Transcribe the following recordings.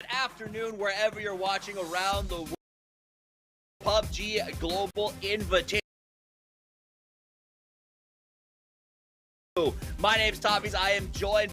Afternoon, wherever you're watching around the world. PUBG Global Invitation. My name's Toppies. I am joined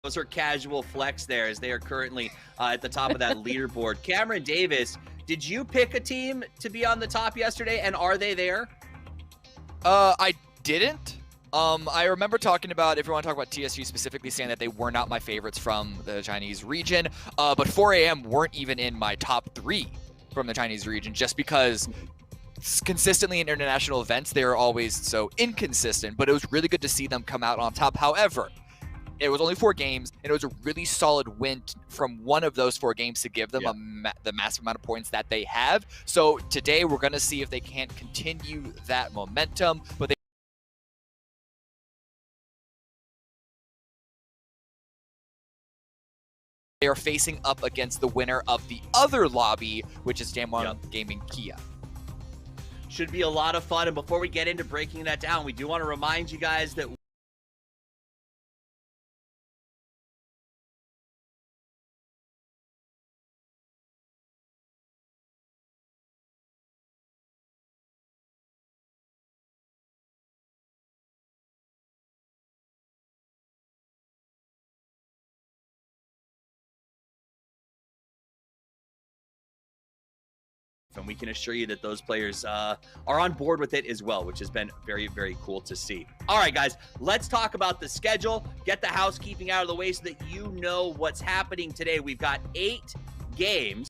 those are casual flex there as they are currently at the top of that leaderboard. Cameron Davis, did you pick a team to be on the top yesterday, and are they there? I didn't. I remember talking about, if you want to talk about TSU specifically, saying that they were not my favorites from the Chinese region, but 4 a.m. weren't even in my top 3 from the Chinese region, just because consistently in international events, they're always so inconsistent, but it was really good to see them come out on top. However, it was only 4 games, and it was a really solid win from one of those 4 games to give them the massive amount of points that they have. So today we're going to see if they can't continue that momentum, but they are facing up against the winner of the other lobby, which is Damwon Gaming Kia. Should be a lot of fun, and before we get into breaking that down, we do want to remind you guys that and we can assure you that those players are on board with it as well, which has been very, very cool to see. All right, guys, let's talk about the schedule. Get the housekeeping out of the way so that you know what's happening today. We've got 8 games.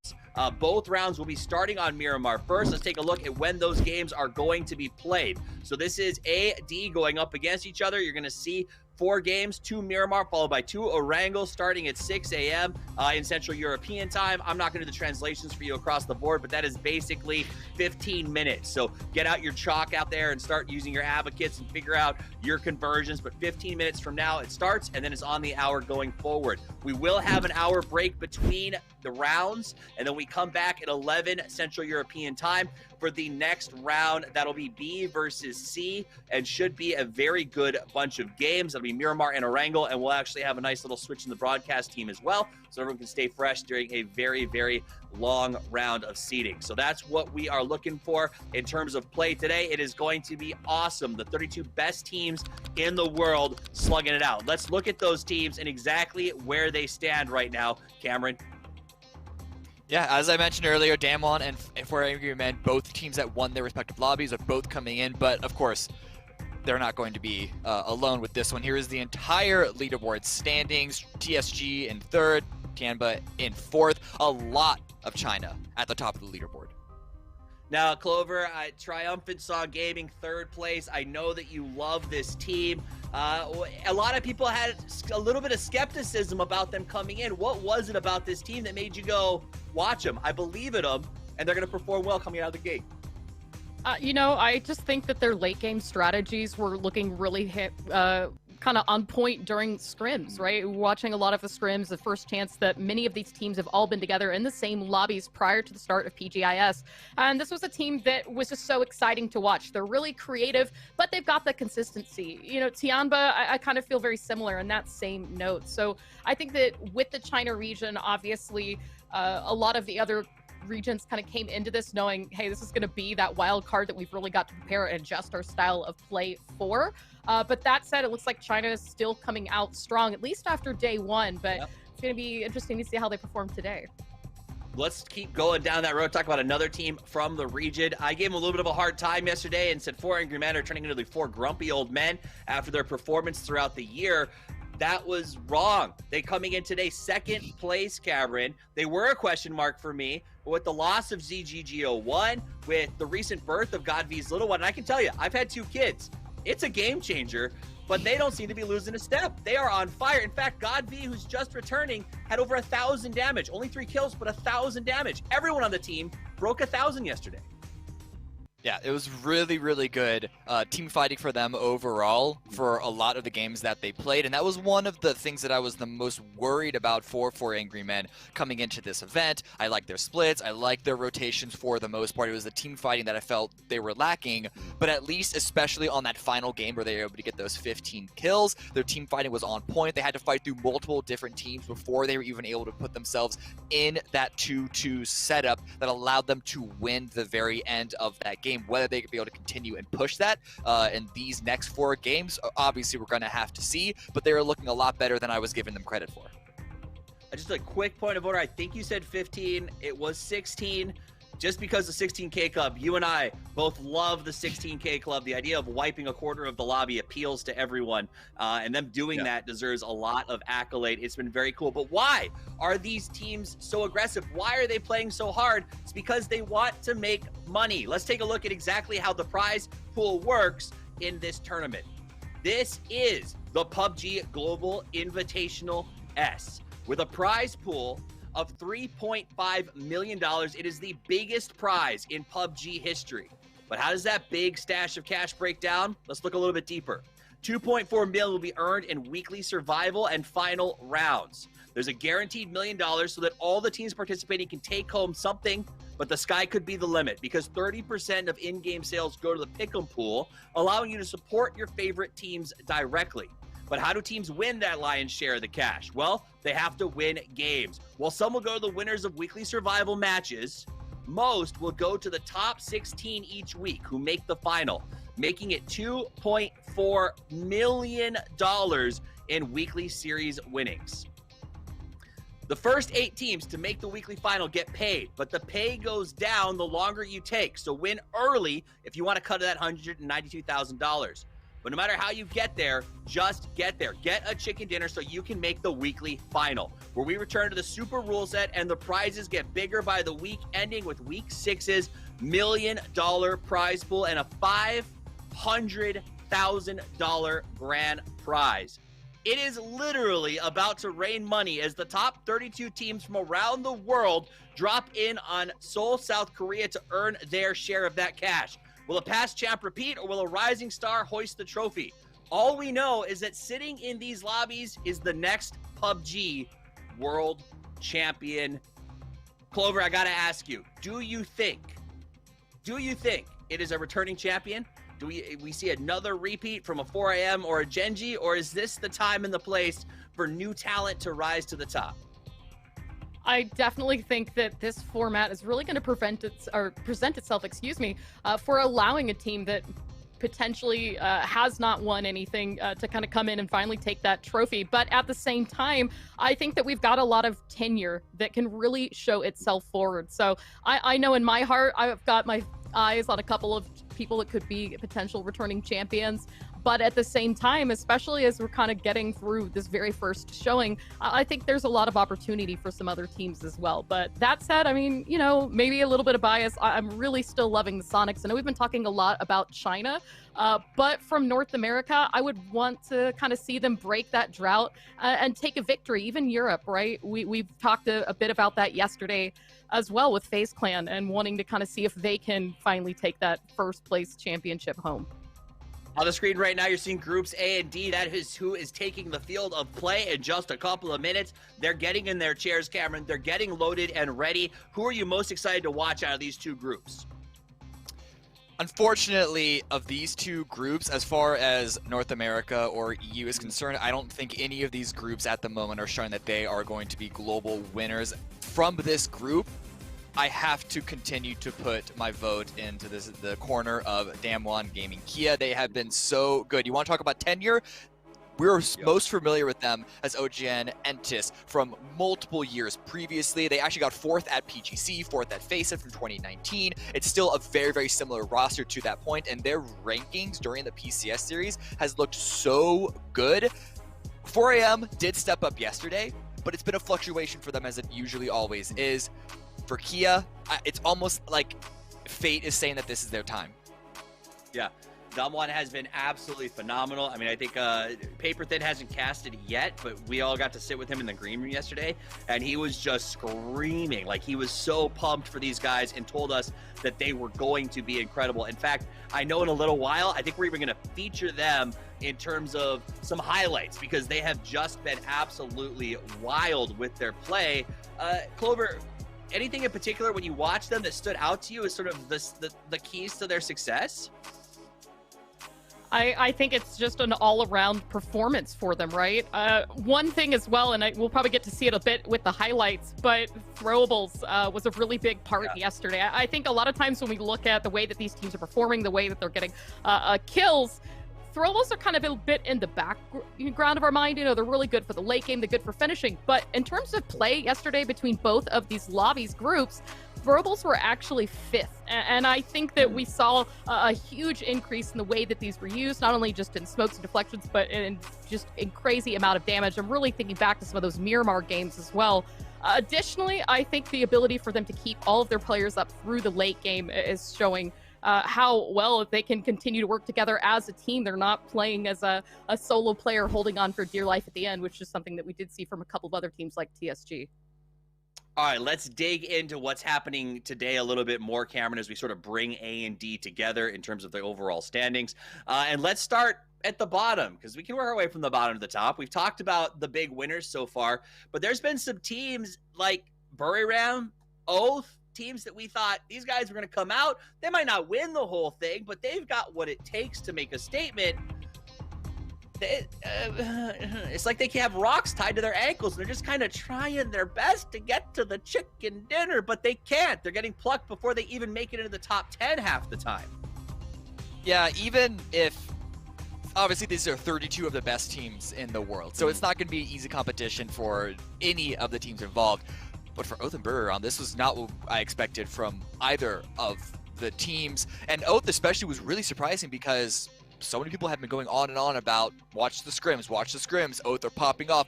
Both rounds will be starting on Miramar first. Let's take a look at when those games are going to be played. So this is A, D going up against each other. You're going to see 4 games, 2 Miramar, followed by 2 Orangel, starting at 6 a.m. In Central European time. I'm not going to do the translations for you across the board, but that is basically 15 minutes. So get out your chalk out there and start using your advocates and figure out your conversions. But 15 minutes from now, it starts, and then it's on the hour going forward. We will have an hour break between the rounds, and then we come back at 11 Central European time for the next round. That'll be B versus C, and should be a very good bunch of games. That'll be Miramar and Orangel, and we'll actually have a nice little switch in the broadcast team as well, so everyone can stay fresh during a very, very long round of seeding. So that's what we are looking for in terms of play today. It is going to be awesome. The 32 best teams in the world slugging it out. Let's look at those teams and exactly where they stand right now. Cameron? Yeah, as I mentioned earlier, Damwon and For Angry Men, both teams that won their respective lobbies, are both coming in, but of course, they're not going to be alone with this one. Here is the entire leaderboard standings. TSG in 3rd, Tianba in 4th. A lot of China at the top of the leaderboard. Now, Clover, Triumphant Saw Gaming, 3rd place. I know that you love this team. A lot of people had a little bit of skepticism about them coming in. What was it about this team that made you go, watch them, I believe in them, and they're going to perform well coming out of the gate? I just think that their late game strategies were looking really kind of on point during scrims, right? Watching a lot of the scrims, the first chance that many of these teams have all been together in the same lobbies prior to the start of PGI.S. And this was a team that was just so exciting to watch. They're really creative, but they've got the consistency. Tianba, I kind of feel very similar in that same note. So I think that with the China region, obviously, a lot of the other regions kind of came into this knowing, hey, this is going to be that wild card that we've really got to prepare and adjust our style of play for. But that said, it looks like China is still coming out strong, at least after day 1. But It's going to be interesting to see how they perform today. Let's keep going down that road. Talk about another team from the region. I gave them a little bit of a hard time yesterday and said 4 angry men are turning into the 4 grumpy old men after their performance throughout the year. That was wrong. They coming in today 2nd place, Cameron. They were a question mark for me, but with the loss of ZGG01, with the recent birth of God V's little one, and I can tell you, I've had 2 kids. It's a game changer, but they don't seem to be losing a step. They are on fire. In fact, God V, who's just returning, had over 1,000 damage. Only 3 kills, but 1,000 damage. Everyone on the team broke 1,000 yesterday. Yeah, it was really, really good team fighting for them overall for a lot of the games that they played. And that was one of the things that I was the most worried about for Angry Men coming into this event. I like their splits. I like their rotations for the most part. It was the team fighting that I felt they were lacking. But at least, especially on that final game where they were able to get those 15 kills, their team fighting was on point. They had to fight through multiple different teams before they were even able to put themselves in that 2-2 setup that allowed them to win the very end of that game. Whether they could be able to continue and push that in these next 4 games, obviously we're going to have to see, but they are looking a lot better than I was giving them credit for. Just a quick point of order. I think you said 15. It was 16. Just because the 16K Club, you and I both love the 16K Club. The idea of wiping a quarter of the lobby appeals to everyone, and them doing that deserves a lot of accolade. It's been very cool. But why are these teams so aggressive? Why are they playing so hard? It's because they want to make money. Let's take a look at exactly how the prize pool works in this tournament. This is the PUBG Global Invitational S with a prize pool of $3.5 million. It is the biggest prize in PUBG history. But how does that big stash of cash break down? Let's look a little bit deeper. $2.4 million will be earned in weekly survival and final rounds. There's a guaranteed $1 million so that all the teams participating can take home something, but the sky could be the limit because 30% of in-game sales go to the pick'em pool, allowing you to support your favorite teams directly. But how do teams win that lion's share of the cash? Well, they have to win games. While some will go to the winners of weekly survival matches, most will go to the top 16 each week who make the final, making it $2.4 million in weekly series winnings. The first 8 teams to make the weekly final get paid, but the pay goes down the longer you take. So win early if you want to cut to that $192,000. But no matter how you get there, just get there. Get a chicken dinner so you can make the weekly final, where we return to the super rule set and the prizes get bigger by the week, ending with week 6's $1 million prize pool and a $500,000 grand prize. It is literally about to rain money as the top 32 teams from around the world drop in on Seoul, South Korea to earn their share of that cash. Will a past champ repeat, or will a rising star hoist the trophy? All we know is that sitting in these lobbies is the next PUBG world champion. Clover, I gotta ask you, do you think it is a returning champion? Do we see another repeat from a 4 a.m. or a Genji, or is this the time and the place for new talent to rise to the top? I definitely think that this format is really going to present itself, for allowing a team that potentially has not won anything to kind of come in and finally take that trophy. But at the same time, I think that we've got a lot of tenure that can really show itself forward. So I know in my heart, I've got my eyes on a couple of people that could be potential returning champions. But at the same time, especially as we're kind of getting through this very first showing, I think there's a lot of opportunity for some other teams as well. But that said, I mean, you know, maybe a little bit of bias. I'm really still loving the Sonics. I know we've been talking a lot about China, but from North America, I would want to kind of see them break that drought and take a victory. Even Europe, right? We've talked a bit about that yesterday as well with FaZe Clan and wanting to kind of see if they can finally take that first place championship home. On the screen right now, you're seeing groups A and D. That is who is taking the field of play in just a couple of minutes. They're getting in their chairs, Cameron. They're getting loaded and ready. Who are you most excited to watch out of these two groups? Unfortunately, of these two groups, as far as North America or EU is concerned, I don't think any of these groups at the moment are showing that they are going to be global winners. From this group, I have to continue to put my vote into the corner of Damwon Gaming Kia. They have been so good. You want to talk about tenure? We're most familiar with them as OGN Entis from multiple years previously. They actually got 4th at PGC, 4th at FACEIT from 2019. It's still a very, very similar roster to that point, and their rankings during the PCS series has looked so good. 4 a.m. did step up yesterday, but it's been a fluctuation for them as it usually always is. For Kia, it's almost like fate is saying that this is their time. Yeah, Damwon has been absolutely phenomenal. I mean, I think Paper Thin hasn't casted yet, but we all got to sit with him in the green room yesterday, and he was just screaming. Like, he was so pumped for these guys and told us that they were going to be incredible. In fact, I know in a little while, I think we're even going to feature them in terms of some highlights because they have just been absolutely wild with their play. Clover, anything in particular when you watch them that stood out to you as sort of the keys to their success? I think it's just an all-around performance for them, right? One thing as well, and we'll probably get to see it a bit with the highlights, but throwables was a really big part yesterday. I think a lot of times when we look at the way that these teams are performing, the way that they're getting kills, throwables are kind of a bit in the background of our mind. You know, they're really good for the late game, they're good for finishing. But in terms of play yesterday between both of these lobbies groups, throwables were actually 5th. And I think that we saw a huge increase in the way that these were used, not only just in smokes and deflections, but in just a crazy amount of damage. I'm really thinking back to some of those Miramar games as well. Additionally, I think the ability for them to keep all of their players up through the late game is showing how well they can continue to work together as a team. They're not playing as a solo player holding on for dear life at the end, which is something that we did see from a couple of other teams like TSG. All right, let's dig into what's happening today a little bit more, Cameron, as we sort of bring A and D together in terms of the overall standings. And let's start at the bottom, because we can work our way from the bottom to the top. We've talked about the big winners so far, but there's been some teams like Buriram, Oath, teams that we thought these guys were going to come out. They might not win the whole thing, but they've got what it takes to make a statement. It's like they have rocks tied to their ankles, and they're just kind of trying their best to get to the chicken dinner, but they can't. They're getting plucked before they even make it into the top 10 half the time. Yeah, even if obviously these are 32 of the best teams in the world, so it's not going to be easy competition for any of the teams involved. But for Oath and Buriram, this was not what I expected from either of the teams. And Oath especially was really surprising because so many people have been going on and on about watch the scrims, Oath are popping off,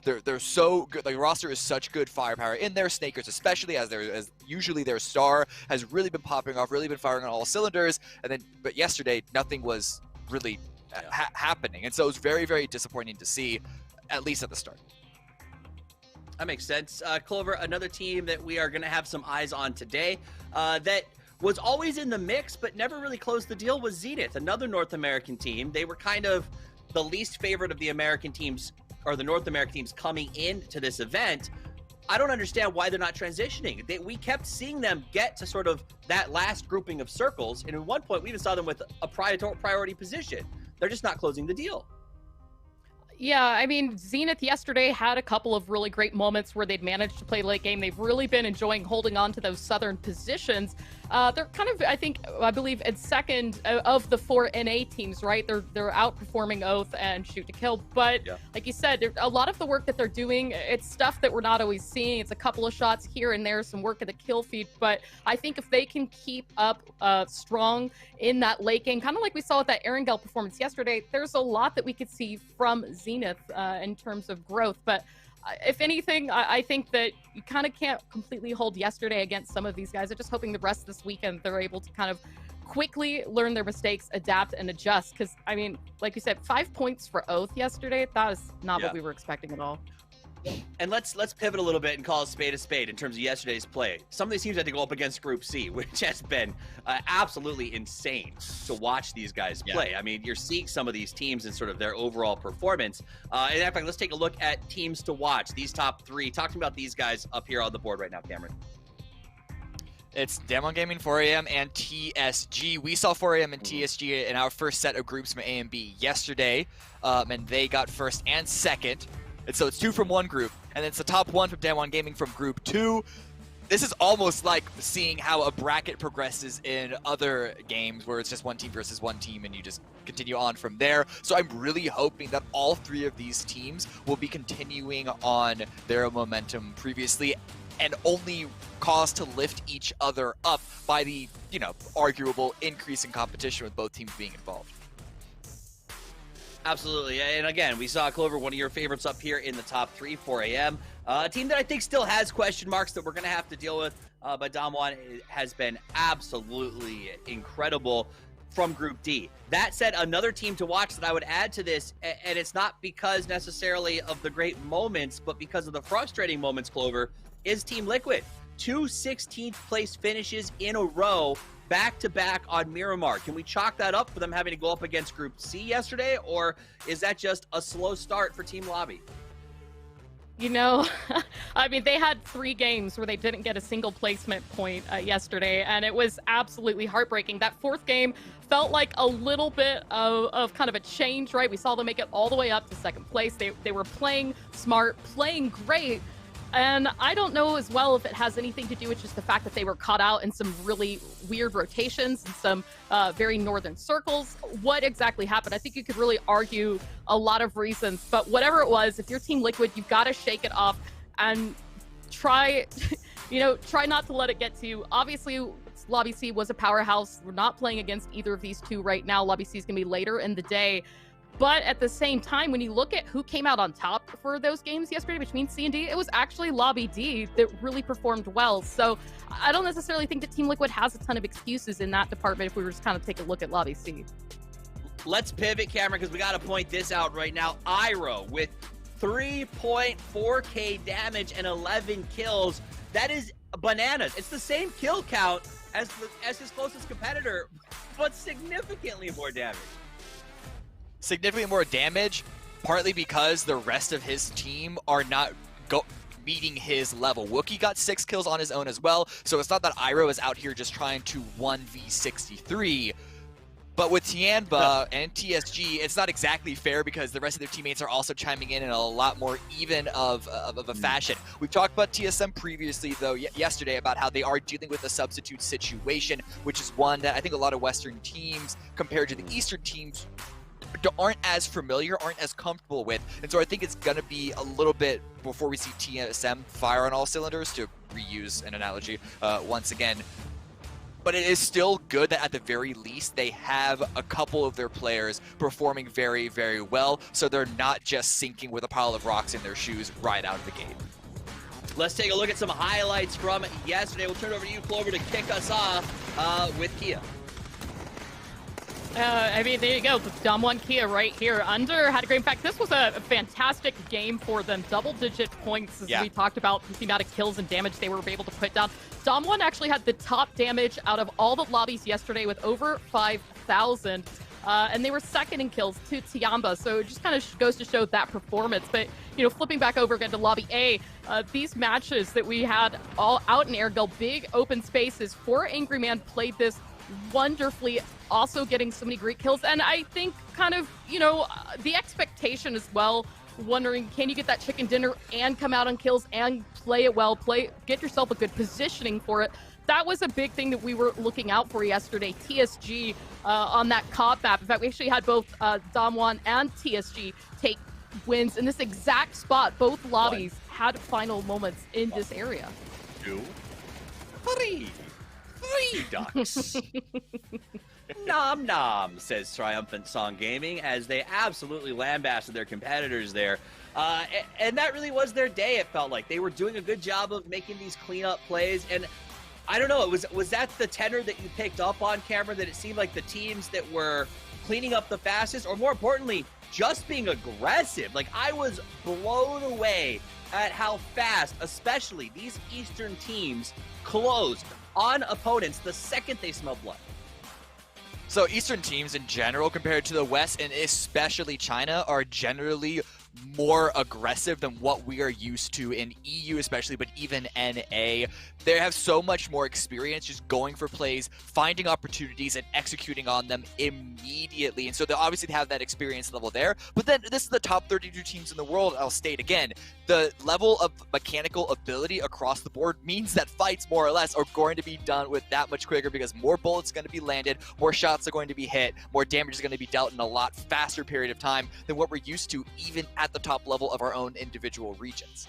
They're so good. Like, the roster is such good firepower in there. Snakers especially, as usually their star, has really been popping off, really been firing on all cylinders. And then, but yesterday, nothing was really happening. And so it was very, very disappointing to see, at least at the start. That makes sense. Clover, another team that we are going to have some eyes on today that was always in the mix but never really closed the deal was Zenith, another North American team. They were kind of the least favorite of the American teams, or the North American teams coming into this event. I don't understand why they're not transitioning. We kept seeing them get to sort of that last grouping of circles, and at one point we even saw them with a priority position. They're just not closing the deal. Yeah, I mean, Zenith yesterday had a couple of really great moments where they'd managed to play late game. They've really been enjoying holding on to those southern positions. They're kind of, I believe, in second of the 4 NA teams, right? They're outperforming Oath and Shoot to Kill. But like you said, a lot of the work that they're doing, it's stuff that we're not always seeing. It's a couple of shots here and there, some work at the kill feed. But I think if they can keep up strong in that late game, kind of like we saw with that Erangel performance yesterday, there's a lot that we could see from Zenith in terms of growth. But if anything, I think that you kind of can't completely hold yesterday against some of these guys. I'm just hoping the rest of this weekend they're able to kind of quickly learn their mistakes, adapt, and adjust. Because, I mean, like you said, 5 points for Oath yesterday, that is not what we were expecting at all. And let's pivot a little bit and call a spade in terms of yesterday's play. Some of these teams had to go up against Group C, which has been absolutely insane to watch these guys play. I mean, you're seeing some of these teams and sort of their overall performance. And in fact, let's take a look at teams to watch. These top 3. Talk to me about these guys up here on the board right now, Cameron. It's Damwon Gaming, 4AM, and TSG. We saw 4AM and TSG in our first set of groups from A and B yesterday, and they got first and second. And so it's 2 from one group, and it's the top 1 from Damwon Gaming from Group 2. This is almost like seeing how a bracket progresses in other games where it's just one team versus one team and you just continue on from there. So I'm really hoping that all 3 of these teams will be continuing on their momentum previously and only cause to lift each other up by the, arguable increase in competition with both teams being involved. Absolutely. And again, we saw Clover, one of your favorites up here in the top 3, 4AM. A team that I think still has question marks that we're going to have to deal with. But Damwon has been absolutely incredible from Group D. That said, another team to watch that I would add to this, and it's not because necessarily of the great moments, but because of the frustrating moments, Clover, is Team Liquid. 2 16th place finishes in a row, back-to-back on Miramar. Can we chalk that up for them having to go up against Group C yesterday, or is that just a slow start for Team Lobby? I mean, they had 3 games where they didn't get a single placement point yesterday, and it was absolutely heartbreaking. That 4th game felt like a little bit of kind of a change, right? We saw them make it all the way up to 2nd place. They were playing smart, playing great. And I don't know as well if it has anything to do with just the fact that they were caught out in some really weird rotations and some very northern circles. What exactly happened? I think you could really argue a lot of reasons, but whatever it was, if you're Team Liquid, you've got to shake it off and try not to let it get to you. Obviously, Lobby C was a powerhouse. We're not playing against either of these two right now. Lobby C is going to be later in the day. But at the same time, when you look at who came out on top for those games yesterday between C and D, it was actually Lobby D that really performed well. So I don't necessarily think that Team Liquid has a ton of excuses in that department if we were just kind of take a look at Lobby C. Let's pivot, Cameron, because we got to point this out right now. Iroh with 3.4k damage and 11 kills. That is bananas. It's the same kill count as his closest competitor, but significantly more damage. Significantly more damage, partly because the rest of his team are not meeting his level. Wookie got 6 kills on his own as well, so it's not that Iroh is out here just trying to 1v63. But with Tianba and TSG, it's not exactly fair because the rest of their teammates are also chiming in a lot more even of a fashion. We've talked about TSM previously, though, yesterday about how they are dealing with a substitute situation, which is one that I think a lot of Western teams, compared to the Eastern teams, aren't as familiar, aren't as comfortable with. And so I think it's going to be a little bit before we see TSM fire on all cylinders, to reuse an analogy once again. But it is still good that at the very least they have a couple of their players performing very, very well, so they're not just sinking with a pile of rocks in their shoes right out of the gate. Let's take a look at some highlights from yesterday. We'll turn it over to you, Clover, to kick us off with Kia. I mean, there you go. The Dom1 Kia right here. Under had a great. In fact, this was a fantastic game for them. Double-digit points, as we talked about the amount of kills and damage they were able to put down. Dom1 actually had the top damage out of all the lobbies yesterday with over 5,000. And they were second in kills to Tiamba, so it just kind of goes to show that performance. But, you know, flipping back over again to Lobby A, these matches that we had all out in Airgill, big open spaces, 4 Angry Man played this wonderfully, also getting so many great kills. And I think kind of, you know, the expectation as well, wondering, can you get that chicken dinner and come out on kills and play it well, get yourself a good positioning for it. That was a big thing that we were looking out for yesterday. TSG on that COP map. In fact, we actually had both Dom1 and TSG take wins in this exact spot. Both lobbies had final moments in this area. 2, 3 ducks. Nom nom, says Triumphant Song Gaming, as they absolutely lambasted their competitors there. And that really was their day, it felt like. They were doing a good job of making these cleanup plays. And I don't know, was that the tenor that you picked up on, Cameron, that it seemed like the teams that were cleaning up the fastest, or more importantly, just being aggressive? Like, I was blown away at how fast, especially these Eastern teams, closed on opponents the second they smelled blood. So Eastern teams in general, compared to the West, and especially China, are generally more aggressive than what we are used to in EU especially, but even NA. They have so much more experience just going for plays, finding opportunities, and executing on them immediately. And so they obviously have that experience level there. But then this is the top 32 teams in the world. I'll state again, the level of mechanical ability across the board means that fights more or less are going to be done with that much quicker, because more bullets are going to be landed, more shots are going to be hit, more damage is going to be dealt in a lot faster period of time than what we're used to even at the top level of our own individual regions.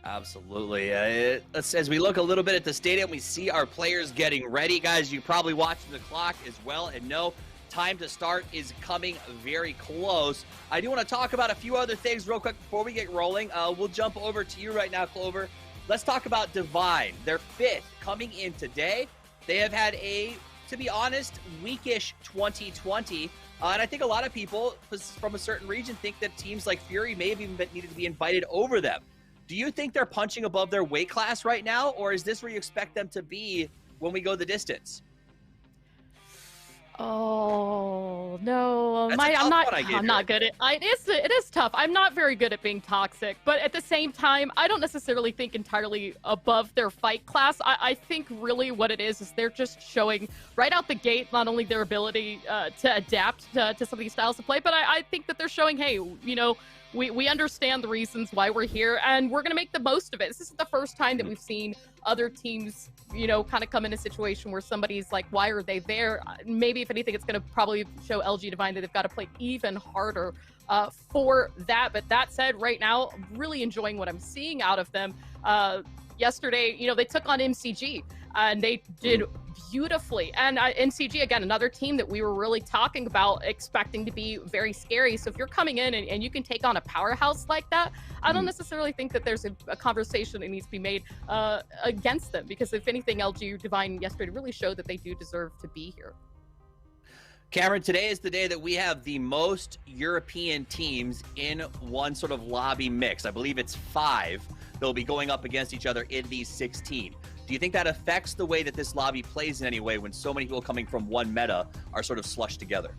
Absolutely. As we look a little bit at the stadium, we see our players getting ready. Guys, you're probably watching the clock as well, and know time to start is coming very close. I do want to talk about a few other things real quick before we get rolling. We'll jump over to you right now, Clover. Let's talk about Divine. They're 5th coming in today. They have had a, to be honest, weakish 2020. And I think a lot of people from a certain region think that teams like Fury may have even needed to be invited over them. Do you think they're punching above their weight class right now, or is this where you expect them to be when we go the distance? Oh no, I'm not good at it is tough. I'm not very good at being toxic, but at the same time, I don't necessarily think entirely above their fight class. I think really what it is they're just showing right out the gate not only their ability to adapt to some of these styles of play, but I think that they're showing, hey, you know, we understand the reasons why we're here, and we're going to make the most of it. This is the first time that we've seen other teams, you know, kind of come in a situation where somebody's like, why are they there? Maybe, if anything, it's going to probably show LG Divine that they've got to play even harder for that. But that said, right now, I'm really enjoying what I'm seeing out of them. Yesterday, you know, they took on MCG, and they did beautifully. And NCG, again, another team that we were really talking about, expecting to be very scary. So if you're coming in and you can take on a powerhouse like that, I don't necessarily think that there's a conversation that needs to be made against them, because if anything, LG Divine yesterday really showed that they do deserve to be here. Cameron, today is the day that we have the most European teams in one sort of lobby mix. I believe it's 5. They'll be going up against each other in these 16. Do you think that affects the way that this lobby plays in any way when so many people coming from one meta are sort of slushed together?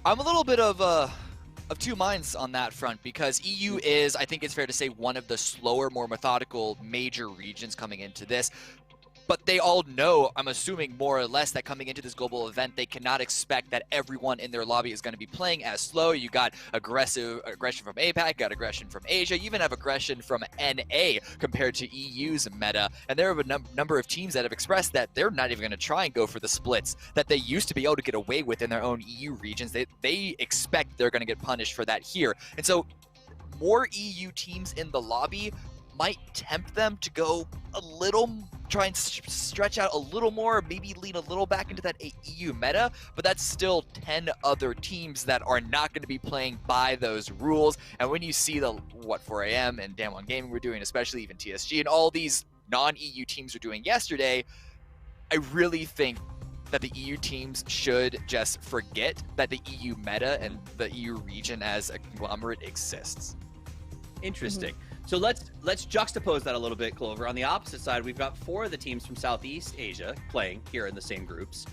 I'm a little bit of two minds on that front, because EU is, I think it's fair to say, one of the slower, more methodical major regions coming into this. But they all know, I'm assuming more or less, that coming into this global event, they cannot expect that everyone in their lobby is going to be playing as slow. You got aggression from APAC, you got aggression from Asia, you even have aggression from NA compared to EU's meta. And there are a number of teams that have expressed that they're not even going to try and go for the splits that they used to be able to get away with in their own EU regions. They expect they're going to get punished for that here. And so more EU teams in the lobby might tempt them to go a little, try and stretch out a little more, maybe lean a little back into that EU meta, but that's still 10 other teams that are not going to be playing by those rules. And when you see what 4AM and Dam1 Gaming were doing, especially even TSG and all these non-EU teams were doing yesterday, I really think that the EU teams should just forget that the EU meta and the EU region as a conglomerate exists. Interesting. So let's juxtapose that a little bit, Clover. On the opposite side, we've got 4 of the teams from Southeast Asia playing here in the same groups.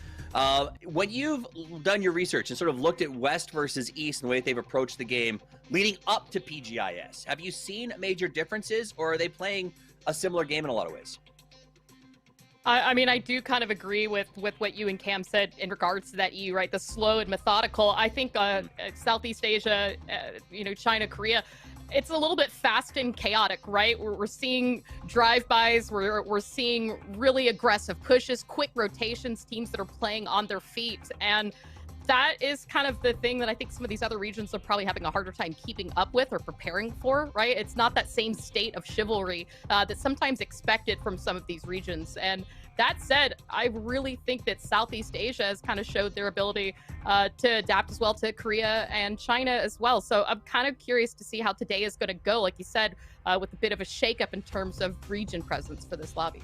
When you've done your research and sort of looked at West versus East and the way they've approached the game leading up to PGI.S, have you seen major differences, or are they playing a similar game in a lot of ways? I mean, I do kind of agree with what you and Cam said in regards to that EU, right? The slow and methodical. I think Southeast Asia, China, Korea, it's a little bit fast and chaotic, right? We're seeing drive-bys, we're seeing really aggressive pushes, quick rotations, teams that are playing on their feet. And that is kind of the thing that I think some of these other regions are probably having a harder time keeping up with or preparing for, right? It's not that same state of chivalry that's sometimes expected from some of these regions. And that said, I really think that Southeast Asia has kind of showed their ability to adapt as well to Korea and China as well. So I'm kind of curious to see how today is going to go, like you said, with a bit of a shakeup in terms of region presence for this lobby.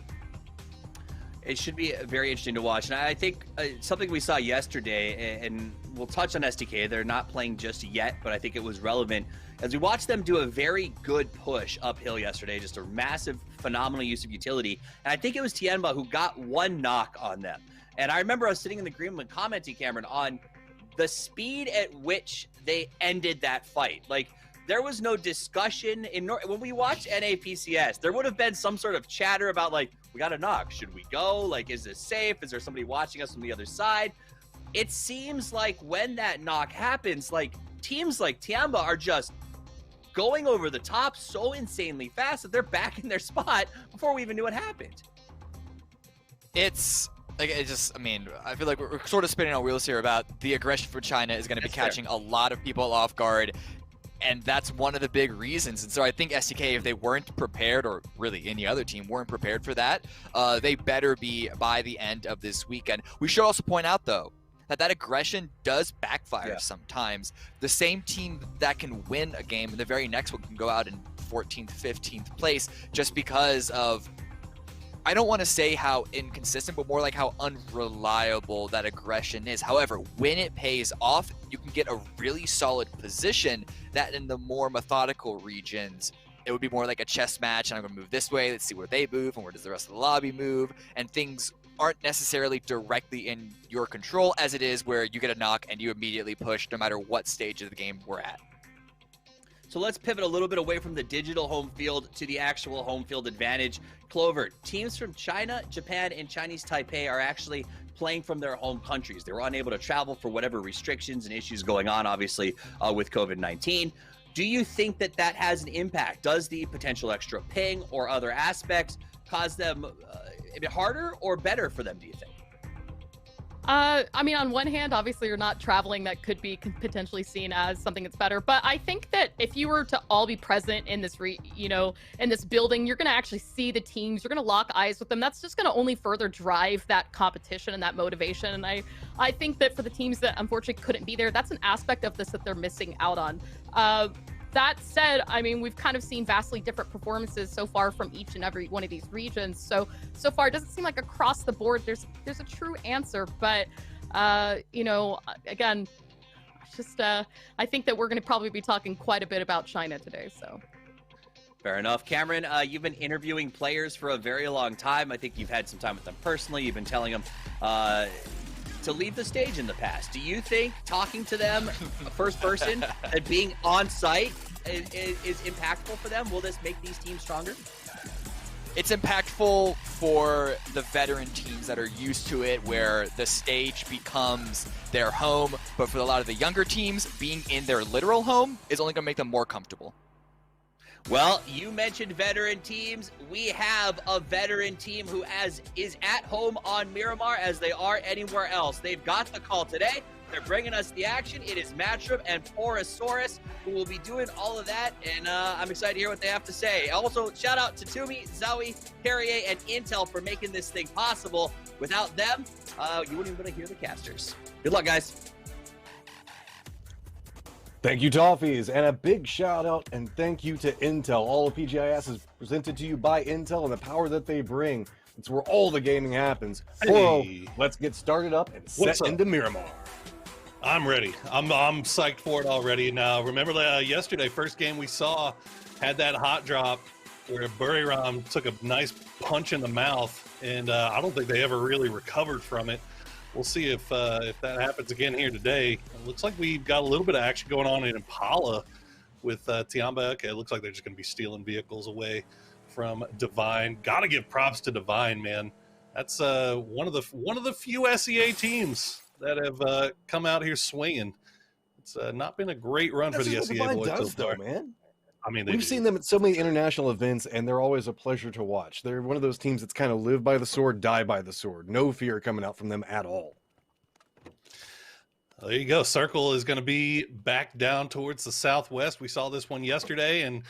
It should be very interesting to watch. And I think something we saw yesterday, and we'll touch on SDK, they're not playing just yet, but I think it was relevant, as we watched them do a very good push uphill yesterday, just a massive, phenomenal use of utility. And I think it was Tianba who got 1 knock on them. And I remember I was sitting in the green room commenting, Cameron, on the speed at which they ended that fight. Like, there was no discussion when we watched NAPCS. There would have been some sort of chatter about, like, we got a knock. Should we go? Like, is this safe? Is there somebody watching us from the other side? It seems like when that knock happens, like, teams like Tianba are just going over the top so insanely fast that they're back in their spot before we even knew what happened. It's like, I feel like we're sort of spinning on wheels here about the aggression for China is going to be catching a lot of people off guard. And that's one of the big reasons. And so I think SDK, if they weren't prepared, or really any other team weren't prepared for that, they better be by the end of this weekend. We should also point out, though, that aggression does backfire sometimes. The same team that can win a game, the very next one can go out in 14th, 15th place just because of, I don't want to say how inconsistent, but more like how unreliable that aggression is. However, when it pays off, you can get a really solid position that in the more methodical regions, it would be more like a chess match. And I'm going to move this way. Let's see where they move and where does the rest of the lobby move. And things aren't necessarily directly in your control as it is where you get a knock and you immediately push no matter what stage of the game we're at. So let's pivot a little bit away from the digital home field to the actual home field advantage. Clover, teams from China, Japan, and Chinese Taipei are actually playing from their home countries. They were unable to travel for whatever restrictions and issues going on, obviously, with COVID-19. Do you think that that has an impact? Does the potential extra ping or other aspects cause them a bit harder or better for them, do you think? I mean, on one hand, obviously you're not traveling. That could be potentially seen as something that's better. But I think that if you were to all be present in this, in this building, you're going to actually see the teams. You're going to lock eyes with them. That's just going to only further drive that competition and that motivation. And I think that for the teams that unfortunately couldn't be there, that's an aspect of this that they're missing out on. That said, I mean, we've kind of seen vastly different performances so far from each and every one of these regions. So far, it doesn't seem like across the board there's a true answer. But, again, just I think that we're going to probably be talking quite a bit about China today. So. Fair enough. Cameron, you've been interviewing players for a very long time. I think you've had some time with them personally. You've been telling them to leave the stage in the past. Do you think talking to them first person and being on site is impactful for them? Will this make these teams stronger? It's impactful for the veteran teams that are used to it, where the stage becomes their home. But for a lot of the younger teams, being in their literal home is only going to make them more comfortable. Well, you mentioned veteran teams. We have a veteran team who is at home on Miramar as they are anywhere else. They've got the call today. They're bringing us the action. It is Matchup and Porosaurus who will be doing all of that, and I'm excited to hear what they have to say. Also, shout out to Toomey, Zowie, Carrier, and Intel for making this thing possible. Without them, you wouldn't even be able to hear the casters. Good luck, guys. Thank you, Toffees, and a big shout out and thank you to Intel. All of PGI.S is presented to you by Intel and the power that they bring. It's where all the gaming happens. Hey. Let's get started up and What's set up? into Miramar. I'm ready. I'm psyched for it already. Now, remember yesterday, first game we saw had that hot drop where Buriram took a nice punch in the mouth, and I don't think they ever really recovered from it. We'll see if that happens again here today. It looks like we've got a little bit of action going on in Impala with Tiamba. Okay, it looks like they're just going to be stealing vehicles away from Divine. Got to give props to Divine, man. That's one of the few SEA teams that have come out here swinging. It's not been a great run for the SEA boys so far. Man. I mean, We've seen them at so many international events, and they're always a pleasure to watch. They're one of those teams that's kind of live by the sword, die by the sword. No fear coming out from them at all. There you go. Circle is going to be back down towards the southwest. We saw this one yesterday, and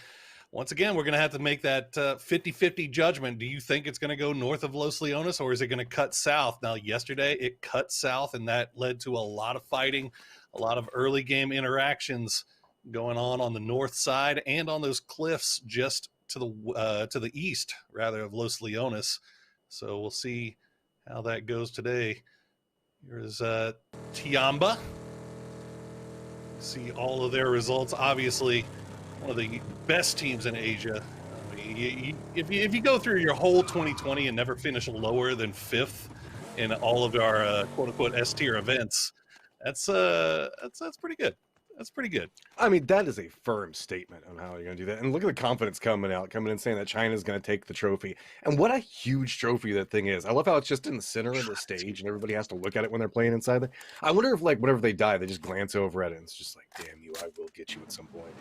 once again, we're going to have to make that 50-50 judgment. Do you think it's going to go north of Los Leones, or is it going to cut south? Now, yesterday, it cut south, and that led to a lot of fighting, a lot of early game interactions going on the north side and on those cliffs just to the east, rather, of Los Leones. So we'll see how that goes today. Here's Tiamba. See all of their results. Obviously, one of the best teams in Asia. I mean, if you go through your whole 2020 and never finish lower than 5th in all of our quote-unquote S-tier events, that's pretty good. That's pretty good. I mean, that is a firm statement on how you're going to do that. And look at the confidence coming in saying that China's going to take the trophy. And what a huge trophy that thing is. I love how it's just in the center of the stage and everybody has to look at it when they're playing inside there. I wonder if, like, whenever they die, they just glance over at it and it's just like, damn you, I will get you at some point.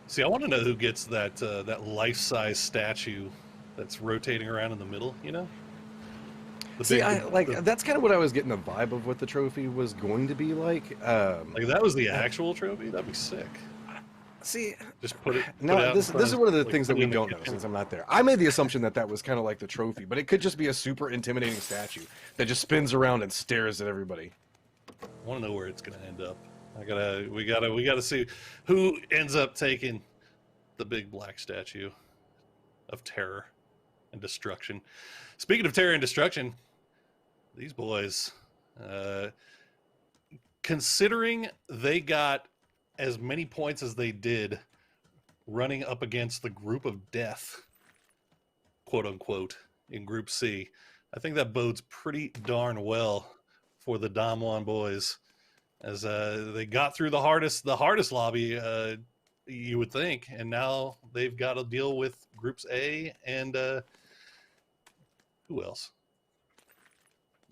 See, I want to know who gets that life-size statue that's rotating around in the middle, you know? That's kind of what I was getting the vibe of what the trophy was going to be like. Like that was the actual trophy? That'd be sick. See, just put it. No, this is one of the things that we in the don't know kitchen. since I'm not there. I made the assumption that was kind of like the trophy, but it could just be a super intimidating statue that just spins around and stares at everybody. I want to know where it's going to end up. We gotta see who ends up taking the big black statue of terror and destruction. Speaking of terror and destruction, these boys, considering they got as many points as they did running up against the group of death, quote unquote, in Group C, I think that bodes pretty darn well for the Damwon boys as they got through the hardest lobby, you would think, and now they've got to deal with Groups A and who else?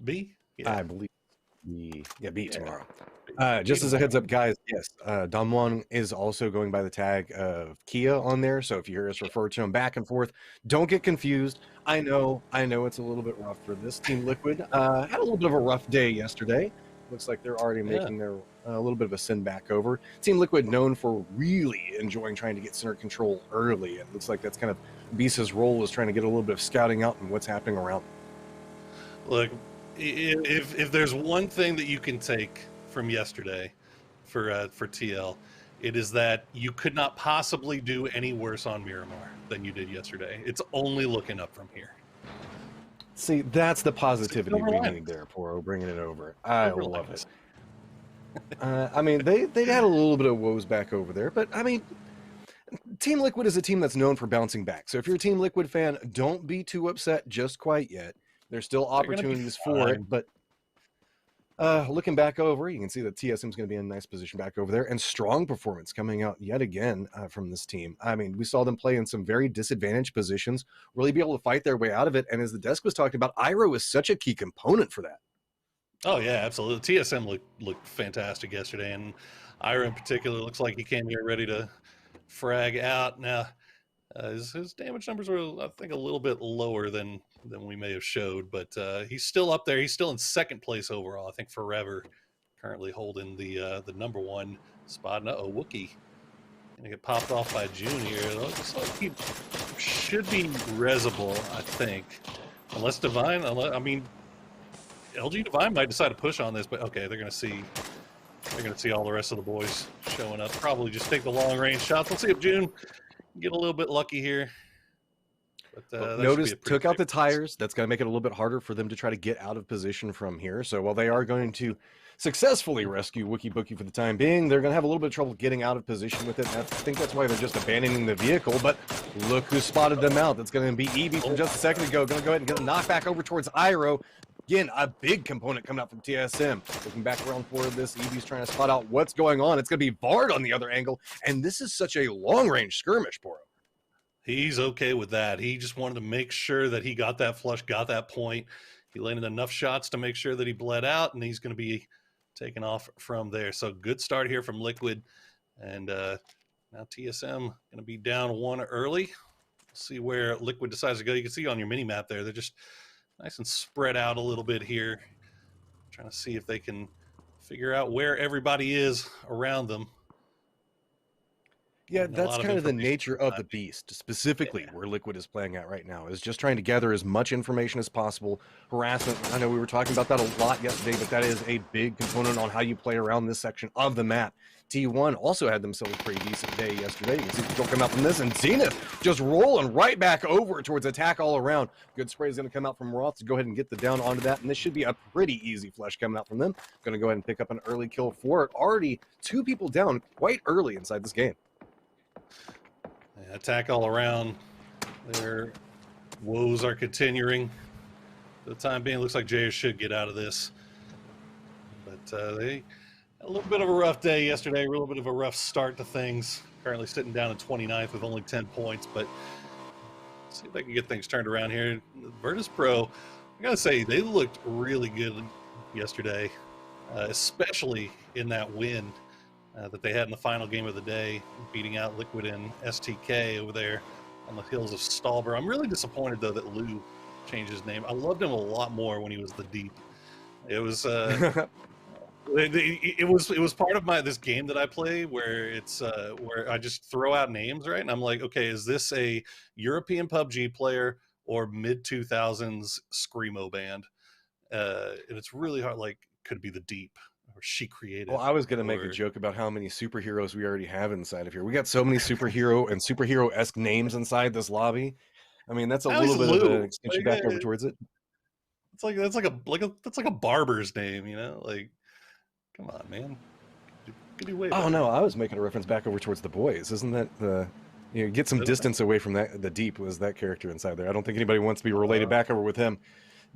B? Yeah. I believe B tomorrow. Just as a heads up, guys, yes, Damwon is also going by the tag of Kia on there. So if you hear us refer to him back and forth, don't get confused. I know it's a little bit rough for this Team Liquid. Had a little bit of a rough day yesterday. Looks like they're already making their a little bit of a sin back over. Team Liquid known for really enjoying trying to get center control early. It looks like that's kind of Bisa's role is trying to get a little bit of scouting out and what's happening around. Look, if there's one thing that you can take from yesterday for TL, it is that you could not possibly do any worse on Miramar than you did yesterday. It's only looking up from here. See, that's the positivity we need there, Poro, bringing it over. I love it. I mean, they had a little bit of woes back over there, but I mean, Team Liquid is a team that's known for bouncing back. So if you're a Team Liquid fan, don't be too upset just quite yet. There's still opportunities for it, but looking back over, you can see that TSM is going to be in a nice position back over there, and strong performance coming out yet again from this team. I mean, we saw them play in some very disadvantaged positions, really be able to fight their way out of it, and as the desk was talking about, Iroh is such a key component for that. Oh, yeah, absolutely. TSM looked fantastic yesterday, and Iroh in particular looks like he came here ready to frag out. Now, his damage numbers were, I think, a little bit lower than we may have showed, but he's still up there. He's still in second place overall. I think Forever currently holding the #1 spot. Uh-oh, Wookie gonna get popped off by June here. Looks like he should be resable, I think, unless Divine. I mean, LG Divine might decide to push on this, but okay, they're gonna see all the rest of the boys showing up. Probably just take the long range shots. Let's see if June can get a little bit lucky here. That should Notice be a pretty took out the safe race. tires. That's going to make it a little bit harder for them to try to get out of position from here. So while they are going to successfully rescue Wookie Bookie for the time being, they're going to have a little bit of trouble getting out of position with it. And I think that's why they're just abandoning the vehicle. But look who spotted them out. That's going to be Evie from just a second ago. Going to go ahead and get a knockback over towards Iro. Again, a big component coming out from TSM. Looking back around for this, Evie's trying to spot out what's going on. It's going to be Vard on the other angle. And this is such a long-range skirmish, Poro. He's okay with that. He just wanted to make sure that he got that flush, got that point. He landed enough shots to make sure that he bled out, and he's going to be taken off from there. So good start here from Liquid. And now TSM going to be down one early. See where Liquid decides to go. You can see on your mini map there, they're just nice and spread out a little bit here. Trying to see if they can figure out where everybody is around them. Yeah, And a that's lot of kind of the information nature of the beast, specifically where Liquid is playing at right now, is just trying to gather as much information as possible. Harassment, I know we were talking about that a lot yesterday, but that is a big component on how you play around this section of the map. T1 also had themselves a pretty decent day yesterday. You can see people come out from this, and Zenith just rolling right back over towards attack all around. Good spray is going to come out from Roth to go ahead and get the down onto that, and this should be a pretty easy flush coming out from them. Going to go ahead and pick up an early kill for it. Already 2 people down quite early inside this game. Attack all around. Their woes are continuing. For the time being, looks like JS should get out of this. But they had a little bit of a rough day yesterday, a little bit of a rough start to things. Currently sitting down at 29th with only 10 points, but see if they can get things turned around here. Virtus Pro, I gotta say, they looked really good yesterday, especially in that win that they had in the final game of the day, beating out Liquid and STK over there on the hills of Stalber. I'm really disappointed, though, that Lou changed his name. I loved him a lot more when he was the Deep. It was it was part of this game that I play where it's where I just throw out names, right? And I'm like, okay, is this a European PUBG player or mid-2000s Screamo band? And it's really hard, like, could it be the Deep? Or She Created. Well, I was going to make a joke about how many superheroes we already have inside of here. We got so many superhero and superhero-esque names inside this lobby. I mean, that's a little bit of an extension back over towards it. It's like that's like a barber's name, you know? Like, come on, man. Could do way better. Oh no, I was making a reference back over towards the boys. Isn't that the get some distance away from that? The Deep was that character inside there. I don't think anybody wants to be related back over with him.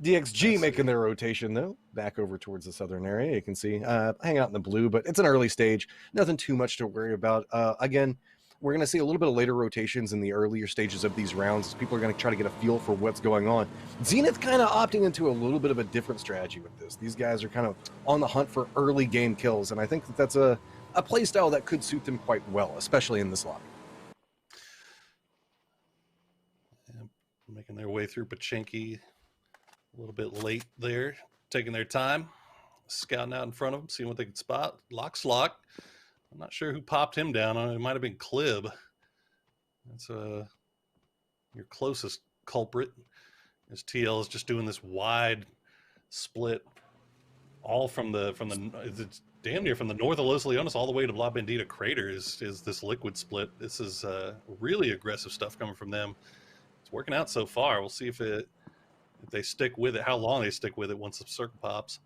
DXG making their rotation, though, back over towards the southern area. You can see hanging out in the blue, but it's an early stage. Nothing too much to worry about. Again, we're going to see a little bit of later rotations in the earlier stages of these rounds. People are going to try to get a feel for what's going on. Zenith kind of opting into a little bit of a different strategy with this. These guys are kind of on the hunt for early game kills, and I think that that's a play style that could suit them quite well, especially in this lobby. Making their way through Pachinki. A little bit late there, taking their time, scouting out in front of them, seeing what they can spot. Lockslock. I'm not sure who popped him down. It might have been Clib. That's your closest culprit. As TL is just doing this wide split, all from the it's damn near from the north of Los Leones all the way to La Bendita Crater is this Liquid split. This is really aggressive stuff coming from them. It's working out so far. We'll see if they stick with it, how long they stick with it once the circle pops.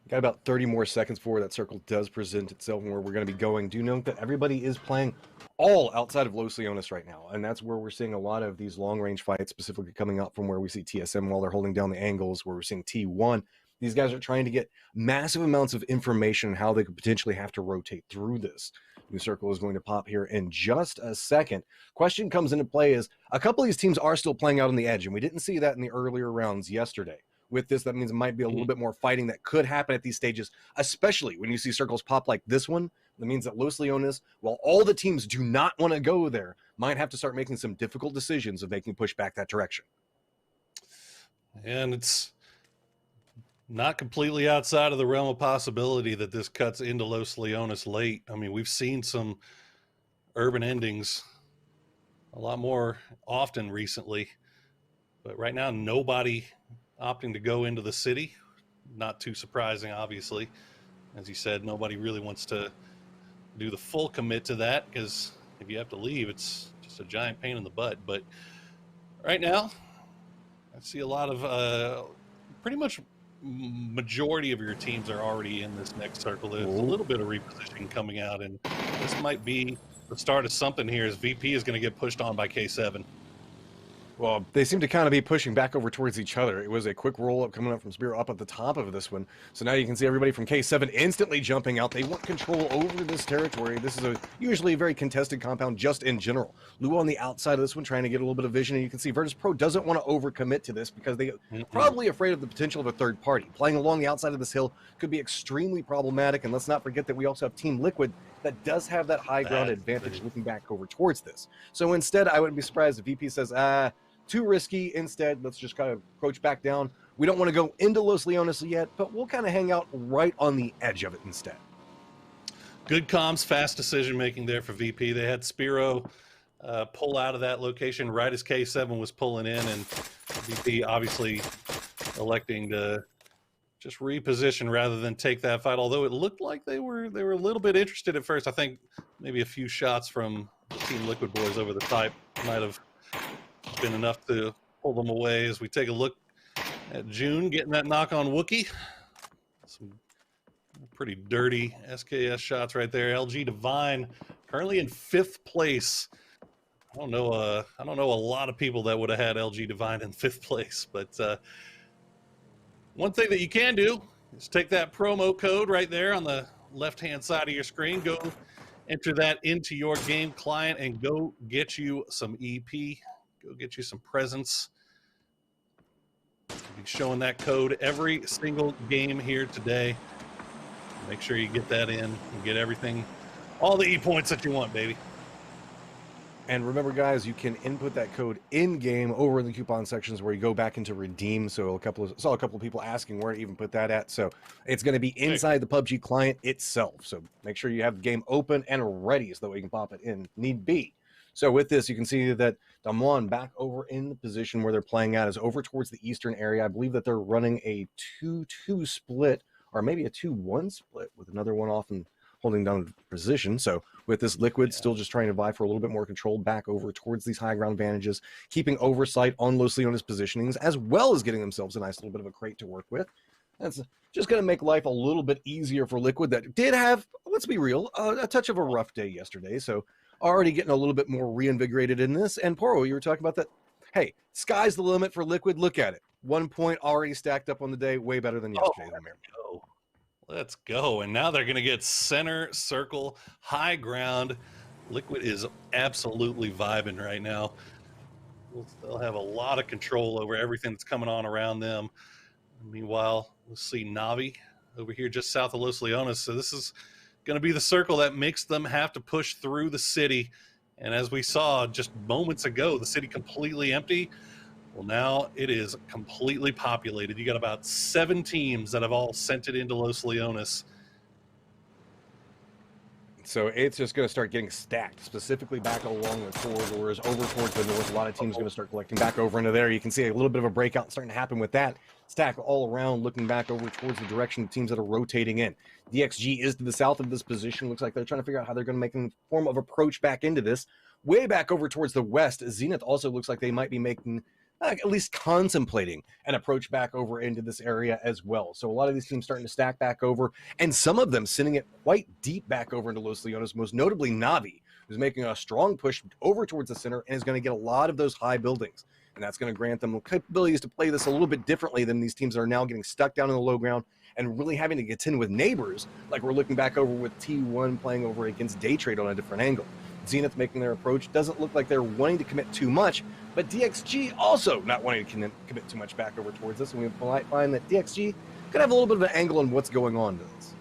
Got about 30 more seconds before that circle does present itself and where we're going to be going. Do note that everybody is playing all outside of Los Leones right now, and that's where we're seeing a lot of these long-range fights, specifically coming up from where we see TSM while they're holding down the angles, where we're seeing T1. These guys are trying to get massive amounts of information on how they could potentially have to rotate through this. New circle is going to pop here in just a second. Question comes into play is a couple of these teams are still playing out on the edge, and we didn't see that in the earlier rounds yesterday. With this, that means it might be a little bit more fighting that could happen at these stages, especially when you see circles pop like this one. That means that Los Leones, while all the teams do not want to go there, might have to start making some difficult decisions of making push back that direction. And it's not completely outside of the realm of possibility that this cuts into Los Leones late. I mean, we've seen some urban endings a lot more often recently, but right now nobody opting to go into the city. Not too surprising, obviously. As you said, nobody really wants to do the full commit to that, because if you have to leave, it's just a giant pain in the butt. But Right now, I see a lot of pretty much majority of your teams are already in this next circle. There's a little bit of repositioning coming out, and this might be the start of something here as VP is going to get pushed on by K7. Well, they seem to kind of be pushing back over towards each other. It was a quick roll-up coming up from Spear up at the top of this one. So now you can see everybody from K7 instantly jumping out. They want control over this territory. This is usually a very contested compound just in general. Lou on the outside of this one trying to get a little bit of vision. And you can see Virtus Pro doesn't want to overcommit to this because they're probably afraid of the potential of a third party. Playing along the outside of this hill could be extremely problematic. And let's not forget that we also have Team Liquid that does have that high ground advantage looking back over towards this. So instead, I wouldn't be surprised if VP says, too risky. Instead, let's just kind of approach back down. We don't want to go into Los Leones yet, but we'll kind of hang out right on the edge of it instead. Good comms, fast decision-making there for VP. They had Spiro pull out of that location right as K7 was pulling in, and VP obviously electing to just reposition rather than take that fight, although it looked like they were a little bit interested at first. I think maybe a few shots from the Team Liquid boys over the type might have been enough to pull them away. As we take a look at June getting that knock on Wookie. Some pretty dirty SKS shots right there. LG Divine currently in 5th place. I don't know a lot of people that would have had LG Divine in 5th place, but one thing that you can do is take that promo code right there on the left-hand side of your screen. Go enter that into your game client and go get you some EP. Go get you some presents. We'll be showing that code every single game here today. Make sure you get that in and get everything, all the E-points that you want, baby. And remember, guys, you can input that code in-game over in the coupon sections where you go back into redeem. So saw a couple of people asking where to even put that at. So it's going to be inside the PUBG client itself. So make sure you have the game open and ready so that way you can pop it in need be. So with this, you can see that Damwon back over in the position where they're playing at is over towards the eastern area. I believe that they're running a 2-2 split or maybe a 2-1 split with another one off and holding down the position. So with this Liquid still just trying to vie for a little bit more control back over towards these high ground advantages, keeping oversight on Los Leones positionings, as well as getting themselves a nice little bit of a crate to work with. That's just going to make life a little bit easier for Liquid that did have, let's be real, a touch of a rough day yesterday. So already getting a little bit more reinvigorated in this. And Poro, you were talking about that. Hey, sky's the limit for Liquid. Look at it. 1 point already stacked up on the day. Way better than yesterday. Let's go. And now they're going to get center circle, high ground. Liquid is absolutely vibing right now. They'll have a lot of control over everything that's coming on around them. Meanwhile, we'll see Navi over here just south of Los Leones. So this is going to be the circle that makes them have to push through the city. And as we saw just moments ago, the city completely empty. Well, now it is completely populated. You got about 7 teams that have all sent it into Los Leones. So it's just going to start getting stacked, specifically back along the corridors, over towards the north. A lot of teams are going to start collecting back over into there. You can see a little bit of a breakout starting to happen with that. Stack all around, looking back over towards the direction of teams that are rotating in. DXG is to the south of this position. Looks like they're trying to figure out how they're going to make a form of approach back into this. Way back over towards the west, Zenith also looks like they might be making, at least contemplating an approach back over into this area as well. So a lot of these teams starting to stack back over, and some of them sending it quite deep back over into Los Leones, most notably Navi, who's making a strong push over towards the center and is going to get a lot of those high buildings. And that's going to grant them capabilities to play this a little bit differently than these teams that are now getting stuck down in the low ground and really having to contend with neighbors, like we're looking back over with T1 playing over against Daytrade on a different angle. Zenith making their approach. Doesn't look like they're wanting to commit too much, but DXG also not wanting to commit too much back over towards this. And we might find that DXG could have a little bit of an angle on what's going on to this.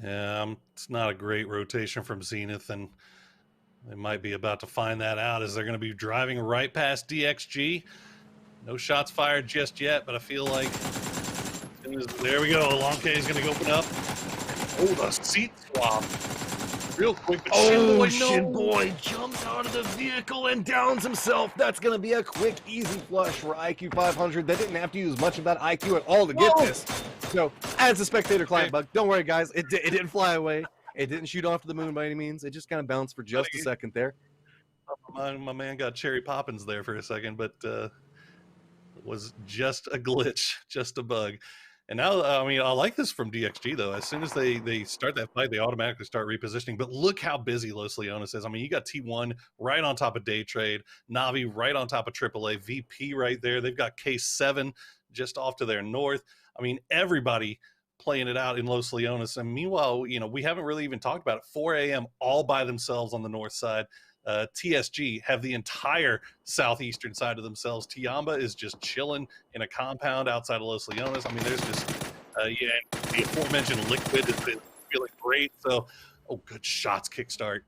Yeah, it's not a great rotation from Zenith, and they might be about to find that out as they're going to be driving right past DXG. No shots fired just yet, but I feel like there we go. Long K is going to open up. Oh, the seat swap. Real quick, but Shinboy jumps out of the vehicle and downs himself. That's going to be a quick, easy flush for IQ 500. They didn't have to use much of that IQ at all to get this. So, as a spectator client bug, don't worry, guys. It didn't fly away. It didn't shoot off to the moon by any means. It just kind of bounced for just a second there. My man got Cherry Poppins there for a second, but it was just a glitch, just a bug. And now, I mean, I like this from DXG, though. As soon as they start that fight, they automatically start repositioning. But look how busy Los Leones is. I mean, you got T1 right on top of Day Trade, Navi right on top of AAA, VP right there. They've got K7 just off to their north. I mean, everybody playing it out in Los Leones. And meanwhile, you know, we haven't really even talked about it. 4 a.m. all by themselves on the north side. TSG have the entire southeastern side to themselves. Tiamba is just chilling in a compound outside of Los Leones. I mean, there's just, the aforementioned Liquid has been feeling great. So, good shots, Kickstart.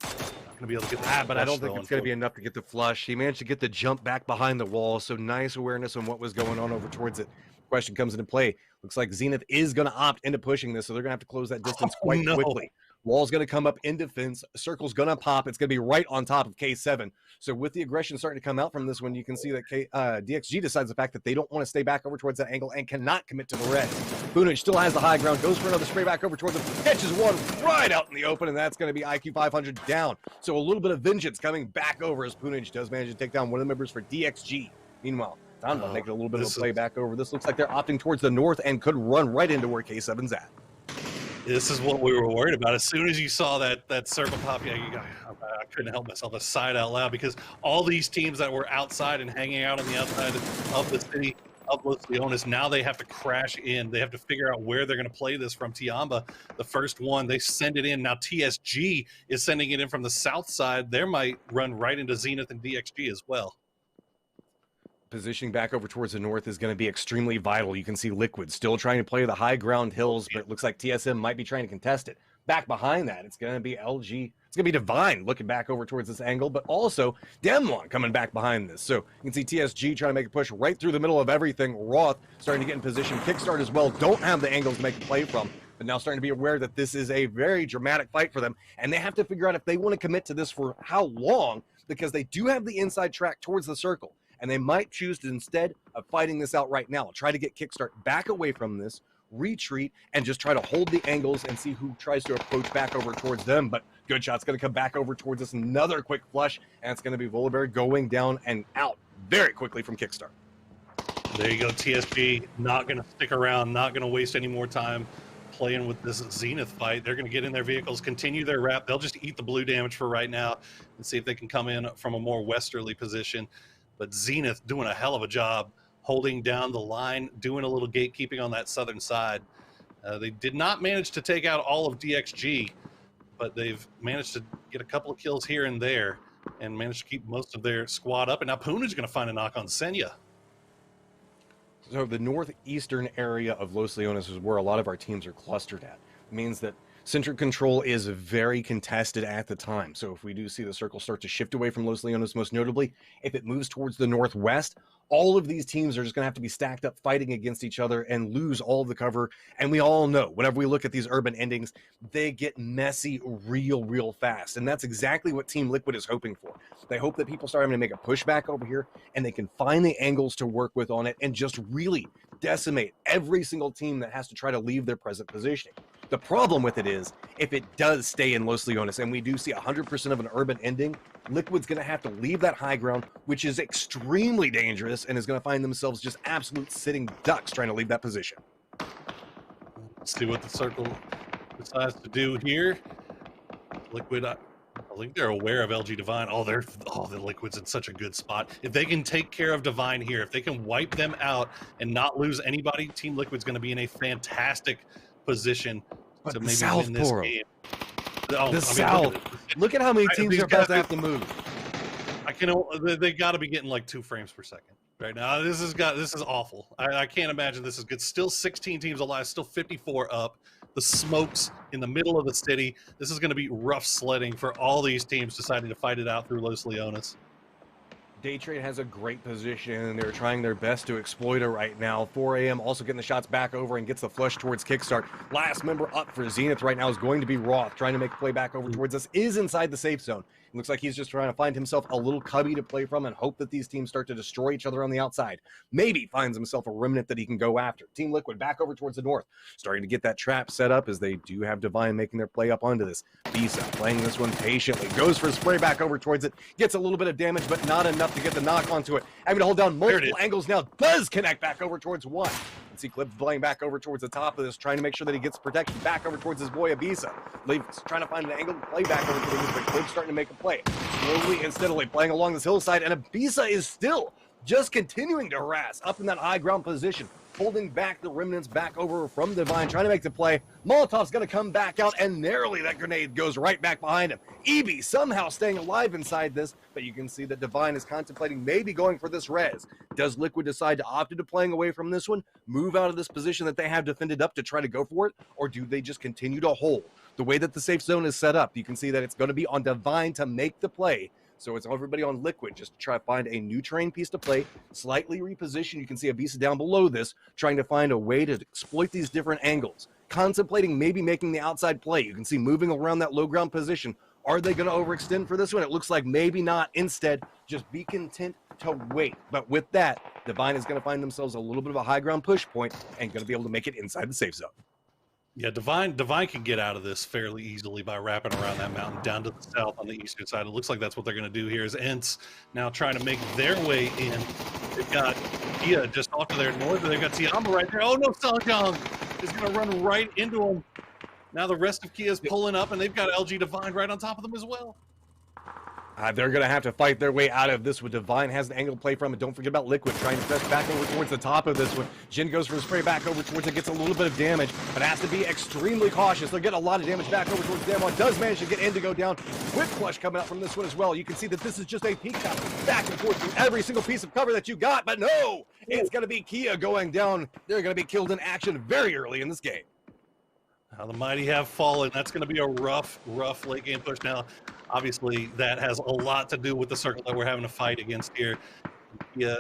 Not going to be able to get that. But I don't think it's going to be enough to get the flush. He managed to get the jump back behind the wall. So nice awareness on what was going on over towards it. Question comes into play. Looks like Zenith is going to opt into pushing this, so they're going to have to close that distance quite quickly. Wall's going to come up in defense. Circle's going to pop. It's going to be right on top of K7. So with the aggression starting to come out from this one, you can see that DXG decides the fact that they don't want to stay back over towards that angle and cannot commit to the red. Punich still has the high ground, goes for another spray back over towards him, catches one right out in the open, and that's going to be IQ 500 down. So a little bit of vengeance coming back over as Punich does manage to take down one of the members for DXG. Meanwhile, Donba making a little bit of a play back over. This looks like they're opting towards the north and could run right into where K7's at. This is what we were worried about. As soon as you saw that circle pop, I couldn't help myself. I sighed out loud because all these teams that were outside and hanging out on the outside of the city of Los Leones, now they have to crash in. They have to figure out where they're going to play this from. Tiamba, the first one, they send it in. Now TSG is sending it in from the south side. They might run right into Zenith and DXG as well. Positioning back over towards the north is going to be extremely vital. You can see Liquid still trying to play the high ground hills, but it looks like TSM might be trying to contest it. Back behind that, it's going to be LG. It's going to be Divine looking back over towards this angle, but also Demlon coming back behind this. So you can see TSG trying to make a push right through the middle of everything. Roth starting to get in position. Kickstart as well. Don't have the angles to make a play from, but now starting to be aware that this is a very dramatic fight for them, and they have to figure out if they want to commit to this for how long, because they do have the inside track towards the circle. And they might choose to, instead of fighting this out right now, try to get Kickstart back away from this, retreat, and just try to hold the angles and see who tries to approach back over towards them. But good shot's going to come back over towards us. Another quick flush, and it's going to be Volibear going down and out very quickly from Kickstart. There you go, TSG. Not going to stick around, not going to waste any more time playing with this Zenith fight. They're going to get in their vehicles, continue their wrap. They'll just eat the blue damage for right now and see if they can come in from a more westerly position. But Zenith doing a hell of a job holding down the line, doing a little gatekeeping on that southern side. They did not manage to take out all of DXG, but they've managed to get a couple of kills here and there and managed to keep most of their squad up. And now Puna is going to find a knock on Senya. So the northeastern area of Los Leones is where a lot of our teams are clustered at. It means that Centric control is very contested at the time. So if we do see the circle start to shift away from Los Leones, most notably, if it moves towards the northwest, all of these teams are just going to have to be stacked up fighting against each other and lose all the cover. And we all know, whenever we look at these urban endings, they get messy real fast. And that's exactly what Team Liquid is hoping for. They hope that people start having to make a pushback over here and they can find the angles to work with on it and just really decimate every single team that has to try to leave their present positioning. The problem with it is, if it does stay in Los Leones and we do see 100% of an urban ending, Liquid's going to have to leave that high ground, which is extremely dangerous, and is going to find themselves just absolute sitting ducks trying to leave that position. Let's see what the circle decides to do here. Liquid, I think they're aware of LG Divine. The Liquid's in such a good spot. If they can take care of Divine here, if they can wipe them out and not lose anybody, Team Liquid's going to be in a fantastic position to maybe win this game. South. Look at how many teams are about to have to move. They got to be getting like 2 frames per second right now. This is awful. I can't imagine this is good. Still 16 teams alive. Still 54 up. The smokes in the middle of the city. This is going to be rough sledding for all these teams deciding to fight it out through Los Leones. Day Trade has a great position. They're trying their best to exploit it right now. 4 a.m. also getting the shots back over and gets the flush towards Kickstart. Last member up for Zenith right now is going to be Roth, trying to make a play back over towards us. Is inside the safe zone. It looks like he's just trying to find himself a little cubby to play from and hope that these teams start to destroy each other on the outside. Maybe finds himself a remnant that he can go after. Team Liquid back over towards the north, starting to get that trap set up as they do have Divine making their play up onto this. Bisa playing this one patiently, goes for a spray back over towards it, gets a little bit of damage, but not enough to get the knock onto it. Having to hold down multiple angles now, does connect back over towards one. And see Clip playing back over towards the top of this, trying to make sure that he gets protection back over towards his boy Abisa. Leaves trying to find an angle to play back over towards but Clip's starting to make a play. Slowly and steadily playing along this hillside, and Abisa is still just continuing to harass up in that high ground position, holding back the remnants back over from Divine, trying to make the play. Molotov's going to come back out, and narrowly that grenade goes right back behind him. EB somehow staying alive inside this, but you can see that Divine is contemplating maybe going for this res. Does Liquid decide to opt into playing away from this one, move out of this position that they have defended up to try to go for it, or do they just continue to hold? The way that the safe zone is set up, you can see that it's going to be on Divine to make the play. So it's everybody on Liquid just to try to find a new terrain piece to play, slightly reposition. You can see Abisa down below this, trying to find a way to exploit these different angles. Contemplating maybe making the outside play. You can see moving around that low ground position. Are they going to overextend for this one? It looks like maybe not. Instead, just be content to wait. But with that, Divine is going to find themselves a little bit of a high ground push point and going to be able to make it inside the safe zone. Yeah, Divine can get out of this fairly easily by wrapping around that mountain down to the south on the eastern side. It looks like that's what they're going to do here is Ents now trying to make their way in. They've got Kia just off to their north, and they've got Tiama right there. Oh, no, Seljong is going to run right into him. Now the rest of Kia's pulling up, and they've got LG Divine right on top of them as well. They're going to have to fight their way out of this with Divine has an angle to play from, and don't forget about Liquid trying to press back over towards the top of this one. Jin goes for a spray back over towards it, gets a little bit of damage, but has to be extremely cautious. They'll get a lot of damage back over towards Damwon. Does manage to get in to go down. Quick flush coming out from this one as well. You can see that this is just a peek shot back and forth through every single piece of cover that you got, but no! It's going to be Kia going down. They're going to be killed in action very early in this game. Now the mighty have fallen. That's going to be a rough late game push. Now, obviously, that has a lot to do with the circle that we're having to fight against here. Yeah,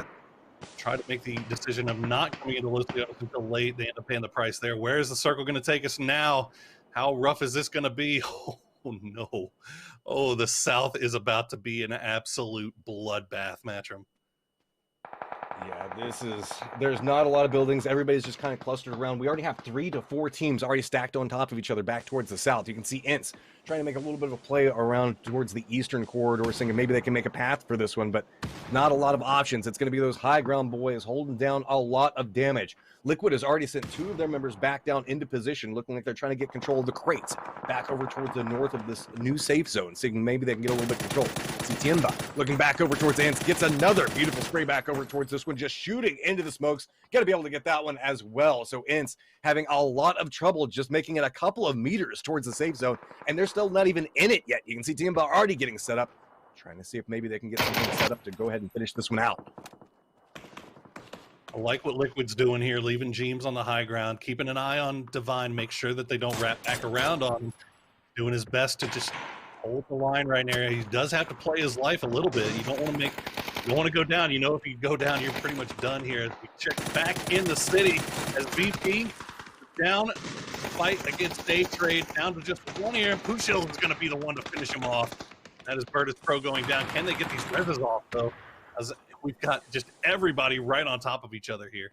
try to make the decision of not coming into Lucio until late. They end up paying the price there. Where is the circle going to take us now? How rough is this going to be? Oh, no. Oh, the South is about to be an absolute bloodbath, Matchroom. Yeah, there's not a lot of buildings. Everybody's just kind of clustered around. We already have 3 to 4 teams already stacked on top of each other back towards the south. You can see Ints trying to make a little bit of a play around towards the eastern corridor, thinking maybe they can make a path for this one, but not a lot of options. It's going to be those high ground boys holding down a lot of damage. Liquid has already sent 2 of their members back down into position, looking like they're trying to get control of the crates back over towards the north of this new safe zone, thinking maybe they can get a little bit of control. See Tiamba looking back over towards Ants, gets another beautiful spray back over towards this one, just shooting into the smokes. Got to be able to get that one as well. So Ants having a lot of trouble just making it a couple of meters towards the safe zone, and they're still not even in it yet. You can see Tiamba already getting set up, trying to see if maybe they can get something set up to go ahead and finish this one out. I like what Liquid's doing here, leaving Jeems on the high ground, keeping an eye on Divine, make sure that they don't wrap back around on him, doing his best to just hold the line right there. He does have to play his life a little bit. You don't want to go down. You know, if you go down, you're pretty much done here. As we check back in the city as VP down, fight against Day Trade, down to just 1 here. Pushil is going to be the one to finish him off. That is Virtus Pro going down. Can they get these reses off, though? As we've got just everybody right on top of each other here.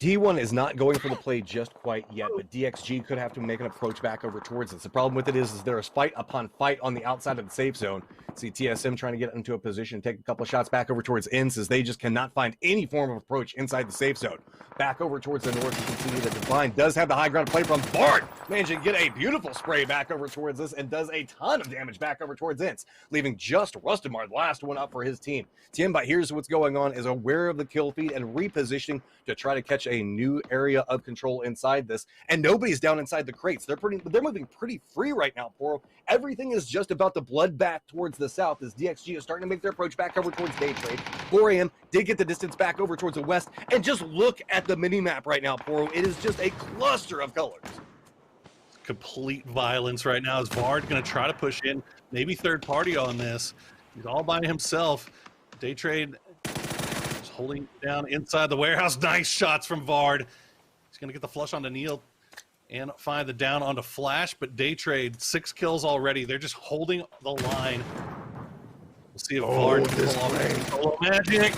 D1 is not going for the play just quite yet, but DXG could have to make an approach back over towards us. The problem with it is there is fight upon fight on the outside of the safe zone. See TSM trying to get into a position, take a couple of shots back over towards Inns as they just cannot find any form of approach inside the safe zone. Back over towards the north, you can see that Divine does have the high ground play from Bard, managing to get a beautiful spray back over towards us and does a ton of damage back over towards Inns, leaving just Rustamar, the last one up for his team. Tiamba, here's what's going on, is aware of the kill feed and repositioning to try to catch a new area of control inside this, and nobody's down inside the crates. They're moving pretty free right now, Poro. Everything is just about the bloodbath towards the south as DXG is starting to make their approach back over towards Day Trade. 4 a.m. did get the distance back over towards the west, and just look at the mini-map right now, Poro. It is just a cluster of colors. Complete violence right now. Is Vard going to try to push in, maybe third party on this? He's all by himself. Day Trade is holding down inside the warehouse. Nice shots from Vard. He's going to get the flush onto Neil and find the down onto Flash, but Day Trade, 6 kills already. They're just holding the line. We'll see if Vard can pull off solo magic.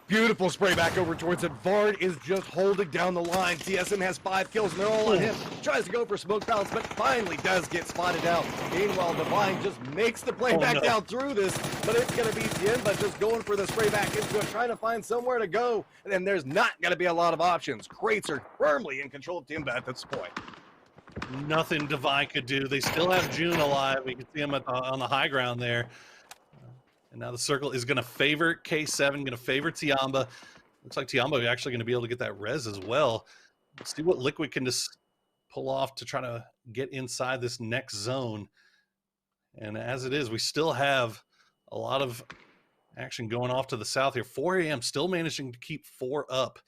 Beautiful spray back over towards it. Vard is just holding down the line. TSM has 5 kills, and they're all on him. Tries to go for smoke bounce, but finally does get spotted out. Meanwhile, Divine just makes the play back down through this, but it's going to be Tienba just going for the spray back into it, trying to find somewhere to go. And there's not going to be a lot of options. Crates are firmly in control of Tienba at this point. Nothing Divine could do. They still have June alive. You can see him on the high ground there. And now the circle is going to favor K7, going to favor Tiamba. Looks like Tiamba is actually going to be able to get that res as well. Let's see what Liquid can just pull off to try to get inside this next zone. And as it is, we still have a lot of action going off to the south here. 4 a.m. still managing to keep 4 up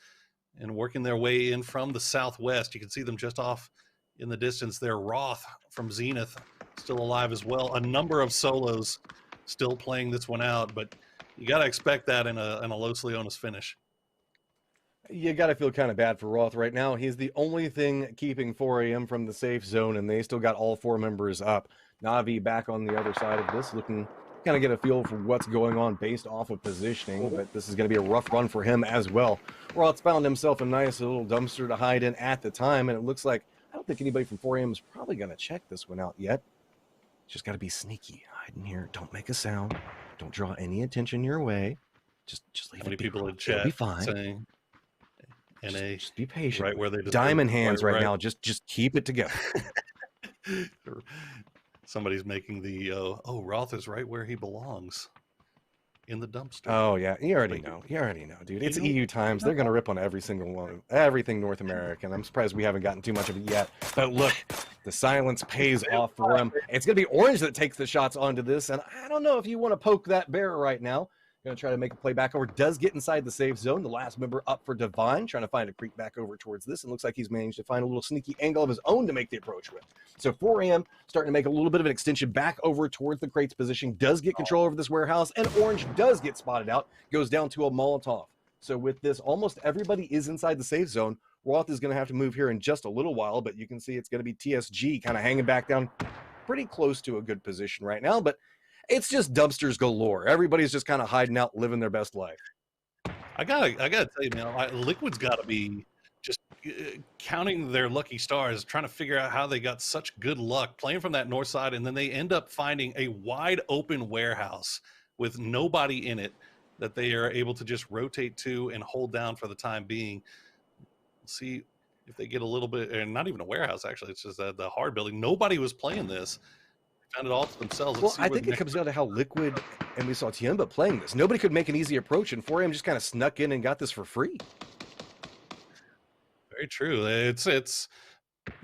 and working their way in from the southwest. You can see them just off in the distance there. Roth from Zenith still alive as well. A number of solos still playing this one out, but you got to expect that in a Los Leones finish. You got to feel kind of bad for Roth right now. He's the only thing keeping 4 a.m. from the safe zone, and they still got all 4 members up. Navi back on the other side of this, looking kind of get a feel for what's going on based off of positioning, but this is going to be a rough run for him as well. Roth's found himself a nice little dumpster to hide in at the time, and it looks like I don't think anybody from 4 a.m. is probably going to check this one out yet. Just got to be sneaky. Hide in here. Don't make a sound. Don't draw any attention your way. Just leave How many it be. people in chat It'll be fine. saying just be patient. right where they diamond hands right now. Just keep it together. Somebody's making the Roth is right where he belongs, in the dumpster. Oh yeah, you already know. You already know, dude. It's EU times. They're gonna rip on every single one, everything North American. I'm surprised we haven't gotten too much of it yet. But look, the silence pays off for him. It's gonna be Orange that takes the shots onto this, and I don't know if you want to poke that bear right now. Going to try to make a play back over. Does get inside the safe zone. The last member up for Divine, trying to find a creep back over towards this. And looks like he's managed to find a little sneaky angle of his own to make the approach with. So 4 a.m. starting to make a little bit of an extension back over towards the crates position. Does get control over this warehouse. And Orange does get spotted out. Goes down to a Molotov. So with this, almost everybody is inside the safe zone. Roth is going to have to move here in just a little while. But you can see it's going to be TSG kind of hanging back down pretty close to a good position right now. But it's just dumpsters galore. Everybody's just kind of hiding out, living their best life. I gotta tell you, man, Liquid's got to be just counting their lucky stars, trying to figure out how they got such good luck playing from that north side, and then they end up finding a wide open warehouse with nobody in it that they are able to just rotate to and hold down for the time being. See if they get a little bit, and not even a warehouse actually. It's just the hard building. Nobody was playing this. Found it all to themselves. Well, I think it comes down to how Liquid, and we saw Tiemba playing this. Nobody could make an easy approach, and 4AM just kind of snuck in and got this for free. Very true. It's they're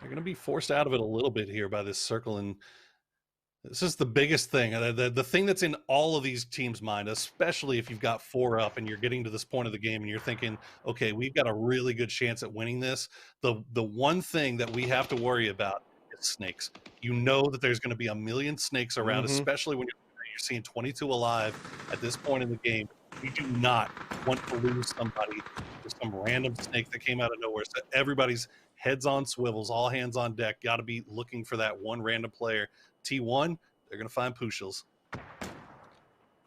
going to be forced out of it a little bit here by this circle, and this is the biggest thing. The thing that's in all of these teams' mind, especially if you've got 4 up and you're getting to this point of the game and you're thinking, okay, we've got a really good chance at winning this. The one thing that we have to worry about is snakes. You know that there's going to be a million snakes around, especially when you're seeing 22 alive at this point in the game. You do not want to lose somebody to some random snake that came out of nowhere. So everybody's heads on swivels, all hands on deck. Got to be looking for that one random player. T1, they're going to find Pushels.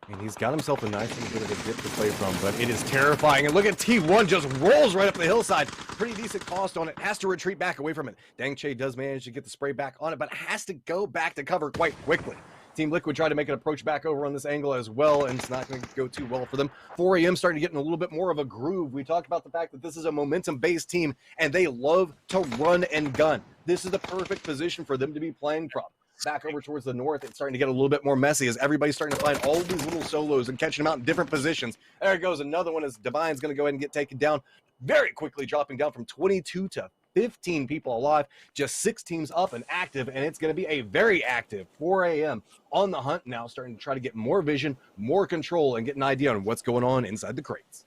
I mean, he's got himself a nice little bit of a dip to play from, but it is terrifying. And look at T1 just rolls right up the hillside. Pretty decent cost on it. Has to retreat back away from it. Dang Che does manage to get the spray back on it, but has to go back to cover quite quickly. Team Liquid tried to make an approach back over on this angle as well, and it's not going to go too well for them. 4AM starting to get in a little bit more of a groove. We talked about the fact that this is a momentum-based team, and they love to run and gun. This is the perfect position for them to be playing from. Back over towards the north, it's starting to get a little bit more messy as everybody's starting to find all these little solos and catching them out in different positions. There goes another one as Divine's going to go ahead and get taken down very quickly, dropping down from 22 to 15 people alive, just 6 teams up and active, and it's going to be a very active 4 a.m. on the hunt now, starting to try to get more vision, more control, and get an idea on what's going on inside the crates.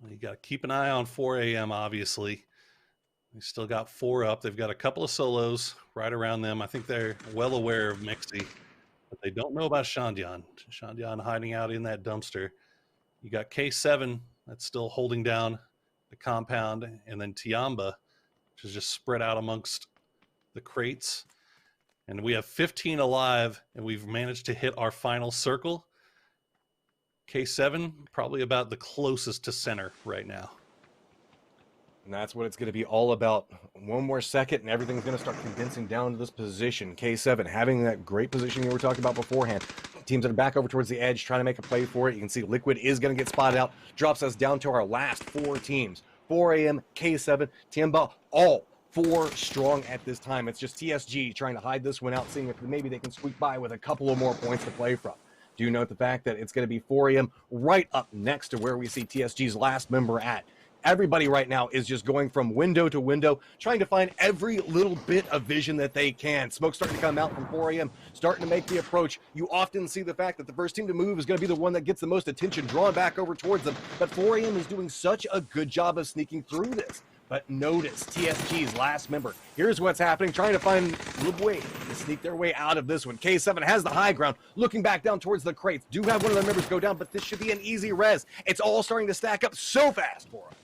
Well, you got to keep an eye on 4 a.m., obviously. They still got 4 up. They've got a couple of solos right around them. I think they're well aware of Mixie. but they don't know about Shandian. Shandian hiding out in that dumpster. You got K7 that's still holding down the compound, and then Tiamba, which is just spread out amongst the crates. And we have 15 alive, and we've managed to hit our final circle. K7 probably about the closest to center right now. And that's what it's going to be all about. One more second, and everything's going to start condensing down to this position. K7 having that great position you were talking about beforehand. Teams that are back over towards the edge, trying to make a play for it. You can see Liquid is going to get spotted out. Drops us down to our last 4 teams. 4 AM, K7, Tiamba, all 4 strong at this time. It's just TSG trying to hide this one out, seeing if maybe they can squeak by with a couple of more points to play from. Do note the fact that it's going to be 4 AM right up next to where we see TSG's last member at. Everybody right now is just going from window to window, trying to find every little bit of vision that they can. Smoke starting to come out from 4 AM, starting to make the approach. You often see the fact that the first team to move is going to be the one that gets the most attention drawn back over towards them. But 4 AM is doing such a good job of sneaking through this. But notice TSG's last member. Here's what's happening, trying to find a little way to sneak their way out of this one. K7 has the high ground, looking back down towards the crates. Do have one of their members go down, but this should be an easy res. It's all starting to stack up so fast for them.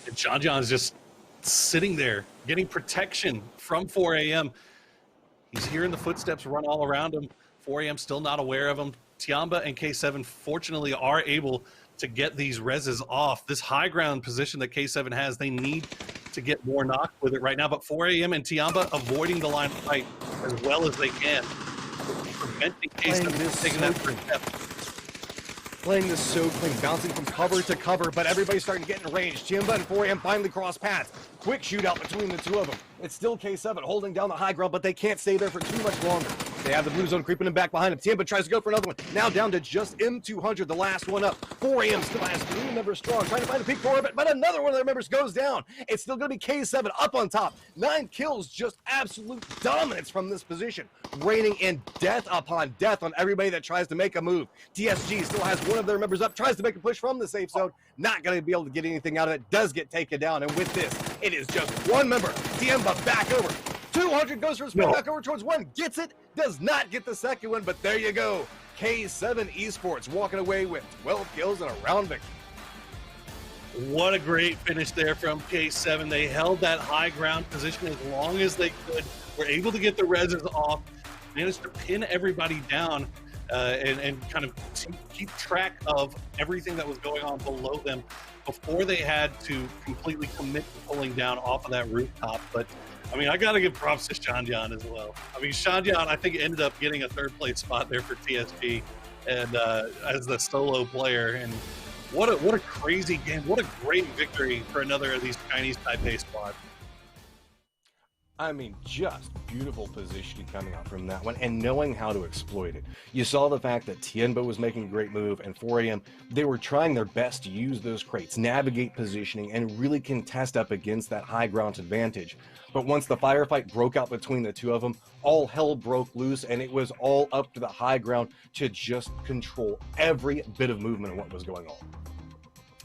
And Shandian is just sitting there, getting protection from 4 AM. He's hearing the footsteps run all around him. 4 AM still not aware of him. Tiamba and K7 fortunately are able to get these reses off. This high ground position that K7 has, they need to get more knocked with it right now. But 4 AM and Tiamba avoiding the line of fight as well as they can, preventing K7 from taking that first step. Playing this so clean, bouncing from cover to cover, but everybody's starting to get in range. Tiamba and 4 AM finally cross paths. Quick shootout between the two of them. It's still K7 holding down the high ground, but they can't stay there for too much longer. They have the blue zone creeping in back behind him. Tiamba tries to go for another one. Now down to just M200, the last one up. 4 AM still has 3 members strong, trying to find a peak for it, but another one of their members goes down. It's still going to be K7 up on top. 9 kills, just absolute dominance from this position. Raining in death upon death on everybody that tries to make a move. TSG still has one of their members up, tries to make a push from the safe zone. Not going to be able to get anything out of it. Does get taken down, and with this, it is just one member. Tiamba back over. 200 goes for a spin back over towards 1. Gets it. Does not get the second one, but there you go. K7 Esports walking away with 12 kills and a round victory. What a great finish there from K7. They held that high ground position as long as they could. Were able to get the reses off. Managed to pin everybody down and kind of keep track of everything that was going on below them before they had to completely commit to pulling down off of that rooftop. But I mean, I got to give props to Shandian as well. I mean, Shandian, I think, ended up getting a 3rd place spot there for TSG and as the solo player. And what a crazy game. What a great victory for another of these Chinese Taipei squads. I mean, just beautiful positioning coming out from that one and knowing how to exploit it. You saw the fact that Tiamba was making a great move, and 4 AM, they were trying their best to use those crates, navigate positioning, and really contest up against that high ground advantage. But once the firefight broke out between the two of them, all hell broke loose, and it was all up to the high ground to just control every bit of movement of what was going on.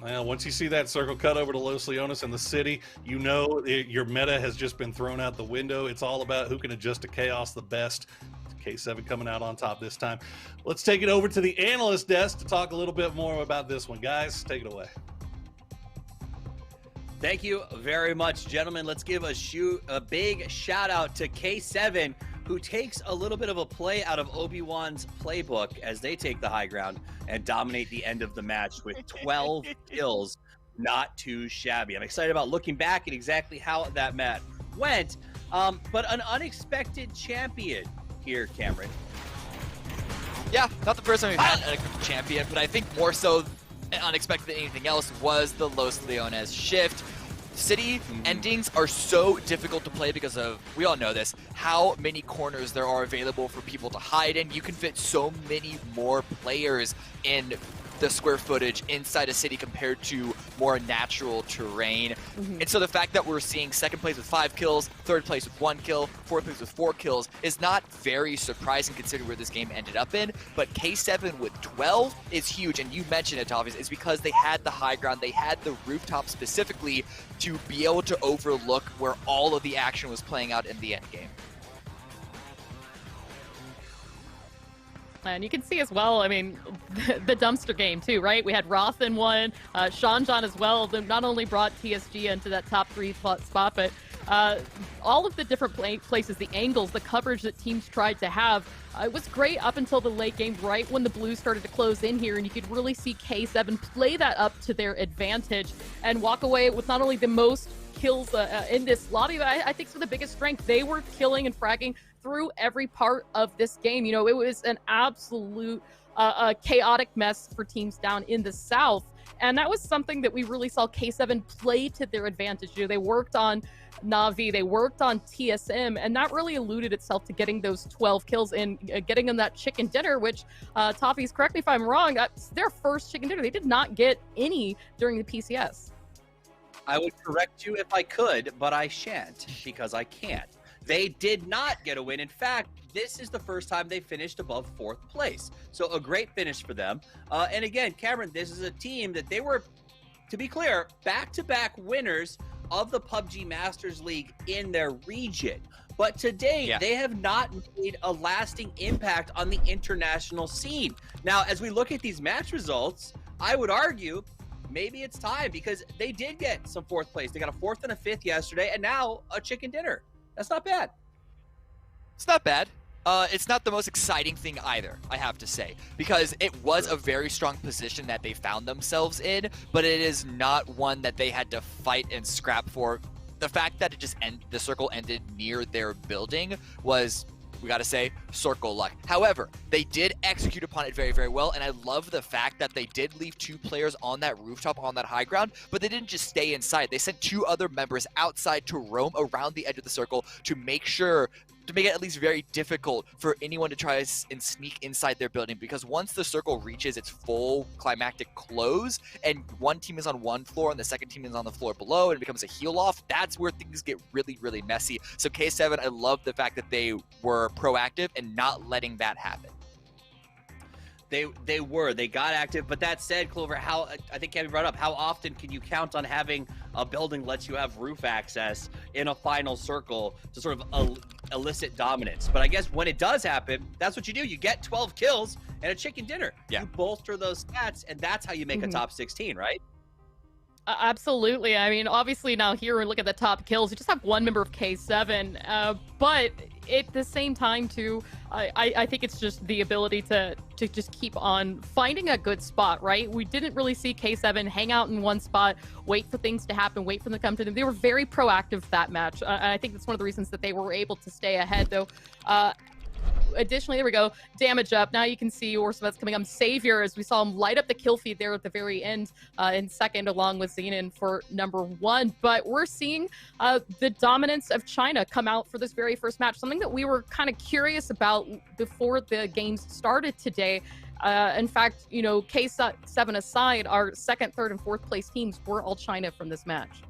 Well, once you see that circle cut over to Los Leones in the city, you know your meta has just been thrown out the window. It's all about who can adjust to chaos the best. K7 coming out on top this time. Let's take it over to the analyst desk to talk a little bit more about this one. Guys, take it away. Thank you very much, gentlemen. Let's give a big shout out to K7, who takes a little bit of a play out of Obi-Wan's playbook as they take the high ground and dominate the end of the match with 12 kills. Not too shabby. I'm excited about looking back at exactly how that match went, but an unexpected champion here, Cameron. Yeah, not the first time we've had an unexpected champion, but I think more so unexpected than anything else was the Los Leones shift. City endings are so difficult to play because of, we all know this, how many corners there are available for people to hide in. You can fit so many more players in the square footage inside a city compared to more natural terrain. And so the fact that we're seeing 2nd place with 5 kills, 3rd place with 1 kill, 4th place with 4 kills is not very surprising considering where this game ended up in. But K7 with 12 is huge, and you mentioned it, Tavis, it's because they had the high ground, they had the rooftop specifically to be able to overlook where all of the action was playing out in the end game. And you can see as well, I mean, the dumpster game too, right? We had Roth in one, Sean John as well. They not only brought TSG into that top 3 spot, but all of the different places, the angles, the coverage that teams tried to have, it was great up until the late game, right when the Blues started to close in here, and you could really see K7 play that up to their advantage and walk away with not only the most kills in this lobby, but I think some of the biggest strength. They were killing and fragging through every part of this game. You know, it was an absolute chaotic mess for teams down in the South. And that was something that we really saw K7 play to their advantage. You know, they worked on Na'Vi, they worked on TSM, and that really alluded itself to getting those 12 kills and getting them that chicken dinner, which, Toffees, correct me if I'm wrong, that's their first chicken dinner. They did not get any during the PCS. I would correct you if I could, but I shan't because I can't. They did not get a win. In fact, this is the first time they finished above 4th place. So a great finish for them. And again, Cameron, this is a team that they were, to be clear, back-to-back winners of the PUBG Masters League in their region. But today, they have not made a lasting impact on the international scene. Now, as we look at these match results, I would argue maybe it's time because they did get some 4th place. They got a 4th and a 5th yesterday, and now a chicken dinner. That's not bad. It's not bad. It's not the most exciting thing either, I have to say, because it was a very strong position that they found themselves in, but it is not one that they had to fight and scrap for. The fact that the circle ended near their building was, we got to say, circle luck. However, they did execute upon it very, very well, and I love the fact that they did leave 2 players on that rooftop, on that high ground, but they didn't just stay inside. They sent 2 other members outside to roam around the edge of the circle to make sure, to make it at least very difficult for anyone to try and sneak inside their building, because once the circle reaches its full climactic close and one team is on one floor and the second team is on the floor below and it becomes a heal off, that's where things get really, really messy. So K7, I love the fact that they were proactive and not letting that happen. They got active. But that said, Clover, I think Kevin brought up, how often can you count on having a building lets you have roof access in a final circle to sort of elicit dominance? But I guess when it does happen, that's what you do. You get 12 kills and a chicken dinner. Yeah. You bolster those stats, and that's how you make a top 16, right? Absolutely. I mean, obviously now here we look at the top kills. You just have 1 member of K7, but at the same time too, I think it's just the ability to just keep on finding a good spot, right? We didn't really see K7 hang out in one spot, wait for things to happen, wait for them to come to them. They were very proactive that match. I think that's one of the reasons that they were able to stay ahead, though. Additionally, there we go, damage up. Now you can see Orsavets coming on Savior as we saw him light up the kill feed there at the very end in second, along with Xenon for number 1. But we're seeing the dominance of China come out for this very first match, something that we were kind of curious about before the games started today. In fact, you know, K7 aside, our 2nd, 3rd, and 4th place teams were all China from this match.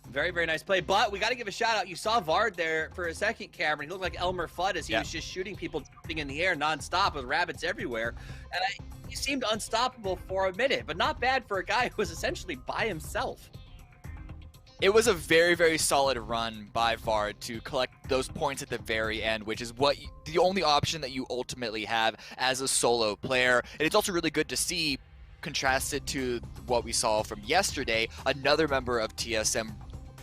Very, very nice play. But we got to give a shout out. You saw Vard there for a second, Cameron. He looked like Elmer Fudd as he was just shooting people jumping in the air nonstop with rabbits everywhere. And he seemed unstoppable for a minute, but not bad for a guy who was essentially by himself. It was a very, very solid run by Vard to collect those points at the very end, which is what the only option that you ultimately have as a solo player. And it's also really good to see, contrasted to what we saw from yesterday, another member of TSM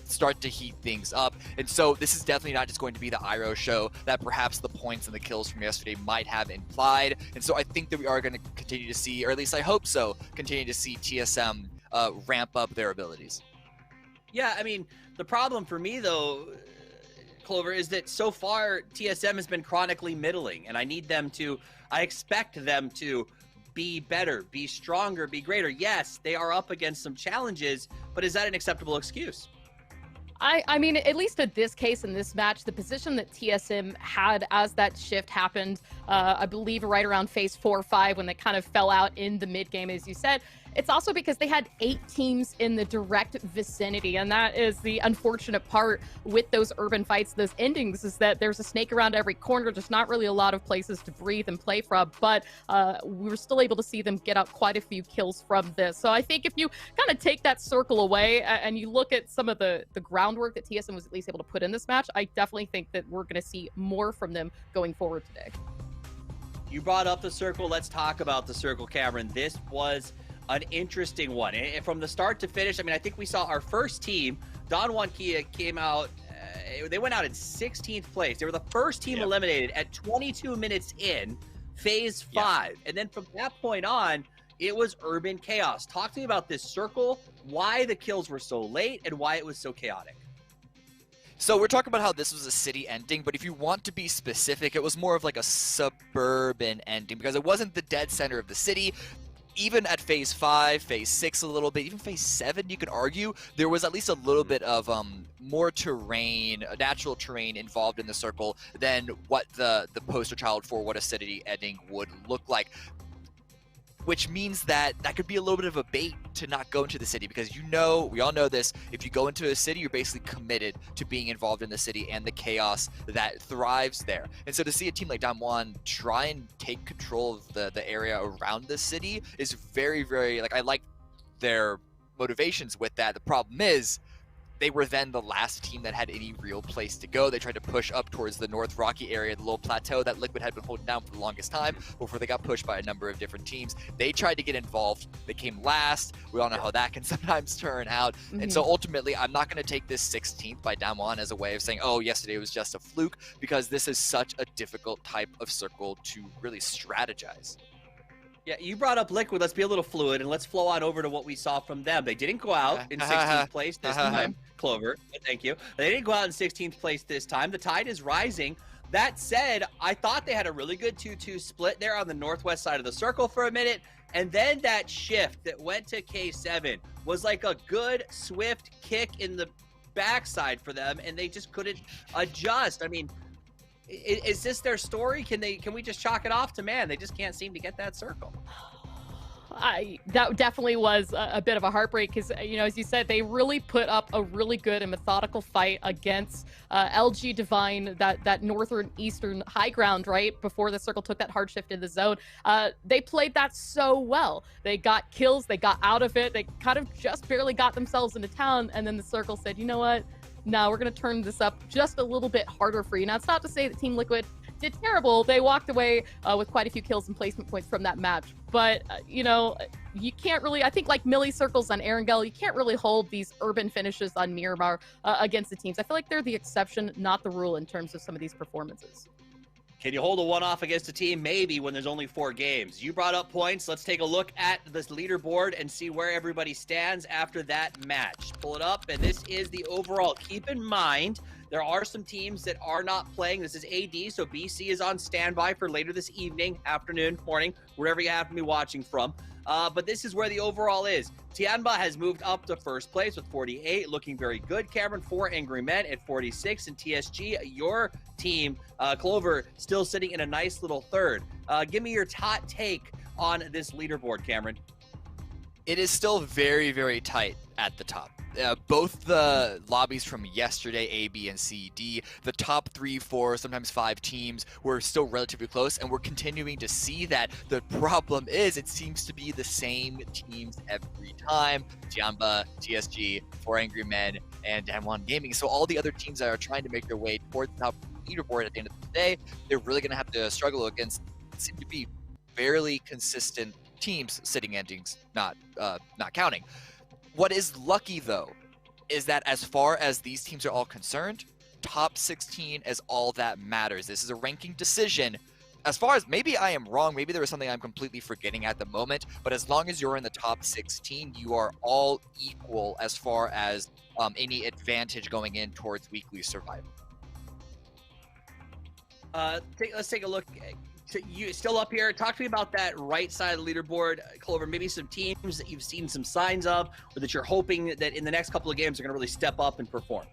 start to heat things up. And so this is definitely not just going to be the Iro show that perhaps the points and the kills from yesterday might have implied. And so I think that we are going to continue to see, or at least I hope so, continue to see TSM ramp up their abilities. Yeah, I mean, the problem for me, though, Clover, is that so far TSM has been chronically middling, and I expect them to be better, be stronger, be greater. Yes, they are up against some challenges, but is that an acceptable excuse? I mean, at least in this case, in this match, the position that TSM had as that shift happened, I believe right around phase 4 or 5 when they kind of fell out in the mid game, as you said, it's also because they had 8 teams in the direct vicinity. And that is the unfortunate part with those urban fights, those endings, is that there's a snake around every corner. There's not really a lot of places to breathe and play from, but we were still able to see them get out quite a few kills from this. So I think if you kind of take that circle away and you look at some of the groundwork that TSM was at least able to put in this match, I definitely think that we're going to see more from them going forward today. You brought up the circle. Let's talk about the circle, Cameron. This was an interesting one. And from the start to finish, I mean, I think we saw our first team, Don Juan Kia, came out. They went out in 16th place. They were the first team eliminated at 22 minutes in phase 5. And then from that point on, it was Urban Chaos. Talk to me about this circle, why the kills were so late, and why it was so chaotic. So we're talking about how this was a city ending, but if you want to be specific, it was more of like a suburban ending because it wasn't the dead center of the city. Even at phase 5, phase 6 a little bit, even phase 7, you could argue, there was at least a little bit of more terrain, natural terrain involved in the circle than what the poster child for what a city ending would look like. Which means that could be a little bit of a bait to not go into the city because we all know this, if you go into a city, you're basically committed to being involved in the city and the chaos that thrives there. And so to see a team like Don Juan try and take control of the area around the city is very, very, I like their motivations with that. The problem is, they were then the last team that had any real place to go. They tried to push up towards the North Rocky area, the little plateau that Liquid had been holding down for the longest time before they got pushed by a number of different teams. They tried to get involved. They came last. We all know how that can sometimes turn out. And so ultimately, I'm not going to take this 16th by Don Juan as a way of saying, oh, yesterday was just a fluke, because this is such a difficult type of circle to really strategize. Yeah, you brought up Liquid. Let's be a little fluid, and let's flow on over to what we saw from them. They didn't go out in 16th place this time, Clover. Thank you. They didn't go out in 16th place this time. The tide is rising. That said, I thought they had a really good 2-2 split there on the northwest side of the circle for a minute, and then that shift that went to K7 was like a good, swift kick in the backside for them, and they just couldn't adjust. I mean, is this their story? Can we just chalk it off to, man, they just can't seem to get that circle? That definitely was a bit of a heartbreak because, as you said, they really put up a really good and methodical fight against LG Divine, that northern eastern high ground, right before the circle took that hard shift in the zone. They played that so well. They got kills, they got out of it, they kind of just barely got themselves into town, and then the circle said, you know what? No, we're going to turn this up just a little bit harder for you. Now, it's not to say that Team Liquid did terrible. They walked away with quite a few kills and placement points from that match. But, you can't really, I think like Millie Circles on Erangel, you can't really hold these urban finishes on Miramar against the teams. I feel like they're the exception, not the rule in terms of some of these performances. Can you hold a one-off against a team? Maybe, when there's only 4 games. You brought up points. Let's take a look at this leaderboard and see where everybody stands after that match. Pull it up, and this is the overall. Keep in mind, there are some teams that are not playing. This is AD, so BC is on standby for later this evening, afternoon, morning, wherever you have to be watching from. But this is where the overall is. Tianba has moved up to first place with 48, looking very good. Cameron, 4 Angry Men at 46, and TSG, your team, Clover, still sitting in a nice little third. Give me your hot take on this leaderboard, Cameron. It is still very, very tight at the top. Both the lobbies from yesterday, A, B, and C, D, the top 3, 4, sometimes 5 teams were still relatively close, and we're continuing to see that. The problem is it seems to be the same teams every time. Tianba, TSG, 4 Angry Men, and Don Juan Gaming. So all the other teams that are trying to make their way towards the top leaderboard at the end of the day, they're really going to have to struggle against what seem to be fairly consistent teams, sitting endings not counting. What is lucky, though, is that as far as these teams are all concerned, top 16 is all that matters. This is a ranking decision. As far as, maybe I am wrong, maybe there is something I'm completely forgetting at the moment, but as long as you're in the top 16, you are all equal as far as any advantage going in towards weekly survival. Let's take a look. You still up here? Talk to me about that right side of the leaderboard, Clover. Maybe some teams that you've seen some signs of, or that you're hoping that in the next couple of games are going to really step up and perform.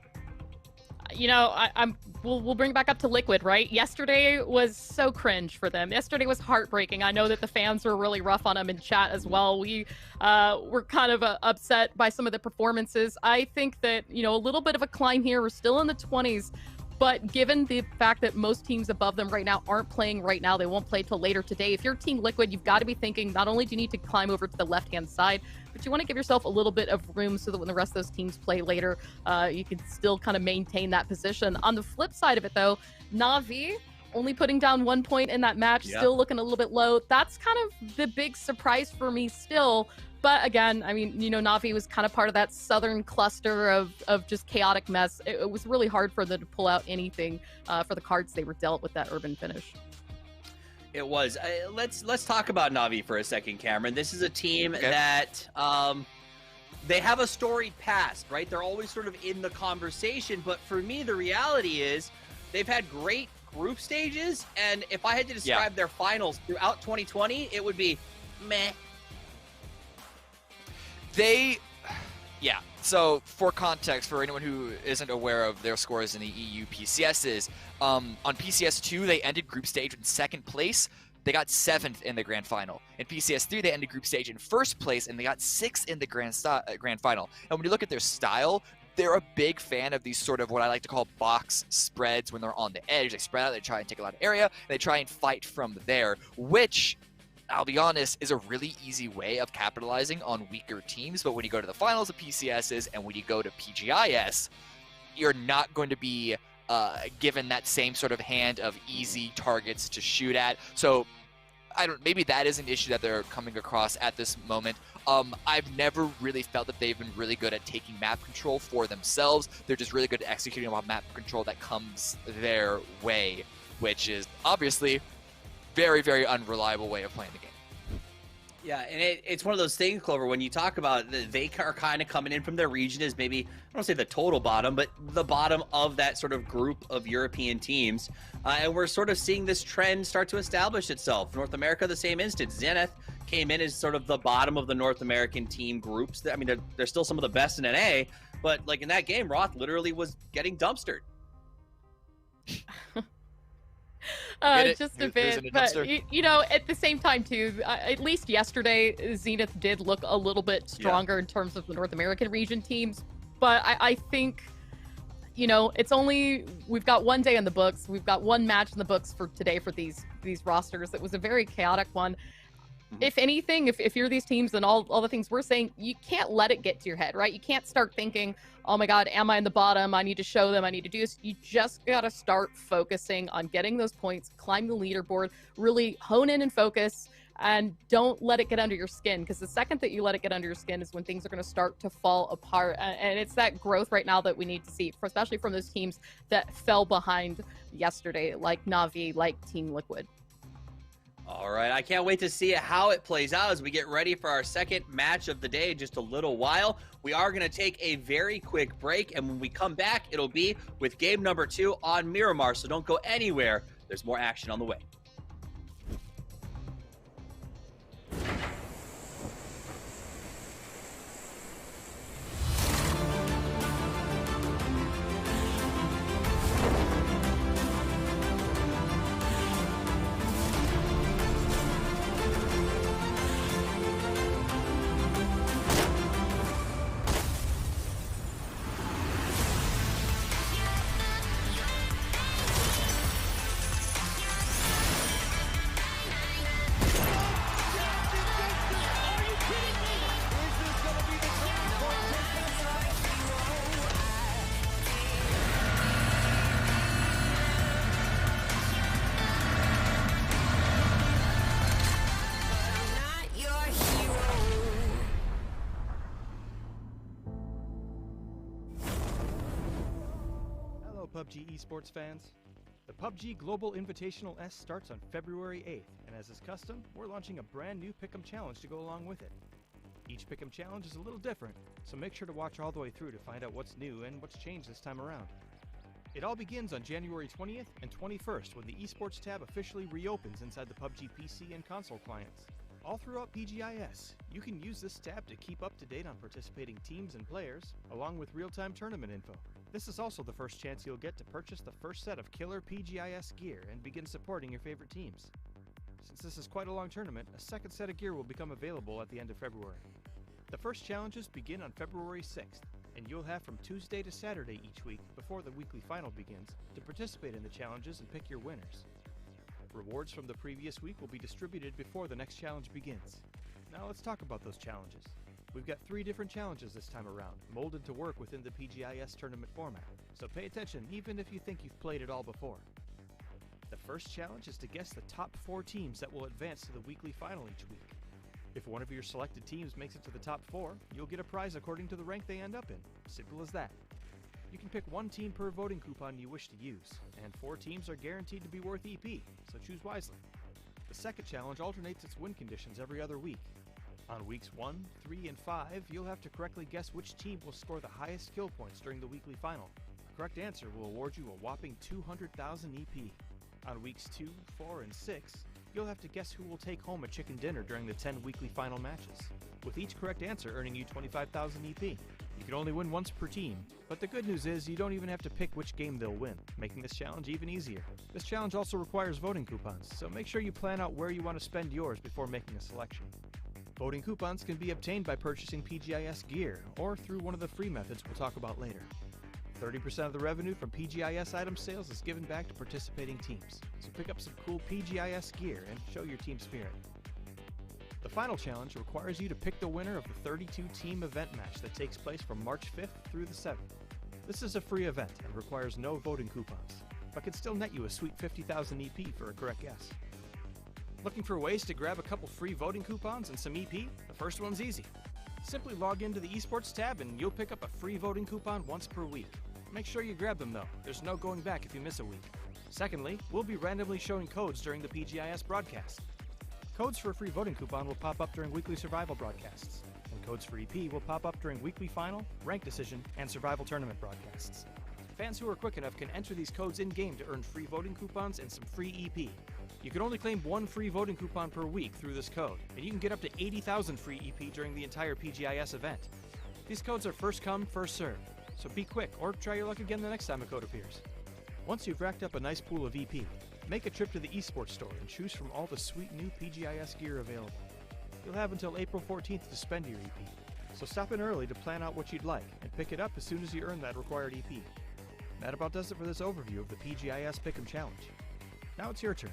We'll bring it back up to Liquid, right? Yesterday was so cringe for them. Yesterday was heartbreaking. I know that the fans were really rough on them in chat as well. We were kind of upset by some of the performances. I think that, a little bit of a climb here. We're still in the 20s. But given the fact that most teams above them right now aren't playing right now, they won't play till later today. If you're Team Liquid, you've got to be thinking not only do you need to climb over to the left-hand side, but you want to give yourself a little bit of room so that when the rest of those teams play later, you can still kind of maintain that position. On the flip side of it, though, Na'Vi, only putting down 1 point in that match, Yeah. still looking a little bit low. That's kind of the big surprise for me still. But again, I mean, Na'Vi was kind of part of that southern cluster of just chaotic mess. It was really hard for them to pull out anything for the cards they were dealt with that urban finish. It was. Let's talk about Na'Vi for a second, Cameron. This is a team that they have a storied past, right? They're always sort of in the conversation. But for me, the reality is they've had great group stages. And if I had to describe their finals throughout 2020, it would be meh. So for context, for anyone who isn't aware of their scores in the EU PCSs, on PCS2, they ended group stage in 2nd place. They got 7th in the grand final. In PCS3, they ended group stage in 1st place, and they got 6th in the grand final. And when you look at their style, they're a big fan of these sort of what I like to call box spreads when they're on the edge. They spread out, they try and take a lot of area, and they try and fight from there, which, I'll be honest, is a really easy way of capitalizing on weaker teams. But when you go to the finals of PCSs and when you go to PGI.S, you're not going to be given that same sort of hand of easy targets to shoot at. So maybe that is an issue that they're coming across at this moment. I've never really felt that they've been really good at taking map control for themselves. They're just really good at executing on map control that comes their way, which is obviously very, very unreliable way of playing the game. Yeah, and it's one of those things, Clover, when you talk about they are kind of coming in from their region as maybe, I don't want to say the total bottom, but the bottom of that sort of group of European teams. And we're sort of seeing this trend start to establish itself. North America, the same instance. Zenith came in as sort of the bottom of the North American team groups. I mean, they're still some of the best in NA, but like in that game, Roth literally was getting dumpstered. Just a bit, but at the same time too, at least yesterday, Zenith did look a little bit stronger in terms of the North American region teams. But I think, we've got 1 day in the books. We've got 1 match in the books for today for these rosters. It was a very chaotic one. If anything, if you're these teams and all the things we're saying, you can't let it get to your head, right? You can't start thinking, oh my God, am I in the bottom? I need to show them, I need to do this. You just got to start focusing on getting those points, climb the leaderboard, really hone in and focus, and don't let it get under your skin. Because the second that you let it get under your skin is when things are going to start to fall apart. And it's that growth right now that we need to see, especially from those teams that fell behind yesterday, like Na'Vi, like Team Liquid. All right, I can't wait to see how it plays out as we get ready for our second match of the day in just a little while. We are going to take a very quick break, and when we come back, it'll be with game number 2 on Miramar, so don't go anywhere. There's more action on the way. PUBG esports fans. The PUBG Global Invitational S starts on February 8th, and as is custom, we're launching a brand new Pick'em Challenge to go along with it. Each Pick'em Challenge is a little different, so make sure to watch all the way through to find out what's new and what's changed this time around. It all begins on January 20th and 21st when the esports tab officially reopens inside the PUBG PC and console clients. All throughout PGI.S, you can use this tab to keep up to date on participating teams and players, along with real-time tournament info. This is also the first chance you'll get to purchase the first set of killer PGI.S gear and begin supporting your favorite teams. Since this is quite a long tournament, a second set of gear will become available at the end of February. The first challenges begin on February 6th, and you'll have from Tuesday to Saturday each week before the weekly final begins to participate in the challenges and pick your winners. Rewards from the previous week will be distributed before the next challenge begins. Now let's talk about those challenges. We've got 3 different challenges this time around, molded to work within the PGI.S tournament format, so pay attention even if you think you've played it all before. The first challenge is to guess the top 4 teams that will advance to the weekly final each week. If one of your selected teams makes it to the top 4, you'll get a prize according to the rank they end up in. Simple as that. You can pick 1 team per voting coupon you wish to use, and 4 teams are guaranteed to be worth EP, so choose wisely. The second challenge alternates its win conditions every other week. On weeks 1, 3, and 5, you'll have to correctly guess which team will score the highest kill points during the weekly final. A correct answer will award you a whopping 200,000 EP. On weeks 2, 4, and 6, you'll have to guess who will take home a chicken dinner during the 10 weekly final matches, with each correct answer earning you 25,000 EP. You can only win once per team, but the good news is you don't even have to pick which game they'll win, making this challenge even easier. This challenge also requires voting coupons, so make sure you plan out where you want to spend yours before making a selection. Voting coupons can be obtained by purchasing PGI.S gear, or through one of the free methods we'll talk about later. 30% of the revenue from PGI.S item sales is given back to participating teams, so pick up some cool PGI.S gear and show your team spirit. The final challenge requires you to pick the winner of the 32-team event match that takes place from March 5th through the 7th. This is a free event and requires no voting coupons, but can still net you a sweet 50,000 EP for a correct guess. Looking for ways to grab a couple free voting coupons and some EP? The first one's easy. Simply log into the esports tab and you'll pick up a free voting coupon once per week. Make sure you grab them though, there's no going back if you miss a week. Secondly, we'll be randomly showing codes during the PGI.S broadcast. Codes for a free voting coupon will pop up during weekly survival broadcasts, and codes for EP will pop up during weekly final, rank decision, and survival tournament broadcasts. Fans who are quick enough can enter these codes in-game to earn free voting coupons and some free EP. You can only claim 1 free voting coupon per week through this code, and you can get up to 80,000 free EP during the entire PGI.S event. These codes are first come, first served, so be quick or try your luck again the next time a code appears. Once you've racked up a nice pool of EP, make a trip to the esports store and choose from all the sweet new PGI.S gear available. You'll have until April 14th to spend your EP, so stop in early to plan out what you'd like and pick it up as soon as you earn that required EP. That about does it for this overview of the PGI.S Pick'em Challenge. Now it's your turn.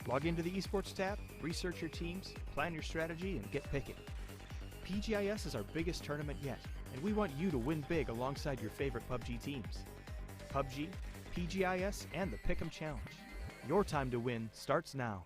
Log into the esports tab, research your teams, plan your strategy, and get picking. PGI.S is our biggest tournament yet, and we want you to win big alongside your favorite PUBG teams. PUBG, PGI.S, and the Pick'em Challenge. Your time to win starts now.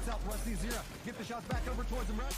Southwest Z0. Get the shots back over towards him, right?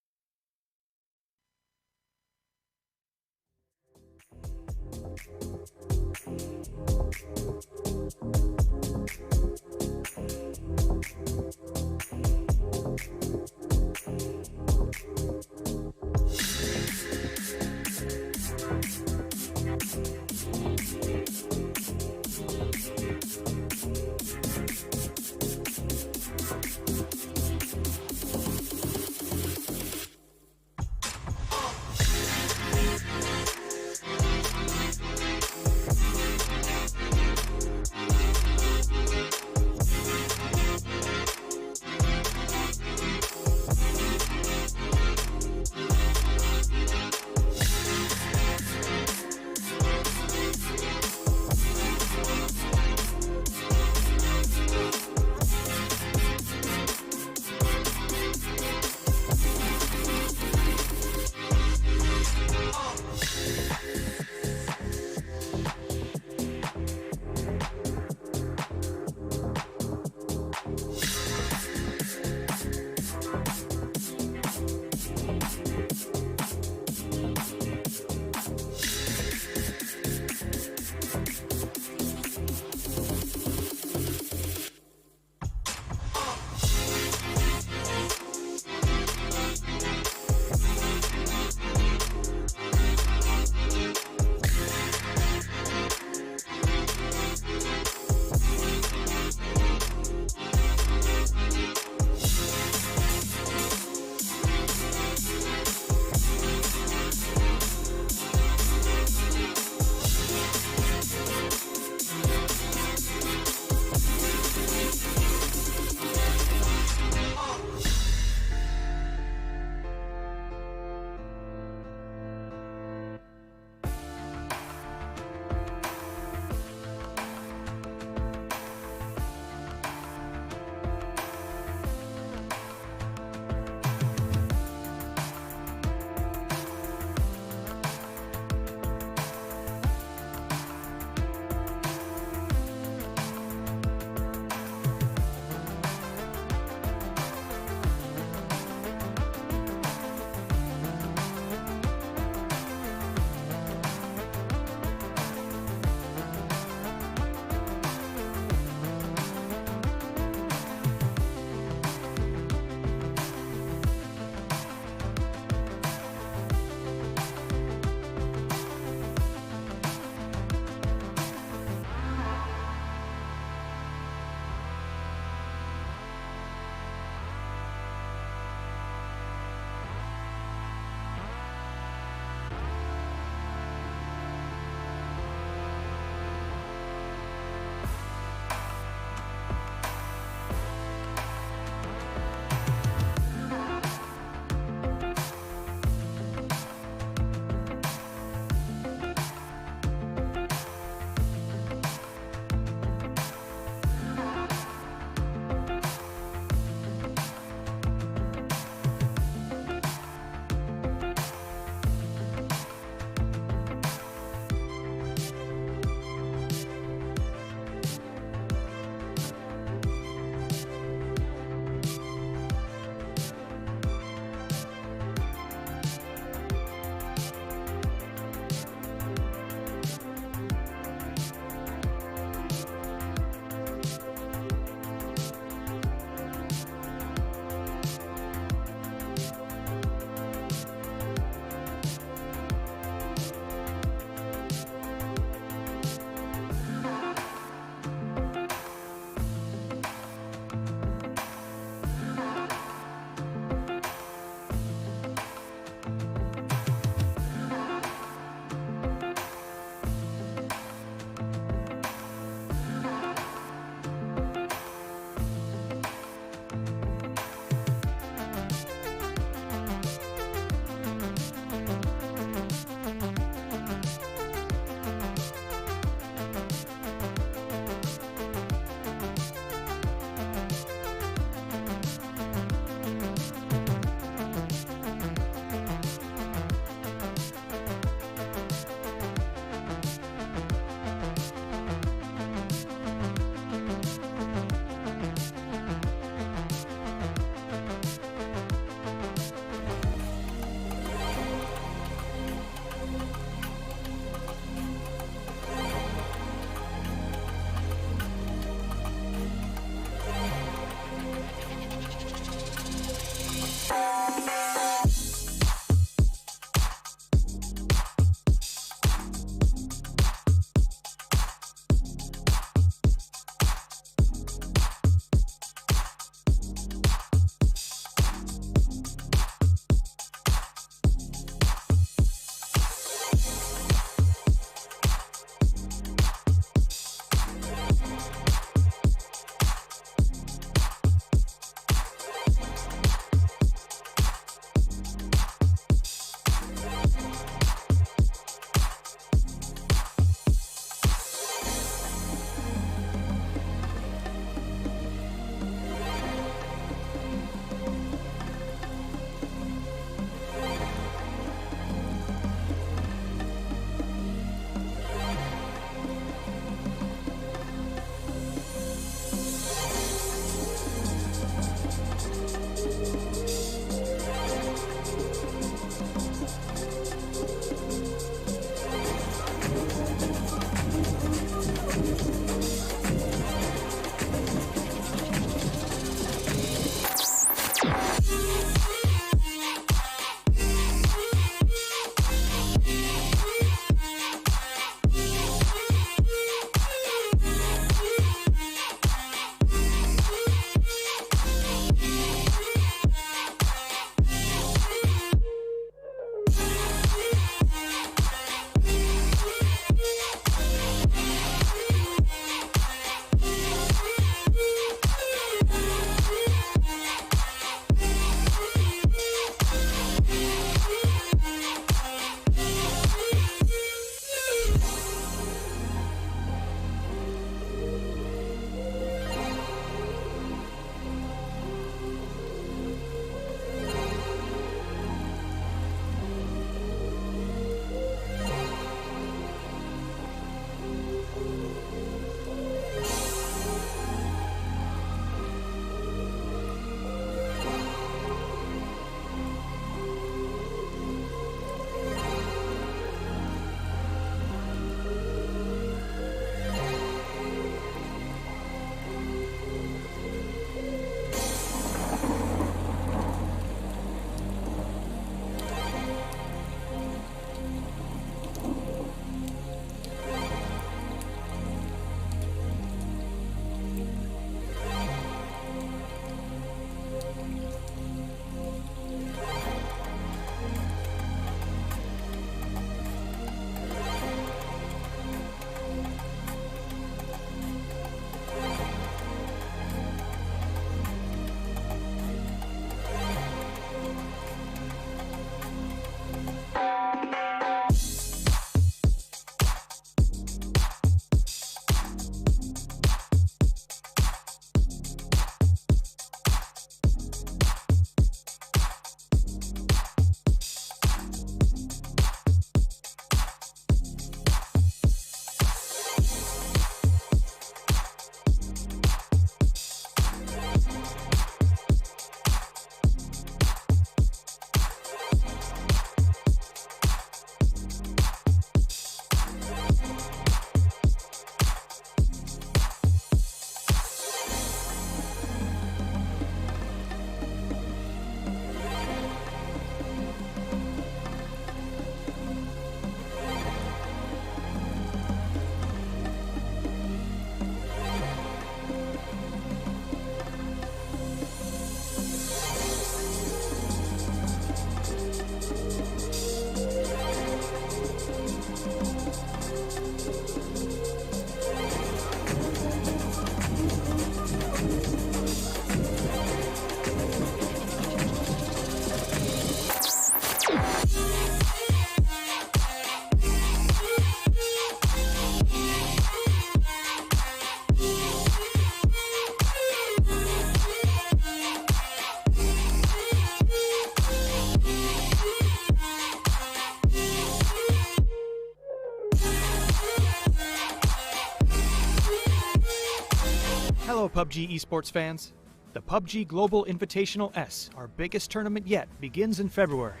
Hello, PUBG esports fans. The PUBG Global Invitational S, our biggest tournament yet, begins in February.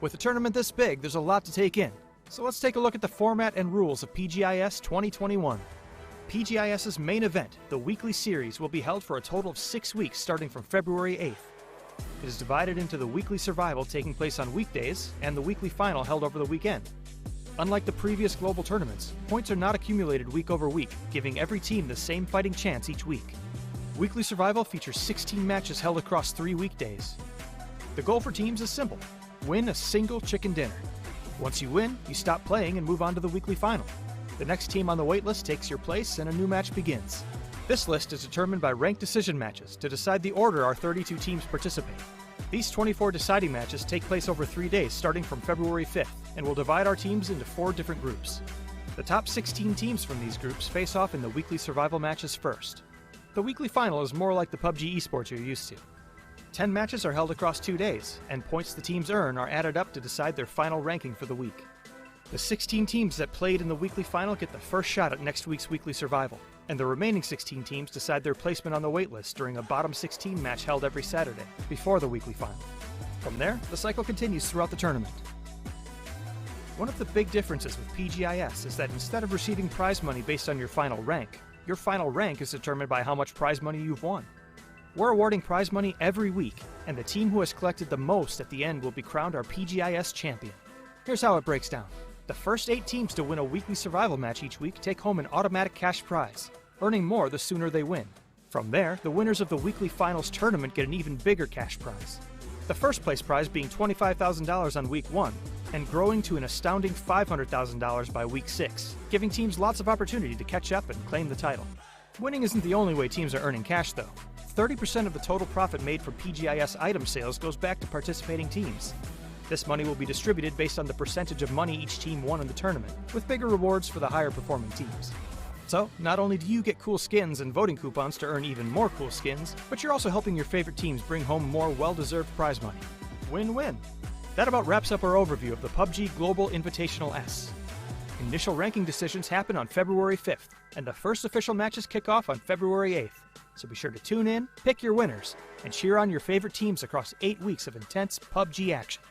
With a tournament this big, there's a lot to take in. So let's take a look at the format and rules of PGI.S 2021. PGI.S's main event, the weekly series, will be held for a total of 6 weeks starting from February 8th. It is divided into the weekly survival taking place on weekdays and the weekly final held over the weekend. Unlike the previous global tournaments, points are not accumulated week over week, giving every team the same fighting chance each week. Weekly survival features 16 matches held across 3 weekdays. The goal for teams is simple: win a single chicken dinner. Once you win, you stop playing and move on to the weekly final. The next team on the waitlist takes your place and a new match begins. This list is determined by ranked decision matches to decide the order our 32 teams participate. These 24 deciding matches take place over 3 days starting from February 5th and will divide our teams into 4 different groups. The top 16 teams from these groups face off in the weekly survival matches first. The weekly final is more like the PUBG esports you're used to. 10 matches are held across 2 days, and points the teams earn are added up to decide their final ranking for the week. The 16 teams that played in the weekly final get the first shot at next week's weekly survival, and the remaining 16 teams decide their placement on the waitlist during a bottom 16 match held every Saturday, before the weekly final. From there, the cycle continues throughout the tournament. One of the big differences with PGI.S is that instead of receiving prize money based on your final rank is determined by how much prize money you've won. We're awarding prize money every week, and the team who has collected the most at the end will be crowned our PGI.S champion. Here's how it breaks down. The first 8 teams to win a weekly survival match each week take home an automatic cash prize, earning more the sooner they win. From there, the winners of the weekly finals tournament get an even bigger cash prize. The first place prize being $25,000 on week 1, and growing to an astounding $500,000 by week 6, giving teams lots of opportunity to catch up and claim the title. Winning isn't the only way teams are earning cash, though. 30% of the total profit made from PGI.S item sales goes back to participating teams. This money will be distributed based on the percentage of money each team won in the tournament, with bigger rewards for the higher performing teams. So, not only do you get cool skins and voting coupons to earn even more cool skins, but you're also helping your favorite teams bring home more well-deserved prize money. Win-win! That about wraps up our overview of the PUBG Global Invitational S. Initial ranking decisions happen on February 5th, and the first official matches kick off on February 8th. So be sure to tune in, pick your winners, and cheer on your favorite teams across 8 weeks of intense PUBG action.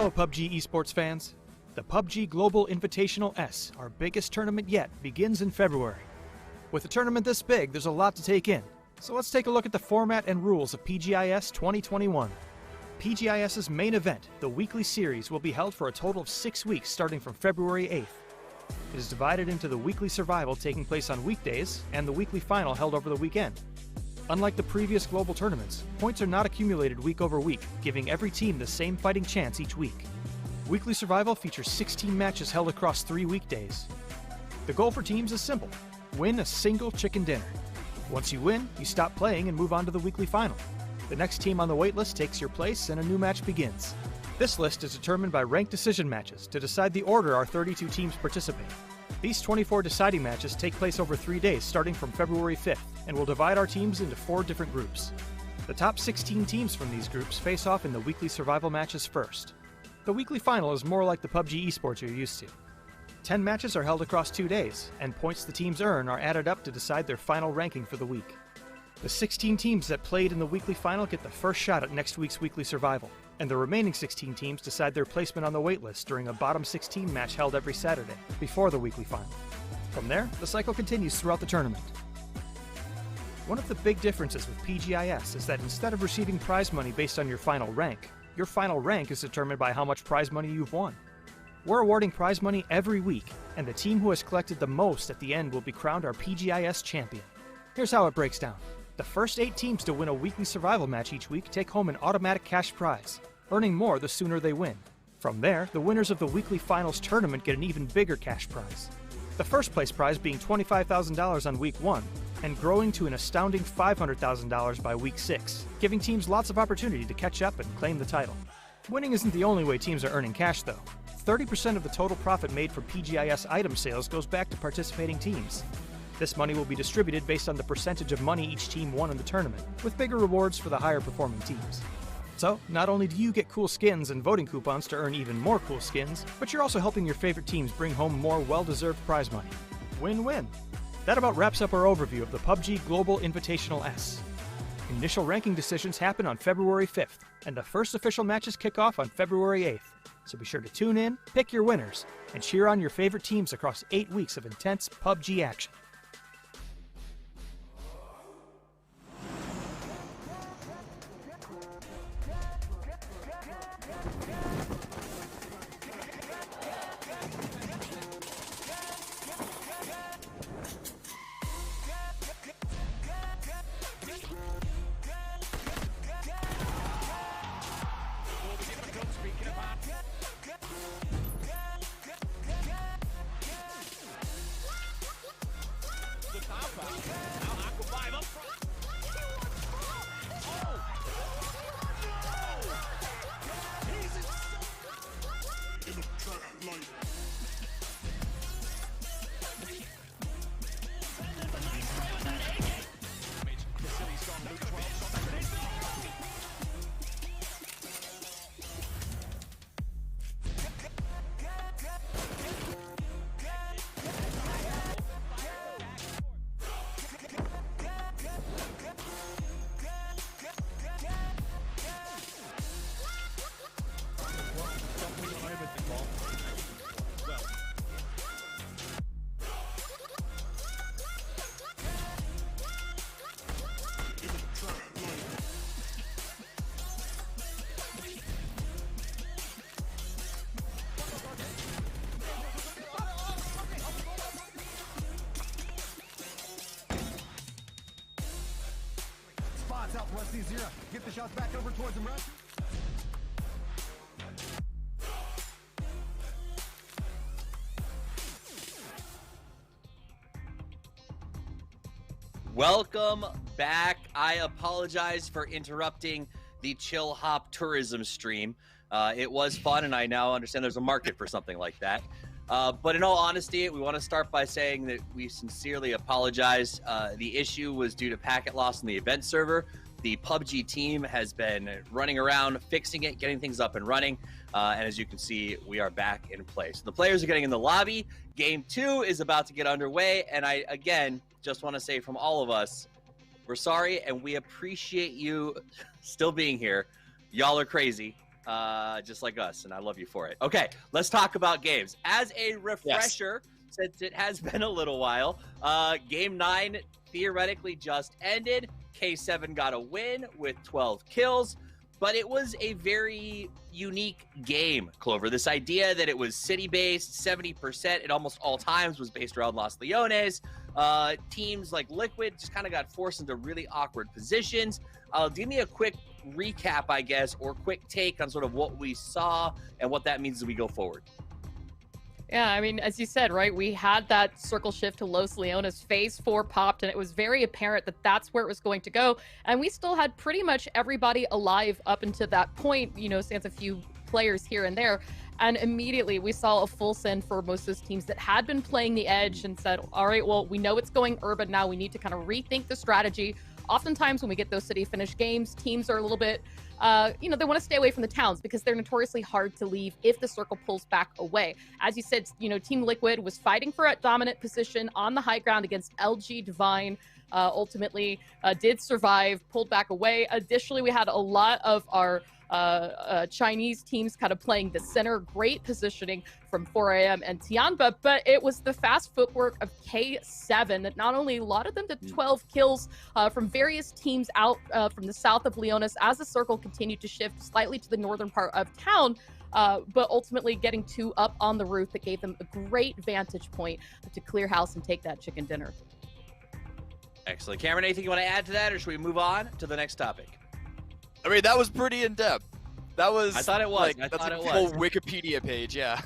Hello, PUBG esports fans. The PUBG Global Invitational S, our biggest tournament yet, begins in February. With a tournament this big, there's a lot to take in. So let's take a look at the format and rules of PGI.S 2021. PGI.S's main event, the weekly series, will be held for a total of 6 weeks starting from February 8th. It is divided into the weekly survival taking place on weekdays and the weekly final held over the weekend. Unlike the previous global tournaments, points are not accumulated week over week, giving every team the same fighting chance each week. Weekly survival features 16 matches held across 3 weekdays. The goal for teams is simple: win a single chicken dinner. Once you win, you stop playing and move on to the weekly final. The next team on the waitlist takes your place and a new match begins. This list is determined by ranked decision matches to decide the order our 32 teams participate. These 24 deciding matches take place over 3 days starting from February 5th and will divide our teams into 4 different groups. The top 16 teams from these groups face off in the weekly survival matches first. The weekly final is more like the PUBG esports you're used to. 10 matches are held across 2 days, and points the teams earn are added up to decide their final ranking for the week. The 16 teams that played in the weekly final get the first shot at next week's weekly survival, and the remaining 16 teams decide their placement on the waitlist during a bottom 16 match held every Saturday, before the weekly final. From there, the cycle continues throughout the tournament. One of the big differences with PGI.S is that instead of receiving prize money based on your final rank is determined by how much prize money you've won. We're awarding prize money every week, and the team who has collected the most at the end will be crowned our PGI.S champion. Here's how it breaks down. The first 8 teams to win a weekly survival match each week take home an automatic cash prize, earning more the sooner they win. From there, the winners of the weekly finals tournament get an even bigger cash prize. The first place prize being $25,000 on week 1, and growing to an astounding $500,000 by week 6, giving teams lots of opportunity to catch up and claim the title. Winning isn't the only way teams are earning cash, though. 30% of the total profit made from PGI.S item sales goes back to participating teams. This money will be distributed based on the percentage of money each team won in the tournament, with bigger rewards for the higher performing teams. So, not only do you get cool skins and voting coupons to earn even more cool skins, but you're also helping your favorite teams bring home more well-deserved prize money. Win-win! That about wraps up our overview of the PUBG Global Invitational S. Initial ranking decisions happen on February 5th, and the first official matches kick off on February 8th. So be sure to tune in, pick your winners, and cheer on your favorite teams across 8 weeks of intense PUBG action. Southwest Z0. Get the shots back over towards him, Russ. Welcome back. I apologize for interrupting the Chill Hop tourism stream. It was fun, and I now understand there's a market for something like that. But in all honesty, we want to start by saying that we sincerely apologize. The issue was due to packet loss on the event server. The PUBG team has been running around, fixing it, getting things up and running. And as you can see, we are back in place. So the players are getting in the lobby. Game 2 is about to get underway. And I, again, just want to say from all of us, we're sorry and we appreciate you still being here. Y'all are crazy. just like us, and I love you for it. Okay, let's talk about games. As a refresher, since it has been a little while, Game 9 theoretically just ended. K7 got a win with 12 kills, but it was a very unique game, Clover. This idea that it was city-based, 70% at almost all times was based around Los Leones. Teams like Liquid just kind of got forced into really awkward positions. Give me a quick recap, I guess, or quick take on sort of what we saw and what that means as we go forward. Yeah, I mean, as you said, right, we had that circle shift to Los Leones. Phase 4 popped, and it was very apparent that that's where it was going to go. And we still had pretty much everybody alive up until that point, you know, sans a few players here and there. And immediately we saw a full send for most of those teams that had been playing the edge and said, all right, well, we know it's going urban now. We need to kind of rethink the strategy. Oftentimes when we get those city finish games, teams are a little bit, you know, they want to stay away from the towns because they're notoriously hard to leave if the circle pulls back away. As you said, you know, Team Liquid was fighting for a dominant position on the high ground against LG Divine. Ultimately did survive, pulled back away. Additionally, we had a lot of our Chinese teams kind of playing the center, great positioning from 4AM and Tianba, but it was the fast footwork of K7 that not only allotted them to 12 kills from various teams out from the south of Leonis as the circle continued to shift slightly to the northern part of town, but ultimately getting 2 up on the roof that gave them a great vantage point to clear house and take that chicken dinner. Excellent. Cameron, anything you want to add to that, or should we move on to the next topic? I mean, that was pretty in-depth. That was... I thought it was. Like, I that's thought a it full was. Wikipedia page, yeah.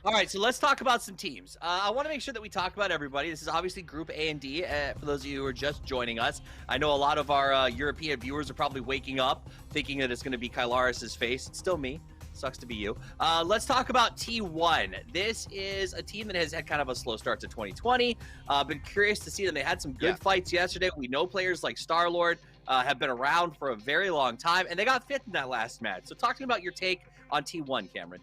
All right, so let's talk about some teams. I want to make sure that we talk about everybody. This is obviously Group A and D, for those of you who are just joining us. I know a lot of our European viewers are probably waking up thinking that it's going to be Kylaris's face. It's still me. Sucks to be you. Let's talk about T1. This is a team that has had kind of a slow start to 2020. Been curious to see them. They had some good fights yesterday. We know players like Starlord have been around for a very long time, and they got 5th in that last match. So talk to me about your take on T1, Cameron.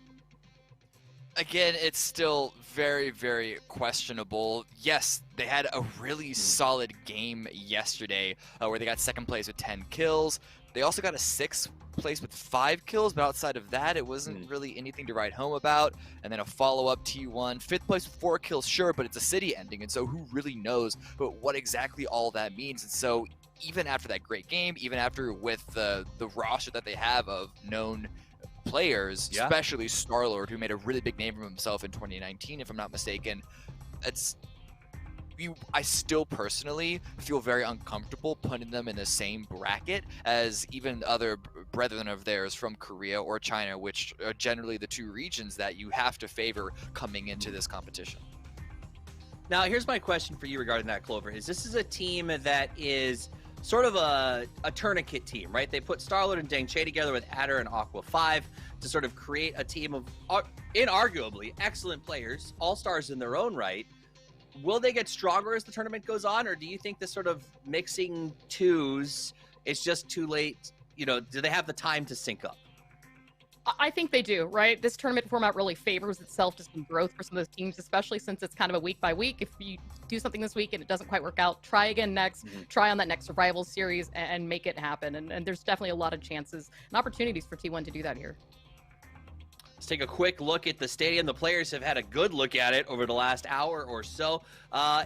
Again, it's still very, very questionable. Yes, they had a really solid game yesterday where they got 2nd place with 10 kills. They also got a 6th place with 5 kills, but outside of that, it wasn't really anything to write home about. And then a follow-up T1, 5th place with 4 kills, sure, but it's a city ending, and so who really knows but what exactly all that means? And so even after that great game, even after with the roster that they have of known players, especially Starlord, who made a really big name for himself in 2019, if I'm not mistaken, I still personally feel very uncomfortable putting them in the same bracket as even other brethren of theirs from Korea or China, which are generally the 2 regions that you have to favor coming into this competition. Now, here's my question for you regarding that, Clover. This is a team that is sort of a tourniquet team, right? They put Starlord and Deng Che together with Adder and Aqua 5 to sort of create a team of inarguably excellent players, all-stars in their own right. Will they get stronger as the tournament goes on, or do you think this sort of mixing 2s is just too late? You know, do they have the time to sync up? I think they do, right? This tournament format really favors itself to some growth for some of those teams, especially since it's kind of a week by week. If you do something this week and it doesn't quite work out, try again next, try on that next survival series and make it happen. And there's definitely a lot of chances and opportunities for T1 to do that here. Let's take a quick look at the stadium. The players have had a good look at it over the last hour or so.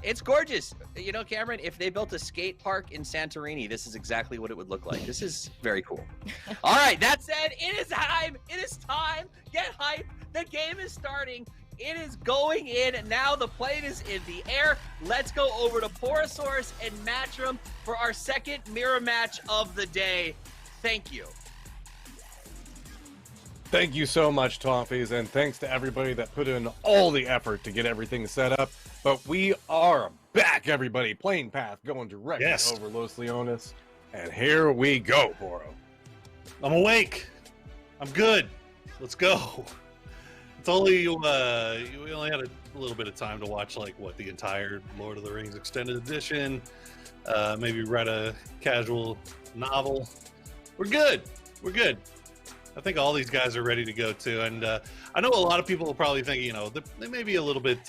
It's gorgeous. You know, Cameron, if they built a skate park in Santorini, this is exactly what it would look like. This is very cool. All right, that said, it is time. It is time. Get hyped. The game is starting. It is going in. Now the plane is in the air. Let's go over to Porosaurus and Matchroom for our 2nd mirror match of the day. Thank you. Thank you so much, Toffees, and thanks to everybody that put in all the effort to get everything set up. But we are back, everybody. Plane path going directly over Los Leones. And here we go, Poro. I'm awake. I'm good. Let's go. It's only we only had a little bit of time to watch the entire Lord of the Rings extended edition. Maybe read a casual novel. We're good. We're good. I think all these guys are ready to go too, and I know a lot of people will probably think, you know, they may be a little bit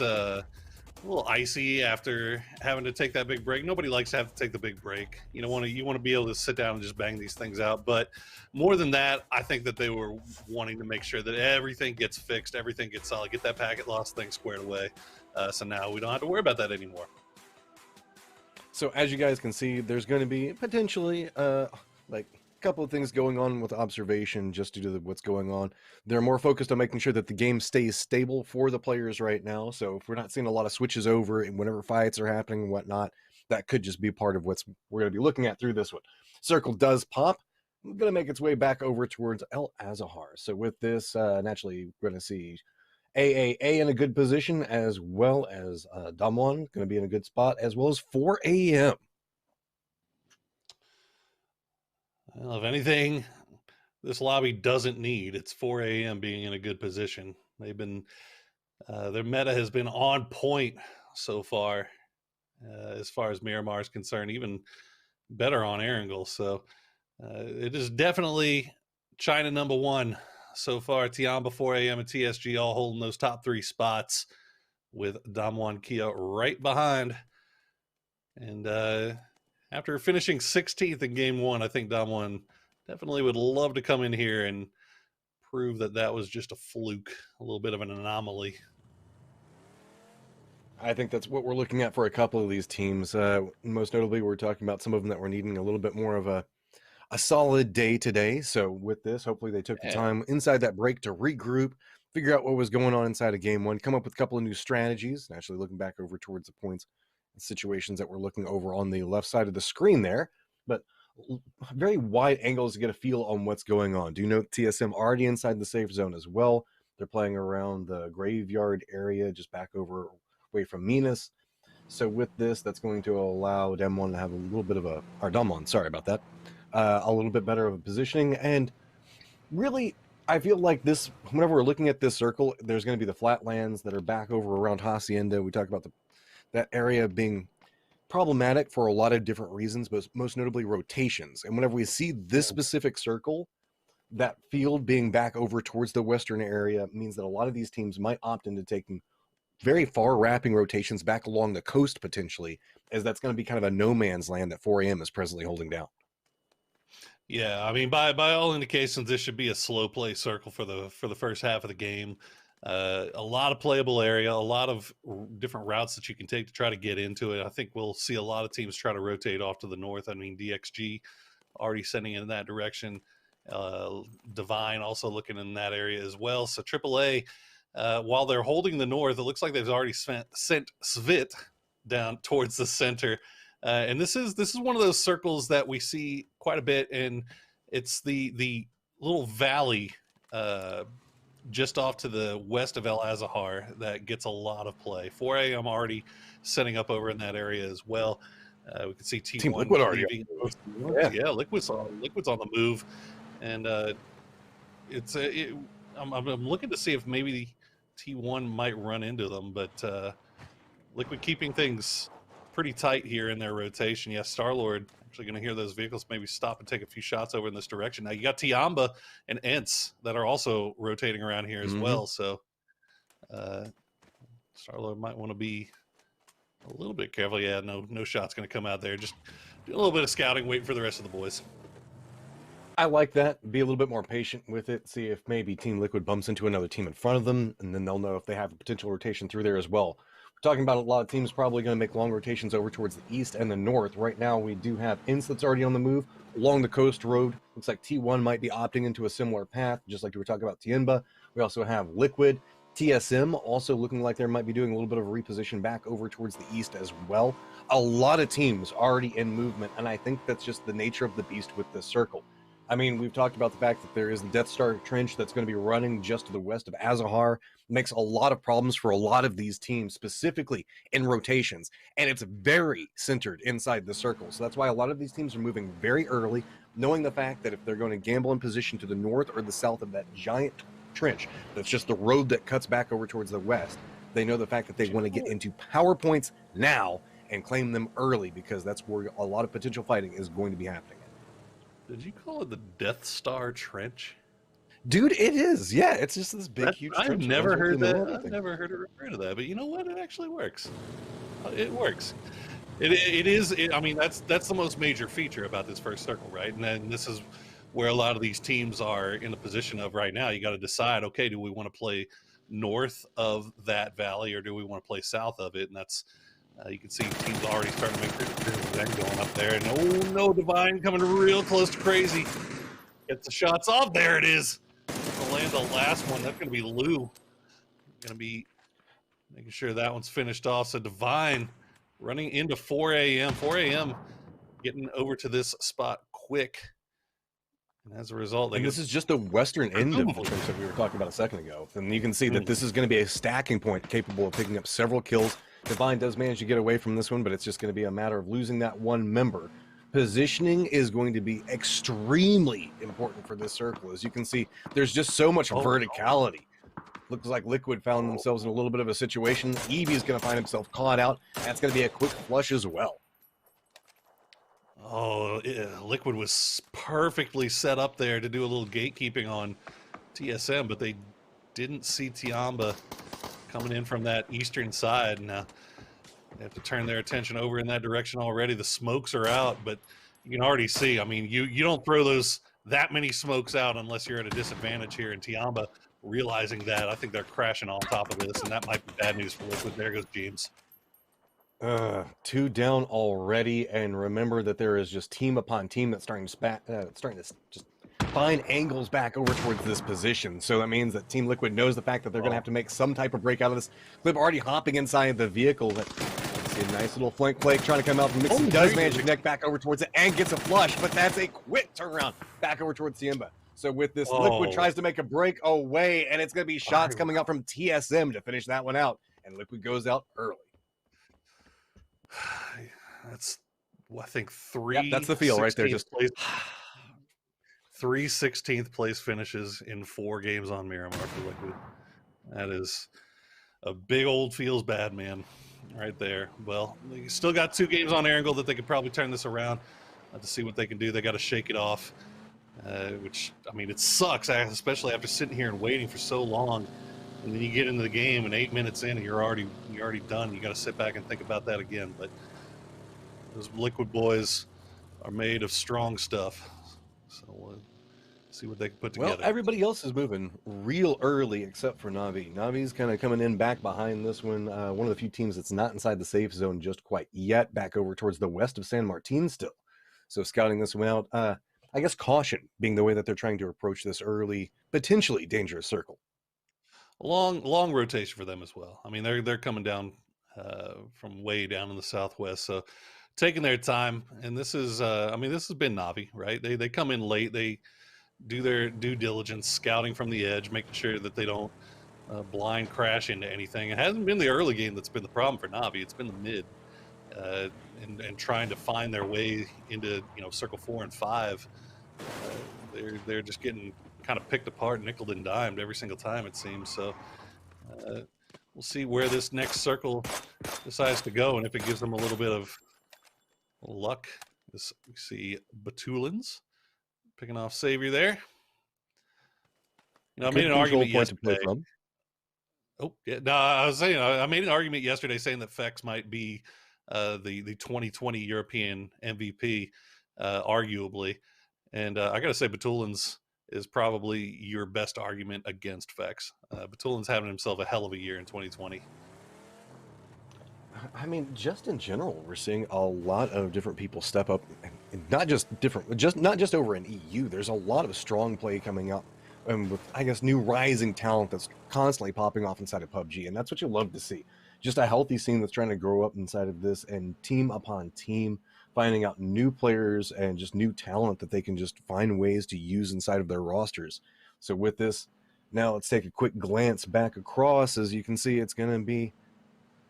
a little icy after having to take that big break. Nobody likes to have to take the big break. You want to be able to sit down and just bang these things out. But more than that, I think that they were wanting to make sure that everything gets fixed, everything gets solid, get that packet loss thing squared away. So now we don't have to worry about that anymore. So as you guys can see, there's going to be potentially like a couple of things going on with observation just due to what's going on. They're more focused on making sure that the game stays stable for the players right now. So if we're not seeing a lot of switches over and whenever fights are happening and whatnot, that could just be part of what's we're going to be looking at through this one. Circle does pop. Going to make its way back over towards El Azahar. So with this, naturally, we're going to see AAA in a good position, as well as Damwon going to be in a good spot, as well as 4 a.m. Well, if anything, this lobby doesn't need, it's 4 a.m. being in a good position. They've been, their meta has been on point so far as Miramar is concerned, even better on Erangel. So it is definitely China #1 so far. Tiamba, 4 a.m. and TSG all holding those top 3 spots with Damwon Kia right behind. And after finishing 16th in game 1, I think Damwon definitely would love to come in here and prove that that was just a fluke, a little bit of an anomaly. I think that's what we're looking at for a couple of these teams. Most notably, we're talking about some of them that were needing a little bit more of a solid day today. So with this, hopefully they took the time inside that break to regroup, figure out what was going on inside of game 1, come up with a couple of new strategies. Actually looking back over towards the points and situations that we're looking over on the left side of the screen there, but very wide angles to get a feel on what's going on. Do you know TSM already inside the safe zone as well? They're playing around the graveyard area, just back over away from Minas. So with this, that's going to allow Demon to have a little bit of a, or Damon, sorry about that, a little bit better of a positioning. And really, I feel like this, whenever we're looking at this circle, there's going to be the flatlands that are back over around Hacienda. We talked about that area being problematic for a lot of different reasons, but most notably rotations. And whenever we see this specific circle, that field being back over towards the western area means that a lot of these teams might opt into taking very far wrapping rotations back along the coast potentially, as that's going to be kind of a no man's land that 4 a.m. is presently holding down. Yeah, I mean, by all indications, this should be a slow play circle for the first half of the game. A lot of playable area, a lot of different routes that you can take to try to get into it. I think we'll see a lot of teams try to rotate off to the north. I mean, DXG already sending in that direction. Divine also looking in that area as well. So AAA, while they're holding the north, it looks like they've already sent Svit down towards the center. And this is one of those circles that we see quite a bit, and it's the little valley just off to the west of El Azahar that gets a lot of play. 4 a.m. already setting up over in that area as well. We can see T1 Team Liquid already. Yeah, Liquid's on the move, and I'm looking to see if maybe T1 might run into them, but Liquid keeping things pretty tight here in their rotation. Yeah, Star-Lord actually going to hear those vehicles maybe stop and take a few shots over in this direction. Now you got Tiamba and Ents that are also rotating around here as well. So Star-Lord might want to be a little bit careful. Yeah, no shot's going to come out there. Just do a little bit of scouting, waiting for the rest of the boys. I like that. Be a little bit more patient with it. See if maybe Team Liquid bumps into another team in front of them, and then they'll know if they have a potential rotation through there as well. We're talking about a lot of teams probably going to make long rotations over towards the east and the north. Right now, we do have Ints that's already on the move along the coast road. Looks like T1 might be opting into a similar path, just like we were talking about Tienba. We also have Liquid. TSM also looking like they might be doing a little bit of a reposition back over towards the east as well. A lot of teams already in movement, and I think that's just the nature of the beast with this circle. I mean, we've talked about the fact that there is the Death Star Trench that's going to be running just to the west of Azahar. Makes a lot of problems for a lot of these teams, specifically in rotations. And it's very centered inside the circle. So that's why a lot of these teams are moving very early, knowing the fact that if they're going to gamble in position to the north or the south of that giant trench, that's just the road that cuts back over towards the west, they know the fact that they want to get into power points now and claim them early, because that's where a lot of potential fighting is going to be happening. Did you call it the Death Star Trench? Dude, it is. Yeah, it's just this big, huge. I've trench that never runs right heard through the middle that. of I've everything. never heard it referred to that. But you know what? It actually works. It works. It is. I mean, that's the most major feature about this first circle, right? And then this is where a lot of these teams are in the position of right now. You got to decide, okay, do we want to play north of that valley or do we want to play south of it? And that's you can see teams already starting to make their decisions then going up there. And oh no, Divine coming real close to crazy. Gets the shots off. There it is. Gonna land the last one. That's gonna be Lou. Gonna be making sure that one's finished off. So Divine running into 4 a.m. 4 a.m. getting over to this spot quick. And as a result, And this is just the western end of the trench that we were talking about a second ago. And you can see that this is going to be a stacking point capable of picking up several kills. Divine does manage to get away from this one, but it's just going to be a matter of losing that one member. Positioning is going to be extremely important for this circle. As you can see, there's just so much verticality. Looks like Liquid found themselves in a little bit of a situation. Evie is going to find himself caught out. That's going to be a quick flush as well. Oh, Liquid was perfectly set up there to do a little gatekeeping on TSM, but they didn't see Tiamba coming in from that eastern side. Now they have to turn their attention over in that direction already. The smokes are out, but you can already see. I mean, you don't throw that many smokes out unless you're at a disadvantage here. And Tiamba realizing that, I think they're crashing on top of this, and that might be bad news for Liquid. There goes James. 2 down already, and remember that there is just team upon team that's starting to just find angles back over towards this position. So that means that Team Liquid knows the fact that they're going to have to make some type of break out of this. Clip already hopping inside the vehicle. That see a nice little flank play trying to come out from Mixon. Does manage to connect back over towards it and gets a flush, but that's a quick turnaround back over towards Tiamba. So with this, Liquid tries to make a break away, and it's going to be shots coming out from TSM to finish that one out, and Liquid goes out early. That's, I think, 3. Yep, that's the feel right there. Just 3 16th place finishes in 4 games on Miramar for Liquid. That is a big old feels bad, man, right there. Well, they still got 2 games on Erangel that they could probably turn this around to see what they can do. They got to shake it off, which, I mean, it sucks, especially after sitting here and waiting for so long. And then you get into the game, and 8 minutes in, and you're already done. You got to sit back and think about that again. But those Liquid boys are made of strong stuff. So we'll see what they can put together. Well, everybody else is moving real early except for Na'Vi. Na'Vi's kind of coming in back behind this one. One of the few teams that's not inside the safe zone just quite yet, back over towards the west of San Martin still. So scouting this one out, I guess caution being the way that they're trying to approach this early, potentially dangerous circle. Long rotation for them as well. I mean, they're coming down from way down in the southwest, so taking their time. And this is, I mean, this has been Na'Vi, right? They come in late. They do their due diligence, scouting from the edge, making sure that they don't blind crash into anything. It hasn't been the early game that's been the problem for Na'Vi. It's been the mid, and trying to find their way into circle 4 and 5. They're just getting kind of picked apart, nickeled and dimed every single time, it seems. So we'll see where this next circle decides to go, and if it gives them a little bit of luck. We see Batulins picking off Savior there. I made an argument yesterday. Oh, yeah. No, I was saying I made an argument yesterday saying that Fex might be the 2020 European MVP, arguably, and I got to say Batulins is probably your best argument against Fex. Batulin's having himself a hell of a year in 2020. I mean, just in general, we're seeing a lot of different people step up, and not just over in EU. There's a lot of strong play coming up, and with, I guess, new rising talent that's constantly popping off inside of PUBG, and that's what you love to see. Just a healthy scene that's trying to grow up inside of this, and team upon team, finding out new players and just new talent that they can just find ways to use inside of their rosters. So with this, now let's take a quick glance back across. As you can see, it's going to be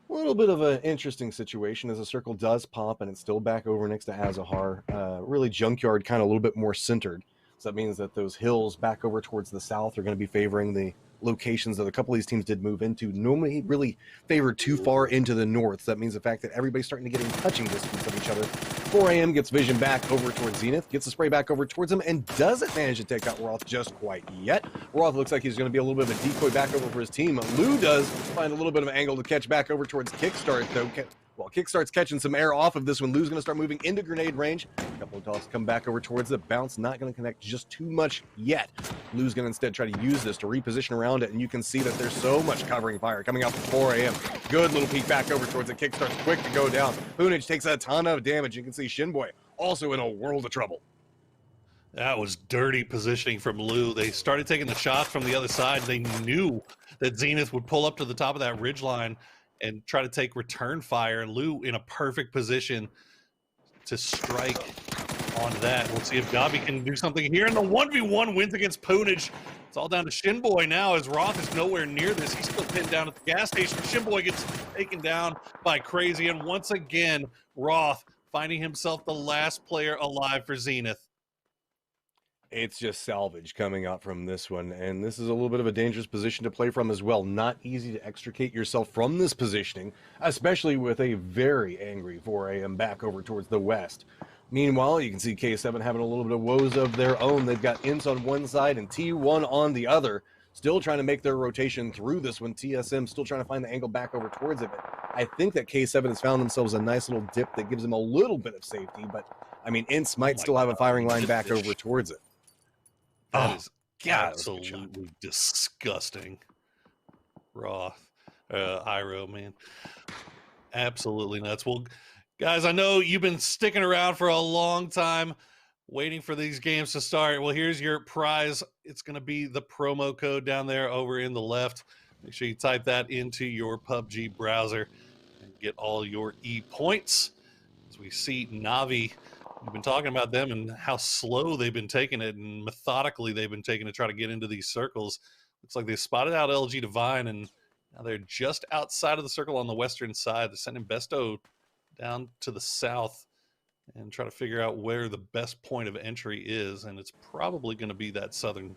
a little bit of an interesting situation as the circle does pop, and it's still back over next to Azahar. Really Junkyard kind of a little bit more centered. So that means that those hills back over towards the south are going to be favoring the locations that a couple of these teams did move into normally really favor too far into the north. So that means the fact that everybody's starting to get in touching distance of each other. 4 a.m. gets vision back over towards Zenith, gets the spray back over towards him, and doesn't manage to take out Roth just quite yet. Roth looks like he's going to be a little bit of a decoy back over for his team. Lou does find a little bit of an angle to catch back over towards Kickstart, though. Well, Kickstart's catching some air off of this one. Lou's going to start moving into grenade range. A couple of tosses come back over towards the bounce. Not going to connect just too much yet. Lou's going to instead try to use this to reposition around it, and you can see that there's so much covering fire coming out from 4 a.m. Good little peek back over towards it. Kickstart's quick to go down. Punage takes a ton of damage. You can see Shinboy also in a world of trouble. That was dirty positioning from Lou. They started taking the shots from the other side. They knew that Zenith would pull up to the top of that ridge line and try to take return fire. Lou in a perfect position to strike on that. We'll see if Gabi can do something here. And the 1v1 wins against Punage. It's all down to Shinboy now, as Roth is nowhere near this. He's still pinned down at the gas station. Shinboy gets taken down by Crazy. And once again, Roth finding himself the last player alive for Zenith. It's just salvage coming out from this one, and this is a little bit of a dangerous position to play from as well. Not easy to extricate yourself from this positioning, especially with a very angry 4 a.m. back over towards the west. Meanwhile, you can see K7 having a little bit of woes of their own. They've got Ints on one side and T1 on the other, still trying to make their rotation through this one. TSM still trying to find the angle back over towards it. I think that K7 has found themselves a nice little dip that gives them a little bit of safety, but I mean, Ints might still have a firing line back over towards it. That is absolutely disgusting. Roth, Iro, man. Absolutely nuts. Well, guys, I know you've been sticking around for a long time waiting for these games to start. Well, here's your prize. It's going to be the promo code down there over in the left. Make sure you type that into your PUBG browser and get all your E-points. As we see Navi, we've been talking about them and how slow they've been taking it and methodically they've been taking to try to get into these circles. Looks like they spotted out LG Divine, and now they're just outside of the circle on the western side. They're sending Besto down to the south and try to figure out where the best point of entry is, and it's probably going to be that southern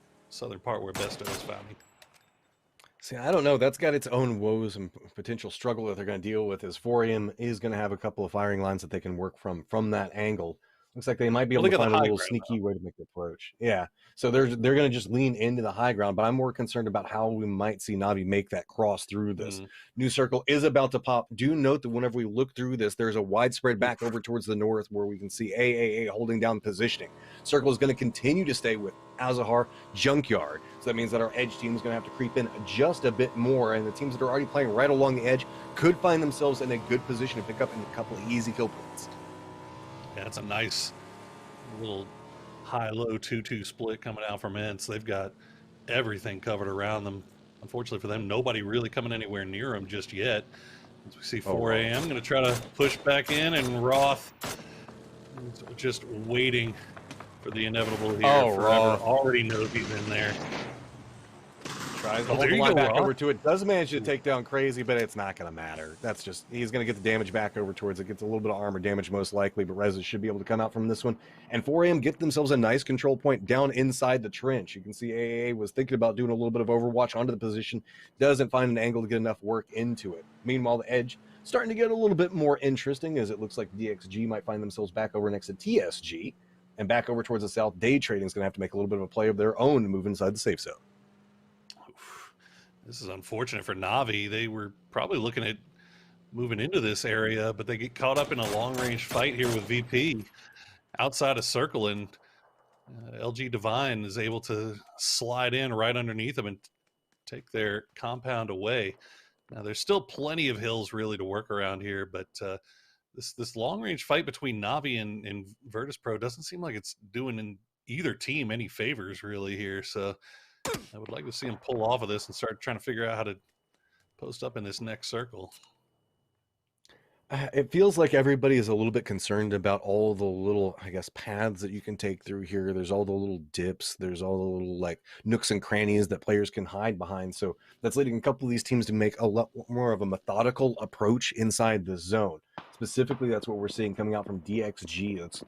part where Besto is founding. See, I don't know. That's got its own woes and potential struggle that they're going to deal with. As 4AM is going to have a couple of firing lines that they can work from that angle. Looks like they might be able to find a little sneaky way to make the approach. Yeah. So they're going to just lean into the high ground, but I'm more concerned about how we might see Navi make that cross through this. New circle is about to pop. Do note that whenever we look through this, there's a widespread back over towards the north where we can see AAA holding down positioning. Circle is going to continue to stay with Azahar Junkyard. So that means that our edge team is going to have to creep in just a bit more, and the teams that are already playing right along the edge could find themselves in a good position to pick up a couple of easy kill points. Yeah, it's a nice little high-low 2-2 split coming out from Ints. They've got everything covered around them. Unfortunately for them, nobody really coming anywhere near them just yet. As we see 4 a.m. going to try to push back in, and Roth just waiting for the inevitable here. Forever already knows he's in there. Tries to hold the line back over to it. Does manage to take down Crazy, but it's not going to matter. That's just, he's going to get the damage back over towards it. Gets a little bit of armor damage most likely, but Reza should be able to come out from this one. And 4AM get themselves a nice control point down inside the trench. You can see AAA was thinking about doing a little bit of overwatch onto the position. Doesn't find an angle to get enough work into it. Meanwhile, the edge starting to get a little bit more interesting, as it looks like DXG might find themselves back over next to TSG. And back over towards the south, Day Trading is going to have to make a little bit of a play of their own to move inside the safe zone. This is unfortunate for Navi. They were probably looking at moving into this area, but they get caught up in a long-range fight here with VP outside of circle, and LG Divine is able to slide in right underneath them and take their compound away. Now, there's still plenty of hills really to work around here, but this long-range fight between Navi and Virtus Pro doesn't seem like it's doing in either team any favors really here, so I would like to see him pull off of this and start trying to figure out how to post up in this next circle. It feels like everybody is a little bit concerned about all the little, I guess, paths that you can take through here. There's all the little dips. There's all the little like nooks and crannies that players can hide behind. So that's leading a couple of these teams to make a lot more of a methodical approach inside the zone. Specifically, that's what we're seeing coming out from DXG. That's,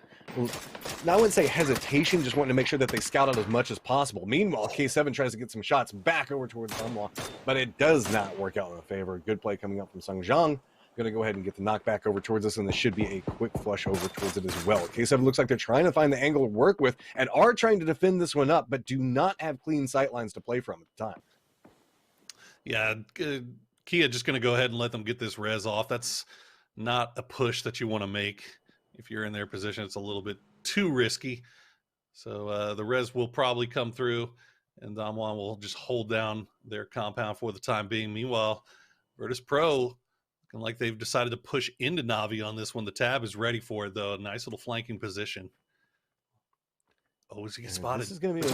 I wouldn't say hesitation, just wanting to make sure that they scout out as much as possible. Meanwhile, K7 tries to get some shots back over towards Dunlaw, but it does not work out in their favor. Good play coming out from Sung Zhang. Going to go ahead and get the knockback over towards us, and this should be a quick flush over towards it as well. K7 looks like they're trying to find the angle to work with and are trying to defend this one up, but do not have clean sight lines to play from at the time. Yeah, Kia just going to go ahead and let them get this res off. That's not a push that you want to make. If you're in their position, it's a little bit too risky. So the res will probably come through, and Damwon will just hold down their compound for the time being. Meanwhile, Virtus Pro, like they've decided to push into Navi on this one. The tab is ready for it, though. Nice little flanking position. Oh, does he get spotted? This is going to be a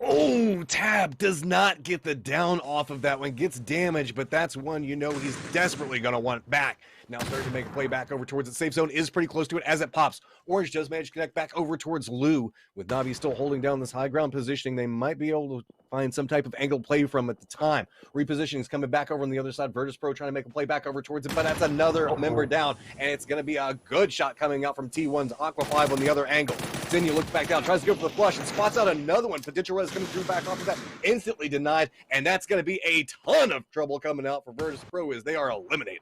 Oh, Tab does not get the down off of that one. Gets damaged, but that's one you know he's desperately going to want back. Now starting to make a play back over towards the safe zone. Is pretty close to it as it pops. Orange does manage to connect back over towards Lou. With Navi still holding down this high ground positioning, they might be able to find some type of angle play from at the time. Repositioning is coming back over on the other side. Virtus Pro trying to make a play back over towards it, but that's another member down, and it's going to be a good shot coming out from T1's Aqua 5 on the other angle. Xenia looks back down, tries to go for the flush, and spots out another one. Potential res coming through back off of that, instantly denied, and that's going to be a ton of trouble coming out for Virtus Pro as they are eliminated.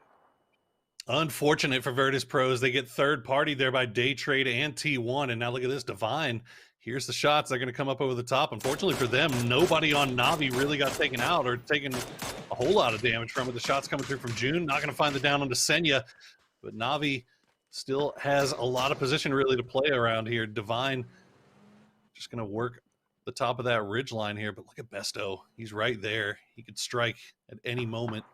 Unfortunate for Virtus Pros. They get third party there by Day Trade and T1. And now look at this. Divine. Here's the shots. They're going to come up over the top. Unfortunately for them, nobody on Navi really got taken out or taken a whole lot of damage from it. The shots coming through from June. Not going to find the down onto Senya. But Navi still has a lot of position really to play around here. Divine just going to work the top of that ridge line here. But look at Besto. He's right there. He could strike at any moment.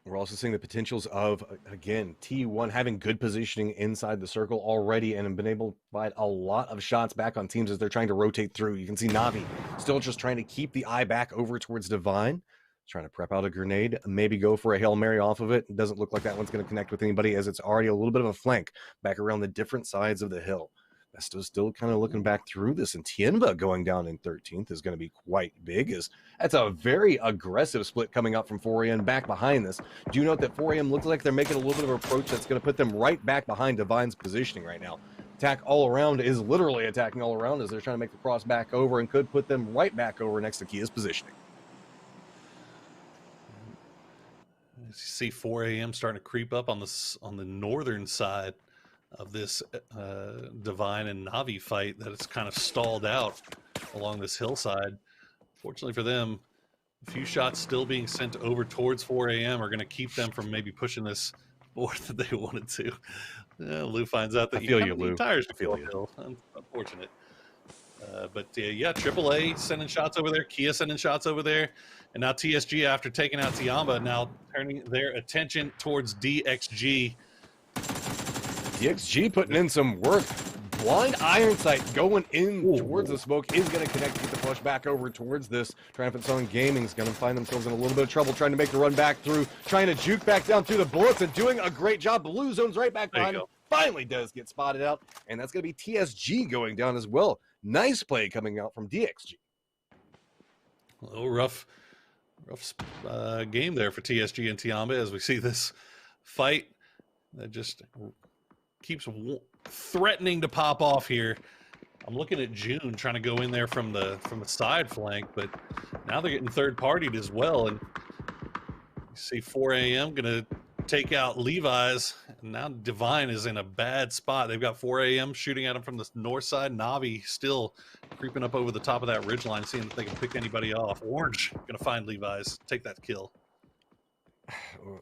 We're also seeing the potentials of, again, T1 having good positioning inside the circle already and have been able to provide a lot of shots back on teams as they're trying to rotate through. You can see Navi still just trying to keep the eye back over towards Divine, trying to prep out a grenade, maybe go for a Hail Mary off of it. It doesn't look like that one's going to connect with anybody as it's already a little bit of a flank back around the different sides of the hill. Besto's still kind of looking back through this, and Tienba going down in 13th is going to be quite big. That's a very aggressive split coming up from 4AM back behind this. Do you note that 4AM looks like they're making a little bit of an approach that's going to put them right back behind Divine's positioning right now. Attack all around is literally attacking all around as they're trying to make the cross back over and could put them right back over next to Kia's positioning. You see 4AM starting to creep up on the northern side of this Divine and Navi fight that it's kind of stalled out along this hillside. Fortunately for them, a few shots still being sent over towards 4AM are going to keep them from maybe pushing this board that they wanted to. Lou finds out that Lou. Tires to feel hill. Unfortunate. But yeah, AAA sending shots over there, Kia sending shots over there, and now TSG, after taking out Tiamba, now turning their attention towards DXG. DXG putting in some work. Blind Iron Sight going in towards the smoke is going to connect to get the flush back over towards this. Triumphant Song Gaming is going to find themselves in a little bit of trouble trying to make the run back through, trying to juke back down through the bullets and doing a great job. Blue Zone's right back behind him. Finally does get spotted out, and that's going to be TSG going down as well. Nice play coming out from DXG. A little rough game there for TSG and Tiamba as we see this fight that just keeps threatening to pop off here. I'm looking at June trying to go in there from the side flank, but now they're getting third partied as well. And you see 4AM gonna take out Levi's, and now Divine is in a bad spot. They've got 4AM shooting at him from the north side. Navi still creeping up over the top of that ridgeline, seeing if they can pick anybody off. Orange gonna find Levi's, take that kill.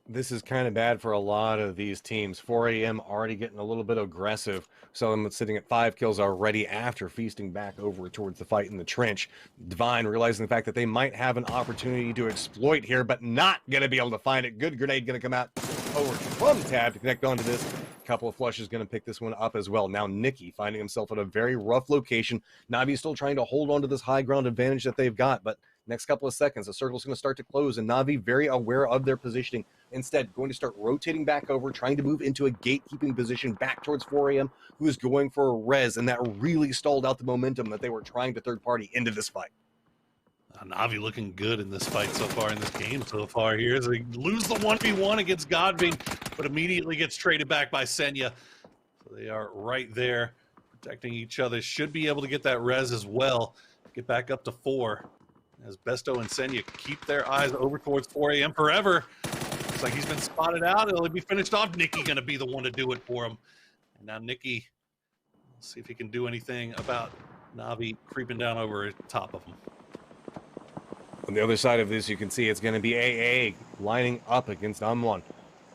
This is kind of bad for a lot of these teams. 4AM already getting a little bit aggressive. So I'm sitting at 5 kills already after feasting back over towards the fight in the trench. Divine realizing the fact that they might have an opportunity to exploit here, but not going to be able to find it. Good grenade going to come out over from Tab to connect onto this. Couple of flushes going to pick this one up as well. Now Nikki finding himself at a very rough location. Navi still trying to hold on to this high ground advantage that they've got, but Next couple of seconds, the circle's going to start to close, and Na'Vi very aware of their positioning. Instead, going to start rotating back over, trying to move into a gatekeeping position back towards 4AM, who is going for a res, and that really stalled out the momentum that they were trying to third party into this fight. Na'Vi looking good in this fight so far, in this game so far here. As they lose the 1v1 against Godwin, but immediately gets traded back by Senya. So they are right there, protecting each other. Should be able to get that res as well. Get back up to 4. As Besto and Senya keep their eyes over towards 4AM forever. Looks like he's been spotted out. It'll be finished off. Nikki going to be the one to do it for him. And now Nikki, let's see if he can do anything about Na'Vi creeping down over top of him. On the other side of this, you can see it's going to be AA lining up against Amwan.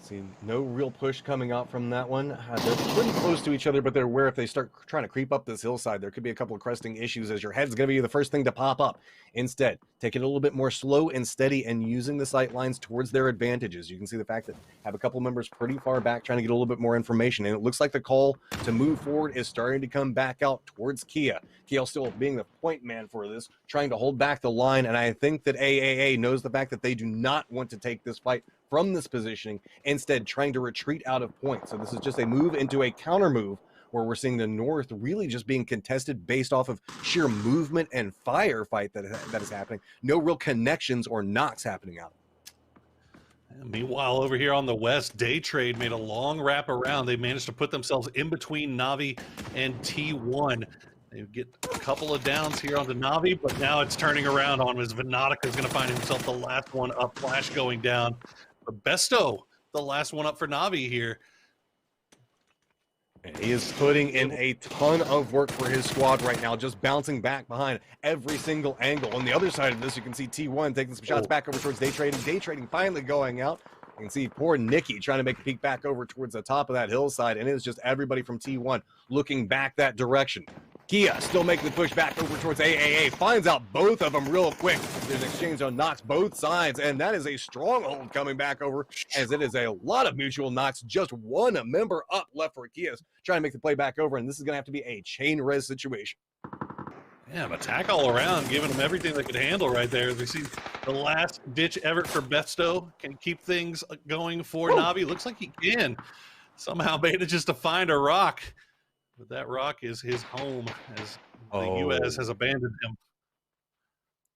See, no real push coming out from that one. They're pretty close to each other, but they're aware if they start trying to creep up this hillside, there could be a couple of cresting issues as your head's going to be the first thing to pop up. Instead, take it a little bit more slow and steady and using the sight lines towards their advantages. You can see the fact that have a couple members pretty far back trying to get a little bit more information, and it looks like the call to move forward is starting to come back out towards Kia. Kia still being the point man for this, trying to hold back the line, and I think that AAA knows the fact that they do not want to take this fight from this positioning, instead trying to retreat out of point. So this is just a move into a counter move where we're seeing the North really just being contested based off of sheer movement and firefight that is happening. No real connections or knocks happening out. And meanwhile, over here on the West, Day Trade made a long wrap around. They managed to put themselves in between Na'Vi and T1. They get a couple of downs here onto Na'Vi, but now it's turning around on as Vinautica is going to find himself the last one up. Flash going down. But Besto, the last one up for Na'Vi here. And he is putting in a ton of work for his squad right now, just bouncing back behind every single angle. On the other side of this, you can see T1 taking some shots back over towards Day Trading. Day Trading finally going out. You can see poor Nikki trying to make a peek back over towards the top of that hillside, and it's just everybody from T1 looking back that direction. Kia still making the push back over towards AAA, finds out both of them real quick. There's an exchange on knocks both sides, and that is a stronghold coming back over, as it is a lot of mutual knocks. Just one member up left for Kia, trying to make the play back over, and this is going to have to be a chain res situation. Yeah, attack all around, giving them everything they could handle right there. As we see the last ditch effort for Besto can keep things going for Na'Vi. Looks like he can. Somehow manages to find a rock. But that rock is his home, as the U.S. has abandoned him.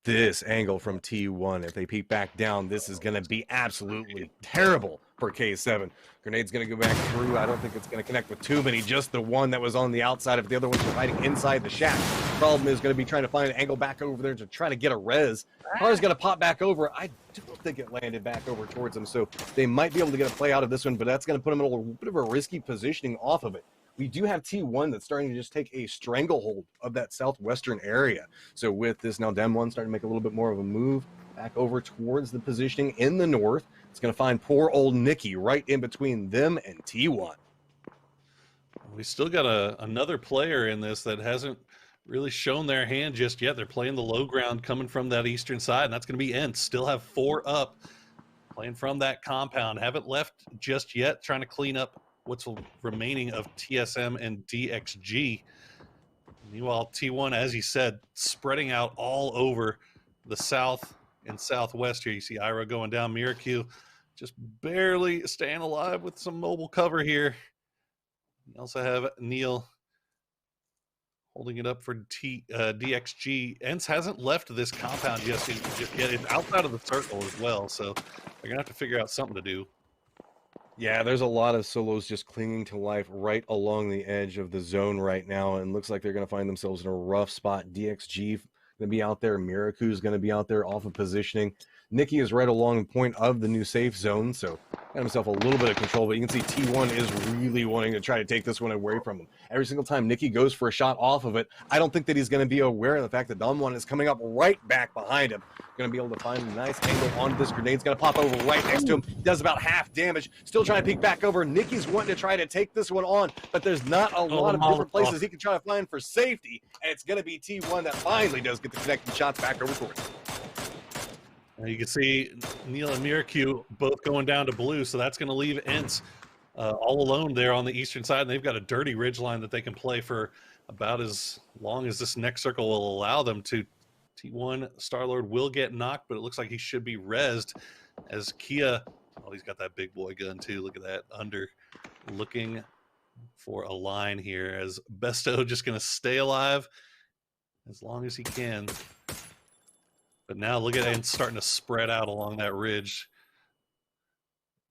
This angle from T1, if they peek back down, this is going to be absolutely terrible for K7. Grenade's going to go back through. I don't think it's going to connect with too many, just the one that was on the outside of the other ones are hiding inside the shack. Problem is going to be trying to find an angle back over there to try to get a res. Car's going to pop back over. I don't think it landed back over towards him, so they might be able to get a play out of this one, but that's going to put him in a little bit of a risky positioning off of it. We do have T1 that's starting to just take a stranglehold of that southwestern area. So with this now, Dem1 starting to make a little bit more of a move back over towards the positioning in the north. It's going to find poor old Nikki right in between them and T1. We still got another player in this that hasn't really shown their hand just yet. They're playing the low ground coming from that eastern side, and that's going to be Ents. Still have 4 up, playing from that compound. Haven't left just yet, trying to clean up what's remaining of TSM and DXG. Meanwhile, T1, as you said, spreading out all over the south and southwest here. You see Ira going down, Miracu just barely staying alive with some mobile cover here. You also have Neil holding it up for DXG. Ents hasn't left this compound just yet. It's outside of the circle as well, so they're going to have to figure out something to do. Yeah, there's a lot of solos just clinging to life right along the edge of the zone right now, and looks like they're going to find themselves in a rough spot. DXG going to be out there. Miracu's going to be out there off of positioning. Nikki is right along the point of the new safe zone, so got himself a little bit of control, but you can see T1 is really wanting to try to take this one away from him. Every single time Nikki goes for a shot off of it, I don't think that he's going to be aware of the fact that Dom1 is coming up right back behind him. Going to be able to find a nice angle on this grenade. It's going to pop over right next to him. Does about half damage. Still trying to peek back over. Nikki's wanting to try to take this one on, but there's not a lot of different places he can try to find for safety, and it's going to be T1 that finally does get the connecting shots back over towards him. You can see Neil and Miracu both going down to blue, so that's going to leave Ents all alone there on the eastern side, and they've got a dirty ridge line that they can play for about as long as this next circle will allow them to T1 Star-Lord will get knocked, but it looks like he should be rezzed as Kia, oh, he's got that big boy gun too. Look at that, under looking for a line here as Besto just going to stay alive as long as he can. But now look at it, it's starting to spread out along that ridge.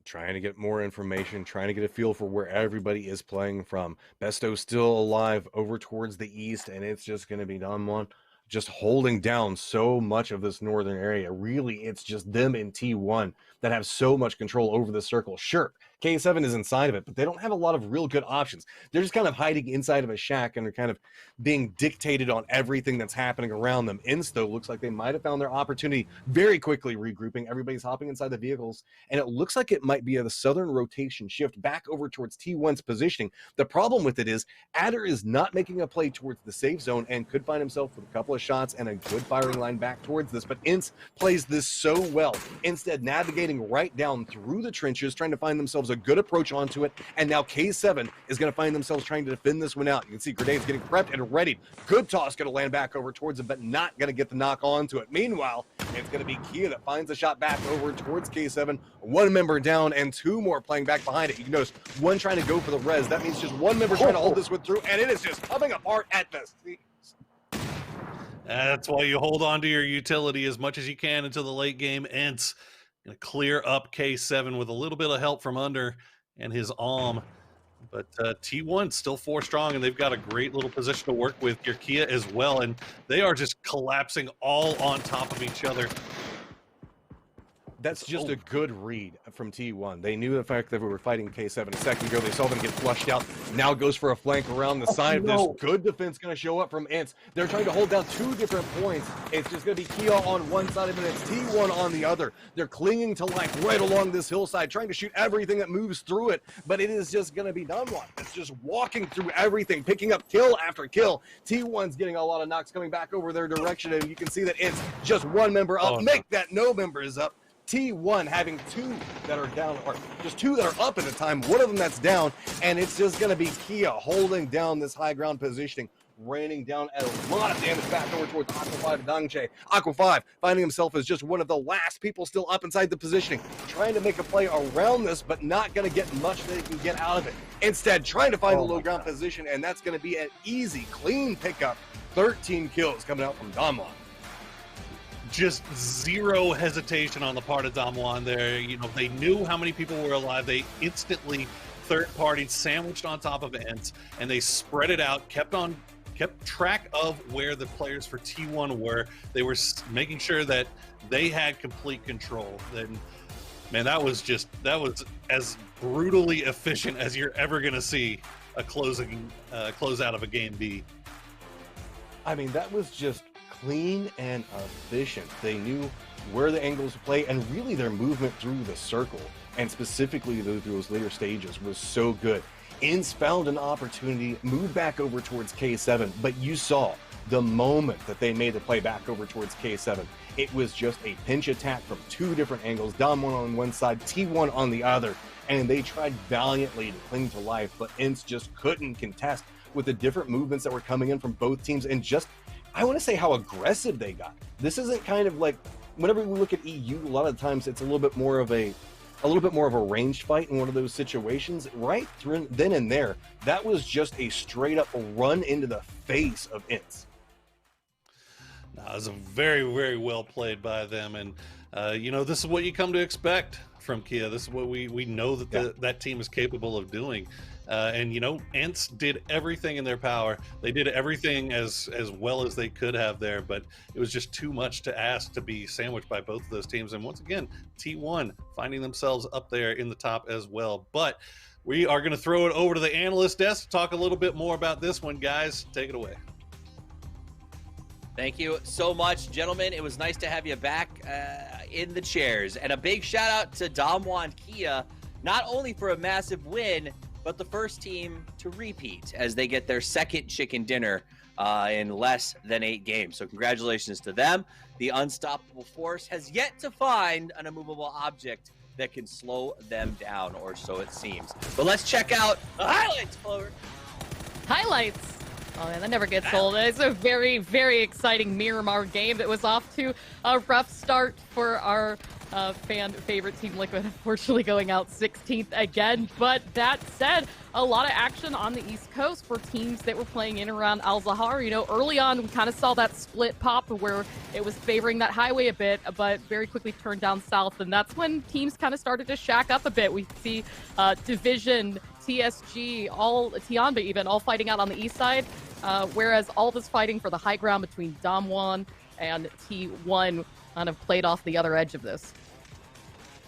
Trying to get more information, trying to get a feel for where everybody is playing from. Besto's still alive over towards the east, and it's just going to be Damwon just holding down so much of this northern area. Really, it's just them and T1 that have so much control over the circle. Sure, K7 is inside of it, but they don't have a lot of real good options. They're just kind of hiding inside of a shack, and they're kind of being dictated on everything that's happening around them. Insto looks like they might have found their opportunity very quickly, regrouping. Everybody's hopping inside the vehicles, and it looks like it might be the southern rotation shift back over towards T1's positioning. The problem with it is Adder is not making a play towards the safe zone and could find himself with a couple of shots and a good firing line back towards this, but Ince plays this so well, instead navigating right down through the trenches, trying to find themselves a good approach onto it, and now K7 is going to find themselves trying to defend this one out. You can see grenades getting prepped and readied. Good toss going to land back over towards him, but not going to get the knock onto it. Meanwhile, it's going to be Kia that finds the shot back over towards K7. One member down and two more playing back behind it. You can notice one trying to go for the res. That means just one member trying to hold this one through, and it is just coming apart at the seams. That's why you hold on to your utility as much as you can until the late game ends. Gonna clear up K7 with a little bit of help from under and his arm. But T1 still 4 strong, and they've got a great little position to work with. Your Kia as well, and they are just collapsing all on top of each other. That's just a good read from T1. They knew the fact that we were fighting K7 a second ago. They saw them get flushed out. Now goes for a flank around the side of this. Good defense going to show up from Ince. They're trying to hold down 2 different points. It's just going to be Kia on one side of it. It's T1 on the other. They're clinging to life right along this hillside, trying to shoot everything that moves through it. But it is just going to be Damwon. It's just walking through everything, picking up kill after kill. T1's getting a lot of knocks coming back over their direction, and you can see that it's just one member up. Make that no member is up. T1 having 2 that are down, or just 2 that are up at the time, one of them that's down, and it's just going to be Kia holding down this high ground positioning, raining down at a lot of damage back over towards Aqua 5 and Dangche. Aqua 5 finding himself as just one of the last people still up inside the positioning, trying to make a play around this, but not going to get much that he can get out of it. Instead, trying to find the low ground position, and that's going to be an easy, clean pickup. 13 kills coming out from Damwon. Just zero hesitation on the part of Damwon there. You know, they knew how many people were alive. They instantly third-partied, sandwiched on top of Ince, and they spread it out, kept track of where the players for T1 were. They were making sure that they had complete control. And man, that was as brutally efficient as you're ever going to see a closeout of a game B. I mean, that was just clean and efficient. They knew where the angles to play, and really their movement through the circle, and specifically through those later stages, was so good. Ince found an opportunity, moved back over towards K7, but you saw the moment that they made the play back over towards K7, it was just a pinch attack from 2 different angles, Damwon on one side, T1 on the other, and they tried valiantly to cling to life, but Ince just couldn't contest with the different movements that were coming in from both teams, and just, I want to say how aggressive they got. This isn't kind of like, whenever we look at EU, a lot of times it's a little bit more of a ranged fight in one of those situations. Right through then and there, that was just a straight up run into the face of Ince. It was a very, very well played by them, and you know, this is what you come to expect from Kia. This is what we know that that team is capable of doing. And you know, Ince did everything in their power. They did everything as well as they could have there, but it was just too much to ask to be sandwiched by both of those teams. And once again, T1 finding themselves up there in the top as well. But we are going to throw it over to the analyst desk to talk a little bit more about this one. Guys, take it away. Thank you so much, gentlemen. It was nice to have you back in the chairs. And a big shout out to Damwon Kia, not only for a massive win, but the first team to repeat as they get their second chicken dinner in less than 8 games. So congratulations to them. The unstoppable force has yet to find an immovable object that can slow them down, or so it seems. But let's check out the highlights, Clover. Highlights. Oh man, that never gets old. It's a very, very exciting Miramar game that was off to a rough start for our fan favorite Team Liquid, unfortunately going out 16th again. But that said, a lot of action on the East Coast for teams that were playing in around Al-Zahar. You know, early on, we kind of saw that split pop where it was favoring that highway a bit, but very quickly turned down south. And that's when teams kind of started to shack up a bit. We see Division, TSG, all Tianba even, all fighting out on the east side, whereas all this fighting for the high ground between Damwon and T1 kind of played off the other edge of this.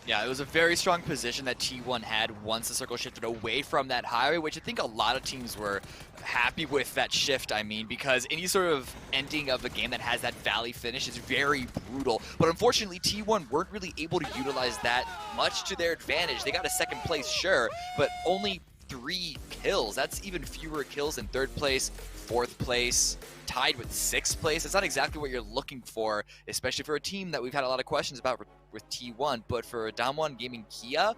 Yeah, it was a very strong position that T1 had once the circle shifted away from that highway, which I think a lot of teams were happy with that shift, I mean, because any sort of ending of a game that has that valley finish is very brutal. But unfortunately, T1 weren't really able to utilize that much to their advantage. They got a second place, sure, but only 3 kills. That's even fewer kills than third place, fourth place, tied with 6th place. It's not exactly what you're looking for, especially for a team that we've had a lot of questions about with T1. But for Damwon Gaming Kia,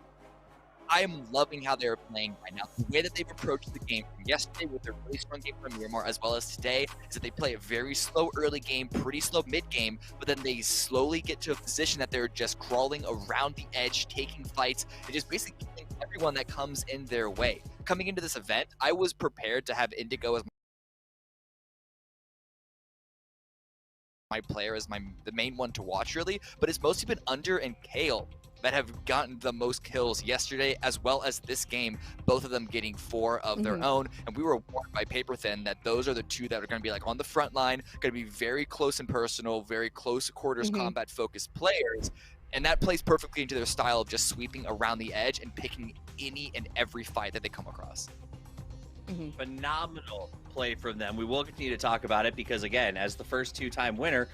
I am loving how they're playing right now. The way that they've approached the game from yesterday with their really strong game from Miramar, as well as today, is that they play a very slow early game, pretty slow mid game, but then they slowly get to a position that they're just crawling around the edge, taking fights, and just basically killing everyone that comes in their way. Coming into this event, I was prepared to have Indigo as my player, as the main one to watch really, but it's mostly been Under and Kale that have gotten the most kills yesterday, as well as this game, both of them getting 4 of their own. And we were warned by Paperthin that those are the 2 that are going to be like on the front line, going to be very close and personal, very close quarters combat focused players. And that plays perfectly into their style of just sweeping around the edge and picking any and every fight that they come across. Phenomenal play from them. We will continue to talk about it because, again, as the first 2-time winner,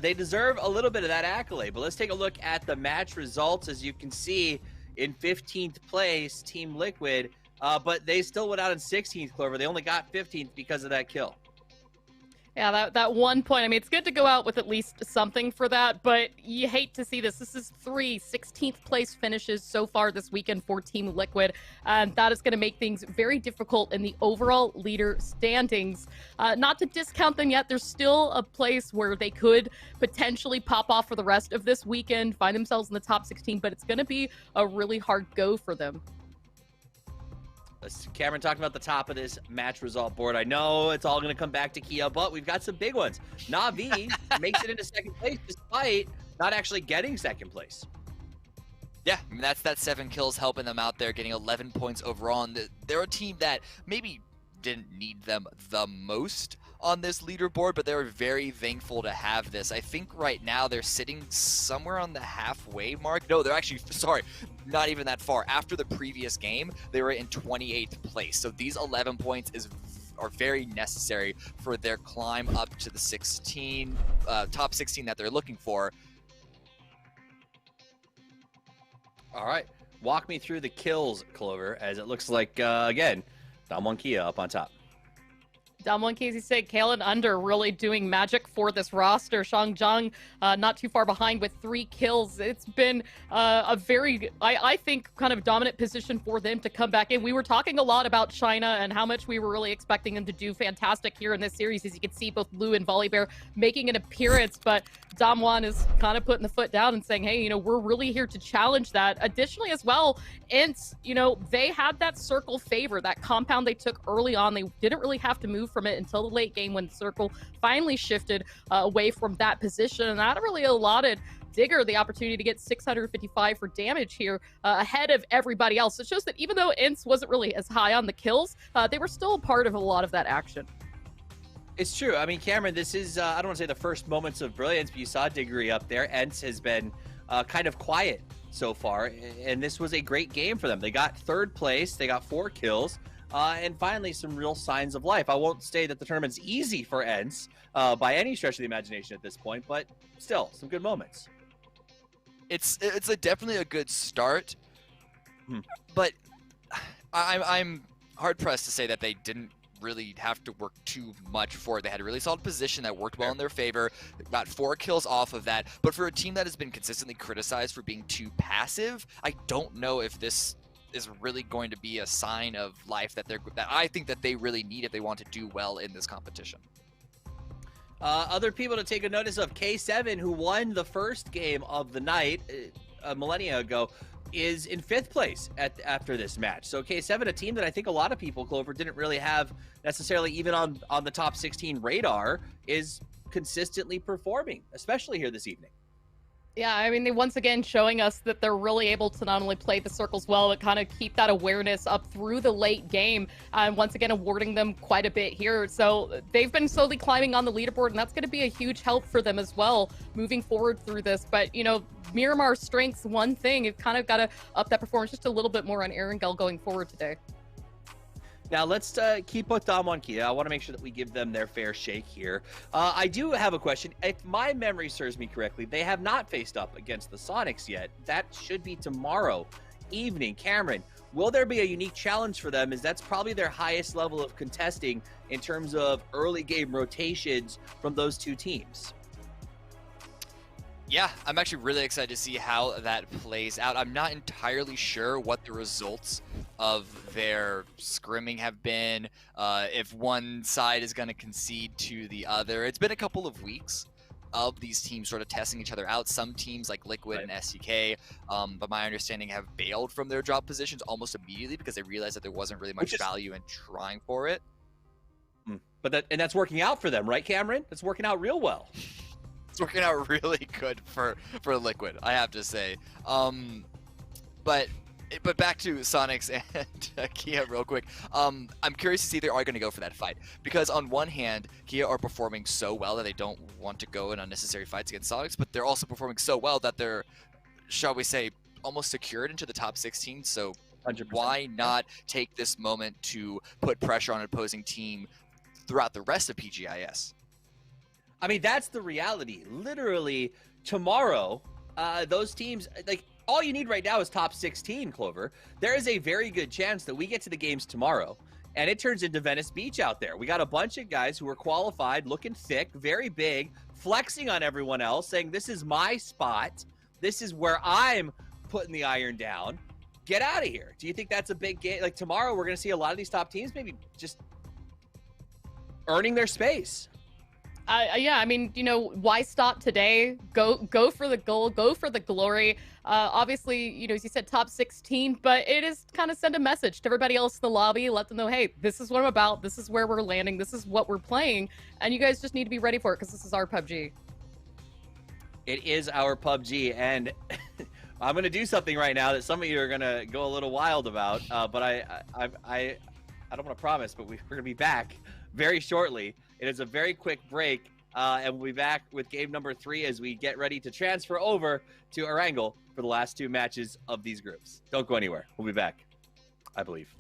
they deserve a little bit of that accolade. But let's take a look at the match results. As you can see, in 15th place, Team Liquid, but they still went out in 16th, Clover. They only got 15th because of that kill. Yeah, that 1 point. I mean, it's good to go out with at least something for that, but you hate to see this. This is 3 16th place finishes so far this weekend for Team Liquid, and that is going to make things very difficult in the overall leader standings. Not to discount them yet, there's still a place where they could potentially pop off for the rest of this weekend, find themselves in the top 16, but it's going to be a really hard go for them. Cameron talking about the top of this match result board. I know it's all going to come back to Kia, but we've got some big ones. Na'Vi makes it into second place despite not actually getting second place. Yeah, I mean, that's that 7 kills helping them out there, getting 11 points overall. And they're a team that maybe didn't need them the most on this leaderboard, but they were very thankful to have this. I think right now they're sitting somewhere on the halfway mark. No, they're actually, sorry, not even that far. After the previous game, they were in 28th place. So these 11 points are very necessary for their climb up to the top 16 that they're looking for. All right, walk me through the kills, Clover, as it looks like, again, Damwon Kia up on top. Damwon, Casey said, Kalen Under really doing magic for this roster. Shangjiang not too far behind with 3 kills. It's been a very, I think, kind of dominant position for them to come back in. We were talking a lot about China and how much we were really expecting them to do fantastic here in this series. As you can see, both Lou and Volibear making an appearance, but Damwon is kind of putting the foot down and saying, hey, you know, we're really here to challenge that. Additionally, as well, Ints, you know, they had that circle favor, that compound they took early on. They didn't really have to move from it until the late game when the circle finally shifted away from that position, and that really allotted Digger the opportunity to get 655 for damage here ahead of everybody else. It shows that even though Ints wasn't really as high on the kills, they were still a part of a lot of that action. It's true. I mean, Cameron, this is, I don't want to say the first moments of brilliance, but you saw Diggory up there. Ents has been kind of quiet so far, and this was a great game for them. They got 3rd place, they got 4 kills, and finally some real signs of life. I won't say that the tournament's easy for Ents by any stretch of the imagination at this point, but still, some good moments. It's definitely a good start, but I'm hard-pressed to say that they didn't really have to work too much for it. They had a really solid position that worked well in their favor, got 4 kills off of that, but for a team that has been consistently criticized for being too passive, I don't know if this is really going to be a sign of life that I think that they really need if they want to do well in this competition. Other people to take a notice of, K7, who won the first game of the night a millennia ago, is in 5th place after this match. So K7, a team that I think a lot of people, Clover, didn't really have necessarily even on the top 16 radar, is consistently performing, especially here this evening. Yeah, I mean, they once again showing us that they're really able to not only play the circles well, but kind of keep that awareness up through the late game, and once again awarding them quite a bit here. So they've been slowly climbing on the leaderboard, and that's going to be a huge help for them as well moving forward through this. But, you know, Miramar's strengths, one thing, you've kind of got to up that performance just a little bit more on Erangel going forward today. Now, let's keep with Dom on Kia. I want to make sure that we give them their fair shake here. I do have a question. If my memory serves me correctly, they have not faced up against the Sonics yet. That should be tomorrow evening. Cameron, will there be a unique challenge for them, as that's probably their highest level of contesting in terms of early game rotations from those two teams? Yeah, I'm actually really excited to see how that plays out. I'm not entirely sure what the results of their scrimming have been, if one side is going to concede to the other. It's been a couple of weeks of these teams sort of testing each other out. Some teams like Liquid and SCK, but my understanding, have bailed from their drop positions almost immediately because they realized that there wasn't really much value in trying for it. But that's working out for them, right, Cameron? That's working out real well. It's working out really good for Liquid, I have to say. But back to Sonics and Kia real quick. I'm curious to see if they are going to go for that fight, because on one hand, Kia are performing so well that they don't want to go in unnecessary fights against Sonics, but they're also performing so well that they're, shall we say, almost secured into the top 16. So 100%. Why not take this moment to put pressure on an opposing team throughout the rest of PGI.S? I mean, that's the reality. Literally, tomorrow, those teams, like, all you need right now is top 16, Clover. There is a very good chance that we get to the games tomorrow, and it turns into Venice Beach out there. We got a bunch of guys who are qualified, looking thick, very big, flexing on everyone else, saying, this is my spot. This is where I'm putting the iron down. Get out of here. Do you think that's a big game? Like, tomorrow, we're going to see a lot of these top teams maybe just earning their space. Yeah, I mean, you know, why stop today? Go for the goal, go for the glory. Obviously, you know, as you said, top 16, but it is kind of send a message to everybody else in the lobby, let them know, hey, this is what I'm about, this is where we're landing, this is what we're playing, and you guys just need to be ready for it, because this is our PUBG. It is our PUBG, and I'm going to do something right now that some of you are going to go a little wild about, but I don't want to promise, but we're going to be back very shortly. It is a very quick break, and we'll be back with game number 3 as we get ready to transfer over to Erangel for the last 2 matches of these groups. Don't go anywhere. We'll be back, I believe.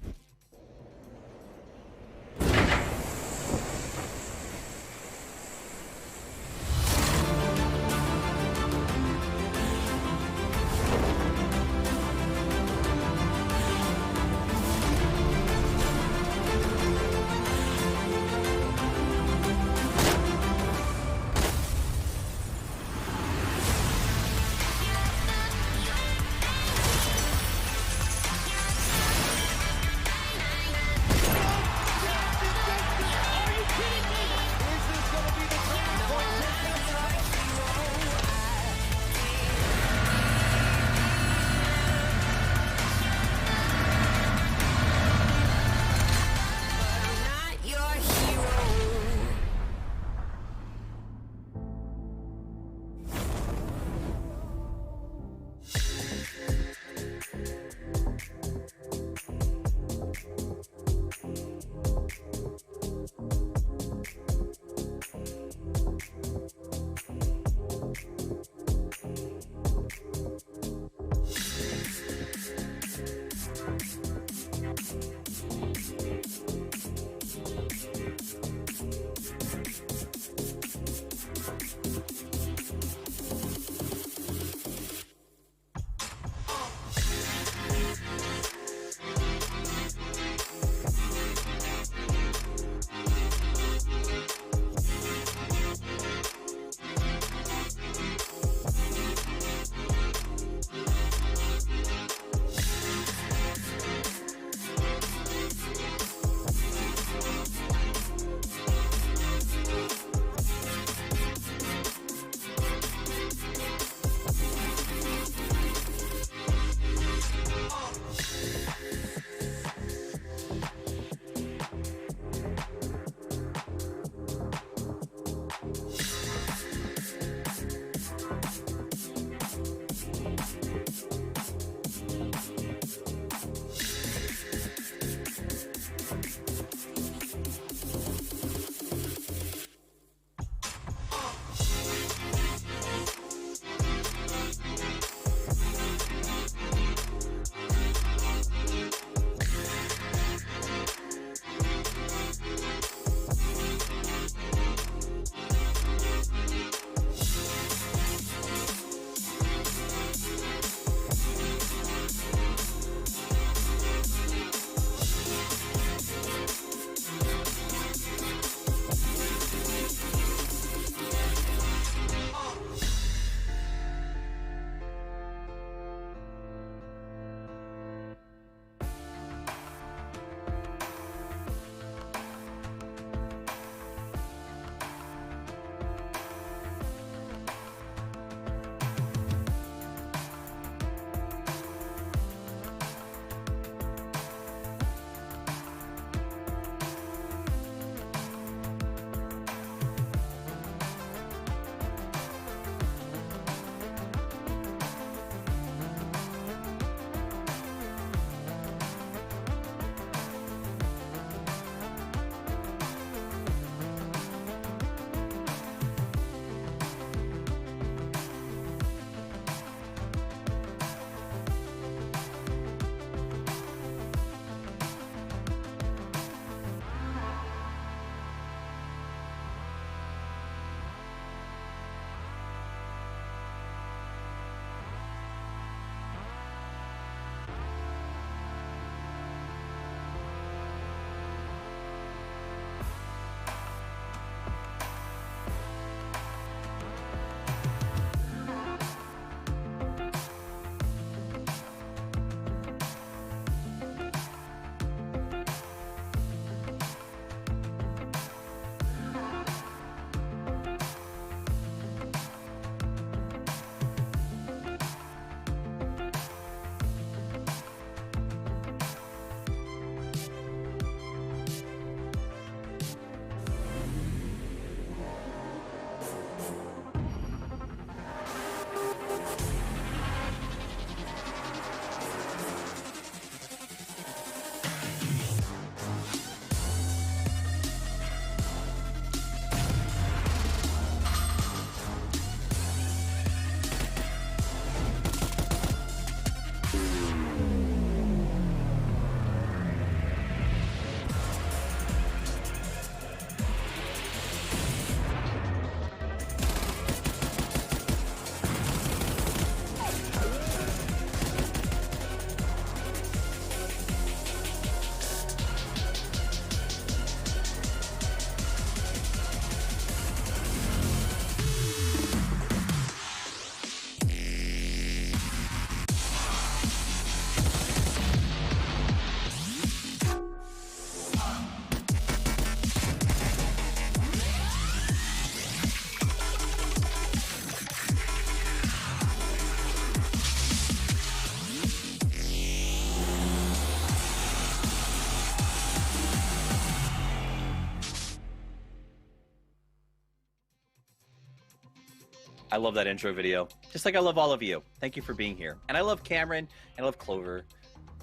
I love that intro video. Just like I love all of you. Thank you for being here. And I love Cameron, and I love Clover,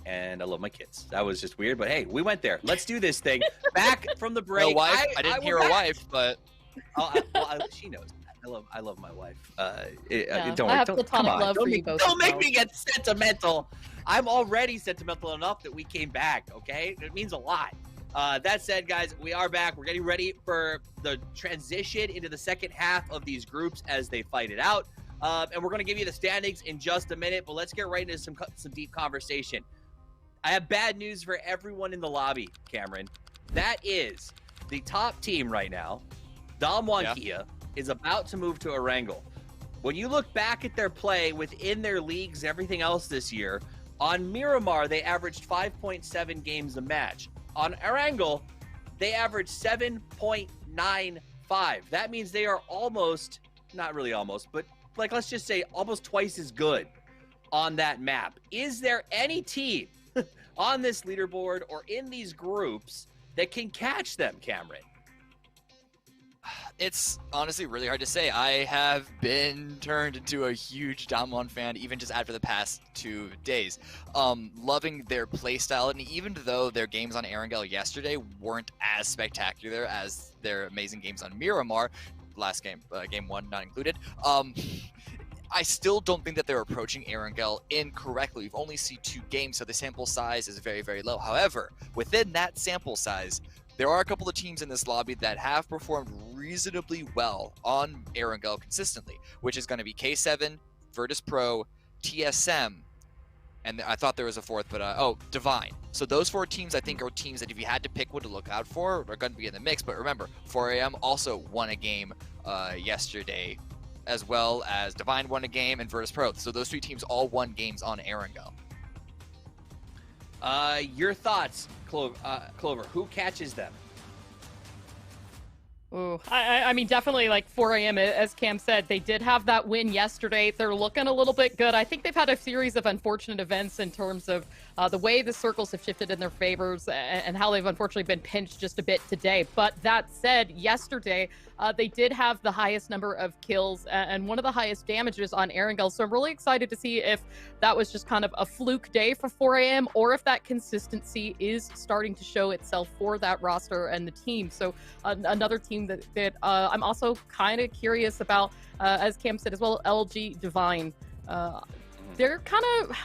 and I love my kids. That was just weird, but hey, we went there. Let's do this thing. Back from the break. No wife. I didn't hear a wife, but she knows that. I love my wife. Yeah, Don't I worry. have Don't, platonic come on. love for you both. Don't make as me get sentimental. I'm already sentimental enough that we came back, okay? It means a lot. That said, guys, we are back. We're getting ready for the transition into the second half of these groups as they fight it out. And we're going to give you the standings in just a minute, but let's get right into some deep conversation. I have bad news for everyone in the lobby, Cameron. That is the top team right now, Damwon Kia, is about to move to Erangel. When you look back at their play within their leagues, everything else this year, on Miramar, they averaged 5.7 games a match. On Erangel, they averaged 7.95. That means they are almost, not really almost, but like let's just say almost twice as good on that map. Is there any team on this leaderboard or in these groups that can catch them, Cameron? it's honestly really hard to say. I have been turned into a huge Damwon fan even just after the past 2 days. Loving their playstyle, and even though their games on Erangel yesterday weren't as spectacular as their amazing games on Miramar, last game, game 1 not included, I still don't think that they're approaching Erangel incorrectly. We've only seen 2 games, so the sample size is very, very low. However, within that sample size, there are a couple of teams in this lobby that have performed reasonably well on Erangel consistently, which is going to be K7, Virtus Pro, TSM, and I thought there was a 4th, but Divine. So those 4 teams, I think, are teams that if you had to pick one to look out for, are going to be in the mix. But remember, 4AM also won a game yesterday, as well as Divine won a game and Virtus Pro. So those 3 teams all won games on Erangel. Your thoughts, Clover, who catches them? Ooh, I mean, definitely like 4AM, as Cam said, they did have that win yesterday. They're looking a little bit good. I think they've had a series of unfortunate events in terms of the way the circles have shifted in their favors and how they've unfortunately been pinched just a bit today. But that said, yesterday, they did have the highest number of kills and one of the highest damages on Erangel. So I'm really excited to see if that was just kind of a fluke day for 4AM or if that consistency is starting to show itself for that roster and the team. So another team that I'm also kind of curious about, as Cam said as well, LG Divine. They're kind of,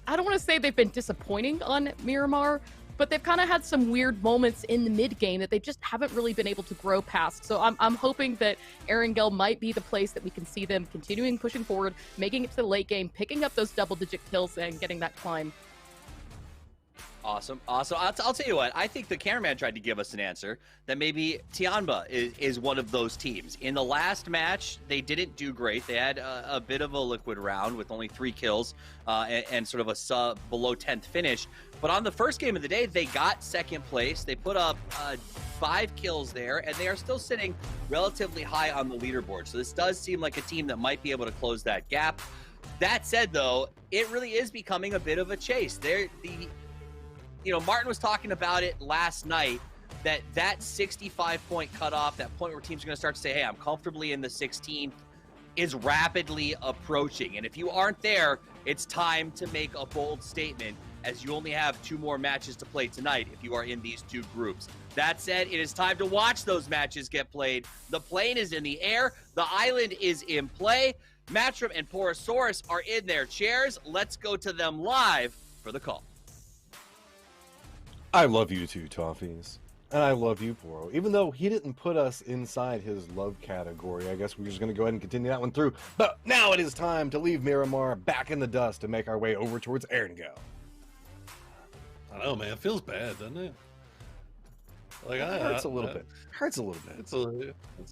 I don't want to say they've been disappointing on Miramar, but they've kind of had some weird moments in the mid game that they just haven't really been able to grow past. So I'm hoping that Erangel might be the place that we can see them continuing pushing forward, making it to the late game, picking up those double-digit kills and getting that climb. Awesome. I'll tell you what, I think the cameraman tried to give us an answer that maybe Tianba is one of those teams. In the last match, they didn't do great. They had a bit of a liquid round with only 3 kills and sort of a below 10th finish. But on the first game of the day, they got 2nd place. They put up 5 kills there, and they are still sitting relatively high on the leaderboard. So this does seem like a team that might be able to close that gap. That said, though, it really is becoming a bit of a chase. Martin was talking about it last night, that 65-point cutoff, that point where teams are going to start to say, hey, I'm comfortably in the 16th, is rapidly approaching. And if you aren't there, it's time to make a bold statement, as you only have 2 more matches to play tonight if you are in these 2 groups. That said, it is time to watch those matches get played. The plane is in the air. The island is in play. Matchroom and Porosaurus are in their chairs. Let's go to them live for the call. I love you too, Toffees. And I love you, Poro. Even though he didn't put us inside his love category, I guess we're just going to go ahead and continue that one through. But now it is time to leave Miramar back in the dust and make our way over towards Erangel. I know, man. It feels bad, doesn't it? Like, It hurts a little bit. Hurts a little bit. It's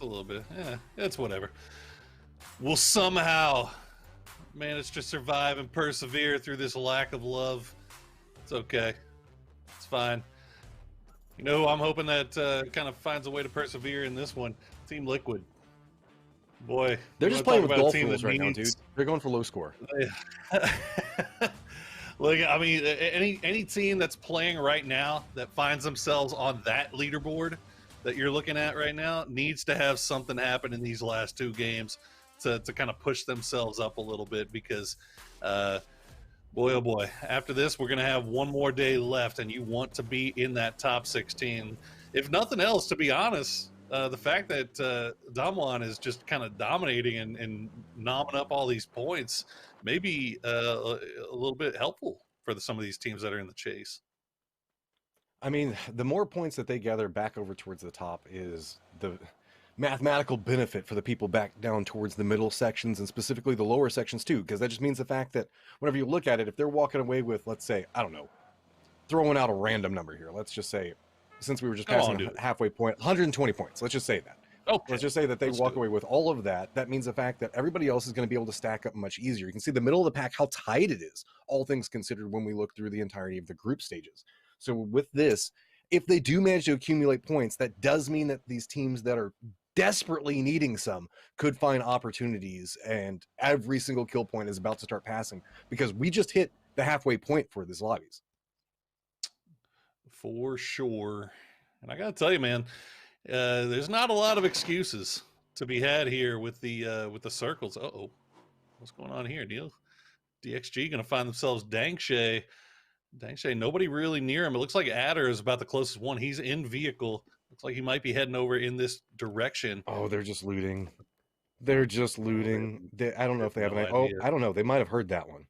a little bit. Yeah, it's whatever. We'll somehow manage to survive and persevere through this lack of love. It's okay. It's fine. You know, I'm hoping that kind of finds a way to persevere in this one. Team Liquid. Boy, They're just playing with golf rules right now, dude. They're going for low score. Look, I mean, any team that's playing right now that finds themselves on that leaderboard that you're looking at right now needs to have something happen in these last 2 games to kind of push themselves up a little bit because, boy, oh boy, after this, we're going to have one more day left, and you want to be in that top 16. If nothing else, to be honest, the fact that Damwon is just kind of dominating and nomming up all these points may be a little bit helpful for some of these teams that are in the chase. I mean, the more points that they gather back over towards the top is the mathematical benefit for the people back down towards the middle sections and specifically the lower sections too, because that just means the fact that whenever you look at it, if they're walking away with, let's say, I don't know, throwing out a random number here, let's just say, since we were just passing the halfway point, 120 points, let's just say that. Okay. Let's just say that they walk away with all of that. That means the fact that everybody else is going to be able to stack up much easier. You can see the middle of the pack, how tight it is, all things considered, when we look through the entirety of the group stages. So with this, if they do manage to accumulate points, that does mean that these teams that are desperately needing some could find opportunities, and every single kill point is about to start passing because we just hit the halfway point for these lobbies. For sure. And I got to tell you, man, there's not a lot of excuses to be had here with the circles. Uh-oh. What's going on here, Neil? DXG going to find themselves Dangshay. Dangshay, nobody really near him. It looks like Adder is about the closest one. He's in vehicle. Looks like he might be heading over in this direction. Oh, they're just looting. They're just looting. I don't know if they have I don't know. They might have heard that one.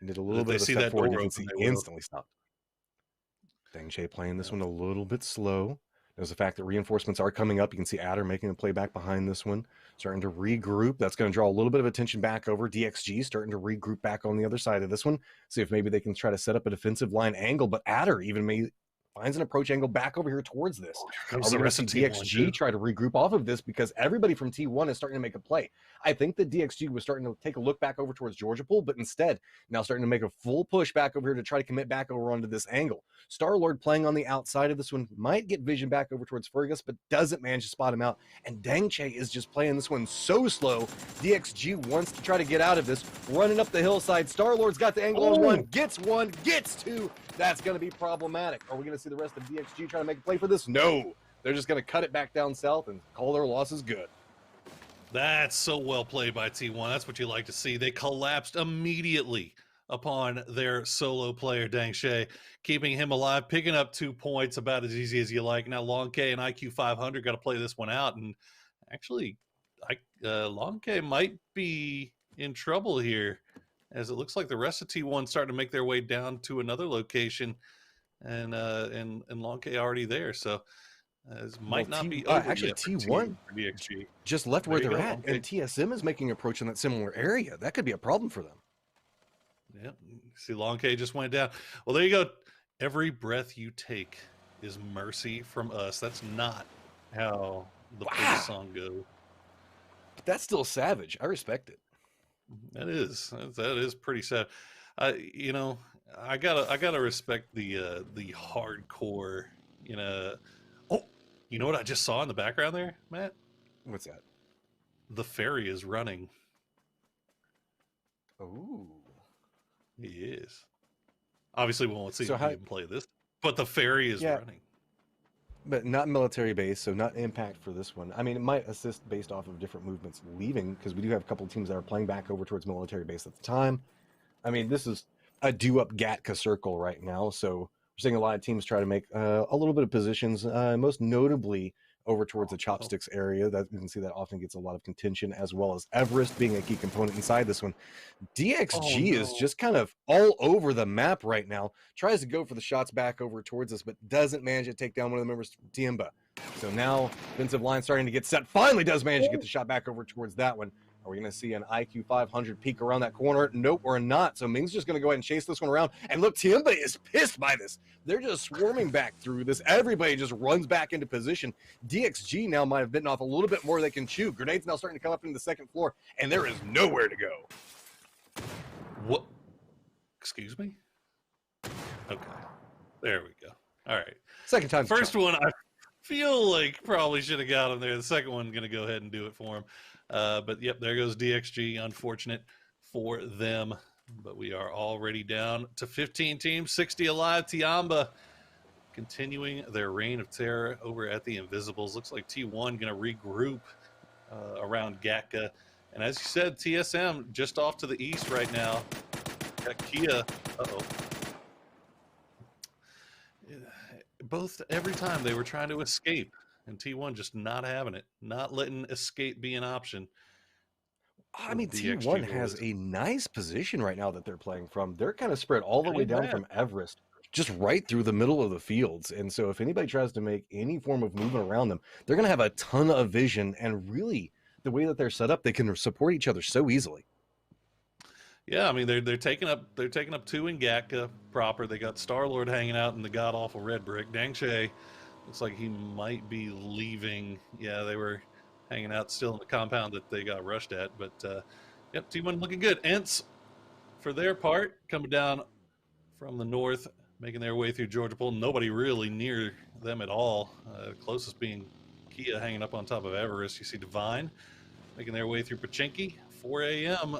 And did a little bit of a step forward. You can see instantly stopped. Dangshay playing this one a little bit slow. There's the fact that reinforcements are coming up. You can see Adder making a play back behind this one, starting to regroup. That's going to draw a little bit of attention back over. DXG starting to regroup back on the other side of this one. See if maybe they can try to set up a defensive line angle, but Adder even finds an approach angle back over here towards this. Are we going to see DXG try to regroup off of this because everybody from T1 is starting to make a play? I think that DXG was starting to take a look back over towards Georgia Pool, but instead now starting to make a full push back over here to try to commit back over onto this angle. Star-Lord playing on the outside of this one might get vision back over towards Fergus, but doesn't manage to spot him out. And Dangshay is just playing this one so slow. DXG wants to try to get out of this, running up the hillside. Star-Lord's got the angle on one, gets two. That's going to be problematic. Are we going to see the rest of DXG trying to make a play for this? No. They're just going to cut it back down south and call their losses good. That's so well played by T1. That's what you like to see. They collapsed immediately upon their solo player, Dangshay, keeping him alive, picking up 2 points about as easy as you like. Now, Long K and IQ 500 got to play this one out. And actually, Long K might be in trouble here, as it looks like the rest of T1 starting to make their way down to another location, and Long K already there. So this might not be over actually yet T1 for DXG. Just left where they're at, and TSM is making an approach in that similar area. That could be a problem for them. Yeah, see, Long K just went down. Well, there you go. Every breath you take is mercy from us. That's not how the song goes. But that's still savage. I respect it. That is pretty sad. You know, I gotta respect the hardcore. Oh, you know what I just saw in the background there, Matt? What's that? The ferry is running. Oh, he is. Obviously, we won't see him play this, but the ferry is running. But not military base, so not impact for this one. I mean, it might assist based off of different movements leaving, because we do have a couple of teams that are playing back over towards military base at the time. I mean, this is a do-up Gatka circle right now, so we're seeing a lot of teams try to make a little bit of positions, most notably over towards the Chopsticks area. That you can see that often gets a lot of contention, as well as Everest being a key component inside this one. DXG is just kind of all over the map right now. Tries to go for the shots back over towards us, but doesn't manage to take down one of the members of Tiemba. So now defensive line starting to get set. Finally does manage to get the shot back over towards that one. Are we going to see an IQ 500 peek around that corner? Nope, we're not. So Ming's just going to go ahead and chase this one around. And look, Tiemba is pissed by this. They're just swarming back through this. Everybody just runs back into position. DXG now might have bitten off a little bit more they can chew. Grenades now starting to come up into the second floor, and there is nowhere to go. What? Excuse me? Okay. There we go. All right. Second time. First one, I feel like probably should have got him there. The second one, going to go ahead and do it for him. But yep, there goes DXG. Unfortunate for them, but we are already down to 15 teams, 60 alive. Tiamba continuing their reign of terror over at the Invisibles. Looks like T1 going to regroup around Gatka And as you said, TSM just off to the east right now. Got Kia. Both every time they were trying to escape, and T1 just not having it, not letting escape be an option. I mean, T1 has a nice position right now that they're playing from. They're kind of spread all the way down from Everest, just right through the middle of the fields. And so if anybody tries to make any form of movement around them, they're going to have a ton of vision. And really, the way that they're set up, they can support each other so easily. Yeah, I mean they're taking up 2 in Gatka proper. They got Star-Lord hanging out in the god awful red brick. Dangshay looks like he might be leaving. Yeah, they were hanging out still in the compound that they got rushed at. But yep, T1 looking good. Ents, for their part, coming down from the north, making their way through Georgia Pool. Nobody really near them at all. Closest being Kia hanging up on top of Everest. You see Divine making their way through Pachinki. 4 a.m.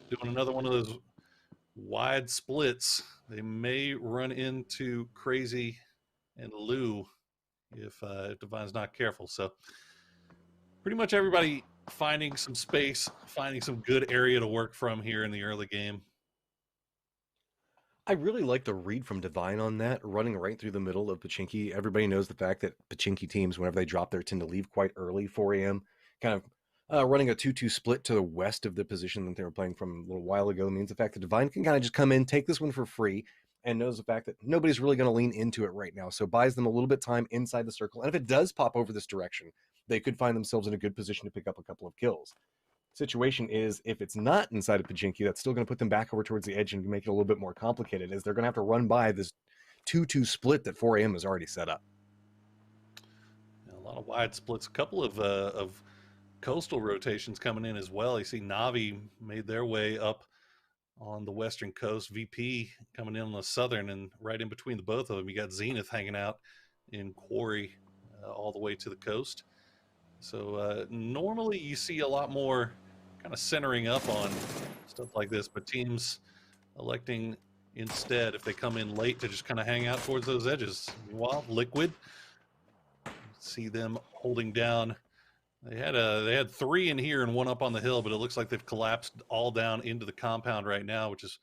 doing another one of those wide splits. They may run into Crazy and Lou if Divine's not careful. So pretty much everybody finding some space, finding some good area to work from here in the early game. I really like the read from Divine on that, running right through the middle of Pachinki. Everybody knows the fact that Pachinki teams, whenever they drop there, tend to leave quite early, 4 a.m., kind of running a 2-2 split to the west of the position that they were playing from a little while ago means the fact that Divine can kind of just come in, take this one for free, and knows the fact that nobody's really going to lean into it right now. So buys them a little bit of time inside the circle. And if it does pop over this direction, they could find themselves in a good position to pick up a couple of kills. Situation is, if it's not inside of Pachinki, that's still going to put them back over towards the edge and make it a little bit more complicated, as they're going to have to run by this 2-2 split that 4 a.m. has already set up. A lot of wide splits, a couple of coastal rotations coming in as well. You see Navi made their way up on the western coast, VP coming in on the southern, and right in between the both of them, you got Zenith hanging out in Quarry all the way to the coast. So normally you see a lot more kind of centering up on stuff like this, but teams electing instead, if they come in late, to just kind of hang out towards those edges. Meanwhile, Liquid, see them holding down. They had 3 in here and 1 up on the hill, but it looks like they've collapsed all down into the compound right now, which is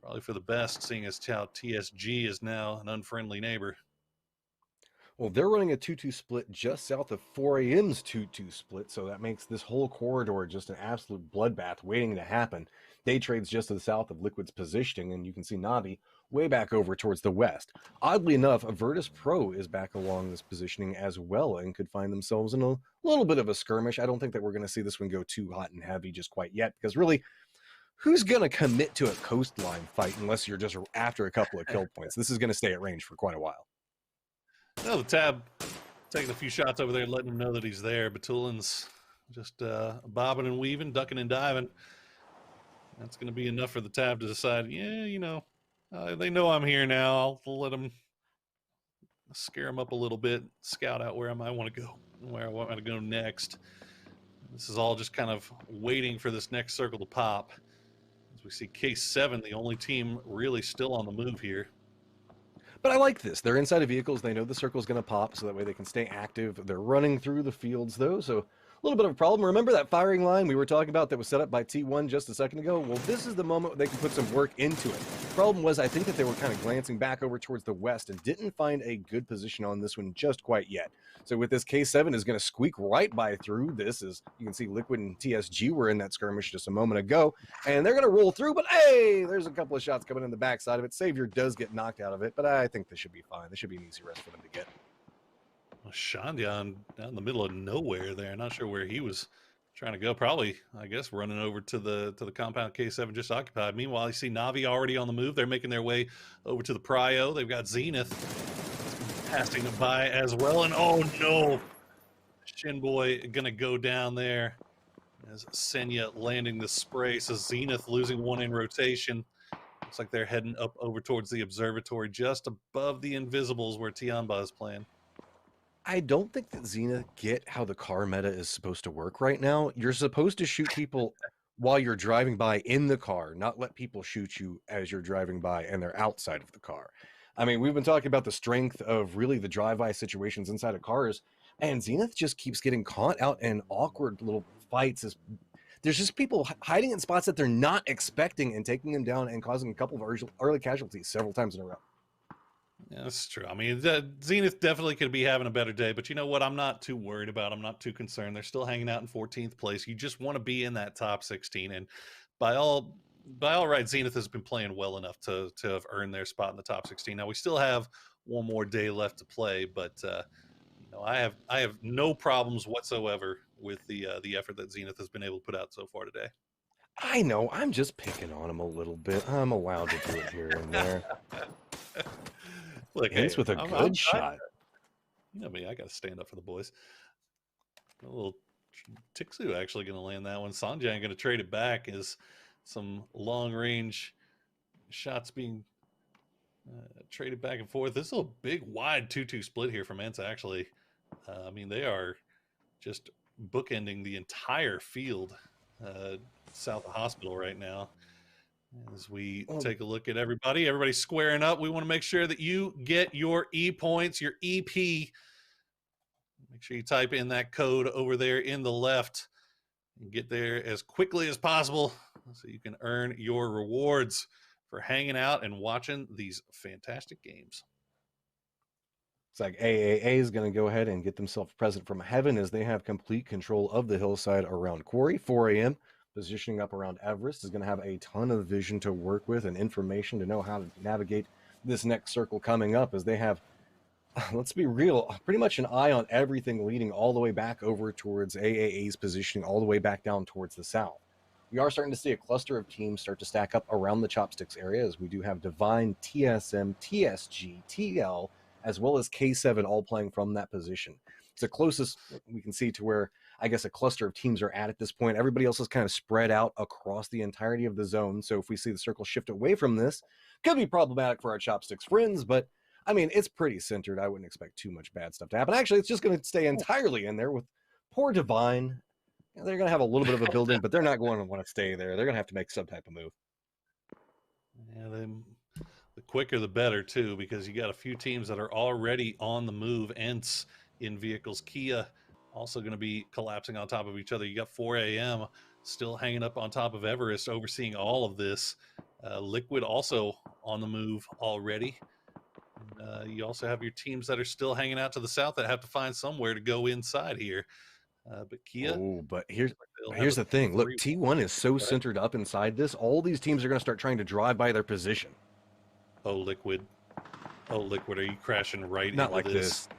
probably for the best, seeing as how TSG is now an unfriendly neighbor. Well, they're running a 2-2 split just south of 4 a.m.'s 2-2 split, so that makes this whole corridor just an absolute bloodbath waiting to happen. Day Trade's just to the south of Liquid's positioning, and you can see Navi way back over towards the west. Oddly enough, Virtus Pro is back along this positioning as well and could find themselves in a little bit of a skirmish. I don't think that we're going to see this one go too hot and heavy just quite yet, because really, who's going to commit to a coastline fight unless you're just after a couple of kill points? This is going to stay at range for quite a while. No, the Tab taking a few shots over there, letting him know that he's there. Batulin's just bobbing and weaving, ducking and diving. That's going to be enough for the Tab to decide, yeah, you know, they know I'm here now. I'll let them scare them up a little bit, scout out where I might want to go, where I want to go next. This is all just kind of waiting for this next circle to pop. As we see K7, the only team really still on the move here. But I like this. They're inside of vehicles. They know the circle's going to pop, so that way they can stay active. They're running through the fields, though, so a little bit of a problem. Remember that firing line we were talking about that was set up by T1 just a second ago? Well, this is the moment they can put some work into it. Problem was, I think that they were kind of glancing back over towards the west and didn't find a good position on this one just quite yet. So with this, K7 is going to squeak right by through this. As you can see, Liquid and TSG were in that skirmish just a moment ago, and they're going to roll through, but hey, there's a couple of shots coming in the backside of it. Savior does get knocked out of it, but I think this should be fine. This should be an easy rest for them to get. Shandian down in the middle of nowhere there. Not sure where he was trying to go. Probably, I guess, running over to the compound K7 just occupied. Meanwhile, you see Navi already on the move. They're making their way over to the Prio. They've got Zenith passing them by as well. And oh no, Shinboy gonna go down there as Senya landing the spray. So Zenith losing 1 in rotation. Looks like they're heading up over towards the observatory, just above the Invisibles where Tianba is playing. I don't think that Zenith get how the car meta is supposed to work right now. You're supposed to shoot people while you're driving by in the car, not let people shoot you as you're driving by and they're outside of the car. I mean, we've been talking about the strength of really the drive-by situations inside of cars, and Zenith just keeps getting caught out in awkward little fights. there's just people hiding in spots that they're not expecting and taking them down and causing a couple of early casualties several times in a row. Yeah, that's true. I mean, Zenith definitely could be having a better day, but you know what? I'm not too worried about. I'm not too concerned. They're still hanging out in 14th place. You just want to be in that top 16, and by all right, Zenith has been playing well enough to have earned their spot in the top 16. Now we still have one more day left to play, but you know, I have no problems whatsoever with the effort that Zenith has been able to put out so far today. I know, I'm just picking on them a little bit. I'm allowed to do it here and there. Look, Hence hey, with a good shot. You know me, I got to stand up for the boys. A little Tixu actually going to land that one. Sanjay going to trade it back as some long range shots being traded back and forth. This is a big wide 2-2 split here from Ensa, actually. I mean, they are just bookending the entire field south of hospital right now. As we take a look at everybody's squaring up. We want to make sure that you get your E points, your EP. Make sure you type in that code over there in the left and get there as quickly as possible so you can earn your rewards for hanging out and watching these fantastic games. It's like AAA is going to go ahead and get themselves present from heaven as they have complete control of the hillside around Quarry. 4 a.m. positioning up around Everest is going to have a ton of vision to work with and information to know how to navigate this next circle coming up, as they have, let's be real, pretty much an eye on everything leading all the way back over towards AAA's positioning all the way back down towards the south. We are starting to see a cluster of teams start to stack up around the Chopsticks area, as we do have Divine, TSM, TSG, TL, as well as K7 all playing from that position. It's the closest we can see to where I guess a cluster of teams are at this point. Everybody else is kind of spread out across the entirety of the zone. So if we see the circle shift away from this, could be problematic for our Chopsticks friends, but I mean, it's pretty centered. I wouldn't expect too much bad stuff to happen. Actually, it's just going to stay entirely in there with poor Divine. They're going to have a little bit of a build-in, but they're not going to want to stay there. They're going to have to make some type of move. Yeah, the quicker the better, too, because you got a few teams that are already on the move. Ents in vehicles. Kia also going to be collapsing on top of each other. You got 4 a.m. still hanging up on top of Everest, overseeing all of this. Liquid also on the move already. You also have your teams that are still hanging out to the south that have to find somewhere to go inside here. But Kia. Oh, but here's the thing. Look, T1 is so centered up inside this. All these teams are going to start trying to drive by their position. Oh, Liquid. Oh, Liquid, are you crashing right Not into like this?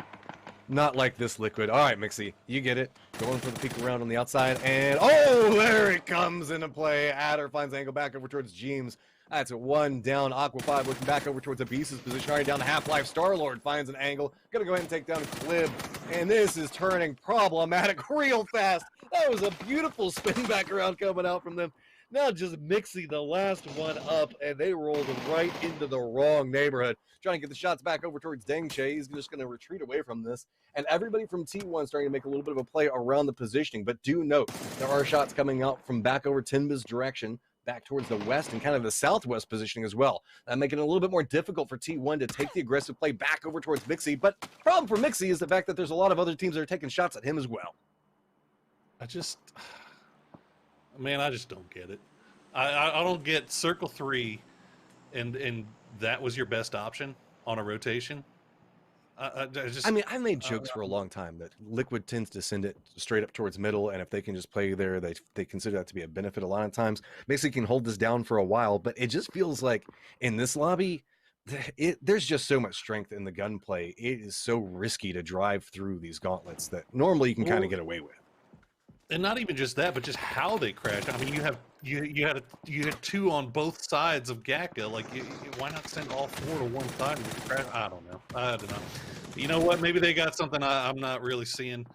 Not like this, Liquid. All right, Mixie, you get it. Going for the peek around on the outside, and oh, there it comes into play. Adder finds angle back over towards James. That's a 1 down. Aqua 5 looking back over towards Abyss's position. Already down to Half-Life. Star-Lord finds an angle. Gonna go ahead and take down Clib. And this is turning problematic real fast. That was a beautiful spin back around coming out from them. Now just Mixie the last one up, and they rolled right into the wrong neighborhood. Trying to get the shots back over towards Deng Che. He's just going to retreat away from this. And everybody from T1 starting to make a little bit of a play around the positioning. But do note, there are shots coming out from back over Tinba's direction, back towards the west and kind of the southwest positioning as well. That making it a little bit more difficult for T1 to take the aggressive play back over towards Mixie. But the problem for Mixie is the fact that there's a lot of other teams that are taking shots at him as well. I just don't get it. I don't get Circle 3 and that was your best option on a rotation. I made jokes for a long time that Liquid tends to send it straight up towards middle, and if they can just play there, they consider that to be a benefit a lot of times. Basically can hold this down for a while, but it just feels like in this lobby, there's just so much strength in the gunplay. It is so risky to drive through these gauntlets that normally you can kind of get away with. And not even just that, but just how they crash. I mean, you had 2 on both sides of GACA. Like, why not send all 4 to one side and crash? I don't know. But you know what? Maybe they got something I'm not really seeing.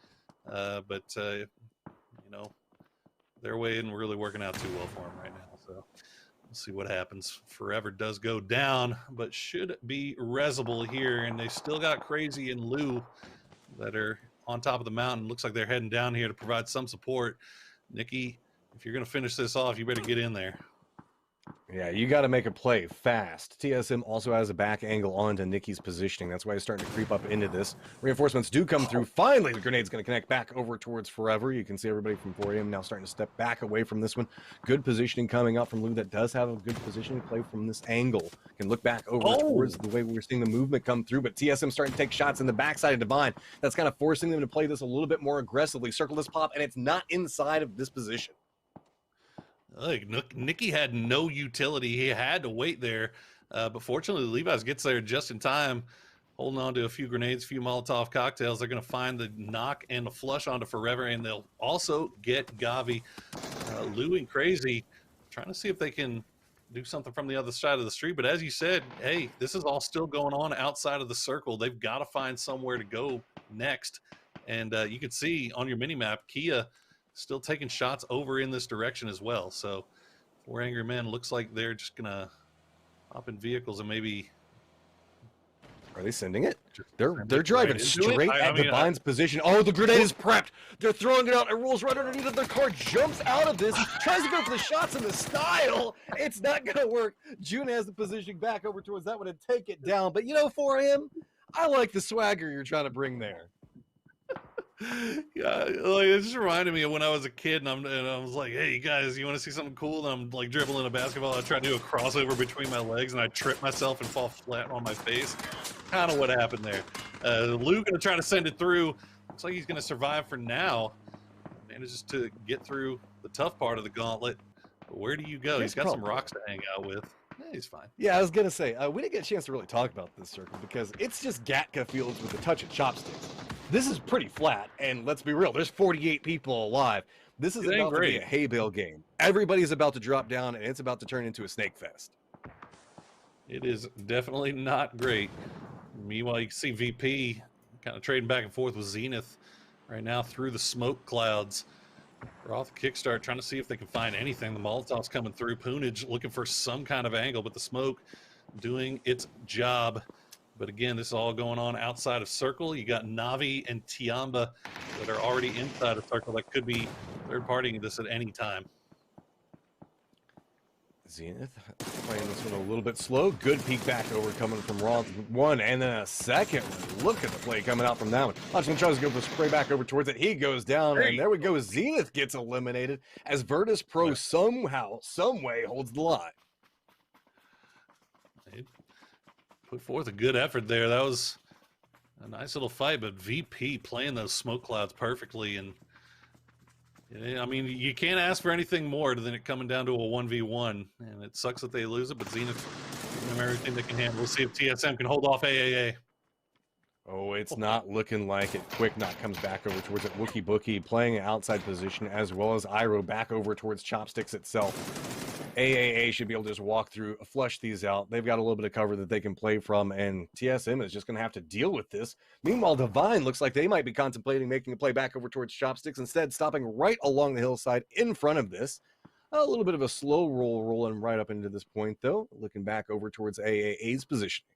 But you know, they're waiting, really working out too well for them right now. So we'll see what happens. Forever does go down, but should be resable here. And they still got Crazy and Lou that are on top of the mountain. Looks like they're heading down here to provide some support. Nikki, if you're going to finish this off, you better get in there. Yeah, you got to make a play fast. TSM also has a back angle onto Nikki's positioning. That's why he's starting to creep up into this. Reinforcements do come through. Finally, the grenade's going to connect back over towards Forever. You can see everybody from 4AM now starting to step back away from this one. Good positioning coming up from Lou that does have a good positioning play from this angle. Can look back over towards the way we're seeing the movement come through, but TSM starting to take shots in the backside of Divine. That's kind of forcing them to play this a little bit more aggressively. Circle this pop, and it's not inside of this position. Like Nicky had no utility. He had to wait there, but fortunately Levi's gets there just in time, holding on to a few grenades, a few Molotov cocktails. They're going to find the knock and the flush onto Forever, and they'll also get Gavi. Lou and Crazy trying to see if they can do something from the other side of the street. But as you said, hey, this is all still going on outside of the circle. They've got to find somewhere to go next. And you can see on your mini map, Kia still taking shots over in this direction as well. So 4 Angry Men looks like they're just gonna hop in vehicles and maybe. Are they sending it? They're driving right straight at Divine's position. Oh, the grenade is prepped. They're throwing it out. It rolls right underneath of their car, jumps out of this, tries to go for the shots in the style. It's not gonna work. June has the positioning back over towards that one and take it down. But you know, 4AM, I like the swagger you're trying to bring there. Yeah, like it just reminded me of when I was a kid, and I was like, "Hey, you guys, you want to see something cool?" And I'm like dribbling a basketball. I try to do a crossover between my legs, and I trip myself and fall flat on my face. Kind of what happened there. Lou gonna try to send it through. Looks like he's gonna survive for now. Manages to get through the tough part of the gauntlet. But where do you go? He's got some rocks to hang out with. Yeah, he's fine. Yeah, I was gonna say we didn't get a chance to really talk about this circle because it's just Gatka fields with a touch of chopsticks. This is pretty flat, and let's be real, there's 48 people alive. This is about to be a hay bale game. Everybody's about to drop down, and it's about to turn into a snake fest. It is definitely not great. Meanwhile, you can see VP kind of trading back and forth with Zenith right now through the smoke clouds. Roth kickstart trying to see if they can find anything. The Molotov's coming through. Poonage looking for some kind of angle, but the smoke doing its job. But again, this is all going on outside of circle. You got Navi and Tiamba that are already inside of circle that could be third-partying this at any time. Zenith playing this one a little bit slow. Good peek back over coming from Roth. One and then a second. Look at the play coming out from that one. Hutchinson tries to go for a spray back over towards it. He goes down, and there we go. Zenith gets eliminated as Virtus Pro somehow, some way holds the line. Put forth a good effort there. That was a nice little fight, but VP playing those smoke clouds perfectly. And I mean, you can't ask for anything more than it coming down to a 1v1. And it sucks that they lose it, but Zenith giving them everything they can handle. We'll see if TSM can hold off AAA. Oh, it's not looking like it. Quick Knock comes back over towards it. Wookie Bookie playing an outside position, as well as Iroh back over towards Chopsticks itself. AAA should be able to just walk through, flush these out. They've got a little bit of cover that they can play from, and TSM is just going to have to deal with this. Meanwhile, Divine looks like they might be contemplating making a play back over towards Chopsticks, instead stopping right along the hillside in front of this. A little bit of a slow roll rolling right up into this point, though, looking back over towards AAA's positioning.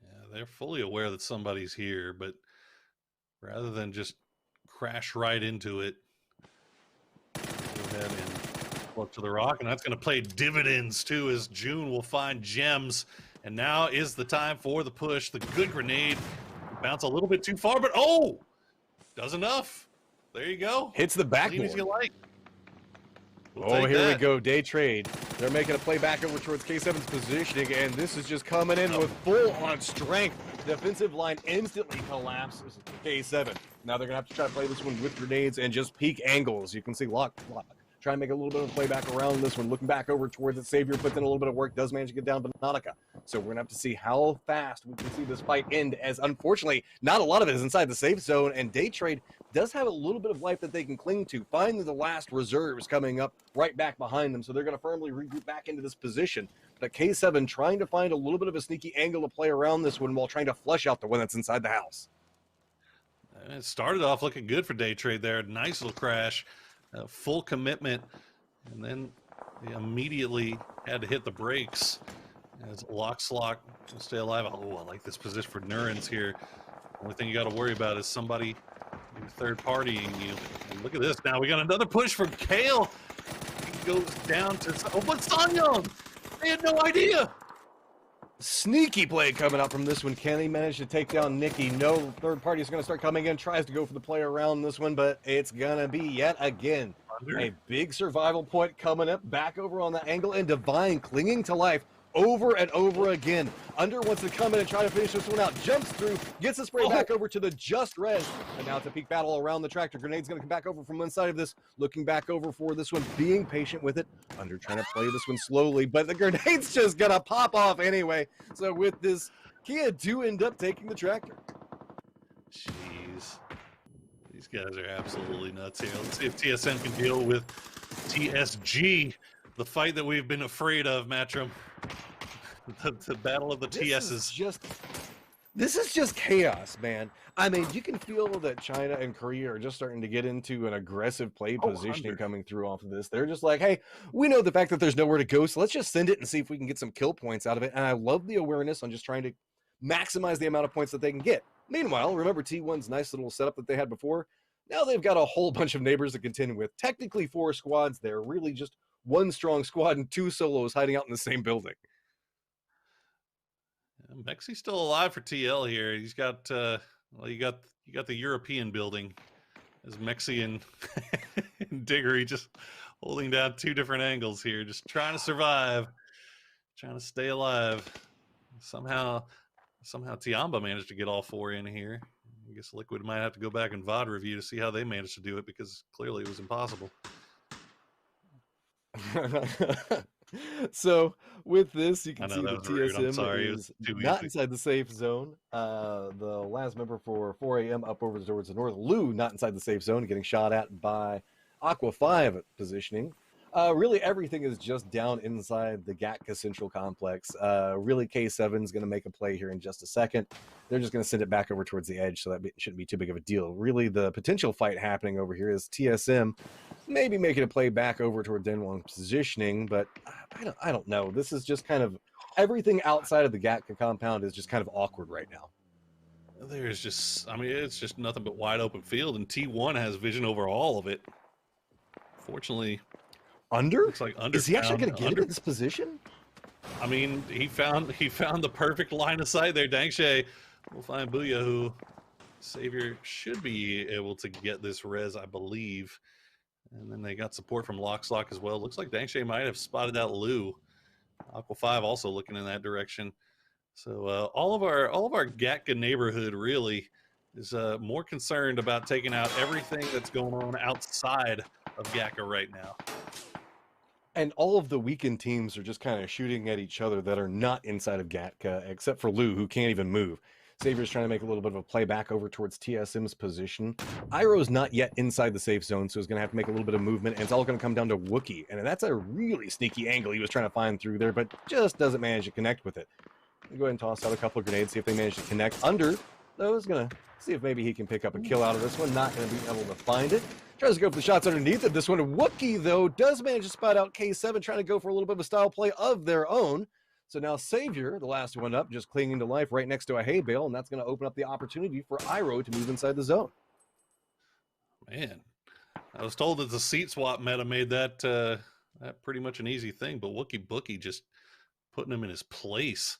Yeah, they're fully aware that somebody's here, but rather than just crash right into it, go ahead and look to the rock, and that's going to play dividends too, as June will find gems. And now is the time for the push. The good grenade bounce a little bit too far, but oh, does enough. There you go. Hits the backboard. As you like. Oh, here we go. Day trade. They're making a play back over towards K7's positioning, and this is just coming in with full-on strength. Defensive line instantly collapses to K7. Now they're going to have to try to play this one with grenades and just peak angles. You can see Lock. Try and make a little bit of a play back around this one. Looking back over towards it. Savior puts in a little bit of work. Does manage to get down Veronica. So we're going to have to see how fast we can see this fight end, as unfortunately, not a lot of it is inside the safe zone. And Day Trade does have a little bit of life that they can cling to. Finally, the last reserves coming up right back behind them. So they're going to firmly regroup back into this position. But K7 trying to find a little bit of a sneaky angle to play around this one while trying to flush out the one that's inside the house. And it started off looking good for Day Trade there. Nice little crash. Full commitment, and then they immediately had to hit the brakes as Lock will stay alive. Oh, I like this position for Nurens here. Only thing you got to worry about is somebody third partying you. And look at this. Now we got another push from Kale. He goes down to but Sanyong. They had no idea. Sneaky play coming out from this one. Can he manage to take down Nikki? No, third party is going to start coming in. Tries to go for the play around this one, but it's going to be yet again a big survival point coming up. Back over on the angle, and Divine clinging to life over and over again. Under wants to come in and try to finish this one out. Jumps through, gets the spray back over to the just res. And now it's a peak battle around the tractor. Grenade's going to come back over from one side of this. Looking back over for this one, being patient with it. Under trying to play this one slowly, but the grenade's just going to pop off anyway. So with this, Kia do end up taking the tractor. Jeez. These guys are absolutely nuts here. Let's see if TSM can deal with TSG, the fight that we've been afraid of, Matrim. The battle of the TSs. This is just chaos, man. I mean, you can feel that China and Korea are just starting to get into an aggressive play positioning coming through off of this. They're just like, hey, we know the fact that there's nowhere to go, so let's just send it and see if we can get some kill points out of it. And I love the awareness on just trying to maximize the amount of points that they can get. Meanwhile, remember T1's nice little setup that they had before? Now they've got a whole bunch of neighbors to contend with. Technically 4 squads. They're really just one strong squad and 2 solos hiding out in the same building. Mexi's still alive for TL here. He's got well, you got the European building as Mexi and Diggory just holding down 2 different angles here, just trying to survive, trying to stay alive. Somehow Tiamba managed to get all 4 in here. I guess Liquid might have to go back and VOD review to see how they managed to do it, because clearly it was impossible. So with this, you can see that the was rude. I'm TSM sorry. It is was too not easy. inside the safe zone. The last member for 4 a.m. up over towards the north. Lou not inside the safe zone, getting shot at by Aqua 5 positioning. Really, everything is just down inside the Gatka Central Complex. Really, K7's going to make a play here in just a second. They're just going to send it back over towards the edge, so that shouldn't be too big of a deal. Really, the potential fight happening over here is TSM maybe making a play back over towards N1 positioning, but I don't know. This is just kind of everything outside of the Gatka compound is just kind of awkward right now. There's just, I mean, it's just nothing but wide open field, and T1 has vision over all of it. Fortunately, Under? looks like Under. Is he actually going found to get Under. into this position? I mean, he found the perfect line of sight there. Dangshay will find Booyah, who Savior should be able to get this res, I believe. And then they got support from Lockslock as well. Looks like Dangshay might have spotted out Lou. Aqua 5 also looking in that direction. So all of our Gatka neighborhood really is more concerned about taking out everything that's going on outside of Gatka right now. And all of the weakened teams are just kind of shooting at each other that are not inside of Gatka, except for Lou, who can't even move. Savior's trying to make a little bit of a play back over towards TSM's position. Iroh's not yet inside the safe zone, so he's going to have to make a little bit of movement, and it's all going to come down to Wookiee. And that's a really sneaky angle he was trying to find through there, but just doesn't manage to connect with it. Go ahead and toss out a couple of grenades, see if they manage to connect. Under, though, is going to see if maybe he can pick up a kill out of this one. Not going to be able to find it. Tries to go for the shots underneath it. This one, Wookiee, though, does manage to spot out K7, trying to go for a little bit of a style play of their own. So now Savior, the last one up, just clinging to life right next to a hay bale, and that's going to open up the opportunity for Iroh to move inside the zone. Man, I was told that the seat swap meta made that pretty much an easy thing, but Wookiee Bookie just putting him in his place.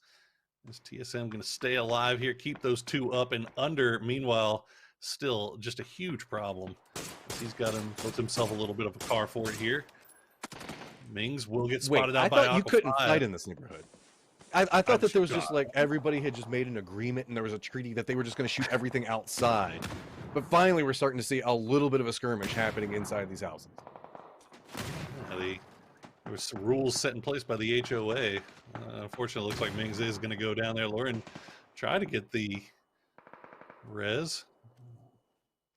Is TSM going to stay alive here, keep those 2 up and Under? Meanwhile, still just a huge problem. He's got himself a little bit of a car for it here. Mings will get spotted out by I thought you Aqua couldn't 5. fight in this neighborhood. I thought that there was just like everybody had just made an agreement and there was a treaty that they were just going to shoot everything outside. But finally, we're starting to see a little bit of a skirmish happening inside these houses. There was some rules set in place by the HOA. Unfortunately, it looks like Mings is going to go down there, Lauren, try to get the res.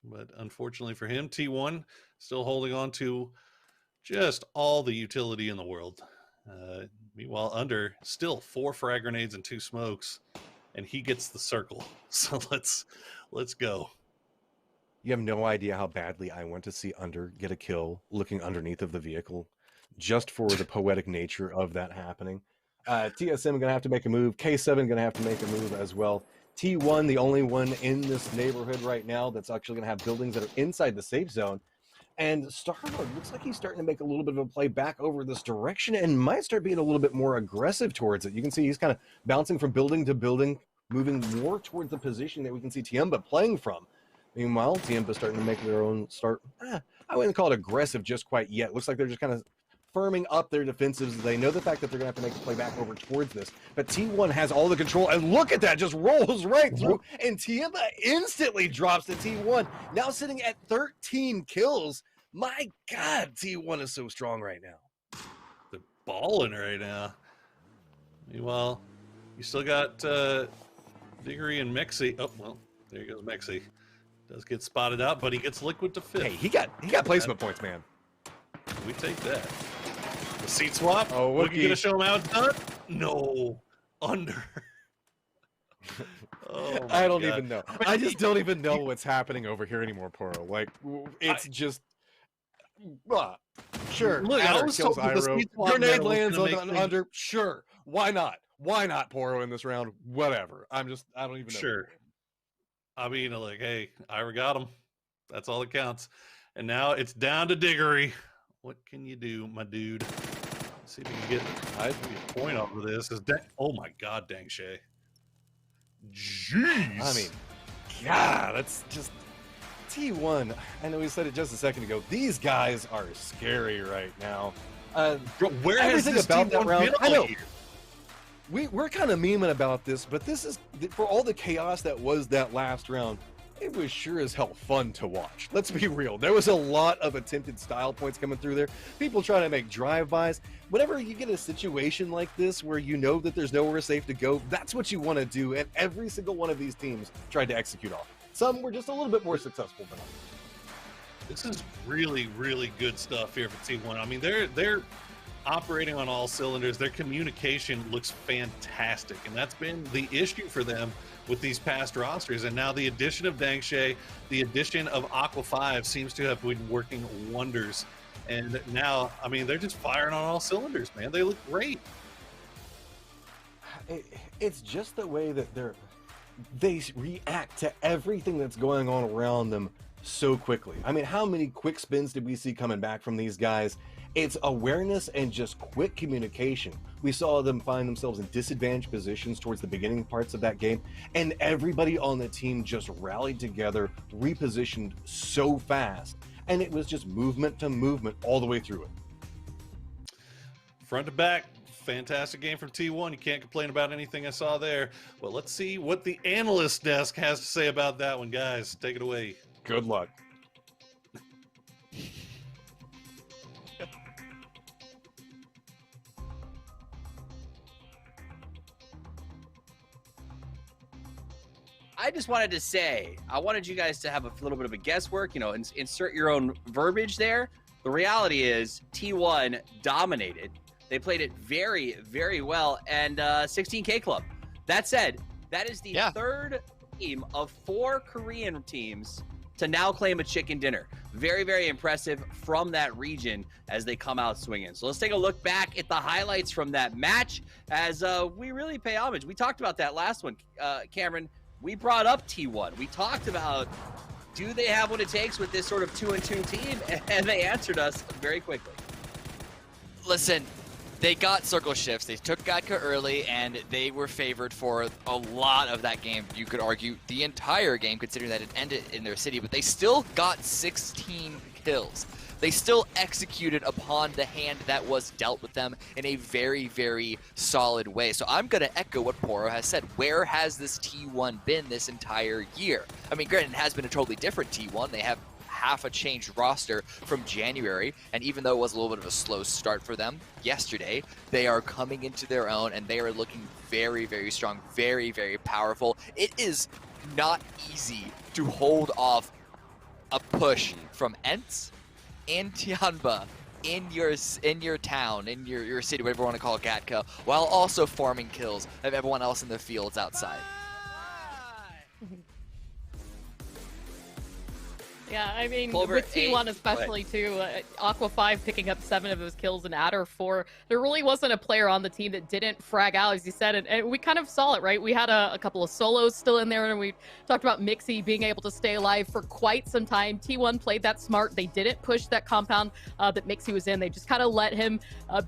But unfortunately for him, T1 still holding on to just all the utility in the world. Meanwhile, Under still 4 frag grenades and 2 smokes, and he gets the circle. So let's go. You have no idea how badly I want to see Under get a kill looking underneath of the vehicle, just for the poetic nature of that happening. TSM going to have to make a move. K7 going to have to make a move as well. T1, the only one in this neighborhood right now that's actually going to have buildings that are inside the safe zone. And Starlord looks like he's starting to make a little bit of a play back over this direction and might start being a little bit more aggressive towards it. You can see he's kind of bouncing from building to building, moving more towards the position that we can see Tiemba playing from. Meanwhile, Tiemba starting to make their own start. I wouldn't call it aggressive just quite yet. Looks like they're just kind of firming up their defensives. They know the fact that they're going to have to make the play back over towards this. But T1 has all the control. And look at that, just rolls right through. And Tiemba instantly drops to T1. Now sitting at 13 kills. My God, T1 is so strong right now. They're balling right now. Meanwhile, you still got Diggory and Mexi. Oh, well, there goes Mexi. Does get spotted out, but he gets liquid to fifth. Hey, he got placement points, man. We take that. The seat swap. Oh, what are you gonna show him how it's done? No, under. Oh, I don't even know. I just don't even know what's happening over here anymore, Poro. Like, it's just. Sure. Look, Adder I was kills told that the Iroh. seat swap Grenade medal was lands gonna on make things- under. Sure. Why not? Why not Poro in this round? Whatever. I don't even know. Sure. I mean, like, hey, Ira got him. That's all that counts. And now it's down to Diggory. What can you do, my dude? Let's see if we can get a point off of this. Oh my God, dang Shay. Jeez. I mean, God, that's just T1. I know we said it just a second ago. These guys are scary right now. Bro, where has everything this about that T1 round? been I all know. year? We're kind of memeing about this, but this is for all the chaos that was that last round. It was sure as hell fun to watch. Let's be real. There was a lot of attempted style points coming through there. People trying to make drive-bys. Whenever you get a situation like this where you know that there's nowhere safe to go, that's what you want to do. And every single one of these teams tried to execute off. Some were just a little bit more successful than others. This is really, really good stuff here for T1. I mean, they're operating on all cylinders. Their communication looks fantastic, and that's been the issue for them with these past rosters. And now the addition of Dangshay, the addition of Aqua 5 seems to have been working wonders. And now, I mean, they're just firing on all cylinders, man. They look great. It's just the way that they react to everything that's going on around them so quickly. I mean, how many quick spins did we see coming back from these guys? It's awareness and just quick communication. We saw them find themselves in disadvantaged positions towards the beginning parts of that game, and everybody on the team just rallied together, repositioned so fast, and it was just movement to movement all the way through it. Front to back, fantastic game from T1. You can't complain about anything I saw there. Well, let's see what the analyst desk has to say about that one, guys. Take it away. Good luck. I just wanted to say, I wanted you guys to have a little bit of a guesswork, insert your own verbiage there. The reality is T1 dominated. They played it very, very well, and 16K Club. That said, that is the third team of 4 Korean teams to now claim a chicken dinner. Very, very impressive from that region as they come out swinging. So let's take a look back at the highlights from that match as we really pay homage. We talked about that last one, Cameron. We brought up T1. We talked about, do they have what it takes with this sort of 2-2 team? And they answered us very quickly. Listen, they got circle shifts. They took Gatka early, and they were favored for a lot of that game. You could argue the entire game, considering that it ended in their city, but they still got 16 kills. They still executed upon the hand that was dealt with them in a very, very solid way. So I'm going to echo what Poro has said. Where has this T1 been this entire year? I mean, granted, it has been a totally different T1. They have half a changed roster from January, and even though it was a little bit of a slow start for them yesterday, they are coming into their own, and they are looking very, very strong, very, very powerful. It is not easy to hold off a push from Ents and Tianba in your town, in your city, whatever you want to call it, Gatka, while also farming kills of everyone else in the fields outside. Yeah, I mean, Clover, with T1 8. especially too, Aqua 5 picking up 7 of those kills and Adder 4, there really wasn't a player on the team that didn't frag out, as you said, and we kind of saw it, right? We had a couple of solos still in there, and we talked about Mixie being able to stay alive for quite some time. T1 played that smart. They didn't push that compound that Mixie was in. They just kind of let him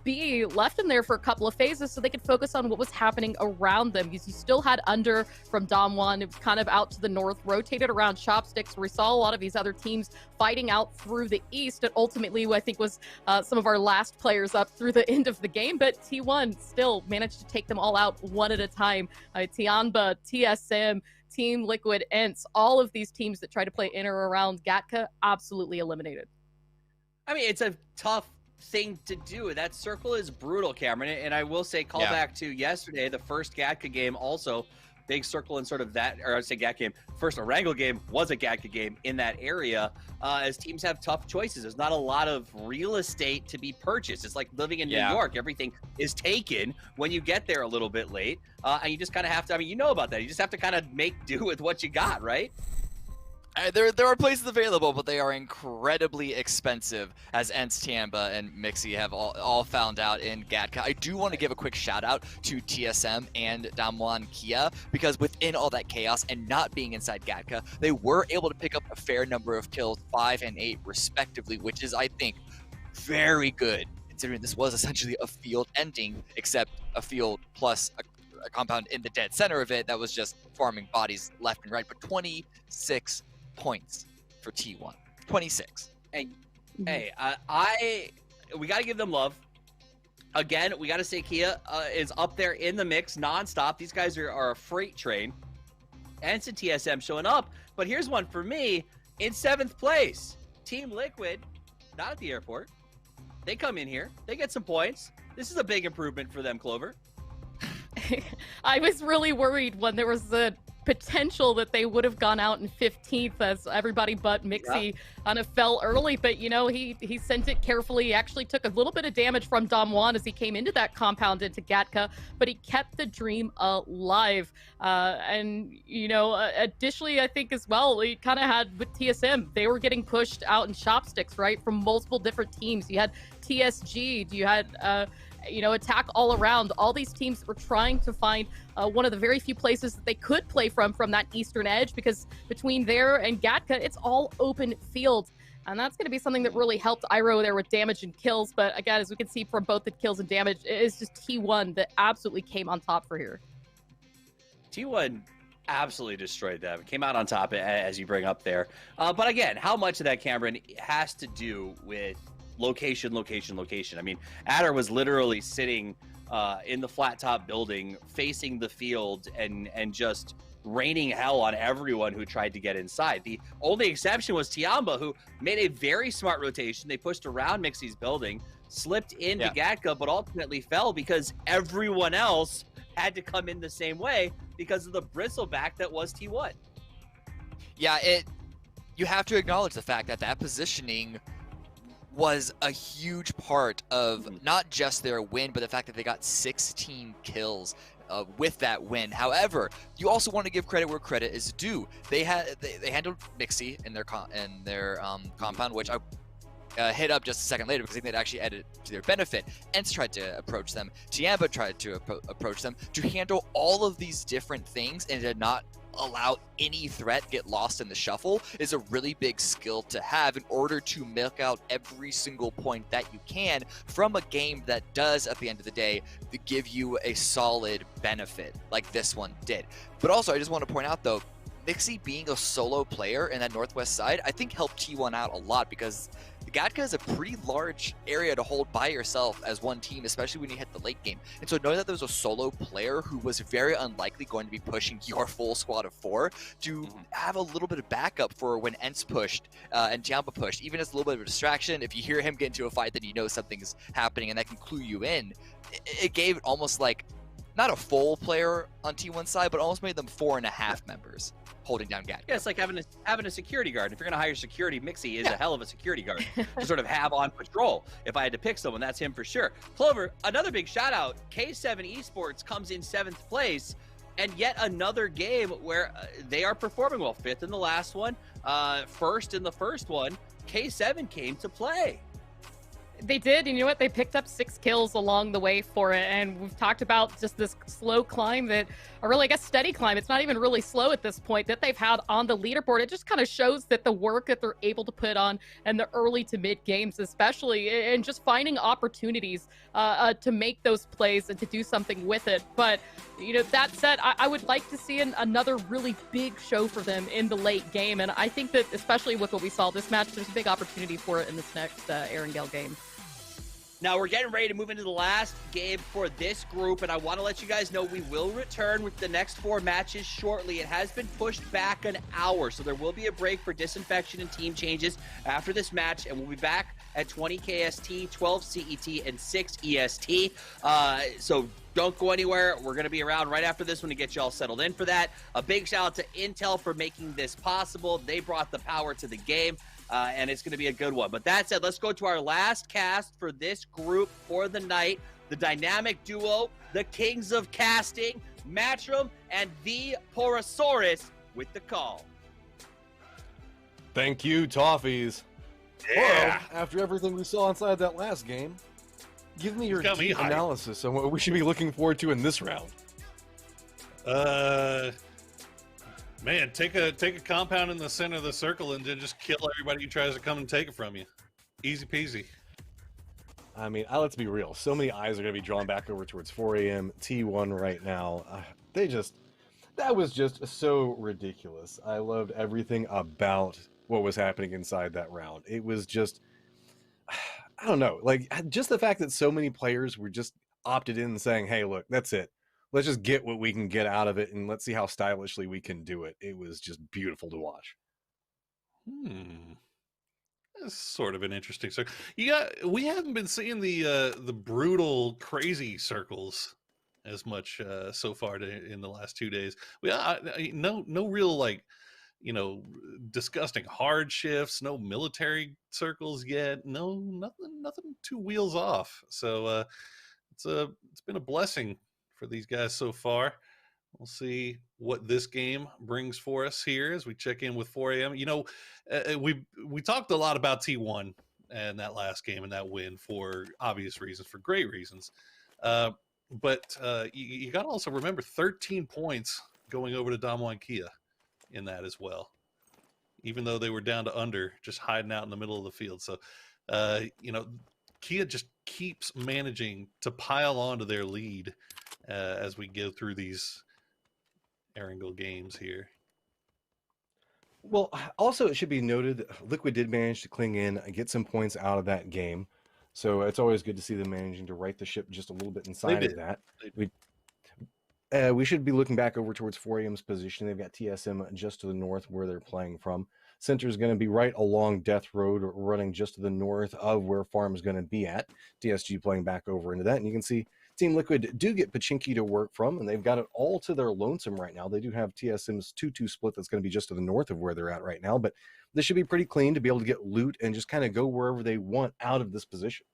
be left in there for a couple of phases so they could focus on what was happening around them, because you still had Under from Dom1. It was kind of out to the north, rotated around Chopsticks, where we saw a lot of these other teams fighting out through the east, and ultimately I think was some of our last players up through the end of the game, but T1 still managed to take them all out one at a time. Tianba, TSM, Team Liquid, ENCE, all of these teams that try to play in or around Gatka absolutely eliminated. I mean, it's a tough thing to do. That circle is brutal, Cameron, and I will say, call back to yesterday, the first Gatka game also, big circle in sort of that, or I'd say Gatka game. First Erangel game was a Gatka game in that area, as teams have tough choices. There's not a lot of real estate to be purchased. It's like living in New York. Everything is taken when you get there a little bit late, and you just kind of have to, I mean, you know about that. You just have to kind of make do with what you got, right? There are places available, but they are incredibly expensive, as ENCE, Tianba, and Mixie have all found out in Gatka. I do want to give a quick shout out to TSM and Damwon Kia, because within all that chaos and not being inside Gatka, they were able to pick up a fair number of kills, 5 and 8 respectively, which is, I think, very good, considering this was essentially a field ending, except a field plus a compound in the dead center of it that was just farming bodies left and right. But 26 points for T1. 26. Hey, we got to give them love. Again, we got to say Kia is up there in the mix nonstop. These guys are a freight train. ENCE and TSM showing up. But here's one for me. In 7th place, Team Liquid, not at the airport. They come in here. They get some points. This is a big improvement for them, Clover. I was really worried when there was the potential that they would have gone out in 15th, as everybody but Mixie kind of fell early, but you know, he sent it carefully. He actually took a little bit of damage from Dom1 as he came into that compound into Gatka, but he kept the dream alive. And you know, additionally, I think as well, he kind of had with TSM, they were getting pushed out in Chopsticks, right, from multiple different teams. You had TSG, you had you know, Attack All Around, all these teams that were trying to find one of the very few places that they could play from that eastern edge, because between there and Gatka, it's all open field. And that's going to be something that really helped Iroh there with damage and kills. But again, as we can see from both the kills and damage, it is just T1 that absolutely came on top for here. T1 absolutely destroyed them. Came out on top, as you bring up there. But again, how much of that, Cameron, has to do with location. I mean, Adder was literally sitting in the flat top building facing the field and just raining hell on everyone who tried to get inside. The only exception was Tianba, who made a very smart rotation. They pushed around Mixie's building, slipped into Gatka, but ultimately fell because everyone else had to come in the same way because of the bristleback that was T1. Yeah, you have to acknowledge the fact that that positioning was a huge part of not just their win, but the fact that they got 16 kills with that win. However, you also want to give credit where credit is due. They handled Mixie in their compound, which I hit up just a second later because I think they'd actually added to their benefit. ENCE tried to approach them. Tianba tried to approach them to handle all of these different things and did not allow any threat get lost in the shuffle is a really big skill to have in order to milk out every single point that you can from a game that does, at the end of the day, give you a solid benefit like this one did. But also, I just want to point out, though, Mixie being a solo player in that northwest side, I think helped T1 out a lot, because Gatka is a pretty large area to hold by yourself as one team, especially when you hit the late game. And so knowing that there was a solo player who was very unlikely going to be pushing your full squad of 4, to have a little bit of backup for when ENCE pushed and Tianba pushed, even as a little bit of a distraction. If you hear him get into a fight, then you know something's happening and that can clue you in. It gave almost like, not a full player on T1's side, but almost made them 4.5 members holding down Gatka. Yeah, it's like having a security guard. If you're going to hire security, Mixie is a hell of a security guard to sort of have on patrol. If I had to pick someone, that's him for sure. Clover, another big shout out. K7 Esports comes in 7th place. And yet another game where they are performing well. 5th in the last one, 1st in the first one. K7 came to play. They did, and you know what? They picked up 6 kills along the way for it, and we've talked about just this slow climb that, or really, I guess, steady climb. It's not even really slow at this point that they've had on the leaderboard. It just kind of shows that the work that they're able to put on in the early to mid games, especially, and just finding opportunities to make those plays and to do something with it. But, you know, that said, I would like to see another really big show for them in the late game, and I think that, especially with what we saw this match, there's a big opportunity for it in this next Erangel game. Now we're getting ready to move into the last game for this group, and I want to let you guys know we will return with the next 4 matches shortly. It has been pushed back an hour, so there will be a break for disinfection and team changes after this match, and we'll be back at 20 KST, 12 CET, and 6 EST. So don't go anywhere. We're going to be around right after this one to get you all settled in for that. A big shout out to Intel for making this possible. They brought the power to the game. And it's going to be a good one. But that said, let's go to our last cast for this group for the night. The dynamic duo, the kings of casting, Matchroom and the Porosaurus with the call. Thank you, Toffees. Yeah. Well, after everything we saw inside that last game, give me your deep analysis on what we should be looking forward to in this round. Man, take a compound in the center of the circle and then just kill everybody who tries to come and take it from you. Easy peasy. I mean, let's be real. So many eyes are going to be drawn back over towards 4 a.m. T1 right now. That was just so ridiculous. I loved everything about what was happening inside that round. It was just, I don't know, like just the fact that so many players were just opted in and saying, hey, look, that's it. Let's just get what we can get out of it, and let's see how stylishly we can do it. It was just beautiful to watch. That's sort of an interesting circle. We haven't been seeing the brutal, crazy circles as much so far in the last 2 days. No real, like, you know, disgusting hard shifts. No military circles yet. No, nothing too wheels off. So it's been a blessing for these guys so far. We'll see what this game brings for us here as we check in with 4 a.m. You know, we talked a lot about T1 and that last game and that win for obvious reasons, for great reasons. But you got to also remember 13 points going over to Damwon Kia in that as well, even though they were down to under, just hiding out in the middle of the field. So, you know, Kia just keeps managing to pile onto their lead as we go through these Erangel games here. Well, also it should be noted, Liquid did manage to cling in and get some points out of that game. So it's always good to see them managing to right the ship just a little bit inside of that. We should be looking back over towards 4 a.m.'s position. They've got TSM just to the north where they're playing from. Center is going to be right along Death Road, running just to the north of where Farm is going to be at. TSG playing back over into that. And you can see Team Liquid do get Pachinki to work from, and they've got it all to their lonesome right now. They do have TSM's 2-2 split that's going to be just to the north of where they're at right now, but this should be pretty clean to be able to get loot and just kind of go wherever they want out of this position.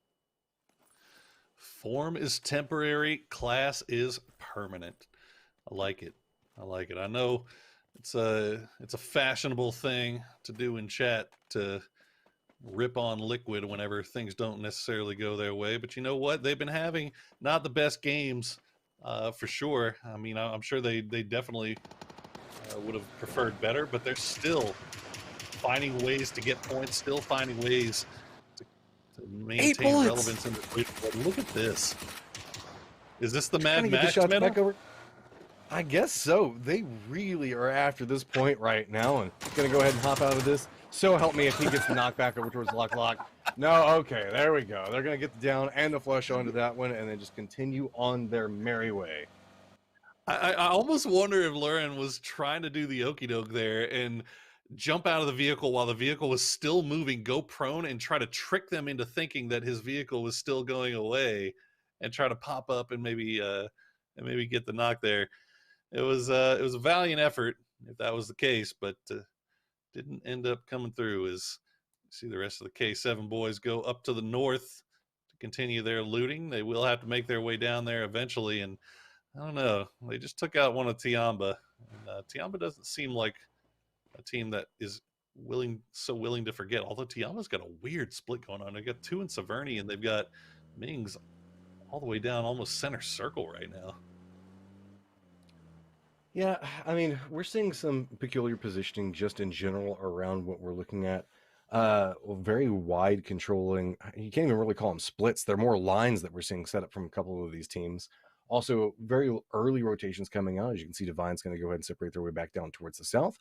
Form is temporary, class is permanent. I like it. I know it's a fashionable thing to do in chat, to rip on Liquid whenever things don't necessarily go their way, but you know what? They've been having not the best games for sure. I mean, I'm sure they definitely would have preferred better, but they're still finding ways to get points, still finding ways to maintain relevance in the leaderboard. Look at this. Is this the Mad Max medal? I guess so. They really are after this point right now, and gonna go ahead and hop out of this. So help me if he gets knocked back over towards Lock. No, okay, there we go. They're gonna get the down and the flush onto that one, and then just continue on their merry way. I almost wonder if Luren was trying to do the okie doke there and jump out of the vehicle while the vehicle was still moving, go prone, and try to trick them into thinking that his vehicle was still going away, and try to pop up and maybe get the knock there. It was a valiant effort if that was the case, but didn't end up coming through. As you see the rest of the K7 boys go up to the north to continue their looting. They will have to make their way down there eventually, and I don't know. They just took out one of Tiamba. And, Tiamba doesn't seem like a team that is so willing to forget. Although Tiamba's got a weird split going on. They got 2 in Severny, and they've got Mings all the way down almost center circle right now. Yeah, I mean, we're seeing some peculiar positioning just in general around what we're looking at. Very wide controlling. You can't even really call them splits. They're more lines that we're seeing set up from a couple of these teams. Also, very early rotations coming out. As you can see, Divine's going to go ahead and separate their way back down towards the south.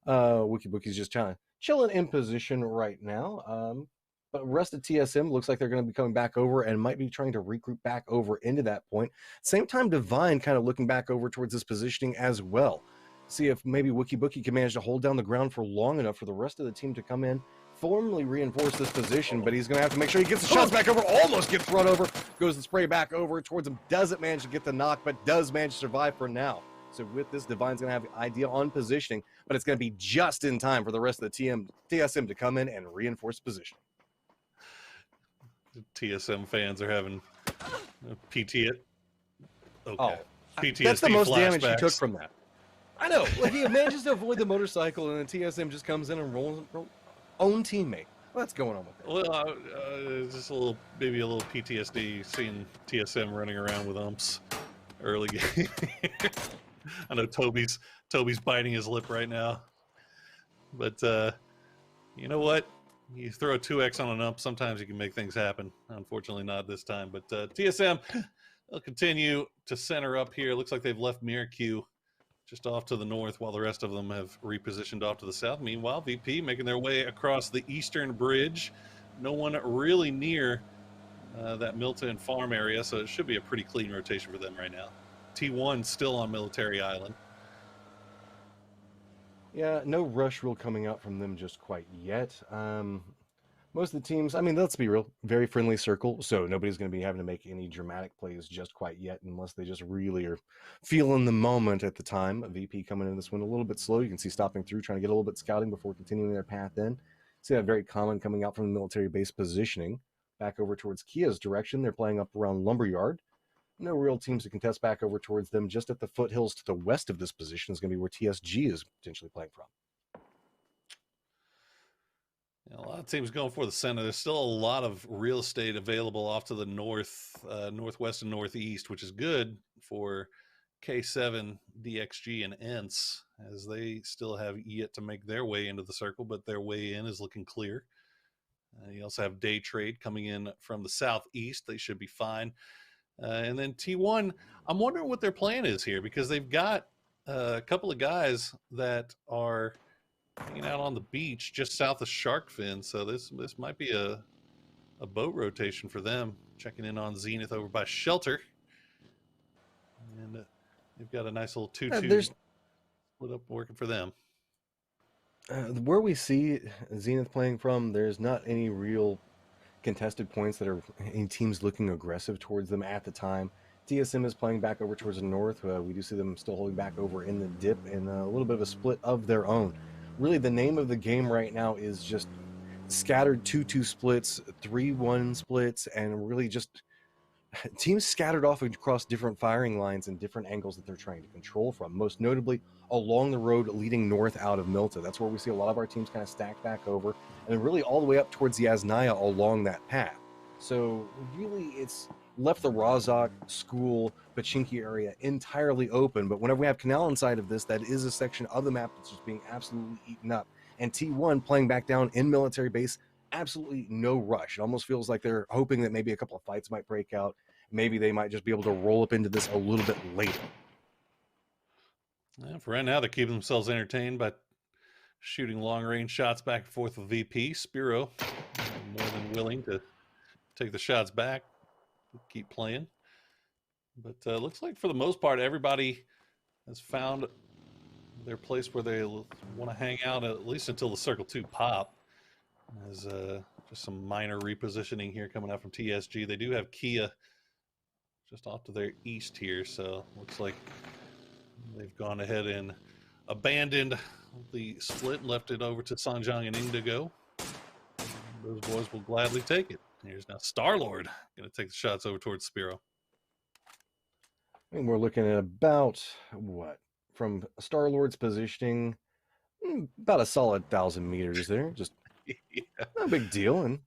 Wiki Bookie's just kind of chilling in position right now. But rest of TSM looks like they're going to be coming back over and might be trying to regroup back over into that point. Same time, Divine kind of looking back over towards this positioning as well. See if maybe Wiki Bookie can manage to hold down the ground for long enough for the rest of the team to come in, formally reinforce this position, but he's going to have to make sure he gets the shots back over, almost gets run over, goes the spray back over towards him, doesn't manage to get the knock, but does manage to survive for now. So with this, Divine's going to have an idea on positioning, but it's going to be just in time for the rest of the TSM to come in and reinforce position. TSM fans are having PT. Okay. Oh, PTSD that's the most damage he flashbacks. took from that. I know. Like he manages to avoid the motorcycle, and then TSM just comes in and rolls own teammate. What's going on with that? Well, just maybe a little PTSD seeing TSM running around with umps early game. I know Toby's biting his lip right now, but you know what? You throw a 2x on an ump, sometimes you can make things happen. Unfortunately, not this time. But TSM will continue to center up here. Looks like they've left Miracu just off to the north while the rest of them have repositioned off to the south. Meanwhile, VP making their way across the eastern bridge. No one really near that Milton farm area, so it should be a pretty clean rotation for them right now. T1 still on Military Island. Yeah, no rush rule coming out from them just quite yet. Most of the teams, I mean, let's be real, very friendly circle, so nobody's going to be having to make any dramatic plays just quite yet unless they just really are feeling the moment at the time. VP coming in this one a little bit slow. You can see stopping through, trying to get a little bit scouting before continuing their path in. See that very common coming out from the military base positioning. Back over towards Kia's direction, they're playing up around Lumberyard. No real teams to contest back over towards them. Just at the foothills to the west of this position is going to be where TSG is potentially playing from. A lot of teams going for the center. There's still a lot of real estate available off to the north, northwest and northeast, which is good for K7, DXG, and ENTS, as they still have yet to make their way into the circle, but their way in is looking clear. You also have Day Trade coming in from the southeast. They should be fine. And then T1, I'm wondering what their plan is here, because they've got a couple of guys that are hanging out on the beach just south of Sharkfin, so this might be a boat rotation for them. Checking in on Zenith over by Shelter, and they've got a nice little 2-2 split up working for them. Where we see Zenith playing from, there's not any real contested points that are any teams looking aggressive towards them at the time. TSM is playing back over towards the north. We do see them still holding back over in the dip and a little bit of a split of their own. Really, the name of the game right now is just scattered 2-2 splits, 3-1 splits, and really just teams scattered off across different firing lines and different angles that they're trying to control from, most notably along the road leading north out of Milta. That's where we see a lot of our teams kind of stacked back over, and really all the way up towards Yasnaya along that path. So really it's left the Razak, School, Pachinki area entirely open, but whenever we have Canal inside of this, that is a section of the map that's just being absolutely eaten up. And T1 playing back down in military base, absolutely no rush. It almost feels like they're hoping that maybe a couple of fights might break out. Maybe they might just be able to roll up into this a little bit later. Yeah, for right now, they're keeping themselves entertained by shooting long-range shots back and forth with VP. Spiro more than willing to take the shots back, keep playing. But looks like for the most part, everybody has found their place where they want to hang out, at least until the Circle 2 pop. There's just some minor repositioning here coming out from TSG. They do have Kia just off to their east here, so looks like they've gone ahead and abandoned the split and left it over to Sanjang and Indigo. Those boys will gladly take it. Here's now Star-Lord going to take the shots over towards Spiro. And we're looking at about, what, from Star-Lord's positioning, about a solid 1,000 meters there. Just Yeah. no big deal. And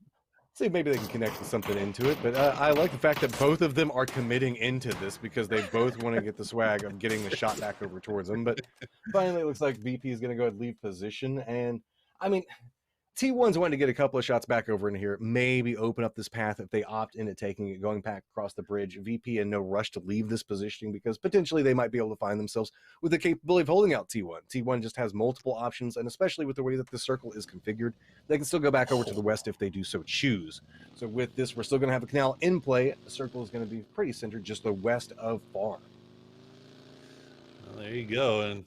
see, maybe they can connect something into it. But I like the fact that both of them are committing into this because they both want to get the swag of getting the shot back over towards them. But finally, it looks like VP is going to go ahead and leave position. And I mean, T1's wanting to get a couple of shots back over in here, maybe open up this path if they opt into taking it, going back across the bridge. VP in no rush to leave this positioning because potentially they might be able to find themselves with the capability of holding out T1. T1 just has multiple options, and especially with the way that the circle is configured, they can still go back over to the west if they do so choose. So with this, we're still going to have a canal in play. The circle is going to be pretty centered just the west of Farm. Well, there you go. And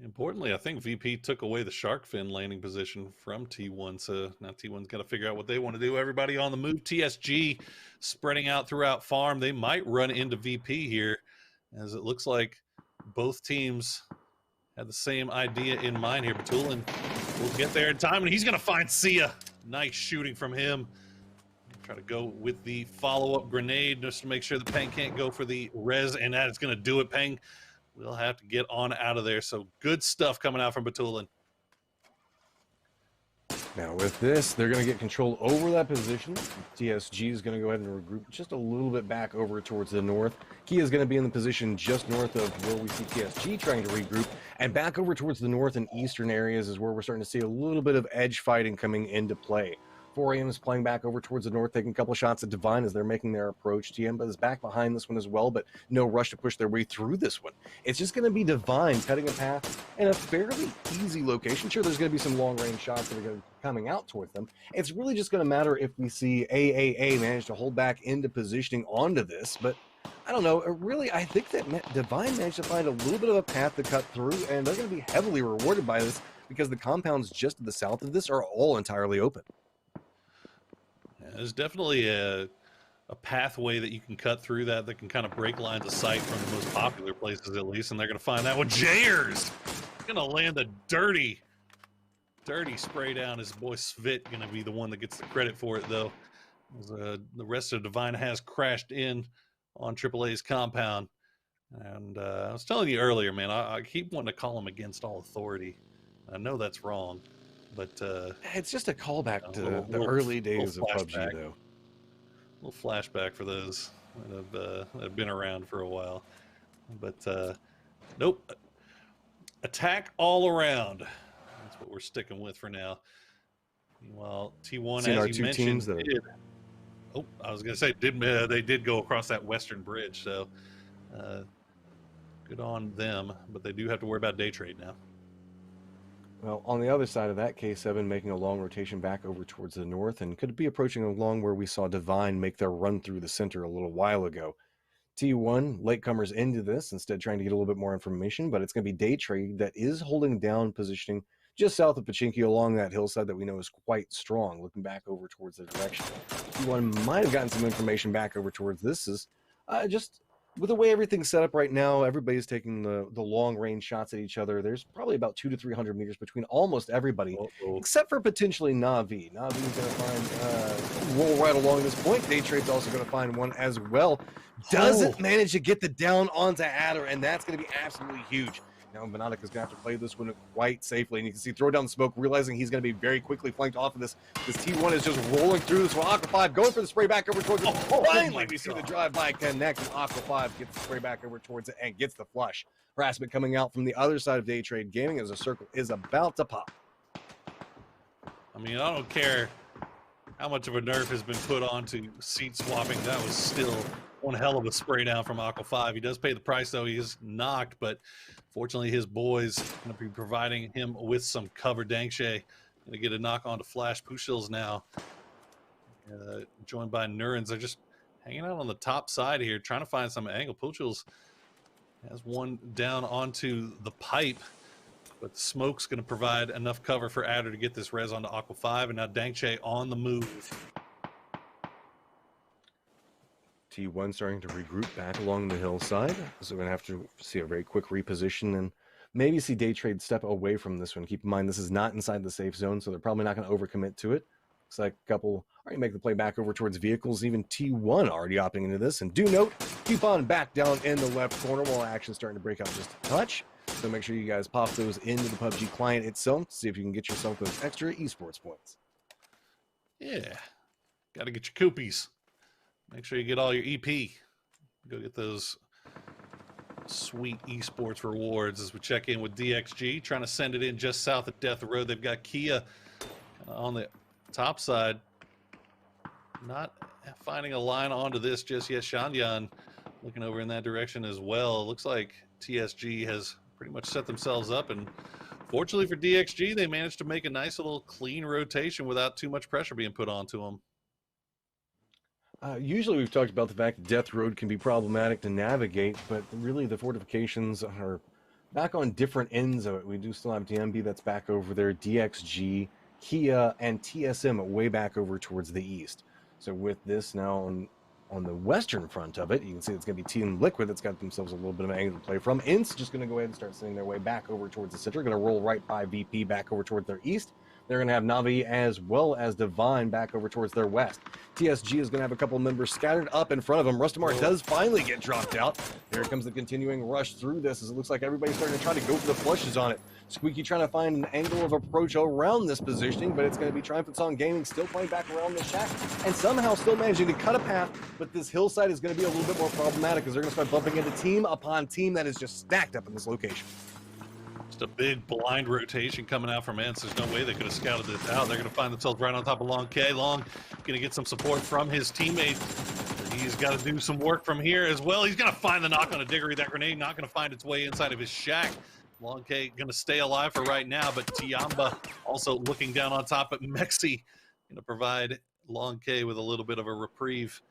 importantly, I think VP took away the shark fin landing position from T1. So now T1's got to figure out what they want to do. Everybody on the move. TSG spreading out throughout Farm. They might run into VP here, as it looks like both teams had the same idea in mind here. Batulin will get there in time, and he's going to find Sia. Nice shooting from him. Try to go with the follow-up grenade just to make sure the Peng can't go for the res, and that is going to do it. Peng will have to get on out of there. So good stuff coming out from Batulin. Now with this, they're going to get control over that position. TSG is going to go ahead and regroup just a little bit back over towards the north. Kia is going to be in the position just north of where we see TSG trying to regroup. And back over towards the north and eastern areas is where we're starting to see a little bit of edge fighting coming into play. 4AM is playing back over towards the north, taking a couple of shots at Divine as they're making their approach. TM is back behind this one as well, but no rush to push their way through this one. It's just going to be Divine cutting a path in a fairly easy location. Sure, there's going to be some long-range shots that are going to be coming out towards them. It's really just going to matter if we see AAA manage to hold back into positioning onto this, but I don't know. Really, I think that Divine managed to find a little bit of a path to cut through, and they're going to be heavily rewarded by this because the compounds just to the south of this are all entirely open. There's definitely a pathway that you can cut through that can kind of break lines of sight from the most popular places, at least, and they're going to find that one. Jayers going to land a dirty spray down. His boy Svit going to be the one that gets the credit for it, though. As, the rest of Divine has crashed in on AAA's compound. And I was telling you earlier, man, I keep wanting to call him against all authority. I know that's wrong. But it's just a callback to the early days of PUBG, though. A little flashback for those that have been around for a while. But nope. Attack all around. That's what we're sticking with for now. Meanwhile, T1, as you mentioned, I was going to say, they did go across that western bridge. So good on them. But they do have to worry about day trade now. Well, on the other side of that, K7 making a long rotation back over towards the north, and could be approaching along where we saw Divine make their run through the center a little while ago. T1, latecomers into this, instead trying to get a little bit more information, but it's going to be Day Trade that is holding down positioning just south of Pachinki along that hillside that we know is quite strong, looking back over towards the direction. T1 might have gotten some information back over towards this. Is just with the way everything's set up right now, everybody's taking the long range shots at each other. There's probably about 200 to 300 meters between almost everybody, except for potentially Na'Vi. Na'Vi's going to find roll right along this point. Day Trade's also going to find one as well. Doesn't manage to get the down onto Adder, and that's going to be absolutely huge. Now, Monotika's going to have to play this one quite safely, and you can see throw down the smoke, realizing he's going to be very quickly flanked off of this. This T1 is just rolling through this one. Aqua 5 going for the spray back over towards it. Finally, we see the drive-by connect, and Aqua 5 gets the spray back over towards it and gets the flush. Harassment coming out from the other side of Day Trade Gaming as a circle is about to pop. I mean, I don't care how much of a nerf has been put onto seat swapping. That was still one hell of a spray down from Aqua 5. He does pay the price, though. He is knocked, but fortunately his boys going to be providing him with some cover. Dangshay going to get a knock onto Flash. Pushil's now joined by Nurens. They're just hanging out on the top side here, trying to find some angle. Pushil's has one down onto the pipe, but the smoke's going to provide enough cover for Adder to get this res onto Aqua 5, and now Dangshay on the move. T1 starting to regroup back along the hillside. So we're going to have to see a very quick reposition and maybe see Day Trade step away from this one. Keep in mind, this is not inside the safe zone, so they're probably not going to overcommit to it. Looks like a couple already make the play back over towards vehicles. Even T1 already opting into this. And do note, keep on back down in the left corner while action's starting to break out just a touch. So make sure you guys pop those into the PUBG client itself. See if you can get yourself those extra esports points. Yeah. Got to get your coopies. Make sure you get all your EP. Go get those sweet esports rewards as we check in with DXG, trying to send it in just south of Death Road. They've got Kia on the top side. Not finding a line onto this just yet. Shanyan looking over in that direction as well. It looks like TSG has pretty much set themselves up, and fortunately for DXG, they managed to make a nice little clean rotation without too much pressure being put onto them. Usually we've talked about the fact that Death Road can be problematic to navigate, but really the fortifications are back on different ends of it. We do still have DMB that's back over there, DXG, Kia, and TSM way back over towards the east. So with this now on the western front of it, you can see it's going to be Team Liquid that's got themselves a little bit of an angle to play from. Ints just going to go ahead and start sending their way back over towards the center. Going to roll right by VP back over towards their east. They're going to have Navi as well as Divine back over towards their west. TSG is going to have a couple members scattered up in front of them. Rustamar does finally get dropped out. Here comes the continuing rush through this as it looks like everybody's starting to try to go for the flushes on it. Squeaky trying to find an angle of approach around this positioning, but it's going to be Triumphant Song Gaming still playing back around the shack and somehow still managing to cut a path, but this hillside is going to be a little bit more problematic as they're going to start bumping into team upon team that is just stacked up in this location. Just a big blind rotation coming out from Ents. There's no way they could have scouted this out. They're going to find themselves right on top of Long K. Long going to get some support from his teammate. He's got to do some work from here as well. He's going to find the knock on a Diggery. That grenade not going to find its way inside of his shack. Long K going to stay alive for right now, but Tiamba also looking down on top. But Mexi going to provide Long K with a little bit of a reprieve.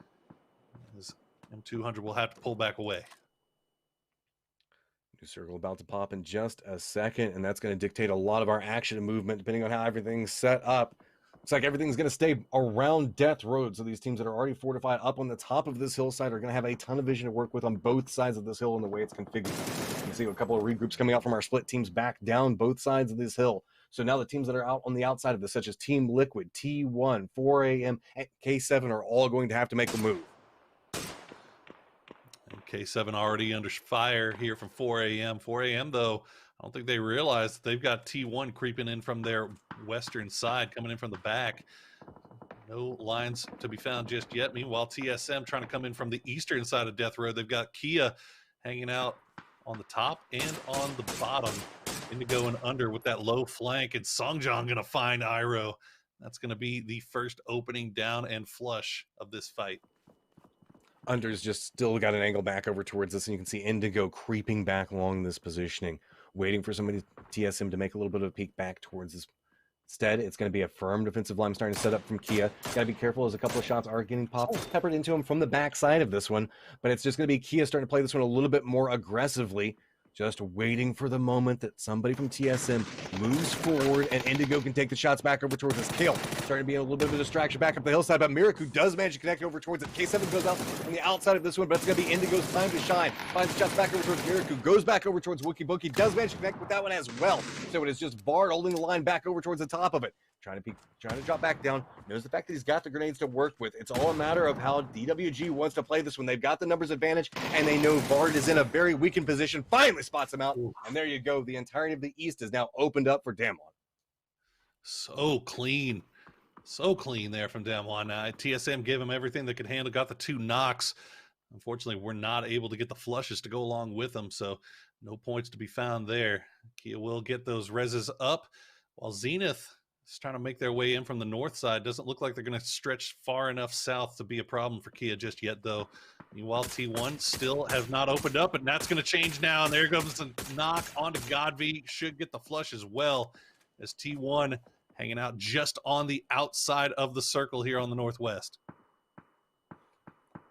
As M200 will have to pull back away. New circle about to pop in just a second, and that's going to dictate a lot of our action and movement depending on how everything's set up. Looks like everything's going to stay around Death Road, so these teams that are already fortified up on the top of this hillside are going to have a ton of vision to work with on both sides of this hill and the way it's configured. You can see a couple of regroups coming out from our split teams back down both sides of this hill. So now the teams that are out on the outside of this, such as Team Liquid, T1, 4AM, and K7 are all going to have to make the move. K7 already under fire here from 4AM. 4AM, though, I don't think they realize that they've got T1 creeping in from their western side, coming in from the back. No lines to be found just yet. Meanwhile, TSM trying to come in from the eastern side of Death Road. They've got Kia hanging out on the top and on the bottom. Indigo and under with that low flank, and Songjong going to find Iroh. That's going to be the first opening down and flush of this fight. Under's just still got an angle back over towards this, and you can see Indigo creeping back along this positioning, waiting for somebody, TSM, to make a little bit of a peek back towards this. Instead, it's going to be a firm defensive line starting to set up from Kia. Got to be careful as a couple of shots are getting popped, peppered into him from the backside of this one, but it's just going to be Kia starting to play this one a little bit more aggressively, just waiting for the moment that somebody from TSM moves forward and Indigo can take the shots back over towards his kill. Starting to be a little bit of a distraction back up the hillside, but Miraku does manage to connect over towards it. K7 goes out on the outside of this one, but it's going to be Indigo's time to shine. Finds the shots back over towards Miraku, goes back over towards Wookie Bookie, does manage to connect with that one as well. So it is just Bard holding the line back over towards the top of it. Trying to drop back down. Knows the fact that he's got the grenades to work with. It's all a matter of how DWG wants to play this one. They've got the numbers advantage, and they know Bard is in a very weakened position. Finally spots him out, and there you go. The entirety of the East is now opened up for Damwon. So clean there from Damwon. TSM gave him everything they could handle. Got the 2 knocks. Unfortunately, we're not able to get the flushes to go along with them, so no points to be found there. Kia will get those reses up, while Zenith is trying to make their way in from the north side. Doesn't look like they're going to stretch far enough south to be a problem for Kia just yet, though. Meanwhile, T1 still has not opened up, and that's going to change now. And there comes the knock onto Godv. Should get the flush as well, as T1 hanging out just on the outside of the circle here on the northwest.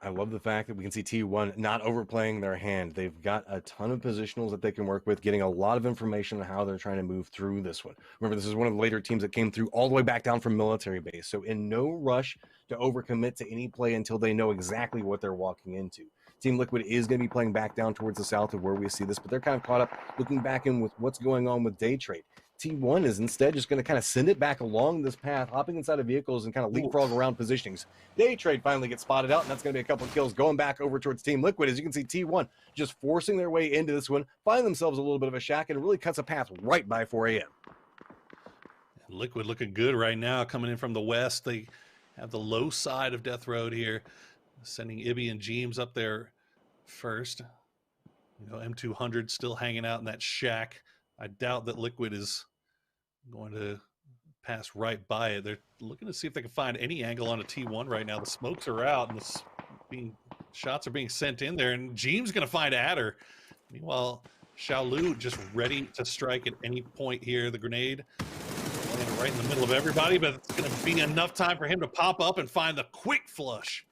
I love the fact that we can see T1 not overplaying their hand. They've got a ton of positionals that they can work with, getting a lot of information on how they're trying to move through this one. Remember, this is one of the later teams that came through all the way back down from military base. So in no rush to overcommit to any play until they know exactly what they're walking into. Team Liquid is going to be playing back down towards the south of where we see this, but they're kind of caught up looking back in with what's going on with day trade. T1 is instead just going to kind of send it back along this path, hopping inside of vehicles and kind of leapfrog around positionings. Day trade finally gets spotted out, and that's going to be a couple of kills going back over towards Team Liquid. As you can see, T1 just forcing their way into this one, find themselves a little bit of a shack, and really cuts a path right by 4 a.m. Liquid looking good right now, coming in from the west. They have the low side of Death Road here, sending Ibby and Jeems up there first. You know, M200 still hanging out in that shack. I doubt that Liquid is going to pass right by it. They're looking to see if they can find any angle on a T1 right now. The smokes are out, and shots are being sent in there, and Jeems going to find Adder. Meanwhile, Xiaolu just ready to strike at any point here. The grenade landing right in the middle of everybody, but it's going to be enough time for him to pop up and find the quick flush.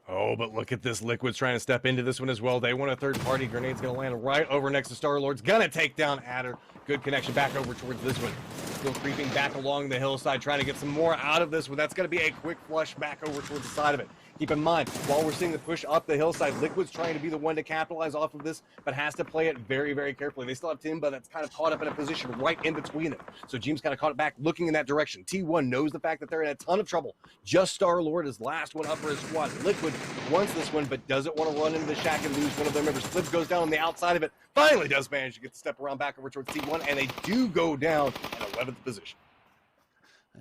Oh, but look at this. Liquid's trying to step into this one as well. They want a third-party. Grenade's going to land right over next to Star-Lord's. Going to take down Adder. Good connection back over towards this one. Still creeping back along the hillside, trying to get some more out of this one. That's going to be a quick flush back over towards the side of it. Keep in mind, while we're seeing the push up the hillside, Liquid's trying to be the one to capitalize off of this, but has to play it very, very carefully. They still have Timba that's kind of caught up in a position right in between them. So Jeems kind of caught it back, looking in that direction. T1 knows the fact that they're in a ton of trouble. Just Star-Lord is last one up for his squad. Liquid wants this one, but doesn't want to run into the shack and lose one of their members. Clib goes down on the outside of it. Finally does manage to get the step around back over towards T1, and they do go down in 11th position.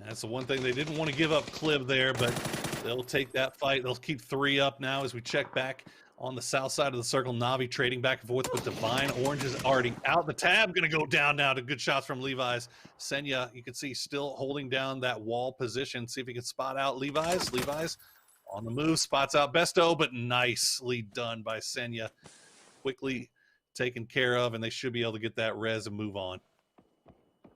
That's the one thing they didn't want to give up Clib there, but they'll take that fight. They'll keep 3 up now as we check back on the south side of the circle. Navi trading back and forth with Divine. Orange is already out. The tab going to go down now to good shots from Levi's. Senya, you can see, still holding down that wall position. See if he can spot out Levi's. Levi's on the move, spots out Besto, but nicely done by Senya. Quickly taken care of, and they should be able to get that res and move on.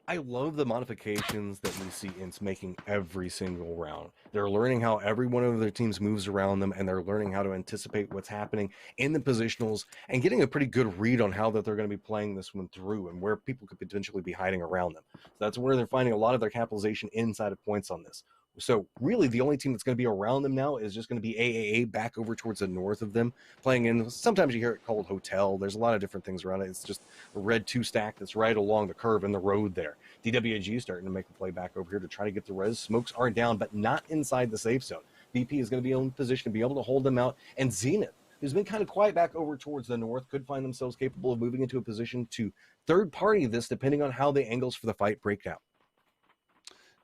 I love the modifications that we see Ints making every single round. They're learning how every one of their teams moves around them, and they're learning how to anticipate what's happening in the positionals and getting a pretty good read on how that they're going to be playing this one through and where people could potentially be hiding around them. So that's where they're finding a lot of their capitalization inside of points on this. So really the only team that's going to be around them now is just going to be AAA back over towards the north of them, playing in, sometimes you hear it called Hotel. There's a lot of different things around it. It's just a red 2 stack that's right along the curve in the road there. DWG is starting to make a play back over here to try to get the res. Smokes are down, but not inside the safe zone. VP is going to be in position to be able to hold them out. And Zenith, who's been kind of quiet back over towards the north, could find themselves capable of moving into a position to third party this, depending on how the angles for the fight break out.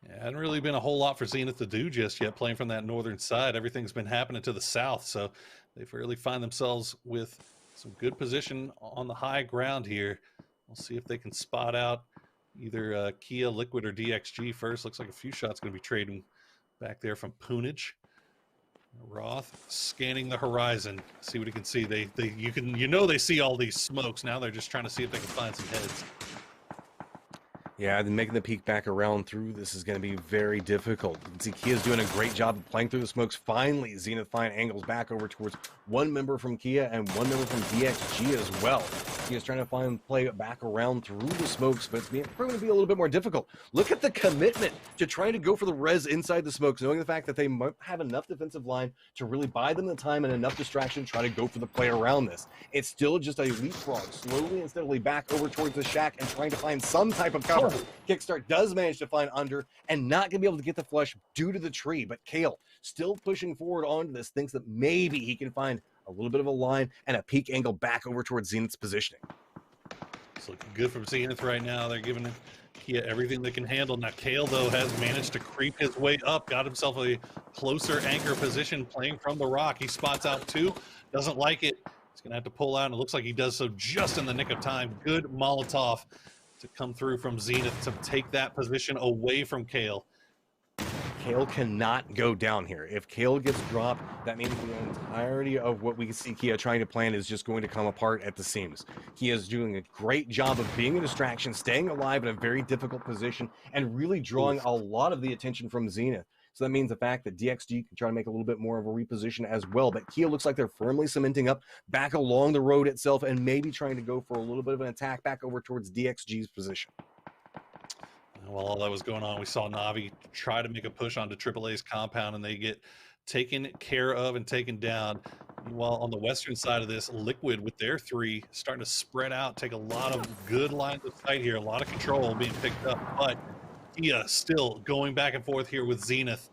Yeah, hadn't really been a whole lot for Zenith to do just yet, playing from that northern side. Everything's been happening to the south, so they've really find themselves with some good position on the high ground here. We'll see if they can spot out either Kia, Liquid, or DXG first. Looks like a few shots going to be trading back there from Poonage. Roth scanning the horizon, see what he can see. They see all these smokes. Now they're just trying to see if they can find some heads. Yeah, then making the peek back around through this is going to be very difficult. You can see Kia's doing a great job of playing through the smokes. Finally, Zenith find angles back over towards one member from Kia and one member from DXG as well. Kia's trying to play back around through the smokes, but it's probably going to be a little bit more difficult. Look at the commitment to trying to go for the res inside the smokes, knowing the fact that they might have enough defensive line to really buy them the time and enough distraction to try to go for the play around this. It's still just a leapfrog, slowly and steadily back over towards the shack and trying to find some type of cover. Kickstart does manage to find under and not going to be able to get the flush due to the tree, but Kale still pushing forward onto this, thinks that maybe he can find a little bit of a line and a peak angle back over towards Zenith's positioning. It's looking good from Zenith right now. They're giving Kia everything they can handle. Now Kale, though, has managed to creep his way up, got himself a closer anchor position playing from the rock. He spots out 2, doesn't like it. He's going to have to pull out, and it looks like he does so just in the nick of time. Good Molotov to come through from Zenith to take that position away from Kale. Kale cannot go down here. If Kale gets dropped, that means the entirety of what we see Kia trying to plan is just going to come apart at the seams. Kia is doing a great job of being a distraction, staying alive in a very difficult position, and really drawing a lot of the attention from Zenith. So that means the fact that DXG can try to make a little bit more of a reposition as well. But Kia looks like they're firmly cementing up back along the road itself and maybe trying to go for a little bit of an attack back over towards DXG's position. While all that was going on, we saw Navi try to make a push onto AAA's compound, and they get taken care of and taken down. Meanwhile, on the western side of this, Liquid with their 3 starting to spread out, take a lot of good lines of sight here, a lot of control being picked up, but Kia still going back and forth here with Zenith.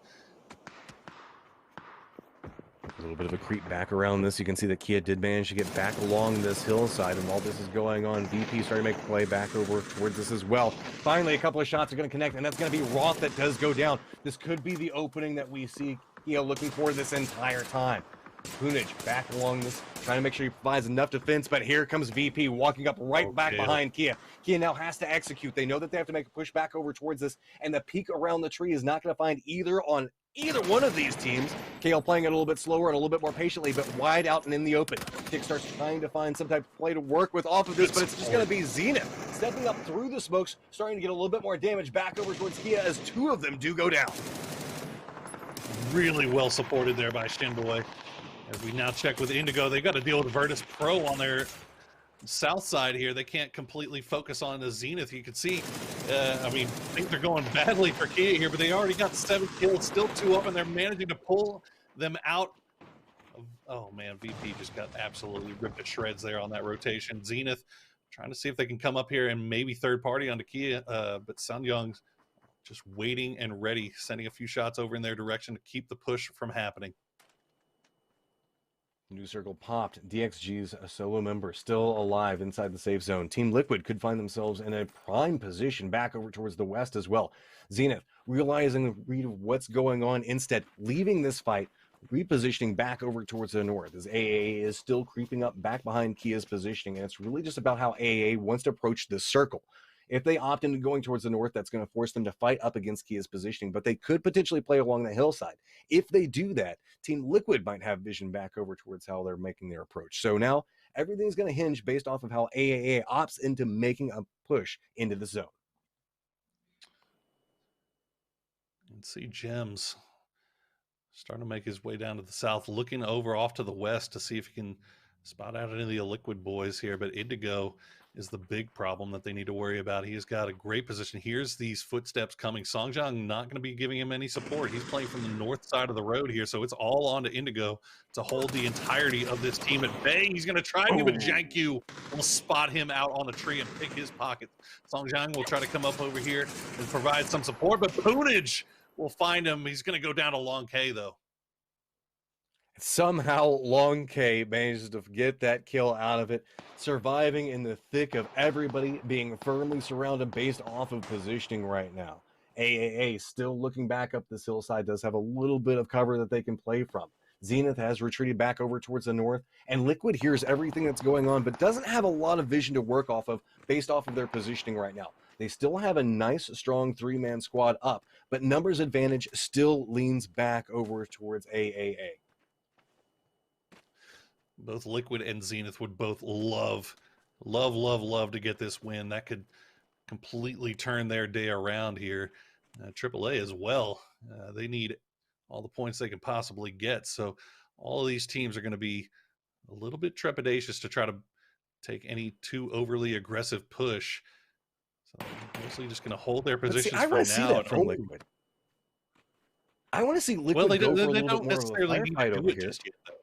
A little bit of a creep back around this. You can see that Kia did manage to get back along this hillside, and while this is going on, VP starting to make play back over towards this as well. Finally, a couple of shots are going to connect, and that's going to be Roth that does go down. This could be the opening that we see Kia looking for this entire time. Punich back along this, trying to make sure he provides enough defense, but here comes VP walking up right back behind Kia. Kia now has to execute. They know that they have to make a push back over towards this, and the peek around the tree is not going to find either one of these teams. Kale playing it a little bit slower and a little bit more patiently, but wide out and in the open. Kick starts trying to find some type of play to work with off of this, but it's just going to be Zenith stepping up through the smokes, starting to get a little bit more damage back over towards Kia as 2 of them do go down. Really well supported there by Shinboy. As we now check with Indigo, they've got to deal with Virtus Pro on their south side here. They can't completely focus on the Zenith. You can see, I mean, things are going badly for Kia here, but they already got 7 kills, still 2 up, and they're managing to pull them out. Oh man, VP just got absolutely ripped to shreds there on that rotation. Zenith trying to see if they can come up here and maybe third party onto Kia, but Sunyoung's just waiting and ready, sending a few shots over in their direction to keep the push from happening. New circle popped. DXG's a solo member still alive inside the safe zone. Team Liquid could find themselves in a prime position back over towards the west as well. Zenith realizing the read of what's going on, instead leaving this fight, repositioning back over towards the north as AAA is still creeping up back behind Kia's positioning, and it's really just about how AAA wants to approach this circle. If they opt into going towards the north, that's going to force them to fight up against Kia's positioning, but they could potentially play along the hillside. If they do that, Team Liquid might have vision back over towards how they're making their approach. So now everything's going to hinge based off of how AAA opts into making a push into the zone. And see Gems starting to make his way down to the south, looking over off to the west to see if he can spot out any of the Liquid boys here, but Indigo is the big problem that they need to worry about. He has got a great position. Here's these footsteps coming. Songjang not going to be giving him any support. He's playing from the north side of the road here, so it's all on to Indigo to hold the entirety of this team at bay. He's going to try to, but Jankyu will spot him out on the tree and pick his pocket. Songjang will try to come up over here and provide some support, but Punich will find him. He's going to go down to Long K, though. Somehow Long K manages to get that kill out of it, surviving in the thick of everybody being firmly surrounded based off of positioning right now. AAA still looking back up this hillside, does have a little bit of cover that they can play from. Zenith has retreated back over towards the north, and Liquid hears everything that's going on, but doesn't have a lot of vision to work off of based off of their positioning right now. They still have a nice, strong 3-man squad up, but numbers advantage still leans back over towards AAA. Both Liquid and Zenith would both love to get this win. That could completely turn their day around here. AAA as well. They need all the points they can possibly get. So all of these teams are going to be a little bit trepidatious to try to take any too overly aggressive push. So mostly just going to hold their positions I want for to now. see that from Liquid. I want to see Liquid Well, go for a they little don't bit more of a necessarily need firefight to do over it here. just yet, though.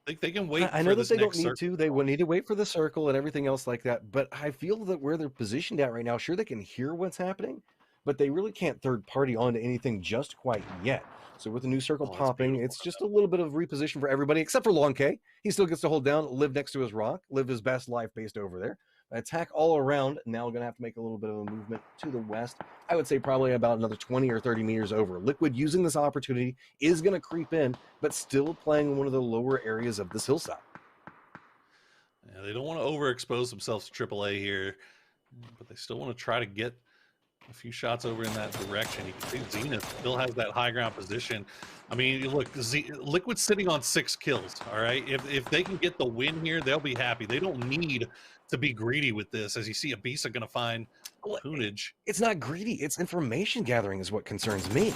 They can wait. I for know that this they don't next need circle. to. They will need to wait for the circle and everything else like that. But I feel that where they're positioned at right now, sure, they can hear what's happening, but they really can't third party onto anything just quite yet. So with the new circle Oh, that's popping, beautiful. it's just a little bit of reposition for everybody, except for Long K. He still gets to hold down, live next to his rock, live his best life based over there. Attack all around. Now going to have to make a little bit of a movement to the west. I would say probably about another 20 or 30 meters over. Liquid using this opportunity is going to creep in, but still playing in one of the lower areas of this hillside. Yeah, they don't want to overexpose themselves to AAA here, but they still want to try to get a few shots over in that direction. You can see Zenith still has that high ground position. I mean, look, Liquid's sitting on 6 kills, all right? If they can get the win here, they'll be happy. They don't need to be greedy with this. As you see, Abisa going to find Punich. It's not greedy. It's information gathering is what concerns me.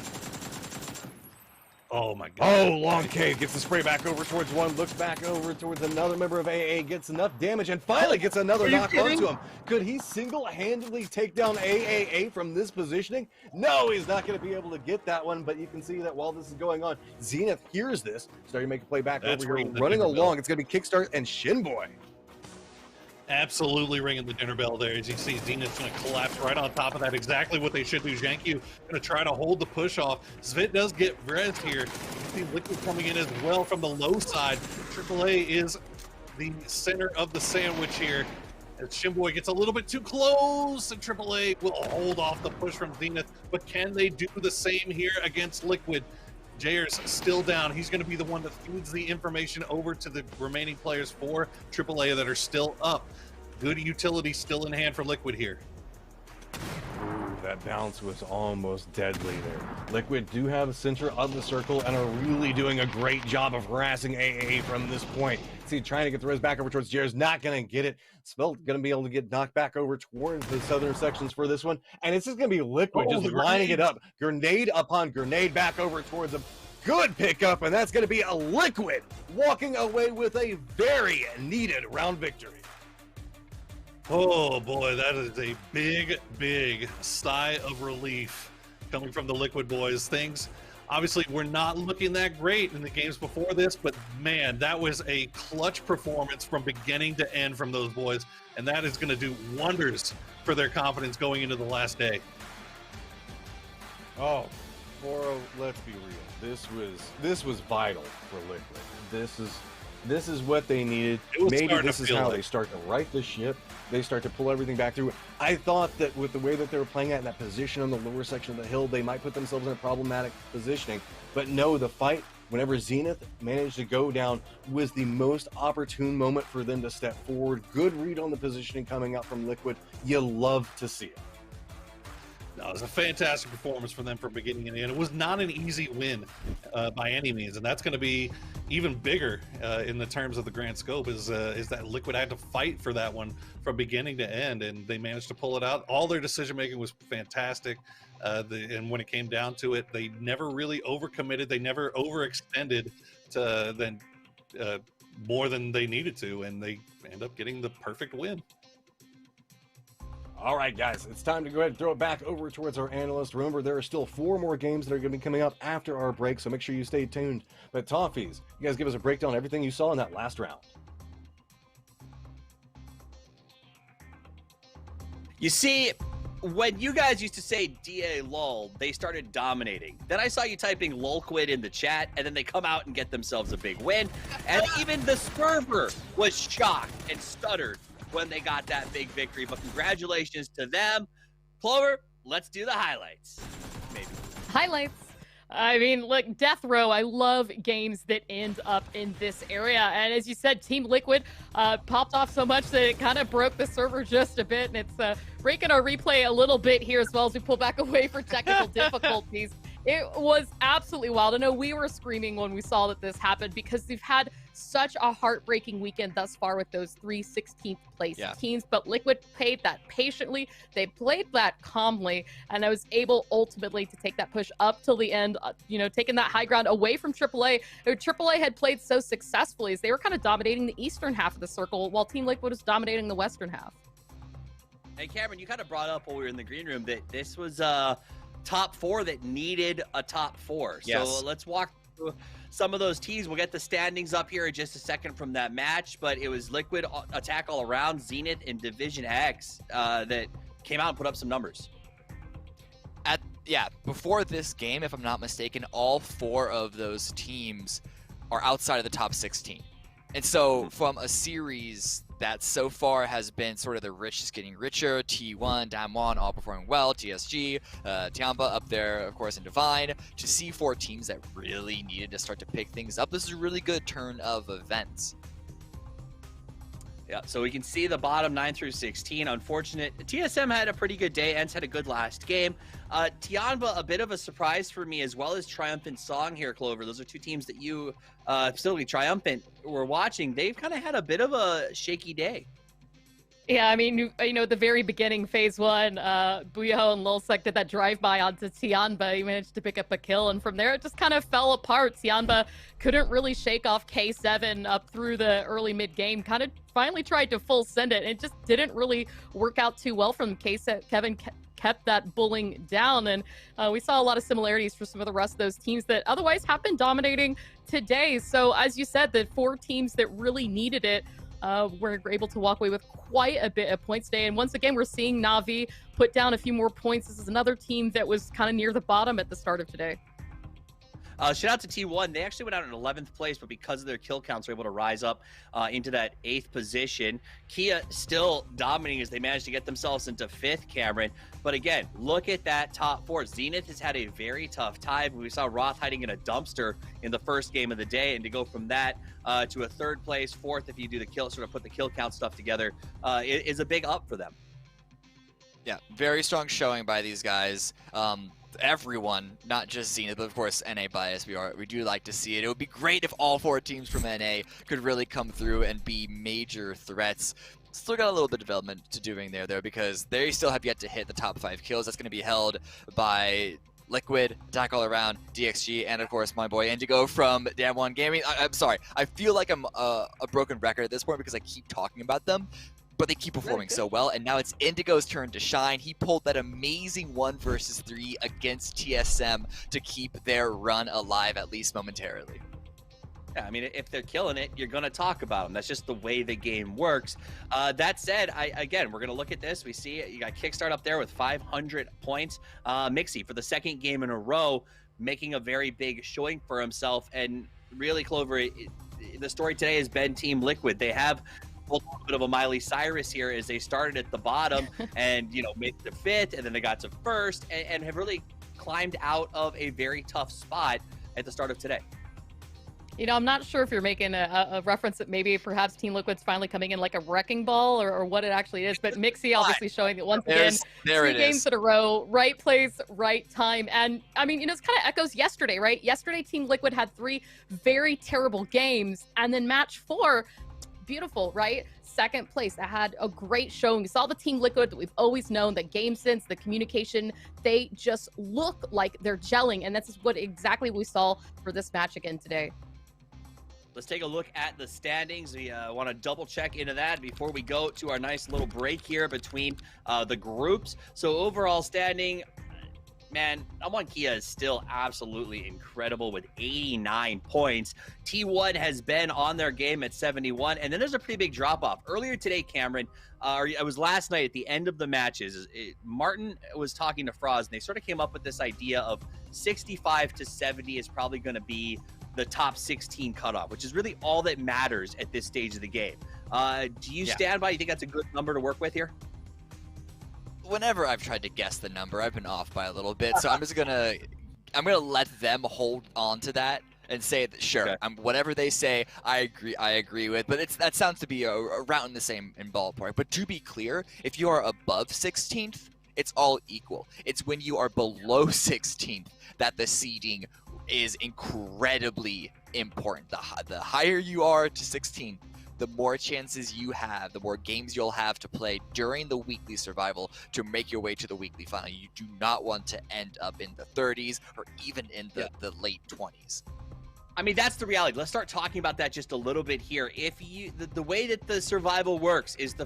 Oh my god. Oh, Long Cave gets the spray back over towards one, looks back over towards another member of AA, gets enough damage, and finally gets another knock onto him. Could he single-handedly take down AAA from this positioning? No, he's not going to be able to get that one, but you can see that while this is going on, Zenith hears this, starting to make a play back over here, running along. It's going to be Kickstart and Shinboy. Absolutely ringing the dinner bell there. As you see, Zenith's going to collapse right on top of that. Exactly what they should do. Zhankyu going to try to hold the push off. Svit does get res here. You see Liquid coming in as well from the low side. AAA is the center of the sandwich here. As Shinboy gets a little bit too close, and AAA will hold off the push from Zenith. But can they do the same here against Liquid? Jayer's still down. He's going to be the one that feeds the information over to the remaining players for AAA that are still up. Good utility still in hand for Liquid here. Ooh, that bounce was almost deadly there. Liquid do have the center of the circle and are really doing a great job of harassing AA from this point. See, trying to get the res back over towards Jayer's, not going to get it. Spelt going to be able to get knocked back over towards the southern sections for this one. And it's just going to be Liquid just lining it up. Grenade upon grenade back over towards him. Good pickup, and that's going to be a Liquid walking away with a very needed round victory. Oh boy, that is a big, big sigh of relief coming from the Liquid boys. Things obviously were not looking that great in the games before this, but man, that was a clutch performance from beginning to end from those boys, and that is going to do wonders for their confidence going into the last day. Oh, Boro, let's be real. This was vital for Liquid. This is what they needed. Maybe this is how they start to right the ship. They start to pull everything back through. I thought that with the way that they were playing at in that position on the lower section of the hill, they might put themselves in a problematic positioning. But no, the fight, whenever Zenith managed to go down, was the most opportune moment for them to step forward. Good read on the positioning coming out from Liquid. You love to see it. No, it was a fantastic performance for them from beginning to end. It was not an easy win by any means, and that's going to be even bigger in the terms of the grand scope. Is that Liquid had to fight for that one from beginning to end, and they managed to pull it out. All their decision making was fantastic, and when it came down to it, they never really overcommitted. They never overextended to more than they needed to, and they end up getting the perfect win. All right, guys, it's time to go ahead and throw it back over towards our analyst. Remember, there are still 4 more games that are going to be coming up after our break, so make sure you stay tuned. But Toffees, you guys give us a breakdown on everything you saw in that last round. You see, when you guys used to say DA lull, they started dominating. Then I saw you typing lolquid in the chat, and then they come out and get themselves a big win. And even the server was shocked and stuttered when they got that big victory. But congratulations to them. Clover, let's do the highlights. Maybe. Highlights. I mean, look, Death Row, I love games that end up in this area. And as you said, Team Liquid popped off so much that it kind of broke the server just a bit. And it's breaking our replay a little bit here as well as we pull back away for technical difficulties. It was absolutely wild. I know we were screaming when we saw that this happened because they've had such a heartbreaking weekend thus far with those 3 16th place teams, but Liquid played that patiently. They played that calmly, and I was able ultimately to take that push up till the end, taking that high ground away from AAA. AAA had played so successfully as they were kind of dominating the eastern half of the circle while Team Liquid was dominating the western half. Hey, Cameron, you kind of brought up while we were in the green room that this was top 4 that needed a top 4. Yes. So let's walk through some of those teams. We'll get the standings up here in just a second from that match, but it was Liquid attack all around, Zenith and Division X that came out and put up some numbers. Before this game, if I'm not mistaken, all 4 of those teams are outside of the top 16. And so from a series that so far has been sort of the rich is getting richer, T1, Damwon all performing well, TSG, Tiamba up there, of course, and Divine, to see 4 teams that really needed to start to pick things up. This is a really good turn of events. Yeah, so we can see the bottom 9 through 16. Unfortunate. TSM had a pretty good day. Ents had a good last game. Tianba, a bit of a surprise for me, as well as Triumphant Song here, Clover. Those are 2 teams that you, specifically Triumphant, were watching. They've kind of had a bit of a shaky day. Yeah, I mean, you know, at the very beginning, phase one, Buyo and Lulsec did that drive-by onto Tianba. He managed to pick up a kill, and from there, it just kind of fell apart. Tianba couldn't really shake off K7 up through the early mid-game, kind of finally tried to full send it, and it just didn't really work out too well from Kevin kept that bullying down, and we saw a lot of similarities for some of the rest of those teams that otherwise have been dominating today. So, as you said, the 4 teams that really needed it were able to walk away with quite a bit of points today. And once again, we're seeing Na'Vi put down a few more points. This is another team that was kind of near the bottom at the start of today. Shout out to T1. They actually went out in 11th place, but because of their kill counts, were able to rise up into that 8th position. Kia still dominating as they managed to get themselves into 5th, Cameron. But again, look at that top 4. Zenith has had a very tough time. We saw Roth hiding in a dumpster in the first game of the day, and to go from that to a 3rd place, 4th, if you do the kill, sort of put the kill count stuff together, is a big up for them. Yeah, very strong showing by these guys. Everyone, not just Zenith, but of course NA bias. We do like to see it. It would be great if all 4 teams from NA could really come through and be major threats. Still got a little bit of development to doing there though, because they still have yet to hit the top 5 kills. That's going to be held by Liquid, Attack All Around, DXG, and of course my boy Indigo from Damn One Gaming. I'm sorry, I feel like I'm a broken record at this point because I keep talking about them, but they keep performing so well, and now it's Indigo's turn to shine. He pulled that amazing 1 versus 3 against TSM to keep their run alive, at least momentarily. Yeah, I mean, if they're killing it, you're going to talk about them. That's just the way the game works. That said, again, we're going to look at this. We see you got Kickstart up there with 500 points. Mixie, for the 2nd game in a row, making a very big showing for himself. And really, Clover, the story today has been Team Liquid. They have a little bit of a Miley Cyrus here as they started at the bottom and, you know, made it to 5th, and then they got to 1st and have really climbed out of a very tough spot at the start of today. You know, I'm not sure if you're making a reference that maybe perhaps Team Liquid's finally coming in like a wrecking ball or what it actually is, but Mixie obviously showing that once again, 2 games in a row, right place, right time. And I mean, you know, it's kind of echoes yesterday, right? Yesterday, Team Liquid had 3 very terrible games, and then match 4, beautiful, right? 2nd place. That had a great showing. You saw the Team Liquid that we've always known, the game sense, the communication, they just look like they're gelling, and that's what exactly we saw for this match again today. Let's take a look at the standings. We want to double check into that before we go to our nice little break here between the groups. So overall standing, man, N1 Kia is still absolutely incredible with 89 points. T1 has been on their game at 71, and then there's a pretty big drop-off. Earlier today, Cameron, it was last night at the end of the matches, Martin was talking to Froz, and they sort of came up with this idea of 65 to 70 is probably going to be the top 16 cutoff, which is really all that matters at this stage of the game. Do you stand by? You think that's a good number to work with here? Whenever I've tried to guess the number, I've been off by a little bit, so I'm gonna let them hold on to that and say that sure, okay. Whatever they say, I agree with. But that sounds to be around the same in ballpark. But to be clear, if you are above 16th, it's all equal. It's when you are below 16th that the seeding is incredibly important. The higher you are to 16, the more chances you have, the more games you'll have to play during the weekly survival to make your way to the weekly final. You do not want to end up in the 30s or even in the late 20s. I mean, that's the reality. Let's start talking about that just a little bit here. If the way that the survival works is the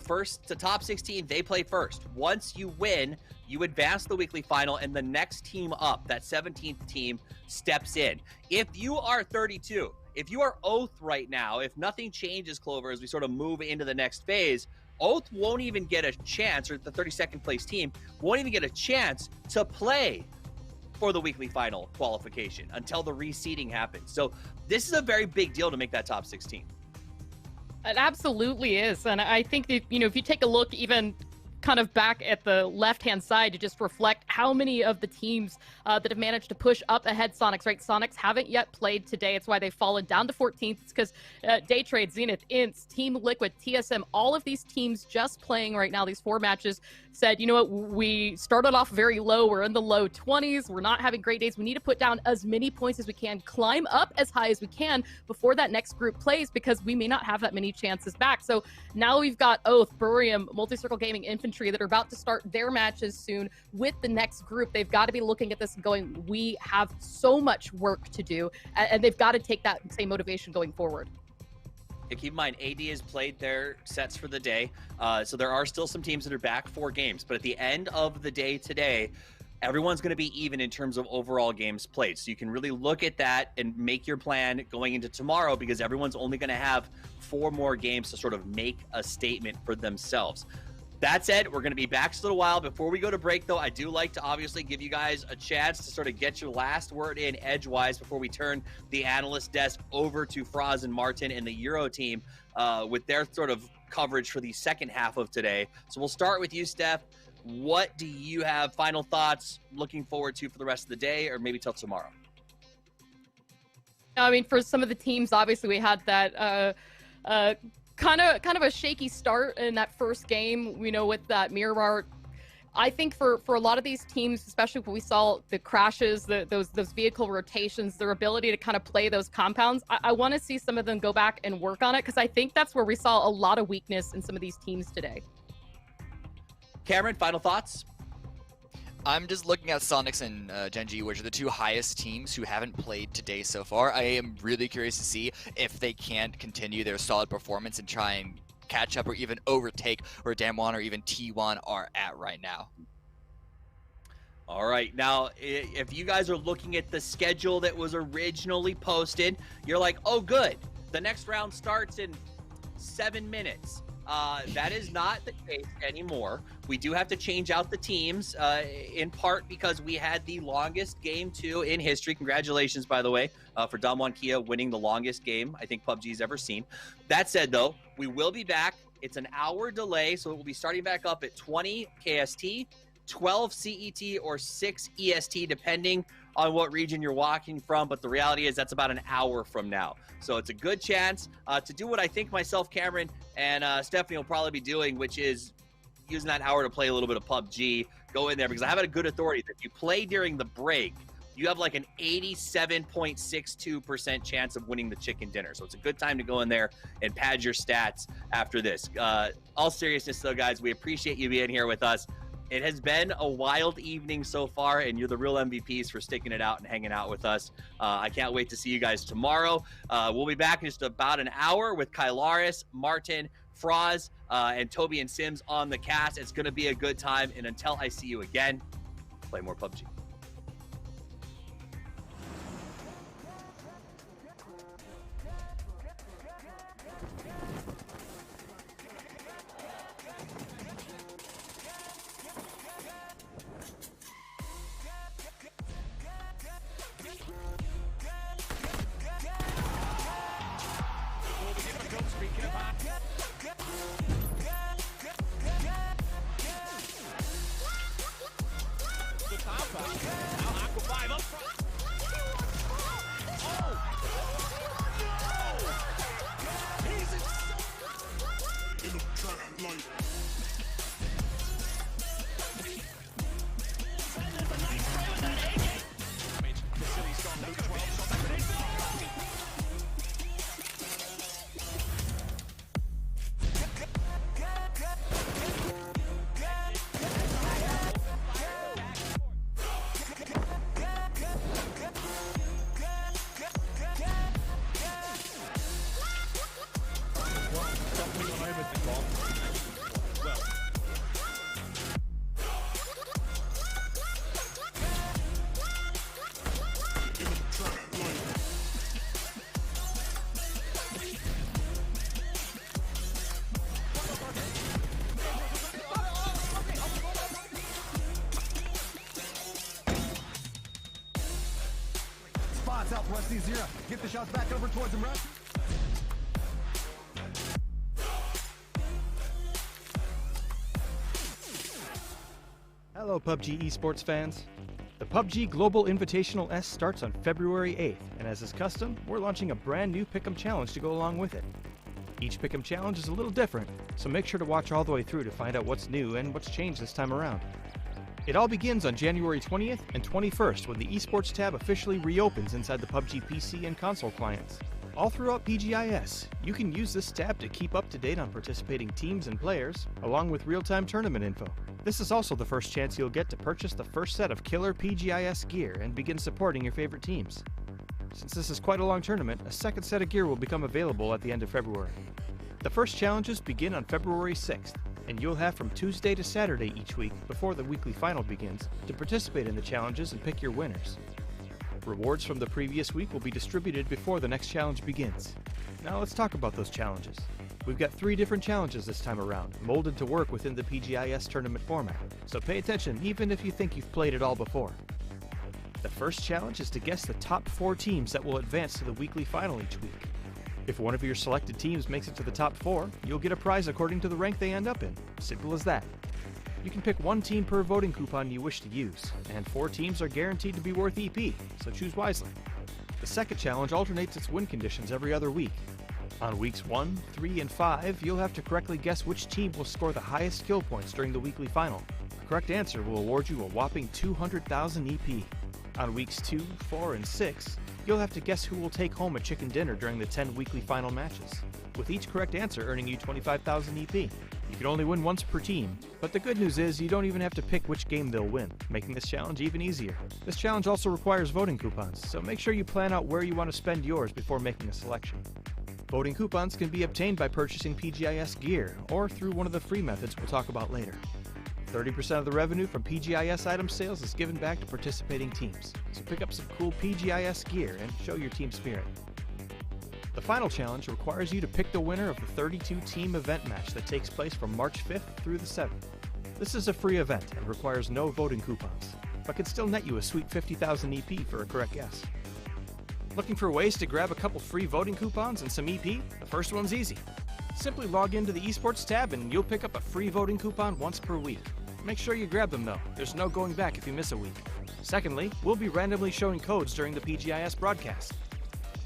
top 16, they play first. Once you win, you advance the weekly final, and the next team up, that 17th team, steps in. If you are 32, if you are Oath right now, if nothing changes, Clover, as we sort of move into the next phase, Oath won't even get a chance, or the 32nd place team won't even get a chance to play for the weekly final qualification until the reseeding happens. So this is a very big deal to make that top 16. It absolutely is. And I think that, you know, if you take a look even kind of back at the left-hand side to just reflect how many of the teams that have managed to push up ahead Sonics, right? Sonics haven't yet played today. It's why they've fallen down to 14th. It's because Day Trade, Zenith, Ints, Team Liquid, TSM, all of these teams just playing right now, these 4 matches, said, you know what, we started off very low. We're in the low 20s. We're not having great days. We need to put down as many points as we can, climb up as high as we can before that next group plays, because we may not have that many chances back. So now we've got Oath, Burium, Multi-Circle Gaming, Infantry that are about to start their matches soon with the next group. They've got to be looking at this and going, we have so much work to do, and they've got to take that same motivation going forward. Yeah, keep in mind, AD has played their sets for the day, so there are still some teams that are back 4 games, but at the end of the day today, everyone's going to be even in terms of overall games played. So you can really look at that and make your plan going into tomorrow, because everyone's only going to have 4 more games to sort of make a statement for themselves. That said, we're going to be back just a little while. Before we go to break, though, I do like to obviously give you guys a chance to sort of get your last word in edgewise before we turn the analyst desk over to Fraz and Martin and the Euro team with their sort of coverage for the second half of today. So we'll start with you, Steph. What do you have final thoughts looking forward to for the rest of the day, or maybe till tomorrow? I mean, for some of the teams, obviously we had that kind of a shaky start in that first game, you know, with that Miramar. I think for a lot of these teams, especially when we saw the crashes, those vehicle rotations, their ability to kind of play those compounds, I want to see some of them go back and work on it, because I think that's where we saw a lot of weakness in some of these teams today. Cameron, final thoughts? I'm just looking at Sonics and Gen.G, which are the 2 highest teams who haven't played today so far. I am really curious to see if they can continue their solid performance and try and catch up or even overtake where Damwon or even T1 are at right now. All right. Now, if you guys are looking at the schedule that was originally posted, you're like, oh, good. The next round starts in 7 minutes. That is not the case anymore. We do have to change out the teams, in part because we had the longest game 2 in history. Congratulations, by the way, for Damwon Kia winning the longest game I think PUBG's ever seen. That said, though, we will be back. It's an hour delay, so it will be starting back up at 20 KST, 12 CET, or 6 EST, depending on what region you're walking from. But the reality is that's about an hour from now. So it's a good chance to do what I think myself, Cameron, and Stephanie will probably be doing, which is using that hour to play a little bit of PUBG. Go in there, because I have a good authority that if you play during the break, you have like an 87.62% chance of winning the chicken dinner. So it's a good time to go in there and pad your stats after this. All seriousness, though, guys, we appreciate you being here with us. It has been a wild evening so far, and you're the real MVPs for sticking it out and hanging out with us. I can't wait to see you guys tomorrow. We'll be back in just about an hour with Kylaris, Martin, Fraz, and Toby and Sims on the cast. It's going to be a good time, and until I see you again, play more PUBG. Southwest C0. Get the shots back over towards him, right? Hello, PUBG esports fans. The PUBG Global Invitational S starts on February 8th, and as is custom, we're launching a brand new Pick'em Challenge to go along with it. Each Pick'em Challenge is a little different, so make sure to watch all the way through to find out what's new and what's changed this time around. It all begins on January 20th and 21st when the esports tab officially reopens inside the PUBG PC and console clients. All throughout PGI.S, you can use this tab to keep up to date on participating teams and players, along with real-time tournament info. This is also the first chance you'll get to purchase the first set of killer PGI.S gear and begin supporting your favorite teams. Since this is quite a long tournament, a second set of gear will become available at the end of February. The first challenges begin on February 6th, and you'll have from Tuesday to Saturday each week before the weekly final begins to participate in the challenges and pick your winners. Rewards from the previous week will be distributed before the next challenge begins. Now let's talk about those challenges. We've got 3 different challenges this time around, molded to work within the PGI.S tournament format, so pay attention even if you think you've played it all before. The first challenge is to guess the top 4 teams that will advance to the weekly final each week. If one of your selected teams makes it to the top 4, you'll get a prize according to the rank they end up in. Simple as that. You can pick 1 team per voting coupon you wish to use, and 4 teams are guaranteed to be worth EP, so choose wisely. The second challenge alternates its win conditions every other week. On weeks 1, 3, and 5, you'll have to correctly guess which team will score the highest kill points during the weekly final. A correct answer will award you a whopping 200,000 EP. On weeks 2, 4, and 6, you'll have to guess who will take home a chicken dinner during the 10 weekly final matches, with each correct answer earning you 25,000 EP. You can only win once per team, but the good news is you don't even have to pick which game they'll win, making this challenge even easier. This challenge also requires voting coupons, so make sure you plan out where you want to spend yours before making a selection. Voting coupons can be obtained by purchasing PGI.S gear, or through one of the free methods we'll talk about later. 30% of the revenue from PGI.S item sales is given back to participating teams, so pick up some cool PGI.S gear and show your team spirit. The final challenge requires you to pick the winner of the 32-team event match that takes place from March 5th through the 7th. This is a free event and requires no voting coupons, but can still net you a sweet 50,000 EP for a correct guess. Looking for ways to grab a couple free voting coupons and some EP? The first one's easy. Simply log into the esports tab and you'll pick up a free voting coupon once per week. Make sure you grab them though, there's no going back if you miss a week. Secondly, we'll be randomly showing codes during the PGI.S broadcast.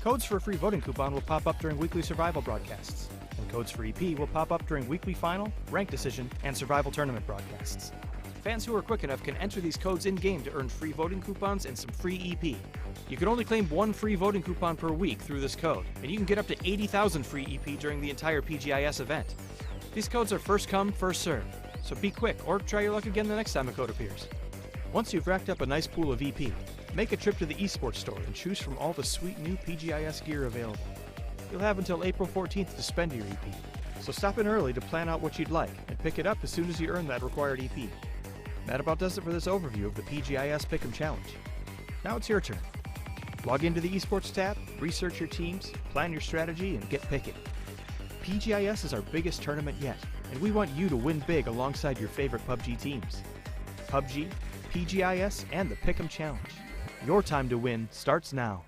Codes for a free voting coupon will pop up during weekly survival broadcasts, and codes for EP will pop up during weekly final, rank decision, and survival tournament broadcasts. Fans who are quick enough can enter these codes in-game to earn free voting coupons and some free EP. You can only claim 1 free voting coupon per week through this code, and you can get up to 80,000 free EP during the entire PGI.S event. These codes are first come, first served, so be quick or try your luck again the next time a code appears. Once you've racked up a nice pool of EP, make a trip to the esports store and choose from all the sweet new PGI.S gear available. You'll have until April 14th to spend your EP, so stop in early to plan out what you'd like and pick it up as soon as you earn that required EP. That about does it for this overview of the PGI.S Pick'em Challenge. Now it's your turn. Log into the esports tab, research your teams, plan your strategy, and get picking. PGI.S is our biggest tournament yet, and we want you to win big alongside your favorite PUBG teams. PUBG, PGI.S, and the Pick'em Challenge. Your time to win starts now.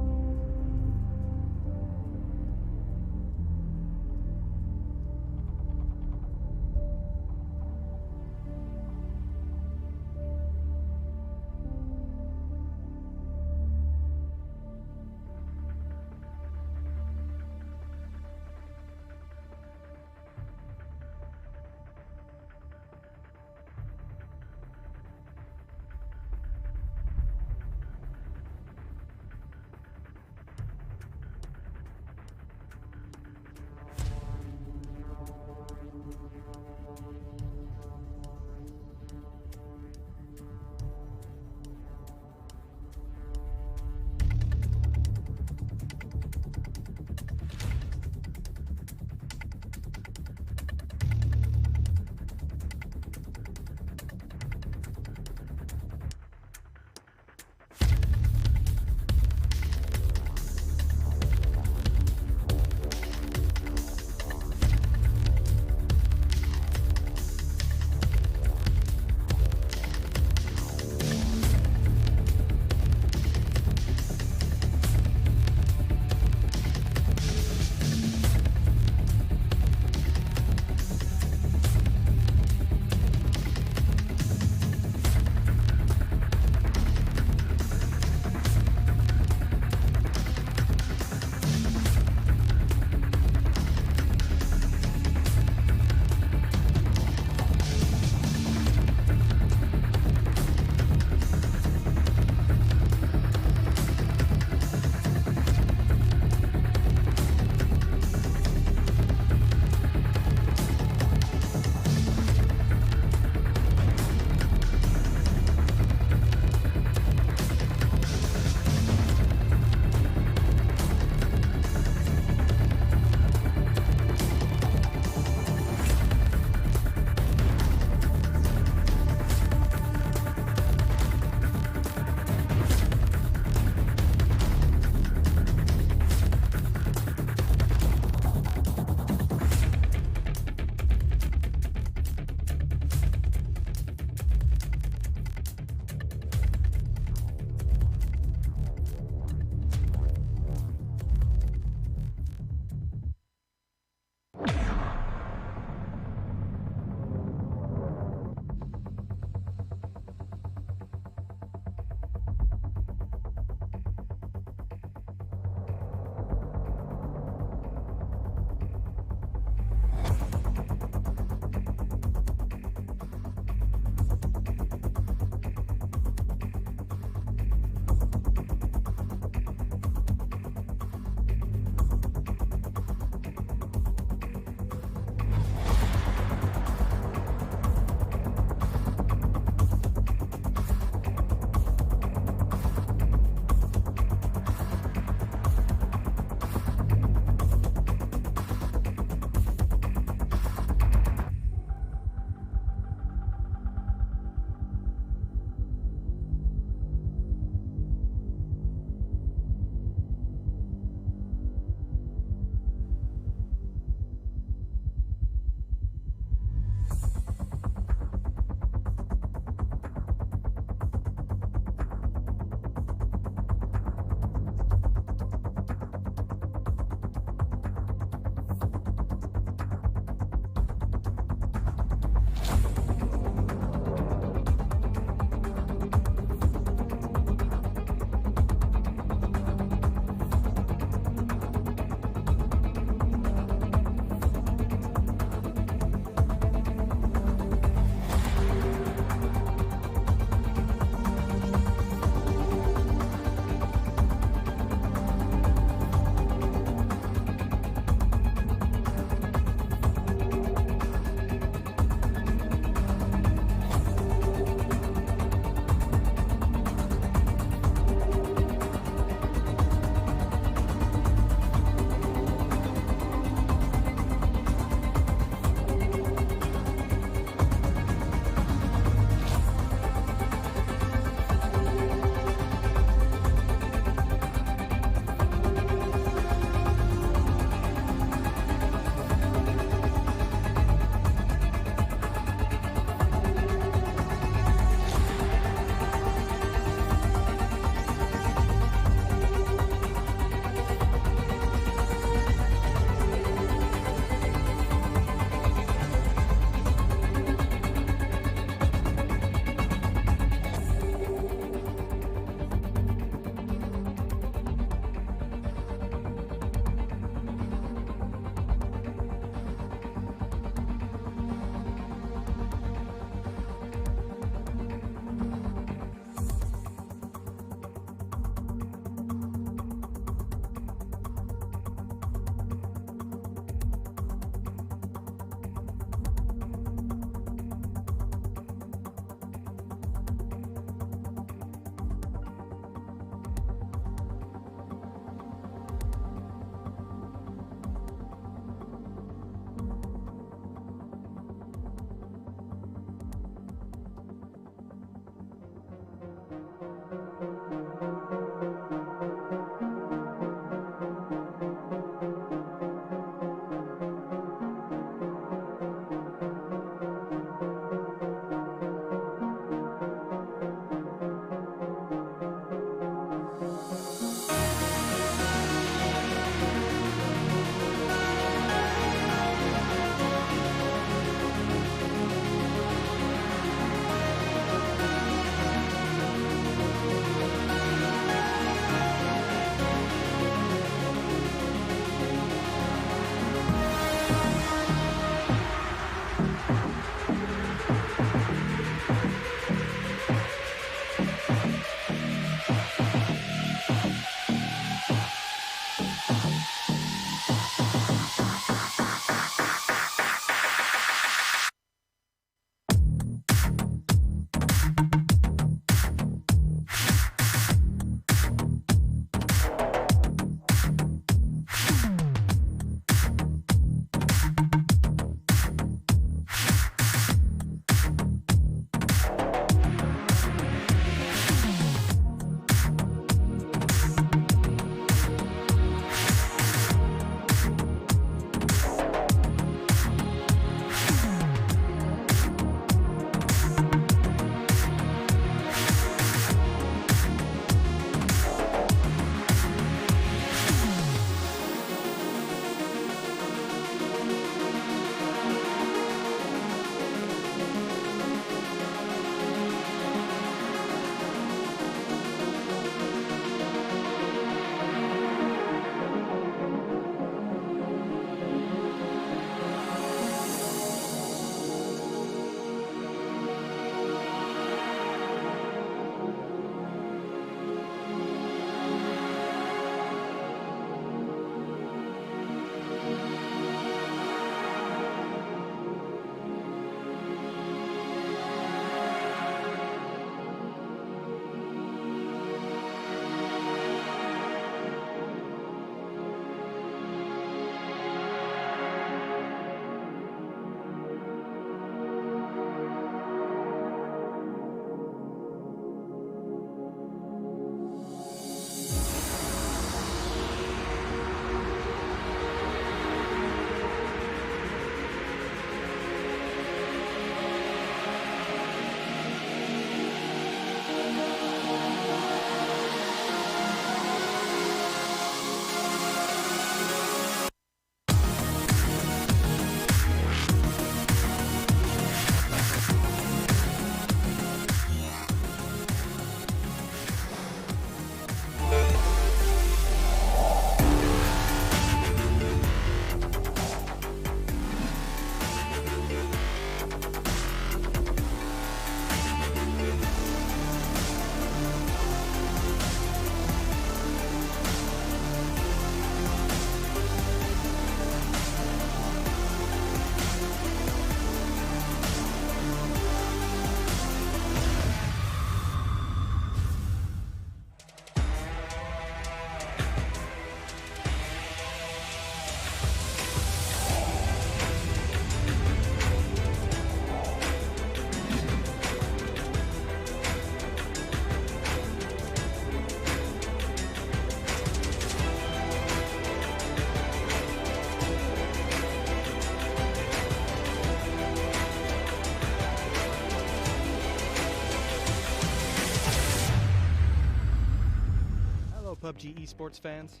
Hello, PUBG esports fans.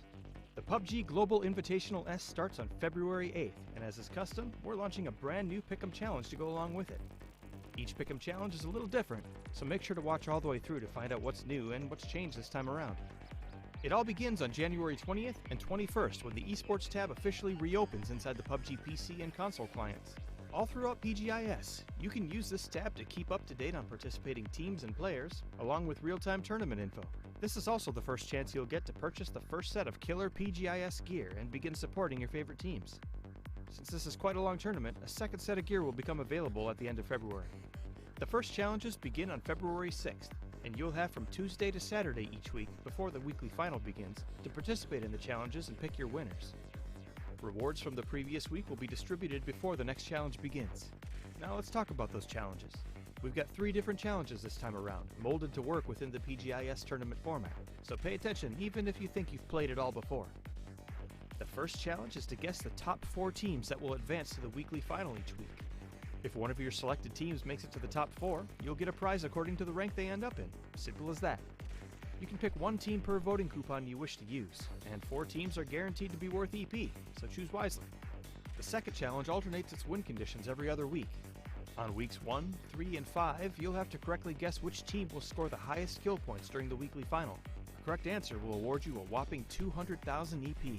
The PUBG Global Invitational S starts on February 8th, and as is custom, we're launching a brand new Pick'em Challenge to go along with it. Each Pick'em Challenge is a little different, so make sure to watch all the way through to find out what's new and what's changed this time around. It all begins on January 20th and 21st when the esports tab officially reopens inside the PUBG PC and console clients. All throughout PGI.S, you can use this tab to keep up to date on participating teams and players, along with real-time tournament info. This is also the first chance you'll get to purchase the first set of killer PGI.S gear and begin supporting your favorite teams. Since this is quite a long tournament, a second set of gear will become available at the end of February. The first challenges begin on February 6th, and you'll have from Tuesday to Saturday each week before the weekly final begins to participate in the challenges and pick your winners. Rewards from the previous week will be distributed before the next challenge begins. Now let's talk about those challenges. We've got 3 different challenges this time around, molded to work within the PGI.S tournament format, so pay attention even if you think you've played it all before. The first challenge is to guess the top 4 teams that will advance to the weekly final each week. If one of your selected teams makes it to the top 4, you'll get a prize according to the rank they end up in. Simple as that. You can pick 1 team per voting coupon you wish to use, and 4 teams are guaranteed to be worth EP, so choose wisely. The second challenge alternates its win conditions every other week. On weeks 1, 3, and 5, you'll have to correctly guess which team will score the highest skill points during the weekly final. A correct answer will award you a whopping 200,000 EP.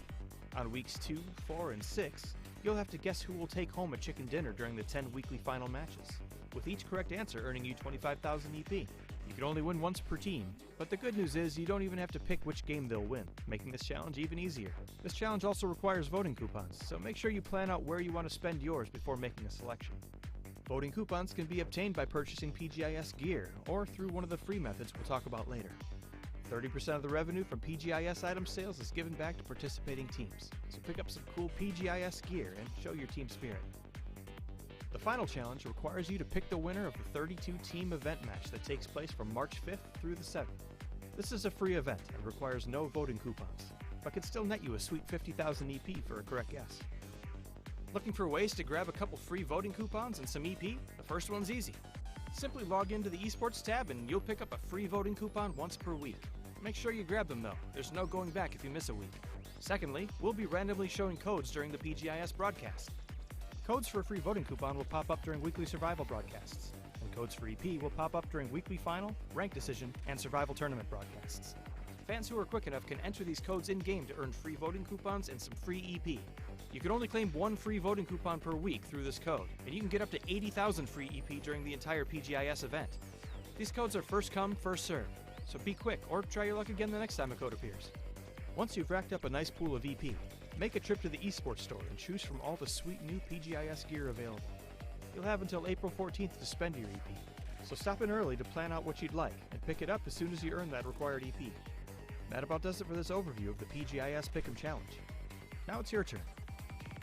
On weeks 2, 4, and 6, you'll have to guess who will take home a chicken dinner during the 10 weekly final matches, with each correct answer earning you 25,000 EP. You can only win once per team, but the good news is you don't even have to pick which game they'll win, making this challenge even easier. This challenge also requires voting coupons, so make sure you plan out where you want to spend yours before making a selection. Voting coupons can be obtained by purchasing PGI.S gear, or through one of the free methods we'll talk about later. 30% of the revenue from PGI.S item sales is given back to participating teams, so pick up some cool PGI.S gear and show your team spirit. The final challenge requires you to pick the winner of the 32-team event match that takes place from March 5th through the 7th. This is a free event and requires no voting coupons, but can still net you a sweet 50,000 EP for a correct guess. Looking for ways to grab a couple free voting coupons and some EP? The first one's easy. Simply log into the esports tab and you'll pick up a free voting coupon once per week. Make sure you grab them though, there's no going back if you miss a week. Secondly, we'll be randomly showing codes during the PGI.S broadcast. Codes for a free voting coupon will pop up during weekly survival broadcasts, and codes for EP will pop up during weekly final, rank decision, and survival tournament broadcasts. Fans who are quick enough can enter these codes in-game to earn free voting coupons and some free EP. You can only claim 1 free voting coupon per week through this code, and you can get up to 80,000 free EP during the entire PGI.S event. These codes are first come, first served, so be quick or try your luck again the next time a code appears. Once you've racked up a nice pool of EP, make a trip to the esports store and choose from all the sweet new PGI.S gear available. You'll have until April 14th to spend your EP, so stop in early to plan out what you'd like and pick it up as soon as you earn that required EP. That about does it for this overview of the PGI.S Pick'em Challenge. Now it's your turn.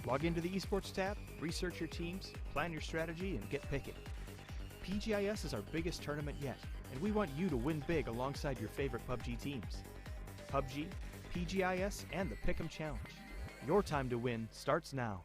Log into the esports tab, research your teams, plan your strategy, and get picking. PGI.S is our biggest tournament yet, and we want you to win big alongside your favorite PUBG teams. PUBG, PGI.S, and the Pick'em Challenge. Your time to win starts now.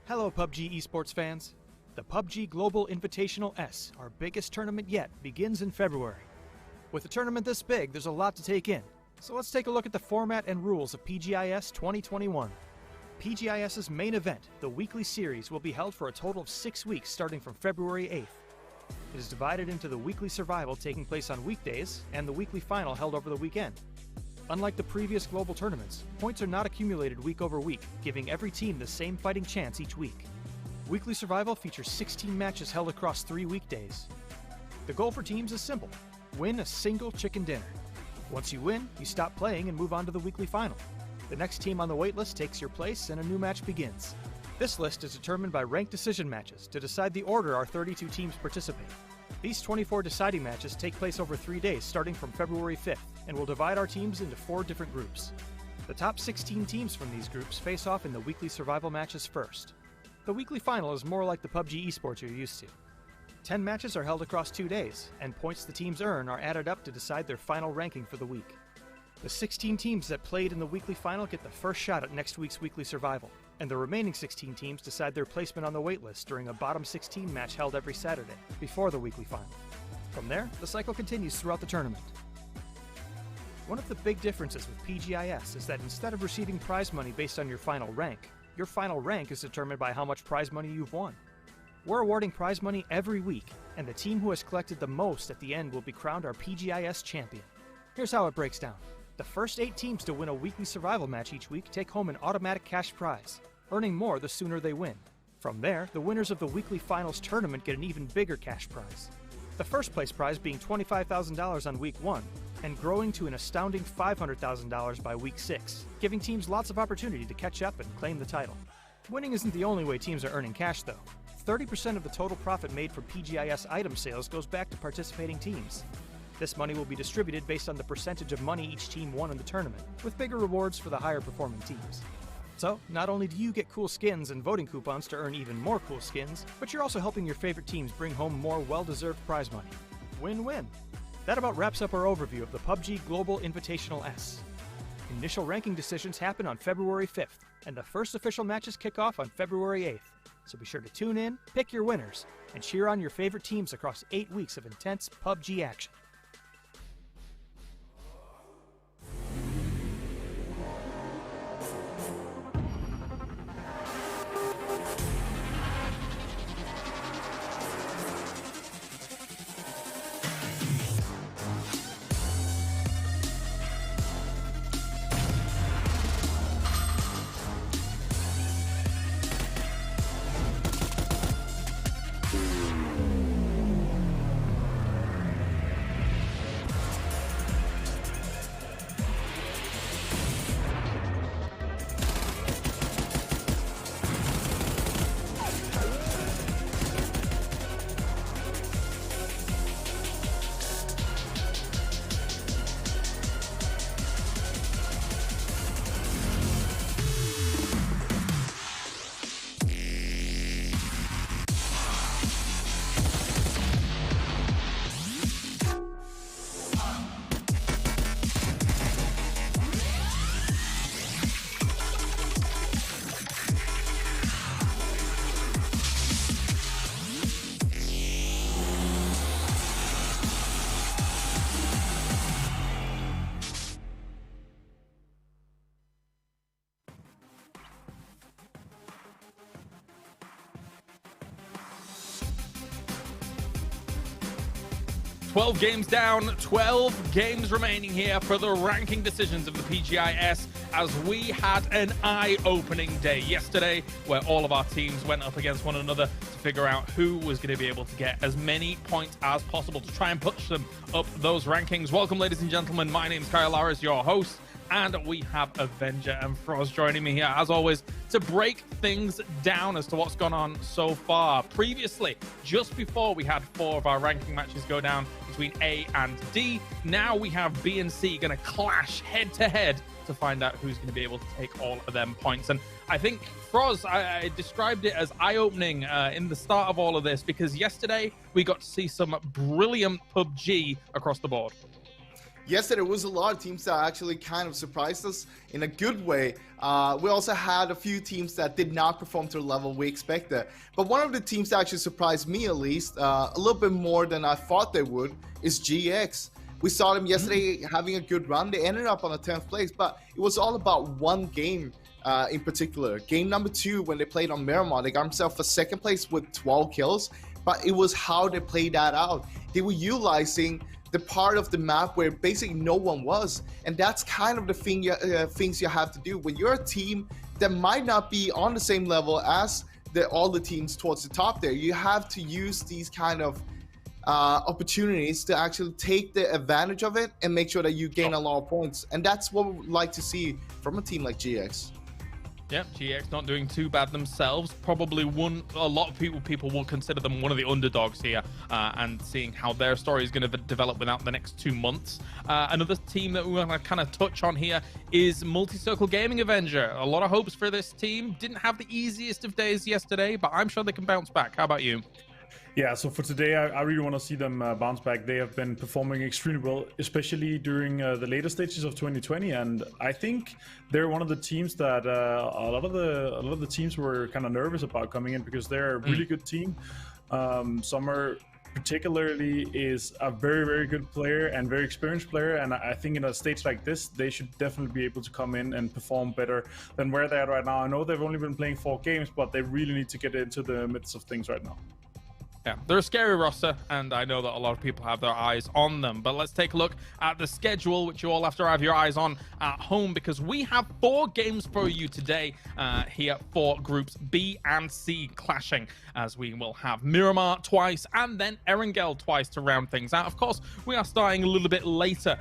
Hello, PUBG esports fans. The PUBG Global Invitational S, our biggest tournament yet, begins in February. With a tournament this big, there's a lot to take in. So let's take a look at the format and rules of PGI.S 2021. PGI.S's main event, the weekly series, will be held for a total of 6 weeks starting from February 8th. It is divided into the weekly survival taking place on weekdays and the weekly final held over the weekend. Unlike the previous global tournaments, points are not accumulated week over week, giving every team the same fighting chance each week. Weekly Survival features 16 matches held across 3 weekdays. The goal for teams is simple: win a single chicken dinner. Once you win, you stop playing and move on to the weekly final. The next team on the waitlist takes your place and a new match begins. This list is determined by ranked decision matches to decide the order our 32 teams participate. These 24 deciding matches take place over 3 days starting from February 5th and will divide our teams into 4 different groups. The top 16 teams from these groups face off in the weekly survival matches first. The weekly final is more like the PUBG esports you're used to. 10 matches are held across 2 days, and points the teams earn are added up to decide their final ranking for the week. The 16 teams that played in the weekly final get the first shot at next week's weekly survival, and the remaining 16 teams decide their placement on the waitlist during a bottom 16 match held every Saturday, before the weekly final. From there, the cycle continues throughout the tournament. One of the big differences with PGI.S is that instead of receiving prize money based on your final rank is determined by how much prize money you've won. We're awarding prize money every week, and the team who has collected the most at the end will be crowned our PGI.S champion. Here's how it breaks down. The first 8 teams to win a weekly survival match each week take home an automatic cash prize, earning more the sooner they win. From there, the winners of the weekly finals tournament get an even bigger cash prize. The first place prize being $25,000 on week 1, and growing to an astounding $500,000 by week 6, giving teams lots of opportunity to catch up and claim the title. Winning isn't the only way teams are earning cash though. 30% of the total profit made from PGI.S item sales goes back to participating teams. This money will be distributed based on the percentage of money each team won in the tournament, with bigger rewards for the higher performing teams. So, not only do you get cool skins and voting coupons to earn even more cool skins, but you're also helping your favorite teams bring home more well-deserved prize money. Win-win! That about wraps up our overview of the PUBG Global Invitational S. Initial ranking decisions happen on February 5th, and the first official matches kick off on February 8th. So be sure to tune in, pick your winners, and cheer on your favorite teams across 8 weeks of intense PUBG action. "12 games down, 12 games remaining here for the ranking decisions of the PGI.S, as we had an eye-opening day yesterday where all of our teams went up against one another to figure out who was going to be able to get as many points as possible to try and push them up those rankings. Welcome, ladies and gentlemen. My name's Kyle Larris, your host, and we have Avenger and Froz joining me here, as always, to break things down as to what's gone on so far. Previously, just before we had 4 of our ranking matches go down between A and D, now we have B and C going to clash head-to-head to find out who's going to be able to take all of them points. And I think, Froz, I described it as eye-opening in the start of all of this, because yesterday we got to see some brilliant PUBG across the board. Yesterday was a lot of teams that actually kind of surprised us in a good way. We also had a few teams that did not perform to the level we expected. But one of the teams that actually surprised me, at least, a little bit more than I thought they would, is GX. We saw them yesterday having a good run. They ended up on the 10th place, but it was all about one game in particular. Game number 2, when they played on Miramar, they got themselves a 2nd place with 12 kills, but it was how they played that out. They were utilizing the part of the map where basically no one was, and that's kind of the thing things you have to do when you're a team that might not be on the same level as all the teams towards the top there. You have to use these kind of opportunities to actually take the advantage of it and make sure that you gain a lot of points, and that's what we would like to see from a team like GX. Yeah, GX not doing too bad themselves. Probably a lot of people will consider them one of the underdogs here, and seeing how their story is going to develop without the next 2 months. Another team that we want to kind of touch on here is Multi-Circle Gaming Avenger. A lot of hopes for this team. Didn't have the easiest of days yesterday, but I'm sure they can bounce back. How about you? Yeah, so for today, I really want to see them bounce back. They have been performing extremely well, especially during the later stages of 2020, and I think they're one of the teams that a lot of the teams were kind of nervous about coming in, because they're a really good team. Summer particularly is a very, very good player and very experienced player, and I think in a stage like this, they should definitely be able to come in and perform better than where they're at right now. I know they've only been playing 4 games, but they really need to get into the midst of things right now. Yeah, they're a scary roster, and I know that a lot of people have their eyes on them. But let's take a look at the schedule, which you all have to have your eyes on at home, because we have 4 games for you today here for groups B and C clashing, as we will have Miramar twice and then Erangel twice to round things out. Of course, we are starting a little bit later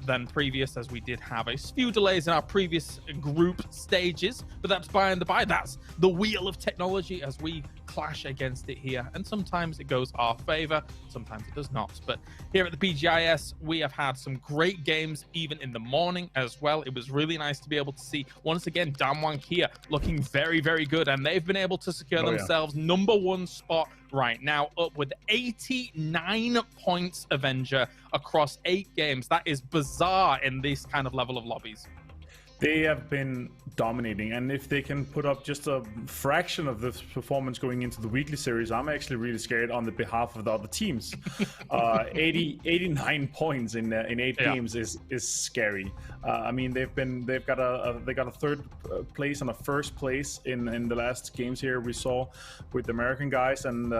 than previous, as we did have a few delays in our previous group stages, but that's by and by. That's the wheel of technology as we clash against it here, and sometimes it goes our favor, sometimes it does not. But here at the PGI.S, we have had some great games even in the morning as well. It was really nice to be able to see once again Damwon Kia looking very, very good, and they've been able to secure themselves #1 spot right now, up with 89 points, Avenger, across 8 games. That is bizarre in this kind of level of lobbies. They have been dominating, and if they can put up just a fraction of this performance going into the weekly series, I'm actually really scared on the behalf of the other teams. 89 points in 8 games is scary. I mean, they got a 3rd place and a 1st place in the last games here we saw with the American guys, and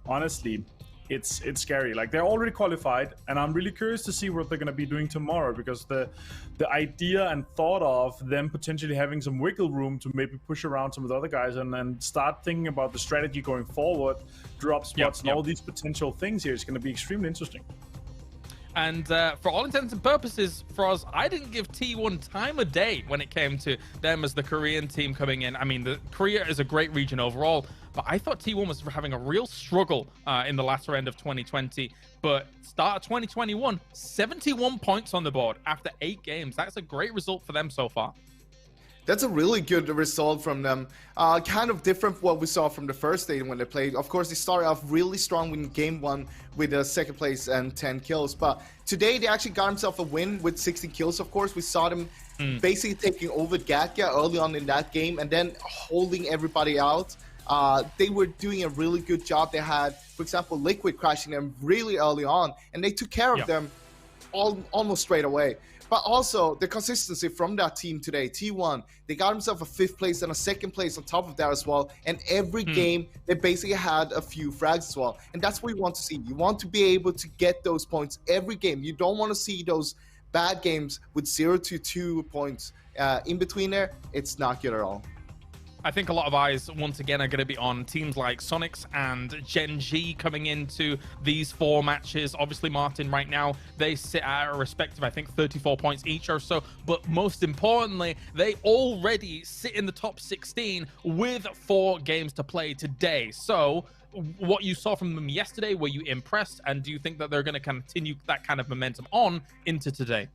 honestly, it's scary. Like, they're already qualified, and I'm really curious to see what they're going to be doing tomorrow, because the idea and thought of them potentially having some wiggle room to maybe push around some of the other guys and then start thinking about the strategy going forward, drop spots, and all these potential things here is going to be extremely interesting. And for all intents and purposes, Froz, I didn't give T1 time of day when it came to them as the Korean team coming in. I mean, Korea is a great region overall, but I thought T1 was having a real struggle in the latter end of 2020. But start of 2021, 71 points on the board after 8 games. That's a great result for them so far. That's a really good result from them. Kind of different from what we saw from the first day when they played. Of course, they started off really strong in game 1 with a 2nd place and 10 kills. But today, they actually got themselves a win with 16 kills. Of course, we saw them basically taking over Gatya early on in that game and then holding everybody out. They were doing a really good job. They had, for example, Liquid crashing them really early on, and they took care of them almost straight away. But also, the consistency from that team today, T1, they got themselves a 5th place and a 2nd place on top of that as well. And every game, they basically had a few frags as well. And that's what you want to see. You want to be able to get those points every game. You don't want to see those bad games with 0 to 2 points in between there. It's not good at all. I think a lot of eyes once again are going to be on teams like Sonics and Gen G coming into these 4 matches. Obviously, Martin, right now they sit at a respective, I think, 34 points each or so. But most importantly, they already sit in the top 16 with 4 games to play today. So what you saw from them yesterday, were you impressed? And do you think that they're going to continue that kind of momentum on into today?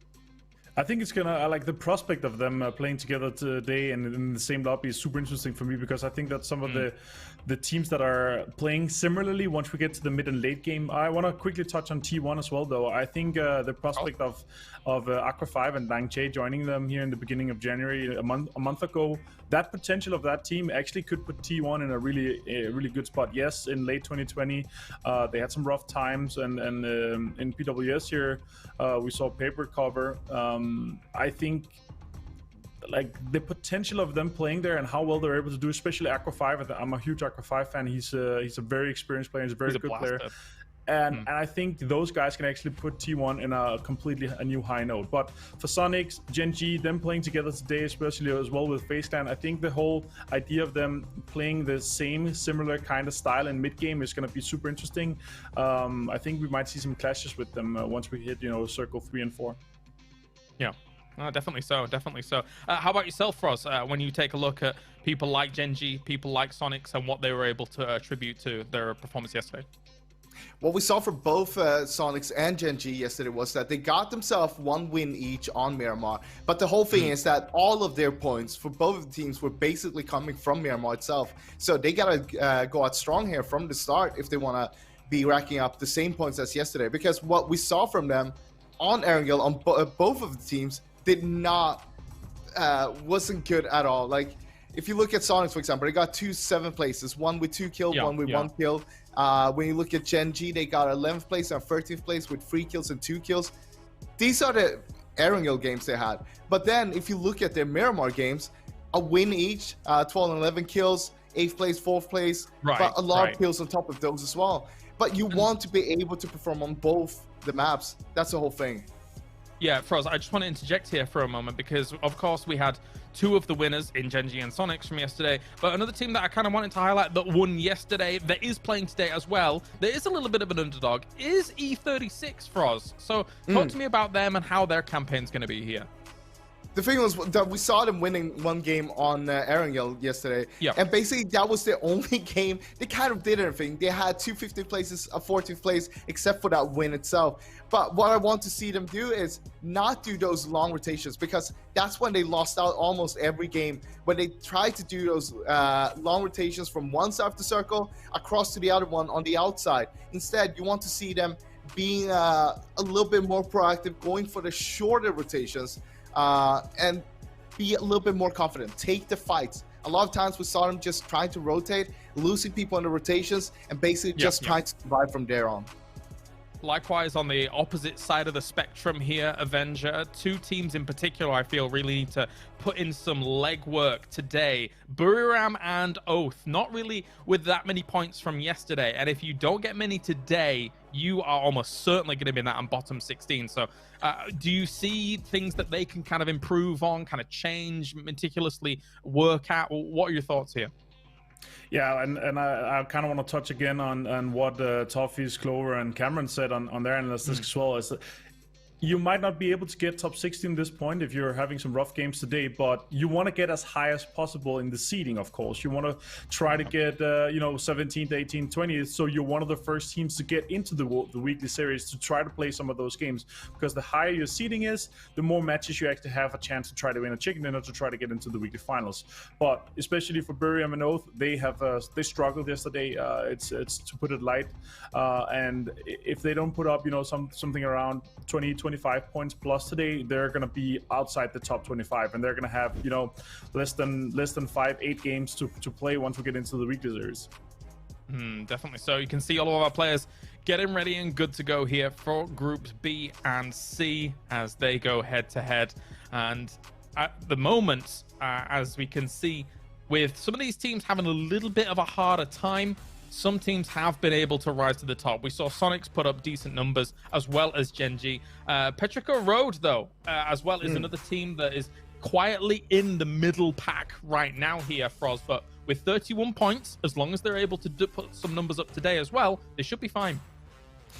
I think it's gonna like the prospect of them playing together today and in the same lobby is super interesting for me, because I think that some of the teams that are playing similarly once we get to the mid and late game. I want to quickly touch on T1 as well, though. I think the prospect of Aqua 5 and Lang Che joining them here in the beginning of January, a month ago, that potential of that team actually could put T1 in a really good spot. Yes, in late 2020, they had some rough times, and in PWS here, we saw paper cover. I think like the potential of them playing there and how well they're able to do, especially Aqua 5. I'm a huge Aqua 5 fan. He's a very experienced player. He's a very good player. And I think those guys can actually put T1 in a new high note. But for Sonics, Gen G, them playing together today, especially as well with Faceland, I think the whole idea of them playing the similar kind of style in mid game is going to be super interesting. I think we might see some clashes with them once we hit, circle 3 and 4. Yeah. Definitely so. How about yourself, Froz? When you take a look at people like Gen G, people like Sonics, and what they were able to attribute to their performance yesterday? What we saw for both Sonics and Gen G yesterday was that they got themselves 1 win each on Miramar. But the whole thing is that all of their points for both of the teams were basically coming from Miramar itself. So they got to go out strong here from the start if they want to be racking up the same points as yesterday. Because what we saw from them on Erangel on both of the teams wasn't good at all. Like, if you look at Sonics, for example, they got 2 7th places, one with 2 kills, one with 1 kill. When you look at Gen G, they got 11th place and 13th place with 3 kills and 2 kills. These are the Erangel games they had. But then, if you look at their Miramar games, a win each, 12 and 11 kills, 8th place, 4th place, but a lot of kills on top of those as well. But you want to be able to perform on both the maps. That's the whole thing. Yeah, Froz, I just want to interject here for a moment, because of course we had 2 of the winners in Gen G and Sonics from yesterday, but another team that I kind of wanted to highlight that won yesterday, that is playing today as well, there is a little bit of an underdog, is E36, Froz. So talk to me about them and how their campaign's going to be here. The thing was that we saw them winning 1 game on Erangel yesterday. And basically that was their only game. They kind of did everything. They had 2 50th places, a 14th place, except for that win itself. But what I want to see them do is not do those long rotations, because that's when they lost out almost every game. When they tried to do those long rotations from one side of the circle across to the other one on the outside. Instead, you want to see them being a little bit more proactive, going for the shorter rotations, and be a little bit more confident. Take the fights. A lot of times we saw them just trying to rotate, losing people in the rotations, and basically just trying to survive from there on. Likewise, on the opposite side of the spectrum here, Avenger, 2 teams in particular I feel really need to put in some legwork today. Buriram and Oath, not really with that many points from yesterday. And if you don't get many today, you are almost certainly going to be in that bottom 16. So do you see things that they can kind of improve on, kind of change, meticulously work out? What are your thoughts here? Yeah, and I kind of want to touch again on what Toffees, Clover, and Cameron said on their analysis as well. Is that you might not be able to get top 16 at this point if you're having some rough games today, but you want to get as high as possible in the seeding, of course. You want to try to get, 17th, 18th, 20th, so you're one of the first teams to get into the weekly series to try to play some of those games. Because the higher your seeding is, the more matches you actually have a chance to try to win a chicken dinner to try to get into the weekly finals. But especially for Buriram and Oath, they they struggled yesterday. It's to put it light. And if they don't put up, something around 25 points plus today, they're going to be outside the top 25, and they're going to have less than 5-8 games to play once we get into the weekly series. Definitely. So you can see all of our players getting ready and good to go here for groups B and C as they go head to head. And at the moment, as we can see, with some of these teams having a little bit of a harder time, some teams have been able to rise to the top. We saw Sonics put up decent numbers, as well as Gen G. Petrica Road, though, as well, is another team that is quietly in the middle pack right now here, Froz, but with 31 points, as long as they're able to put some numbers up today as well, they should be fine.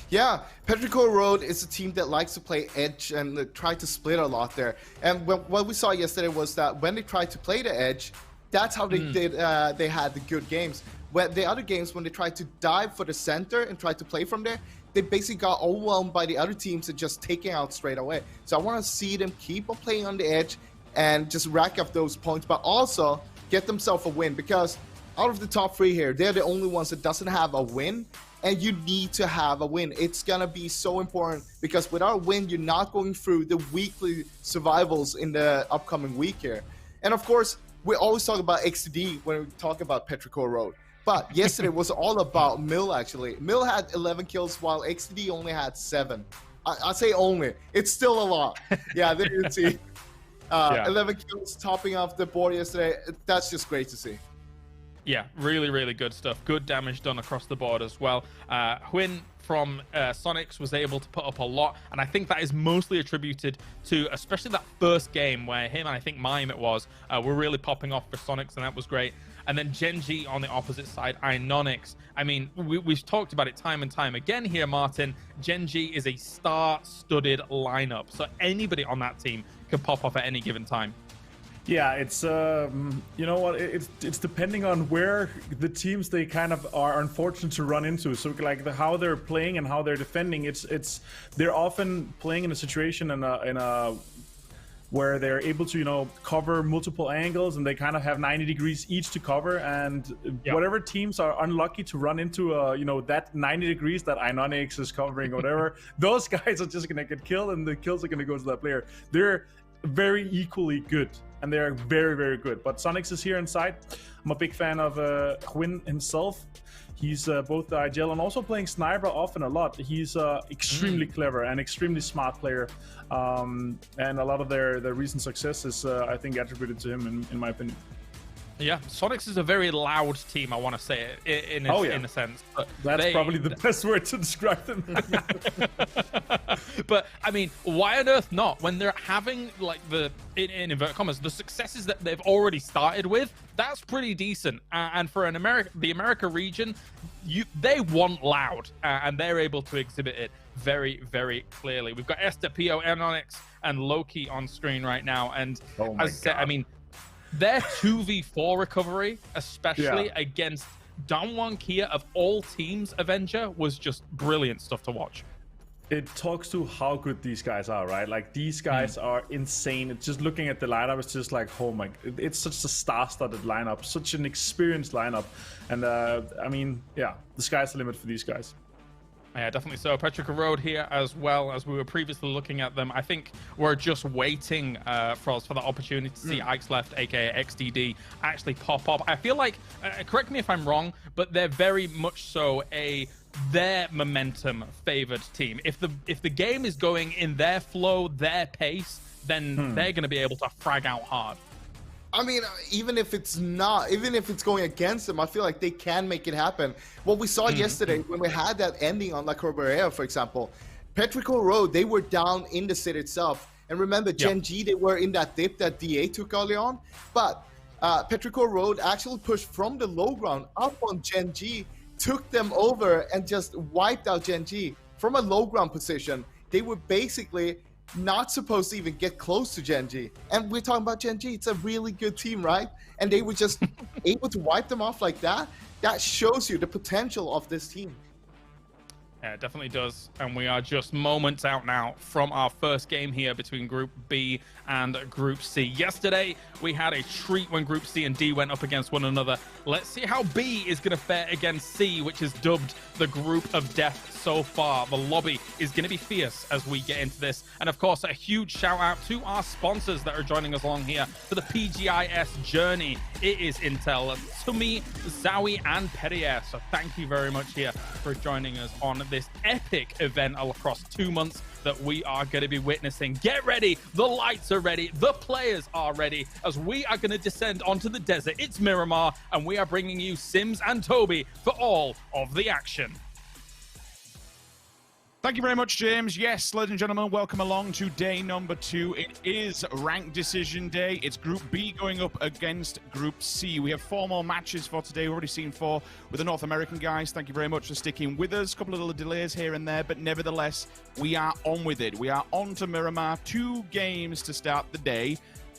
Yeah, Petrichor Road is a team that likes to play edge and try to split a lot there. And what we saw yesterday was that when they tried to play the edge, that's how they did. They had the good games. When the other games, when they tried to dive for the center and try to play from there, they basically got overwhelmed by the other teams and just taking out straight away. So I want to see them keep on playing on the edge and just rack up those points, but also get themselves a win, because out of the top 3 here, they're the only ones that doesn't have a win. And you need to have a win. It's gonna be so important, because without a win, you're not going through the weekly survivals in the upcoming week here. And of course, we always talk about XTD when we talk about Petrichor Road. But yesterday was all about Mill, actually. Mill had 11 kills while XTD only had 7. I say only. It's still a lot. Yeah, there you see. 11 kills topping off the board yesterday. That's just great to see. Yeah, really, really good stuff. Good damage done across the board as well. Huynh from Sonics was able to put up a lot, and I think that is mostly attributed to especially that first game where him and I think Mime it was were really popping off for Sonics, and that was great. And then Genji on the opposite side, Inonix. I mean, we've talked about it time and time again here, Martin. Genji is a star-studded lineup, so anybody on that team can pop off at any given time. Yeah, it's you know what, it's depending on where the teams they kind of are unfortunate to run into. So like how they're playing and how they're defending, they're often playing in a situation in a where they're able to, you know, cover multiple angles, and they kind of have 90 degrees each to cover. And whatever teams are unlucky to run into, you know, that 90 degrees that Inonix is covering or whatever, those guys are just gonna get killed, and the kills are gonna go to that player. They're very equally good, and they are very, very good. But Sonics is here inside. I'm a big fan of Huynh himself. He's both the IGL and also playing Sniper often a lot. He's extremely clever and extremely smart player. And a lot of their recent success is, I think, attributed to him, in my opinion. Yeah, Sonics is a very loud team, I want to say it, in a sense. But that's probably the best word to describe them. But, I mean, why on earth not? When they're having, like, in inverted commas, the successes that they've already started with, that's pretty decent. And for the America region, they want loud, and they're able to exhibit it very, very clearly. We've got Esther, PO, Inonix, and Loki on screen right now. And as I said, I mean, their 2v4 recovery, especially against Dongwon Kia of all teams, Avenger, was just brilliant stuff to watch. It talks to how good these guys are, right? Like, these guys are insane. It's just looking at the lineup, it's just like, oh my, it's such a star-studded lineup, such an experienced lineup. And I mean, yeah, the sky's the limit for these guys. Yeah, definitely so. Petrichor Road here as well, as we were previously looking at them. I think we're just waiting for the opportunity to see Ike's Left, aka XDD, actually pop up. I feel like, correct me if I'm wrong, but they're very much so their momentum favored team. If the game is going in their flow, their pace, then they're going to be able to frag out hard. I mean, even if it's going against them, I feel like they can make it happen. What we saw yesterday when we had that ending on La Corberea, for example, Petrichor Road, they were down in the city itself. And remember, Genji, they were in that dip that DA took early on. But Petrichor Road actually pushed from the low ground up on Genji, took them over, and just wiped out Genji from a low ground position. They were basically not supposed to even get close to Genji. And we're talking about Genji. It's a really good team, right? And they were just able to wipe them off like that. That shows you the potential of this team. Yeah, it definitely does. And we are just moments out now from our first game here between Group B and Group C. Yesterday, we had a treat when Group C and D went up against one another. Let's see how B is going to fare against C, which is dubbed the Group of Death so far. The lobby is going to be fierce as we get into this. And of course, a huge shout out to our sponsors that are joining us along here for the PGI.S journey. It is Intel, Tumi, Zowie, and Perrier. So thank you very much here for joining us on this epic event across 2 months that we are going to be witnessing. Get ready. The lights are ready. The players are ready as we are going to descend onto the desert. It's Miramar, and we are bringing you Sims and Toby for all of the action. Thank you very much, James. Yes, ladies and gentlemen, welcome along to day number 2. It is ranked decision day. It's Group B going up against Group C. We have 4 more matches for today. We've already seen 4 with the North American guys. Thank you very much for sticking with us. A couple of little delays here and there, but nevertheless, we are on with it. We are on to Miramar. 2 games to start the day.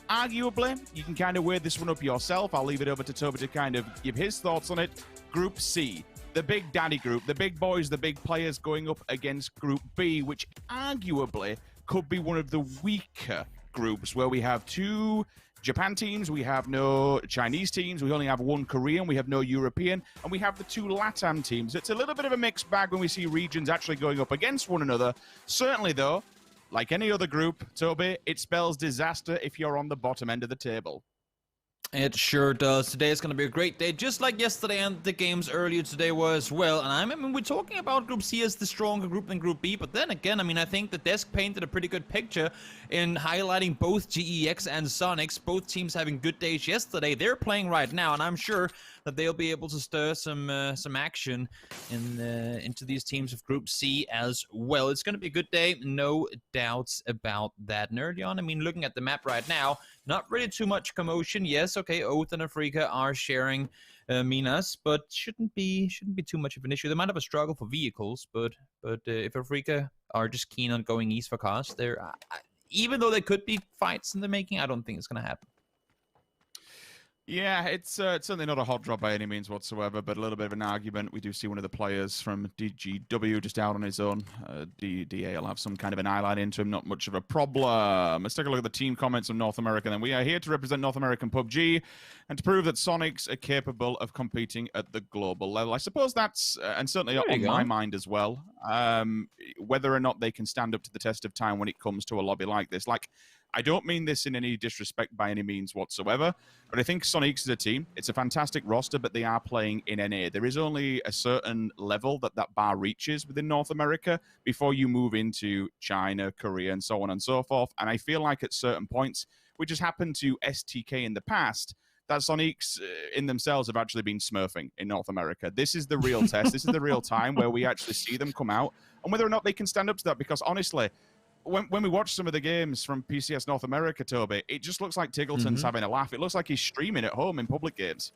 Arguably, you can kind of weigh this one up yourself. I'll leave it over to Toby to kind of give his thoughts on it. Group C. The big daddy group, the big boys, the big players going up against Group B, which arguably could be one of the weaker groups, where we have 2 Japan teams, we have no Chinese teams, we only have 1 Korean, we have no European, and we have the 2 LATAM teams. It's a little bit of a mixed bag when we see regions actually going up against one another. Certainly, though, like any other group, Toby, it spells disaster if you're on the bottom end of the table. It sure does. Today is going to be a great day, just like yesterday and the games earlier today were as well. And I mean, we're talking about Group C as the stronger group than Group B, but then again, I mean, I think the desk painted a pretty good picture in highlighting both GEX and Sonics, both teams having good days yesterday. They're playing right now, and I'm sure that they'll be able to stir some action into these teams of Group C as well. It's going to be a good day, no doubts about that. And early on, I mean, looking at the map right now, not really too much commotion. Yes, okay, Oath and Afrika are sharing Minas, but shouldn't be too much of an issue. They might have a struggle for vehicles, but if Afrika are just keen on going east for cars, they're even though there could be fights in the making, I don't think it's going to happen. Yeah, it's certainly not a hot drop by any means whatsoever, but a little bit of an argument. We do see one of the players from DGW just out on his own. DA will have some kind of an eyeline into him, not much of a problem. Let's take a look at the team comments from North America then. We are here to represent North American PUBG and to prove that Sonics are capable of competing at the global level. I suppose that's, and certainly on my mind as well, whether or not they can stand up to the test of time when it comes to a lobby like this. Like, I don't mean this in any disrespect by any means whatsoever, but I think Sonics is a team. It's a fantastic roster, but they are playing in NA. There is only a certain level that bar reaches within North America before you move into China, Korea, and so on and so forth. And I feel like at certain points, which has happened to STK in the past, that Sonics in themselves have actually been smurfing in North America. This is the real test. This is the real time where we actually see them come out and whether or not they can stand up to that, because honestly, when we watch some of the games from PCS North America, Toby, it just looks like Tiggleton's having a laugh. It looks like he's streaming at home in public games.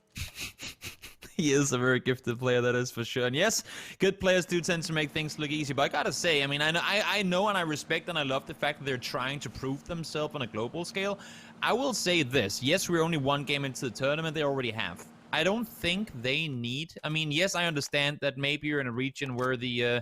He is a very gifted player, that is for sure. And yes, good players do tend to make things look easy. But I gotta say, I mean, I know and I respect and I love the fact that they're trying to prove themselves on a global scale. I will say this. Yes, we're only 1 game into the tournament. They already have. I don't think they need. I mean, yes, I understand that maybe you're in a region where the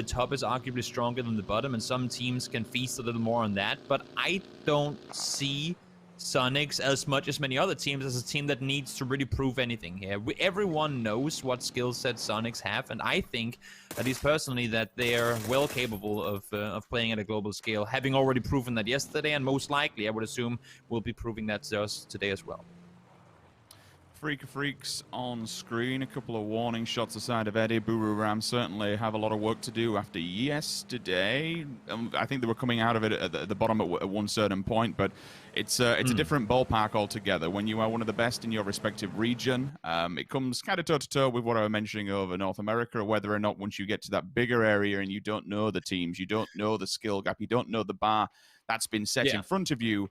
top is arguably stronger than the bottom, and some teams can feast a little more on that. But I don't see Sonics as much as many other teams as a team that needs to really prove anything here. Everyone knows what skill set Sonics have, and I think, at least personally, that they are well capable of playing at a global scale, having already proven that yesterday, and most likely, I would assume, will be proving that to us today as well. Freaks on screen. A couple of warning shots aside of Eddie. Buru Ram certainly have a lot of work to do after yesterday. I think they were coming out of it at the bottom at one certain point, but it's a different ballpark altogether. When you are one of the best in your respective region, it comes kind of toe-to-toe with what I was mentioning over North America, or whether or not once you get to that bigger area and you don't know the teams, you don't know the skill gap, you don't know the bar that's been set in front of you,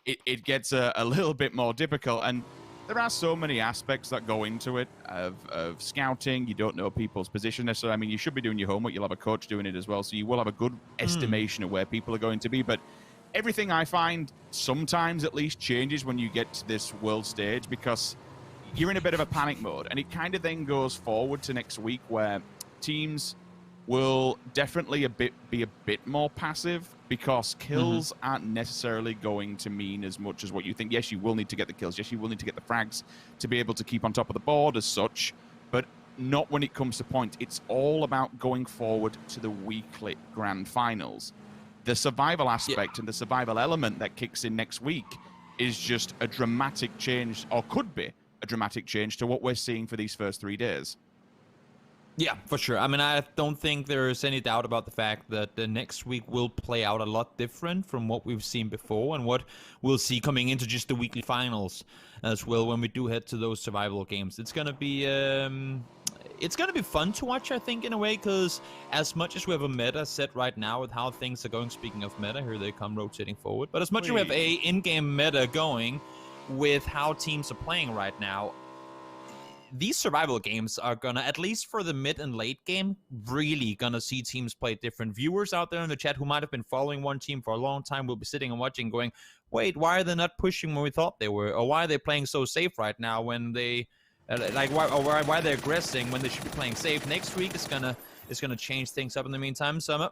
it gets a little bit more difficult. And there are so many aspects that go into it of scouting. You don't know people's position. So, I mean, you should be doing your homework. You'll have a coach doing it as well. So you will have a good estimation of where people are going to be. But everything I find sometimes at least changes when you get to this world stage, because you're in a bit of a panic mode. And it kind of then goes forward to next week where teams will definitely be a bit more passive, because kills aren't necessarily going to mean as much as what you think. Yes, you will need to get the kills. Yes, you will need to get the frags to be able to keep on top of the board as such, but not when it comes to point. It's all about going forward to the weekly grand finals. The survival aspect and the survival element that kicks in next week is just a dramatic change, or could be a dramatic change to what we're seeing for these first 3 days. Yeah, for sure. I mean, I don't think there's any doubt about the fact that the next week will play out a lot different from what we've seen before and what we'll see coming into just the weekly finals as well when we do head to those survival games. It's going to be it's going to be fun to watch, I think, in a way, because as much as we have a meta set right now with how things are going, speaking of meta, here they come rotating forward, but as much as we have a in-game meta going with how teams are playing right now, these survival games are gonna, at least for the mid and late game, really gonna see teams play different. Viewers out there in the chat who might have been following one team for a long time will be sitting and watching going, wait, why are they not pushing when we thought they were? Or why are they playing so safe right now when they, why they're aggressing when they should be playing safe? Next week is gonna change things up. In the meantime, so I'm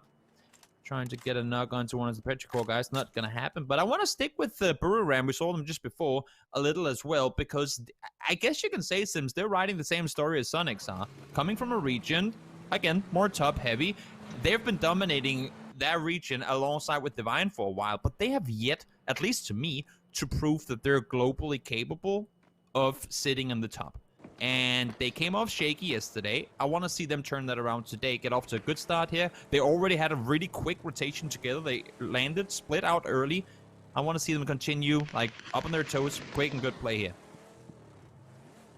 trying to get a nug onto one of the Petrichor guys. Not gonna happen, but I want to stick with the Ram. We saw them just before a little as well, because I guess you can say, Sims, they're writing the same story as Sonics are. Coming from a region, again, more top heavy. They've been dominating that region alongside with Divine for a while, but they have yet, at least to me, to prove that they're globally capable of sitting in the top. And they came off shaky yesterday. I want to see them turn that around today, get off to a good start here. They already had a really quick rotation together. They landed, split out early. I want to see them continue, like, up on their toes, quick and good play here.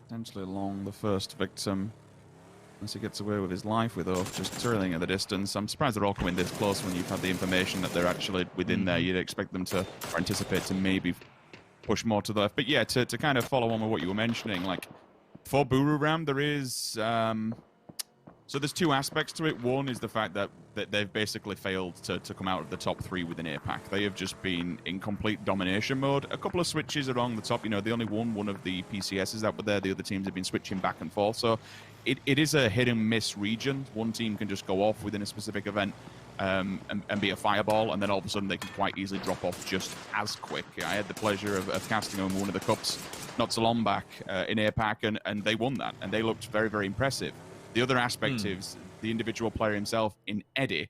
Potentially Long, the first victim, unless he gets away with his life with Oath just trailing at the distance. I'm surprised they're all coming this close when you've had the information that they're actually within there. You'd expect them to, or anticipate to maybe push more to the left. But yeah, to kind of follow on with what you were mentioning, like, for Ram, there is so there's two aspects to it. One is the fact that they've basically failed to come out of the top 3 within APAC. They have just been in complete domination mode. A couple of switches along the top. You know, they only won one of the PCSs out there. The other teams have been switching back and forth. So it is a hit and miss region. One team can just go off within a specific event and be a fireball, and then all of a sudden they can quite easily drop off just as quick. I had the pleasure of casting on one of the cups not so long back in APAC, and they won that, and they looked very, very impressive. The other aspect is the individual player himself in Eddie.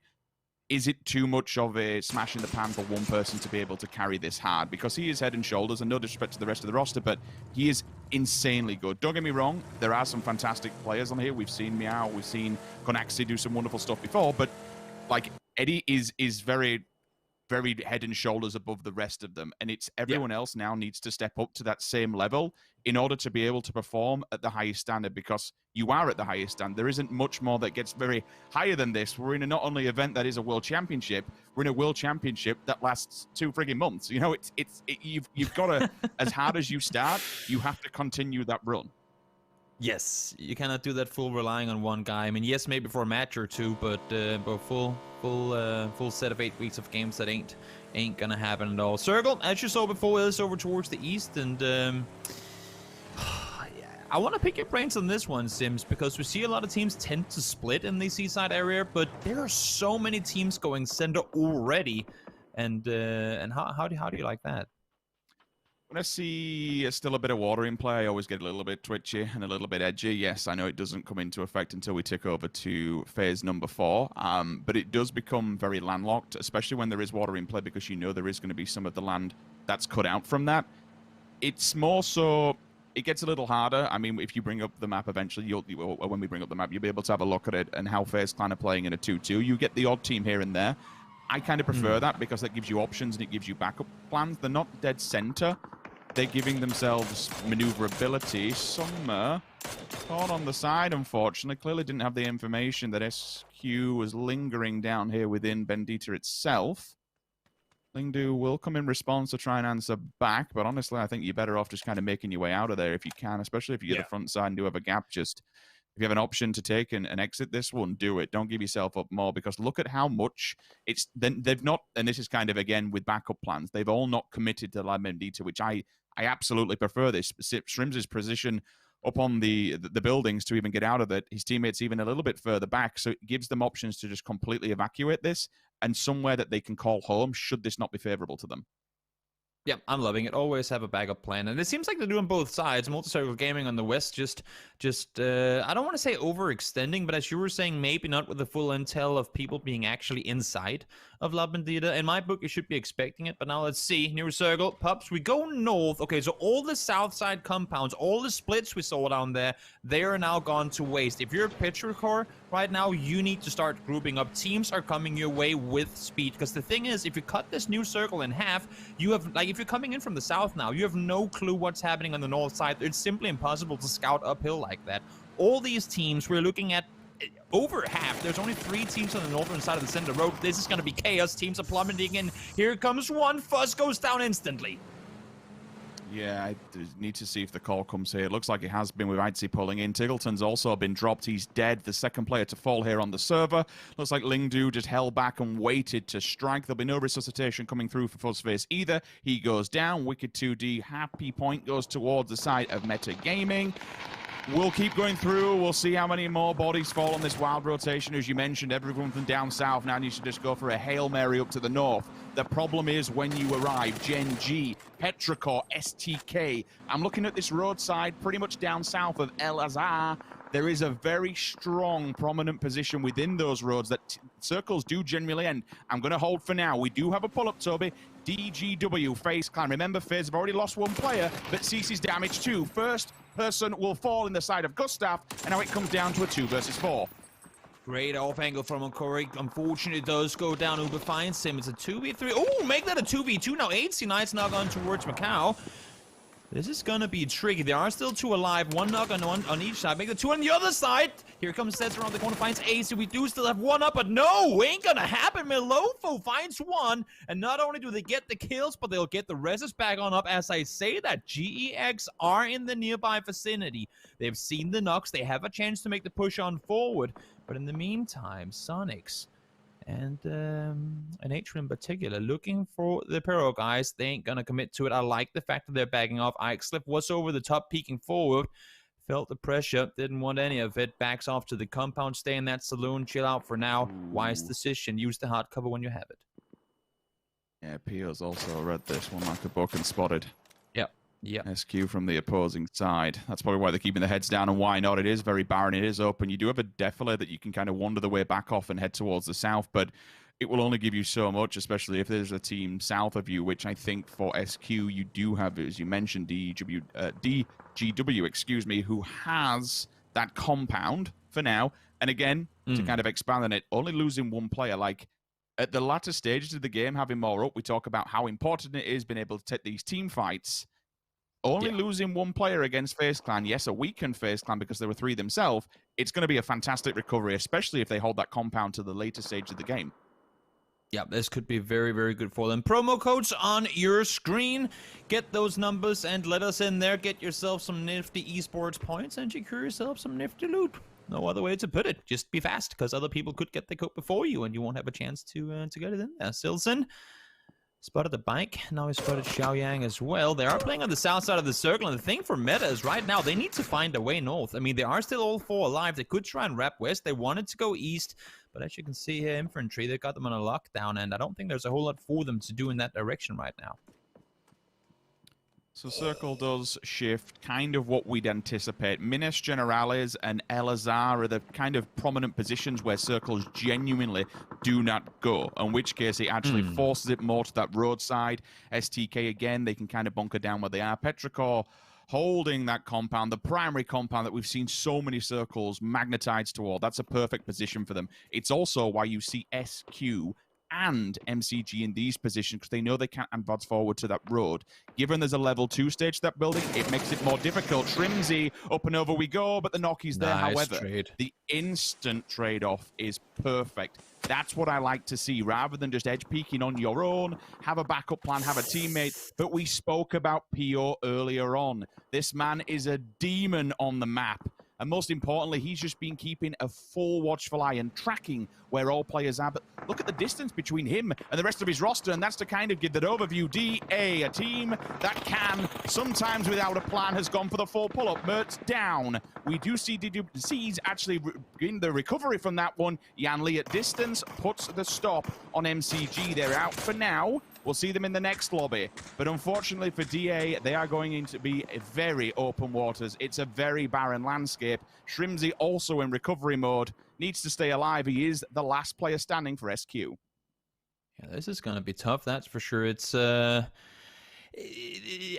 Is it too much of a smash in the pan for one person to be able to carry this hard? Because he is head and shoulders, and no disrespect to the rest of the roster, but he is insanely good. Don't get me wrong, there are some fantastic players on here. We've seen Meow, we've seen Konaxi do some wonderful stuff before, but like Eddie is very, very head and shoulders above the rest of them, and it's everyone else now needs to step up to that same level in order to be able to perform at the highest standard, because you are at the highest standard. There isn't much more that gets very higher than this. We're in a not only event that is a world championship, we're in a world championship that lasts 2 frigging months. You know, you've got to, as hard as you start, you have to continue that run. Yes, you cannot do that full relying on one guy. I mean, yes, maybe for a match or two, but full set of 8 weeks of games that ain't gonna happen at all. Circle, as you saw before, is over towards the east, and I want to pick your brains on this one, Sims, because we see a lot of teams tend to split in the seaside area, but there are so many teams going center already, and how do you like that? When I see still a bit of water in play, I always get a little bit twitchy and a little bit edgy. Yes, I know it doesn't come into effect until we tick over to phase number 4, but it does become very landlocked, especially when there is water in play, because you know there is going to be some of the land that's cut out from that. It's more so, it gets a little harder. I mean, if you bring up the map eventually, when we bring up the map, you'll be able to have a look at it and how FaZe Clan are playing in a 2-2. You get the odd team here and there. I kind of prefer that, because that gives you options and it gives you backup plans. They're not dead center. They're giving themselves maneuverability. Summer caught on the side, unfortunately. Clearly didn't have the information that SQ was lingering down here within Bendita itself. Lingdu will come in response to try and answer back, but honestly, I think you're better off just kind of making your way out of there if you can, especially if you get the front side and do have a gap. Just if you have an option to take and exit this one, do it. Don't give yourself up more, because look at how much it's. They've not, and this is kind of again with backup plans. They've all not committed to La Bendita, which I absolutely prefer. This Shrim's position up on the buildings to even get out of it. His teammates even a little bit further back, so it gives them options to just completely evacuate this and somewhere that they can call home should this not be favorable to them. Yeah, I'm loving it. Always have a backup plan. And it seems like they're doing both sides. Multicircle Gaming on the west just I don't want to say overextending, but as you were saying, maybe not with the full intel of people being actually inside of La Bendita. In my book, you should be expecting it, but now let's see. New Circle, Pups, we go north. Okay, so all the south side compounds, all the splits we saw down there, they are now gone to waste. If you're a Petrichor right now, you need to start grouping up. Teams are coming your way with speed, because the thing is, if you cut this New Circle in half, you have, like, if you're coming in from the south now, you have no clue what's happening on the north side. It's simply impossible to scout uphill like that. all these teams, we're looking at over half. There's only 3 teams on the northern side of the center road. This is going to be chaos. Teams are plummeting in. Here comes one. Fuzz goes down instantly. Yeah, I need to see if the call comes here. It looks like it has been with Idzy pulling in. Tiggleton's also been dropped. He's dead. The second player to fall here on the server. Looks like Lingdu just held back and waited to strike. There'll be no resuscitation coming through for Fuzzface either. He goes down. Wicked 2D. Happy point goes towards the side of Meta Gaming. We'll keep going through. We'll see how many more bodies fall on this wild rotation. As you mentioned, everyone from down south now needs to just go for a Hail Mary up to the north. The problem is when you arrive, Gen G, Petrichor, STK. I'm looking at this roadside pretty much down south of El Azhar. There is a very strong, prominent position within those roads that circles do generally end. I'm going to hold for now. We do have a pull-up, Toby. DGW, FaZe Clan. Remember, FaZe have already lost 1 player, but CC's damage too. First person will fall in the side of Gustav, and now it comes down to a 2 versus 4. Great off angle from Okori. Unfortunately, it does go down. Uber finds him. It's a 2v3. Oh, make that a 2v2 now. 8C Knight's now gone towards Macau. This is gonna be tricky. There are still 2 alive. 1 knock on each side. Make the 2 on the other side. Here comes Sets around the corner. Finds Ace. We do still have 1 up, but no, ain't gonna happen. Milofo finds 1, and not only do they get the kills, but they'll get the reses back on up. As I say that, GEX are in the nearby vicinity. They've seen the knocks. They have a chance to make the push on forward. But in the meantime, Sonics and Atrium in particular, looking for the Pyro guys. They ain't gonna commit to it. I like the fact that they're backing off. Ixlip was over the top, peeking forward. Felt the pressure, didn't want any of it. Backs off to the compound, stay in that saloon, chill out for now. Wise decision, use the hard cover when you have it. Yeah, Pio's also read this one like a book and spotted. Yep. SQ from the opposing side. That's probably why they're keeping their heads down and why not. It is very barren. It is open. You do have a defile that you can kind of wander the way back off and head towards the south, but it will only give you so much, especially if there's a team south of you, which I think for SQ you do have, as you mentioned, DGW, excuse me, who has that compound for now. And again, to kind of expand on it, only losing 1 player, like at the latter stages of the game, having more up, we talk about how important it is being able to take these team fights. Only losing 1 player against FaZe Clan, yes, a weakened FaZe Clan because there were 3 themselves, it's going to be a fantastic recovery, especially if they hold that compound to the later stage of the game. Yeah, this could be very, very good for them. Promo codes on your screen. Get those numbers and let us in there. Get yourself some nifty esports points and secure yourself some nifty loot. No other way to put it. Just be fast, because other people could get the code before you, and you won't have a chance to get it in there. Silson spotted the bike. Now he spotted Xiaoyang as well. They are playing on the south side of the circle, and the thing for Meta is right now they need to find a way north. I mean, they are still all 4 alive. They could try and wrap west. They wanted to go east, but as you can see here, infantry, they got them on a lockdown, and I don't think there's a whole lot for them to do in that direction right now. So Circle does shift, kind of what we'd anticipate. Minas Generales and El Azhar are the kind of prominent positions where Circles genuinely do not go, in which case it actually forces it more to that roadside. STK, again, they can kind of bunker down where they are. Petrichor holding that compound, the primary compound that we've seen so many Circles magnetize toward. That's a perfect position for them. It's also why you see SQ and MCG in these positions, because they know they can't advance forward to that road. Given there's a level 2 stage to that building, it makes it more difficult. Shrimzy, up and over we go, but the knock is there. Nice However, trade. The instant trade-off is perfect. That's what I like to see, rather than just edge peeking on your own, have a backup plan, have a teammate. But we spoke about Pio earlier on. This man is a demon on the map. And most importantly, he's just been keeping a full watchful eye and tracking where all players are. But look at the distance between him and the rest of his roster, and that's to kind of give that overview. DA, a team that can, sometimes without a plan, has gone for the full pull-up. Mert's down. We do see DWC's actually in the recovery from that one. Yan Lee at distance puts the stop on MCG. They're out for now. We'll see them in the next lobby. But unfortunately for DA, they are going into be very open waters. It's a very barren landscape. Shrimzy also in recovery mode. Needs to stay alive. He is the last player standing for SQ. Yeah, this is going to be tough, that's for sure. It's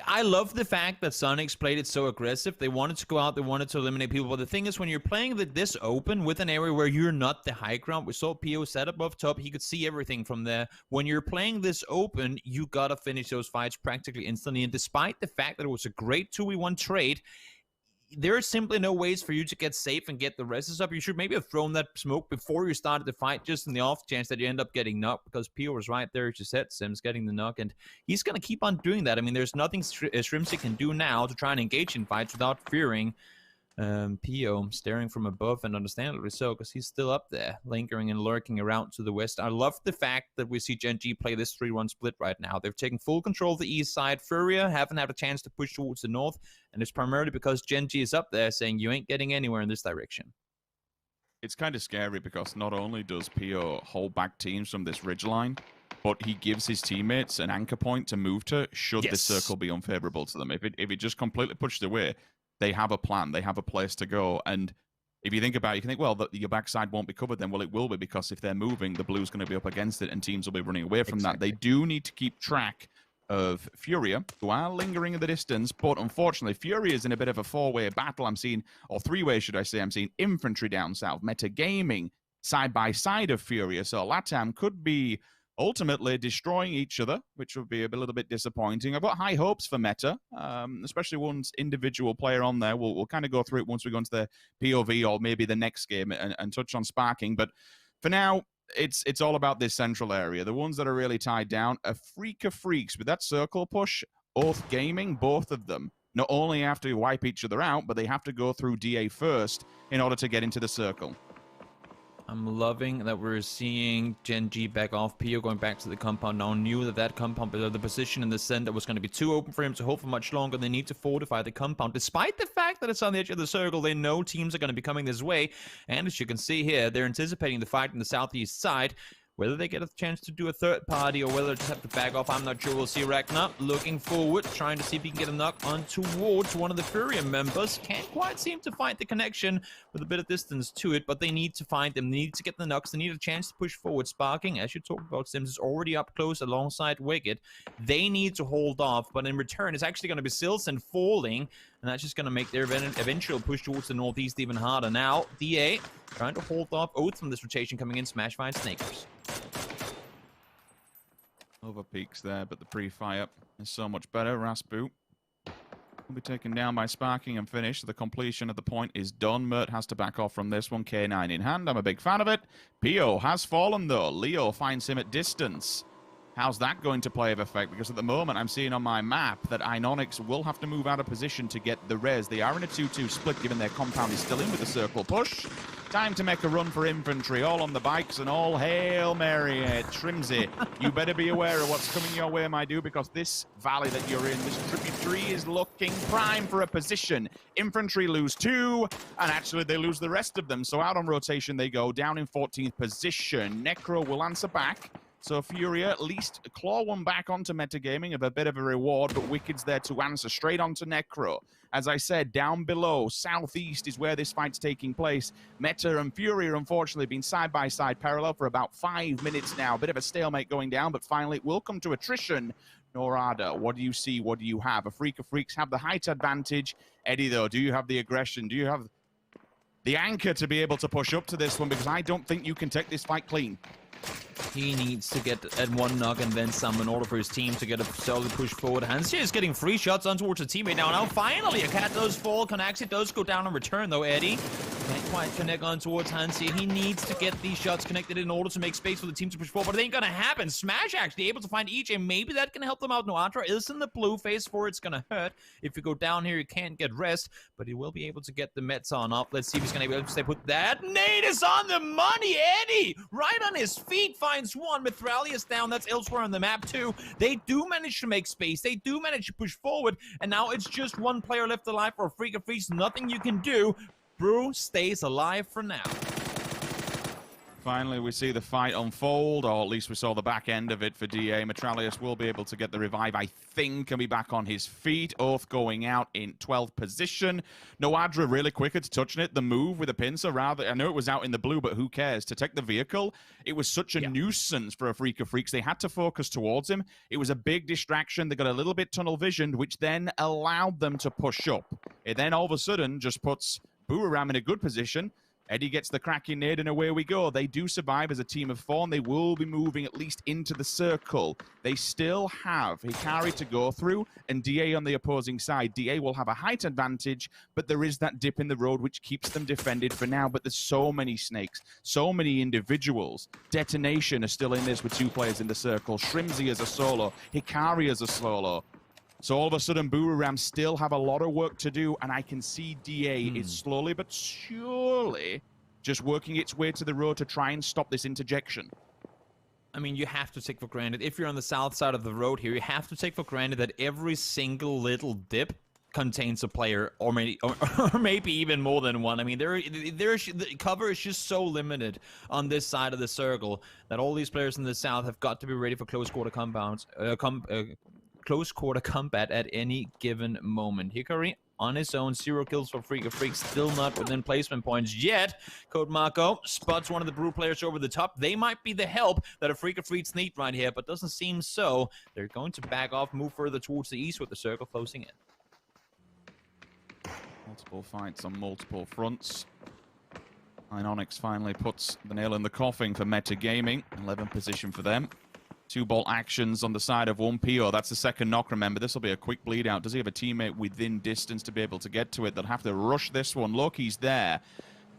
I love the fact that Sonics played it so aggressive. They wanted to go out, they wanted to eliminate people. But the thing is, when you're playing this open with an area where you're not the high ground, we saw Pio set above top, he could see everything from there. When you're playing this open, you gotta finish those fights practically instantly. And despite the fact that it was a great 2v1 trade, there are simply no ways for you to get safe and get the reses up. You should maybe have thrown that smoke before you started the fight, just in the off chance that you end up getting knocked, because Pio was right there, as you said, Sims getting the knock, and he's going to keep on doing that. I mean, there's nothing Shrimsy can do now to try and engage in fights without fearing Pio staring from above, and understandably so, because he's still up there, lingering and lurking around to the west. I love the fact that we see Gen G play this 3-1 split right now. They've taken full control of the east side. Furia haven't had a chance to push towards the north, and it's primarily because Gen G is up there saying, you ain't getting anywhere in this direction. It's kind of scary because not only does Pio hold back teams from this ridgeline, but he gives his teammates an anchor point to move to should the circle be unfavorable to them. If it just completely pushes away, they have a plan. They have a place to go. And if you think about it, you can think, well, your backside won't be covered then. Well, it will be, because if they're moving, the blue's going to be up against it and teams will be running away from that. They do need to keep track of Furia, who are lingering in the distance, but unfortunately, Furia is in a bit of a four-way battle. I'm seeing, or three-way, should I say. I'm seeing Infantry down south, Meta Gaming side by side of Furia. So LATAM could be ultimately destroying each other, which would be a little bit disappointing. I've got high hopes for Meta, especially one's individual player on there. We'll kind of go through it once we go into the POV or maybe the next game and touch on Sparking. But for now, it's all about this central area. The ones that are really tied down, a freak of freaks with that circle push. Oath Gaming, both of them, not only have to wipe each other out, but they have to go through DA first in order to get into the circle. I'm loving that we're seeing Gen G back off. Pio going back to the compound now. Knew that compound, but the position in the center was going to be too open for him to hold for much longer. They need to fortify the compound. Despite the fact that it's on the edge of the circle, they know teams are going to be coming this way. And as you can see here, they're anticipating the fight in the southeast side. Whether they get a chance to do a third party or whether they just have to back off, I'm not sure. We'll see. Ragnar looking forward, trying to see if he can get a knock on towards one of the Furia members. Can't quite seem to find the connection with a bit of distance to it, but they need to find them. They need to get the knocks. They need a chance to push forward. Sparking, as you talked about, Sims is already up close alongside Wicked. They need to hold off, but in return, it's actually going to be Silson falling, and that's just going to make their eventual push towards the northeast even harder. Now, DA trying to hold off Oath from this rotation coming in. Smash Find Snakers. Over peaks there, but the pre-fire is so much better. Raspu will be taken down by Sparking and finished. The completion of the point is done. Mert has to back off from this one. K9 in hand. I'm a big fan of it. Pio has fallen, though. Leo finds him at distance. How's that going to play of effect? Because at the moment, I'm seeing on my map that Inonix will have to move out of position to get the res. They are in a 2-2 split, given their compound is still in with the circle push. Time to make a run for infantry, all on the bikes and all Hail Mary. Trimsy, you better be aware of what's coming your way, my dude, because this valley that you're in, this tributary, is looking prime for a position. Infantry lose 2, and actually they lose the rest of them. So out on rotation they go, down in 14th position. Necro will answer back. So Furia at least claw one back onto Metagaming of a bit of a reward, but Wicked's there to answer straight onto Necro. As I said, down below, southeast is where this fight's taking place. Meta and Furia, unfortunately, been side by side parallel for about 5 minutes now. Bit of a stalemate going down, but finally it will come to attrition. Norada, what do you see? What do you have? A Freak of Freaks have the height advantage. Eddie, though, do you have the aggression? Do you have the anchor to be able to push up to this one? Because I don't think you can take this fight clean. He needs to get at one knock and then some in order for his team to get a solid push forward. Hansia is getting free shots on towards a teammate now. Now finally a cat does fall. Connexi does go down in return though, Eddie. Can't quite connect on towards Hansia. He needs to get these shots connected in order to make space for the team to push forward, but it ain't gonna happen. Smash actually able to find EJ. Maybe that can help them out. Noatra is in the blue. Phase 4, it's gonna hurt. If you go down here, you can't get rest, but he will be able to get the Mets on up. Let's see if he's gonna be able to stay put. That nade is on the money, Eddie! Right on his feet, finds one. Mithralius down. That's elsewhere on the map too. They do manage to make space. They do manage to push forward, and now it's just one player left alive for a Freak of Freaks. Nothing you can do. Brew stays alive for now. Finally, we see the fight unfold, or at least we saw the back end of it for DA. Metralius will be able to get the revive, I think, and be back on his feet. Oath going out in 12th position. Noadra really quicker to touching it. The move with a pincer, rather, I know it was out in the blue, but who cares? To take the vehicle, it was such a nuisance for a Freak of Freaks. They had to focus towards him. It was a big distraction. They got a little bit tunnel visioned, which then allowed them to push up. It then all of a sudden just puts Booram in a good position. Eddie gets the cracking nade, and away we go. They do survive as a team of 4, and they will be moving at least into the circle. They still have Hikari to go through, and DA on the opposing side. DA will have a height advantage, but there is that dip in the road which keeps them defended for now. But there's so many snakes, so many individuals. Detonation are still in this with 2 players in the circle. Shrimsy as a solo, Hikari as a solo. So all of a sudden, Boomerang still have a lot of work to do, and I can see DA is slowly but surely just working its way to the road to try and stop this interjection. I mean, you have to take for granted, if you're on the south side of the road here, you have to take for granted that every single little dip contains a player, or maybe even more than one. I mean, the cover is just so limited on this side of the circle that all these players in the south have got to be ready for close quarter combat at any given moment. Hikari on his own, 0 kills for Freak of Freaks, still not within placement points yet. Code Marco spots one of the Brew players over the top. They might be the help that a Freak of Freaks need right here, but doesn't seem so. They're going to back off, move further towards the east with the circle closing in. Multiple fights on multiple fronts. Ionix finally puts the nail in the coffin for Meta Gaming. 11th position for them. 2 bolt actions on the side of 1PO. That's the second knock, remember. This will be a quick bleed out. Does he have a teammate within distance to be able to get to it? They'll have to rush this one. Loki's there,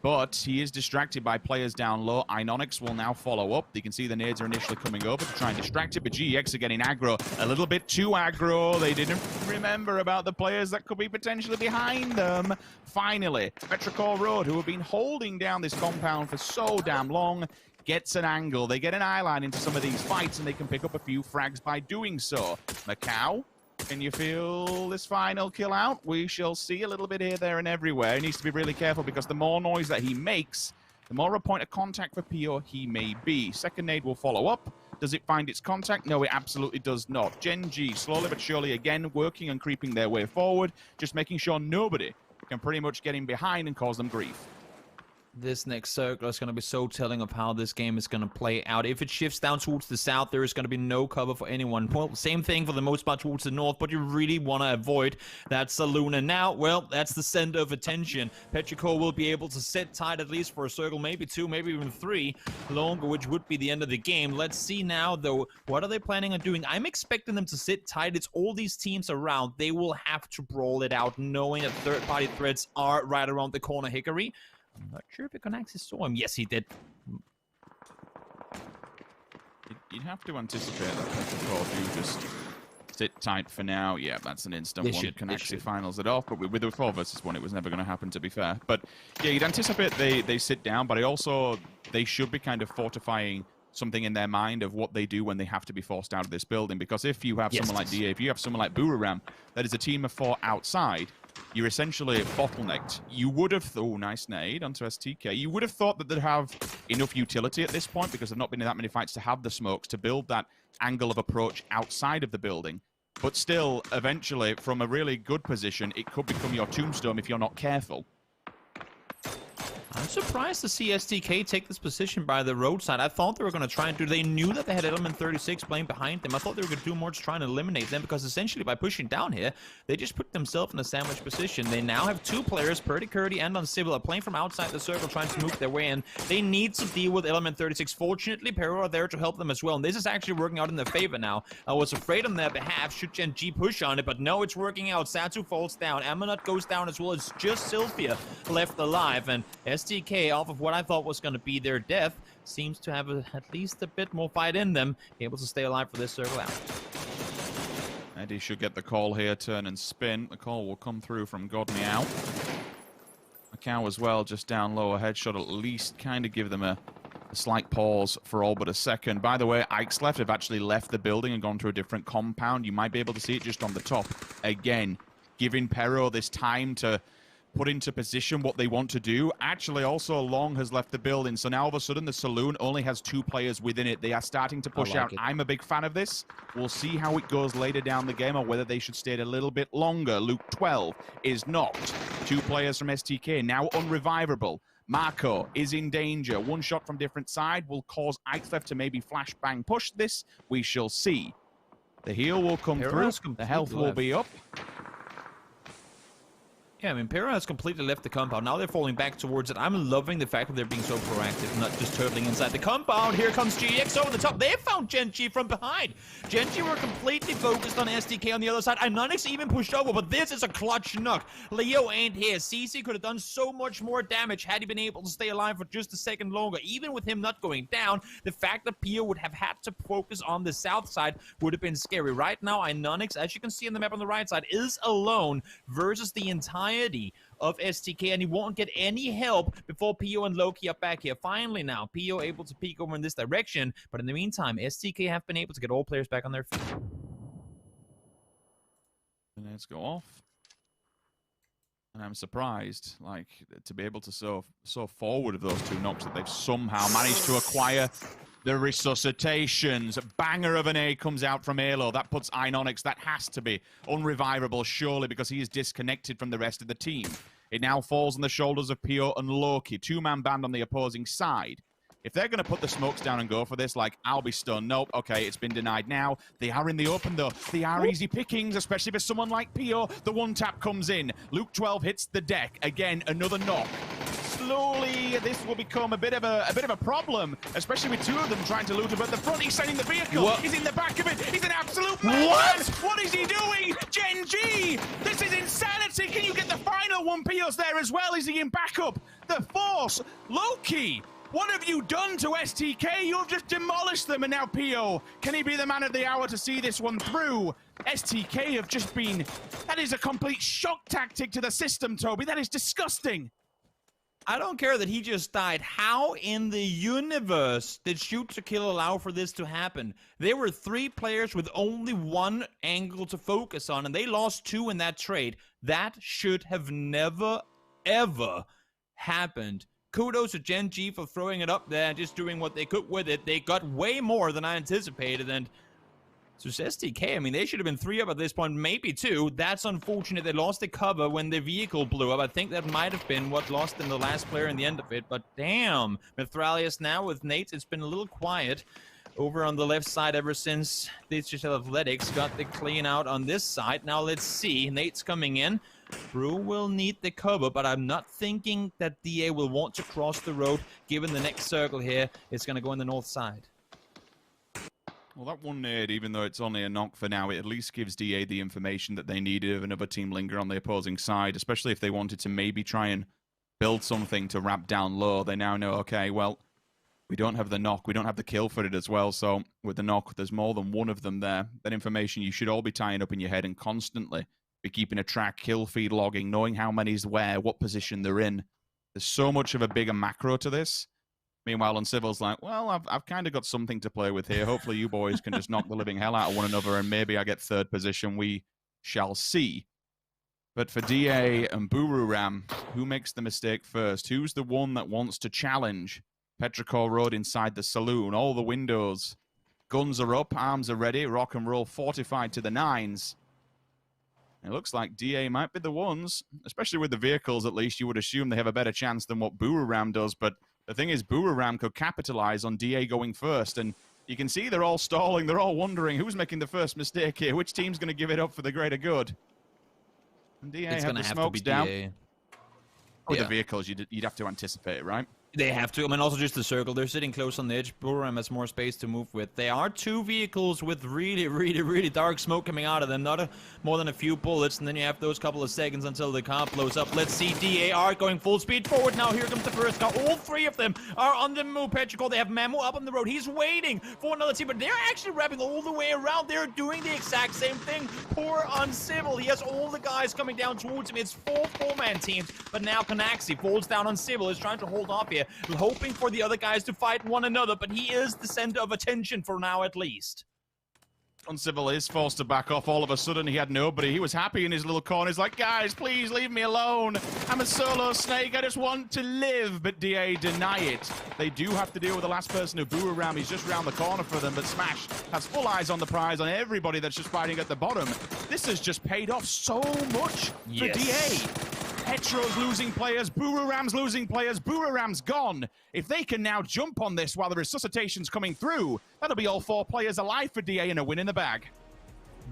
but he is distracted by players down low. Ionix will now follow up. You can see the nades are initially coming over to try and distract it, but GEX are getting aggro. A little bit too aggro. They didn't remember about the players that could be potentially behind them. Finally, Petrichor Road, who have been holding down this compound for so damn long, gets an angle. They get an eye line into some of these fights, and they can pick up a few frags by doing so. Macau, can you feel this final kill out? We shall see a little bit here, there, and everywhere. He needs to be really careful because the more noise that he makes, the more a point of contact for PO he may be. Second nade will follow up. Does it find its contact? No, it absolutely does not. Gen G, slowly but surely, again, working and creeping their way forward, just making sure nobody can pretty much get in behind and cause them grief. This next circle is going to be so telling of how this game is going to play out. If it shifts down towards the south, there is going to be no cover for anyone. Well, same thing for the most part towards the north, but you really want to avoid that saloon. And now, well, that's the center of attention. Petrichor will be able to sit tight at least for a circle, maybe 2, maybe even 3 longer, which would be the end of the game. Let's see now, though, what are they planning on doing? I'm expecting them to sit tight. It's all these teams around. They will have to brawl it out, knowing that third-party threats are right around the corner. Hikari, I'm not sure if it connects his saw him. Yes, he did. You'd have to anticipate that Petrichor do just sit tight for now. Yeah, that's an instant one. Connexi finals it off, but with the 4 versus 1, it was never going to happen, to be fair. But yeah, you'd anticipate they sit down, but they should be kind of fortifying something in their mind of what they do when they have to be forced out of this building. Because if you have someone like DA, if you have someone like Boomerang, that is a team of 4 outside, you're essentially bottlenecked. You would have thought, nice nade onto STK. You would have thought that they'd have enough utility at this point because there've not been that many fights to have the smokes to build that angle of approach outside of the building. But still, eventually, from a really good position, it could become your tombstone if you're not careful. I'm surprised to see STK take this position by the roadside. I thought they were going to try and do... They knew that they had Element 36 playing behind them. I thought they were going to do more to try and eliminate them because essentially by pushing down here, they just put themselves in a sandwich position. They now have 2 players, Purdy, Curdy, and Uncivil, are playing from outside the circle trying to move their way in. They need to deal with Element 36. Fortunately, Pero are there to help them as well. And this is actually working out in their favor now. I was afraid on their behalf should Gen G push on it, but no, it's working out. Satu falls down. Amonut goes down as well. It's just Sylphia left alive. And STK, off of what I thought was going to be their death, seems to have at least a bit more fight in them, able to stay alive for this circle out. Eddie should get the call here, turn and spin. The call will come through from Godmeow. Macau as well, just down low. A headshot at least kind of give them a slight pause for all but a second. By the way, Ike's left have actually left the building and gone to a different compound. You might be able to see it just on the top. Again, giving Pero this time to put into position what they want to do. Actually, also Long has left the building, so now all of a sudden the saloon only has 2 players within it. They are starting to push out. I'm a big fan of this. We'll see how it goes later down the game or whether they should stay a little bit longer. Luke 12 is knocked. 2 players from STK now unrevivable. Marco is in danger. 1 shot from different side will cause Iceclef to maybe flashbang push this. We shall see. The heal will come through. The health will be up. Yeah, I mean, Para has completely left the compound. Now they're falling back towards it. I'm loving the fact that they're being so proactive, not just turtling inside the compound. Here comes GX over the top. They found Gen.G from behind. Gen.G were completely focused on SDK on the other side. Inonix even pushed over, but this is a clutch knock. Leo ain't here. CC could have done so much more damage had he been able to stay alive for just a second longer. Even with him not going down, the fact that Pio would have had to focus on the south side would have been scary. Right now, Inonix, as you can see on the map on the right side, is alone versus the entirety of STK, and he won't get any help before Pio and Loki are back here. Finally now, Pio able to peek over in this direction, but in the meantime, STK have been able to get all players back on their feet. And let's go off. And I'm surprised, like, to be able to so forward of those two knocks that they've somehow managed to acquire the resuscitations. A banger of an A comes out from Halo. That puts Inonix. That has to be unrevivable, surely, because he is disconnected from the rest of the team. It now falls on the shoulders of Pio and Loki. Two-man band on the opposing side. If they're going to put the smokes down and go for this, like, I'll be stunned. Nope, okay, it's been denied now. They are in the open, though. They are easy pickings, especially for someone like Pio. The one-tap comes in. Luke 12 hits the deck. Again, another knock. Slowly, this will become a bit of a problem, especially with two of them trying to loot him at the front. He's sending the vehicle. What? He's in the back of it. He's an absolute madman. What is he doing? Gen.G! This is insanity. Can you get the final one? Pio's there as well. Is he in backup? The Force. Loki. What have you done to STK? You've just demolished them, and now Pio. Can he be the man of the hour to see this one through? STK have just been... That is a complete shock tactic to the system, Toby. That is disgusting. I don't care that he just died. How in the universe did shoot to kill allow for this to happen? There were 3 players with only one angle to focus on, and they lost 2 in that trade. That should have never, ever happened. Kudos to Gen.G for throwing it up there and just doing what they could with it. They got way more than I anticipated, and so STK, I mean, they should have been 3 up at this point, maybe 2. That's unfortunate. They lost the cover when the vehicle blew up. I think that might have been what lost them the last player in the end of it, but damn. Mithralius now with Nate, it's been a little quiet over on the left side ever since Digital Athletics got the clean out on this side. Now let's see. Nate's coming in. Brew will need the cover, but I'm not thinking that DA will want to cross the road, given the next circle here is going to go in the north side. Well, that one nade, even though it's only a knock for now, it at least gives DA the information that they needed of another team linger on the opposing side, especially if they wanted to maybe try and build something to wrap down low. They now know, okay, well, we don't have the knock. We don't have the kill for it as well. So with the knock, there's more than one of them there. That information you should all be tying up in your head and constantly be keeping a track, kill feed logging, knowing how many's where, what position they're in. There's so much of a bigger macro to this. Meanwhile, Uncivil's like, well, I've kind of got something to play with here. Hopefully you boys can just knock the living hell out of one another and maybe I get 3rd position. We shall see. But for DA and Bururam, who makes the mistake first? Who's the one that wants to challenge? Petrichor Road inside the saloon. All the windows. Guns are up. Arms are ready. Rock and roll fortified to the 9s. It looks like DA might be the ones, especially with the vehicles at least. You would assume they have a better chance than what Bururam does, but the thing is, Bururam could capitalize on DA going first, and you can see they're all stalling. They're all wondering who's making the first mistake here. Which team's going to give it up for the greater good? And DA it's have the smokes down. With the vehicles, you'd have to anticipate it, right? They have to. I mean, also just the circle. They're sitting close on the edge. Bururam has more space to move with. There are 2 vehicles with really dark smoke coming out of them. Not more than a few bullets, and then you have those couple of seconds until the car blows up. Let's see. DAR going full speed forward now. Here comes the first car. All 3 of them are on the move. Petrichor, they have Memo up on the road. He's waiting for another team, but they're actually wrapping all the way around. They're doing the exact same thing. Poor Uncivil. He has all the guys coming down towards him. It's 4 4-man teams, but now Kanaxi falls down on Civil. Is trying to hold off here, hoping for the other guys to fight one another, but he is the center of attention for now at least. Uncivil is forced to back off. All of a sudden, he had nobody. He was happy in his little corner. He's like, guys, please leave me alone. I'm a solo snake. I just want to live. But DA deny it. They do have to deal with the last person who Bururam. He's just round the corner for them. But Smash has full eyes on the prize on everybody that's just fighting at the bottom. This has just paid off so much for DA. Petro's losing players, Bururam's losing players, Bururam's gone. If they can now jump on this while the resuscitation's coming through, that'll be all 4 players alive for DA and a win in the bag.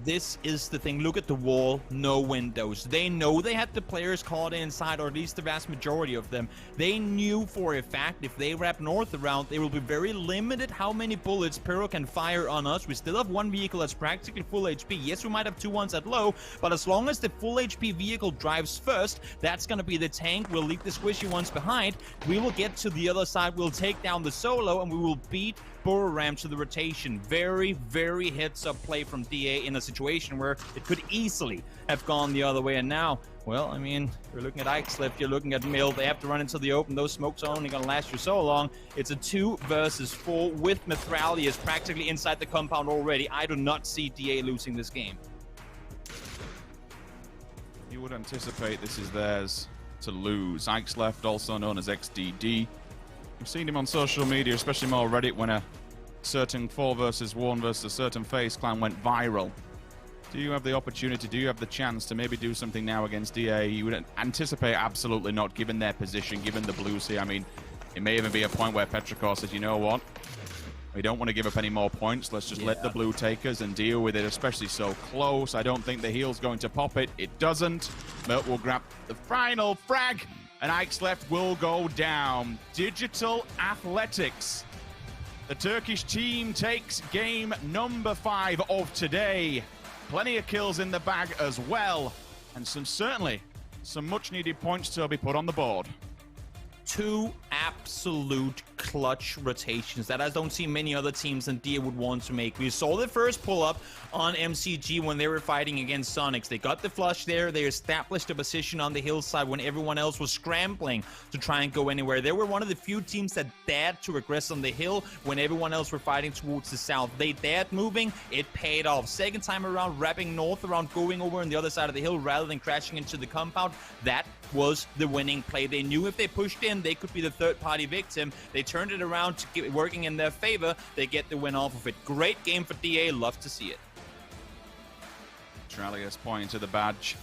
this is the thing. Look at the wall, no windows. They know they had the players caught inside, or at least the vast majority of them. They knew for a fact if they wrap north around, they will be very limited how many bullets Pyro can fire on us. We still have one vehicle that's practically full HP. Yes, we might have 2 ones at low, but as long as the full HP vehicle drives first, that's going to be the tank. We'll leave the squishy ones behind. We will get to the other side. We'll take down the solo, and we will beat Burrow Ram to the rotation. Very, very heads-up play from DA in a situation where it could easily have gone the other way. And now, well, I mean, you're looking at Ixleft, you're looking at Mill. They have to run into the open. Those smokes are only going to last you so long. It's a 2 versus 4 with Mithralius practically inside the compound already. I do not see DA losing this game. You would anticipate this is theirs to lose. Ixleft, also known as XDD. We've seen him on social media, especially more Reddit, when a certain 4 versus 1 versus a certain FaZe clan went viral. Do you have the opportunity, do you have the chance to maybe do something now against DA? You would anticipate absolutely not, given their position, given the blues here. I mean, it may even be a point where Petrichor says, you know what? We don't want to give up any more points. Let's just let the blue take us and deal with it, especially so close. I don't think the heal's going to pop it. It doesn't. Mert will grab the final frag, and Ixleft will go down. Digital Athletics. The Turkish team takes game number 5 of today. Plenty of kills in the bag as well. And certainly some much-needed points to be put on the board. 2 absolute clutch rotations that I don't see many other teams than DA would want to make. We saw the first pull-up on MCG when they were fighting against Sonics. They got the flush there. They established a position on the hillside when everyone else was scrambling to try and go anywhere. They were one of the few teams that dared to regress on the hill when everyone else were fighting towards the south. They dared moving. It paid off. Second time around, wrapping north around, going over on the other side of the hill rather than crashing into the compound. That was the winning play. They knew if they pushed in, they could be the third-party victim. They turned it around to get it working in their favor. They get the win off of it. Great game for DA. Love to see it. Trallius pointing to the badge.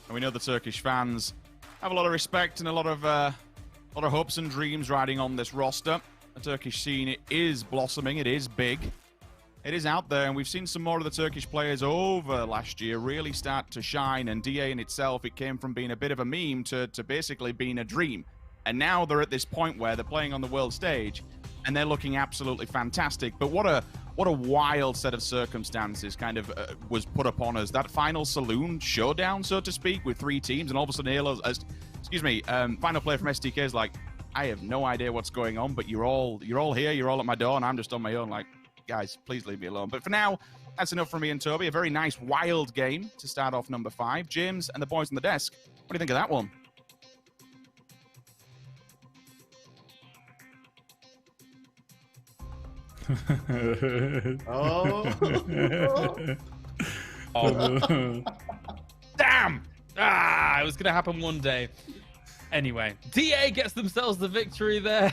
And we know the Turkish fans have a lot of respect and a lot of hopes and dreams riding on this roster. The Turkish scene is blossoming. It is big. It is out there, and we've seen some more of the Turkish players over last year really start to shine, and DA in itself, it came from being a bit of a meme to basically being a dream. And now they're at this point where they're playing on the world stage, and they're looking absolutely fantastic. But what a wild set of circumstances kind of was put upon us. That final saloon showdown, so to speak, with 3 teams, and all of a sudden Halo, final player from STK is like, I have no idea what's going on, but you're all here, you're all at my door, and I'm just on my own, like, guys, please leave me alone. But for now, that's enough from me and Toby. A very nice, wild game to start off number 5. James and the boys on the desk, what do you think of that one? Oh. Damn! It was going to happen one day. Anyway, DA gets themselves the victory there.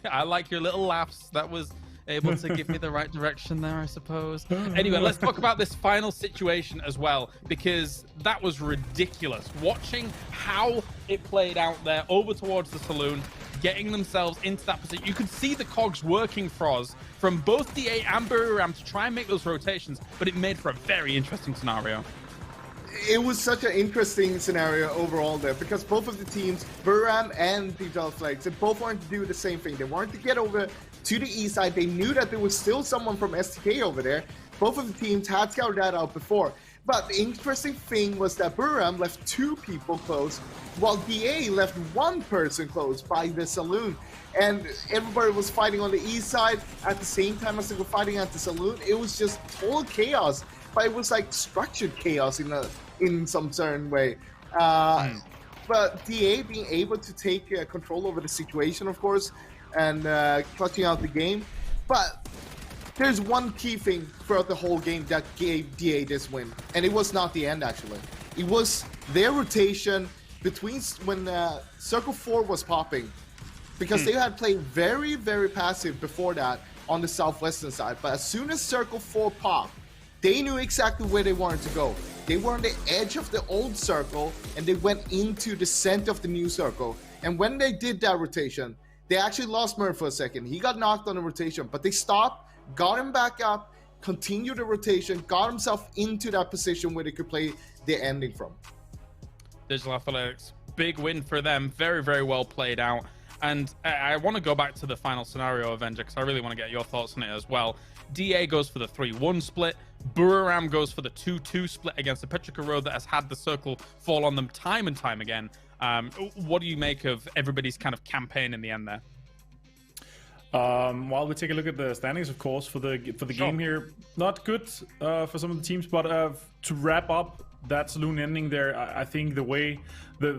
I like your little laughs. That was able to give me the right direction there, I suppose. Anyway, let's talk about this final situation as well, because that was ridiculous. Watching how it played out there over towards the saloon, getting themselves into that position. You could see the cogs working for us from both DA and Buriram to try and make those rotations, but it made for a very interesting scenario. It was such an interesting scenario overall there, because both of the teams, Buriram and PGI.S, they both wanted to do the same thing. They wanted to get over to the east side. They knew that there was still someone from STK over there. Both of the teams had scouted that out before. But the interesting thing was that Buriram left 2 people close, while DA left 1 person close by the saloon. And everybody was fighting on the east side at the same time as they were fighting at the saloon. It was just total chaos, but it was like structured chaos in some certain way. But DA being able to take control over the situation, of course, and clutching out the game. But there's one key thing throughout the whole game that gave DA this win, and it was not the end, actually. It was their rotation between when Circle 4 was popping, because they had played very, very passive before that on the southwestern side. But as soon as Circle 4 popped, they knew exactly where they wanted to go. They were on the edge of the old circle, and they went into the center of the new circle. And when they did that rotation, they actually lost Murph for a second. He got knocked on the rotation, but they stopped, got him back up, continued the rotation, got himself into that position where they could play the ending from. Digital Athletics, big win for them. Very, very well played out. And I want to go back to the final scenario, Avenger, because I really want to get your thoughts on it as well. DA goes for the 3-1 split. Buriram goes for the 2-2 split against the Petrica Road that has had the circle fall on them time and time again. What do you make of everybody's kind of campaign in the end there? While we take a look at the standings, of course, for the game here, not good for some of the teams, but to wrap up that saloon ending there, I think